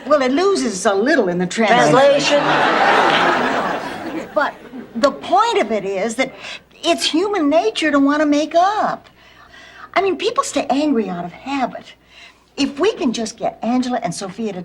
Well, it loses a little in the translation. But the point of it is that it's human nature to want to make up. I mean, people stay angry out of habit. If we can just get Angela and Sophia to...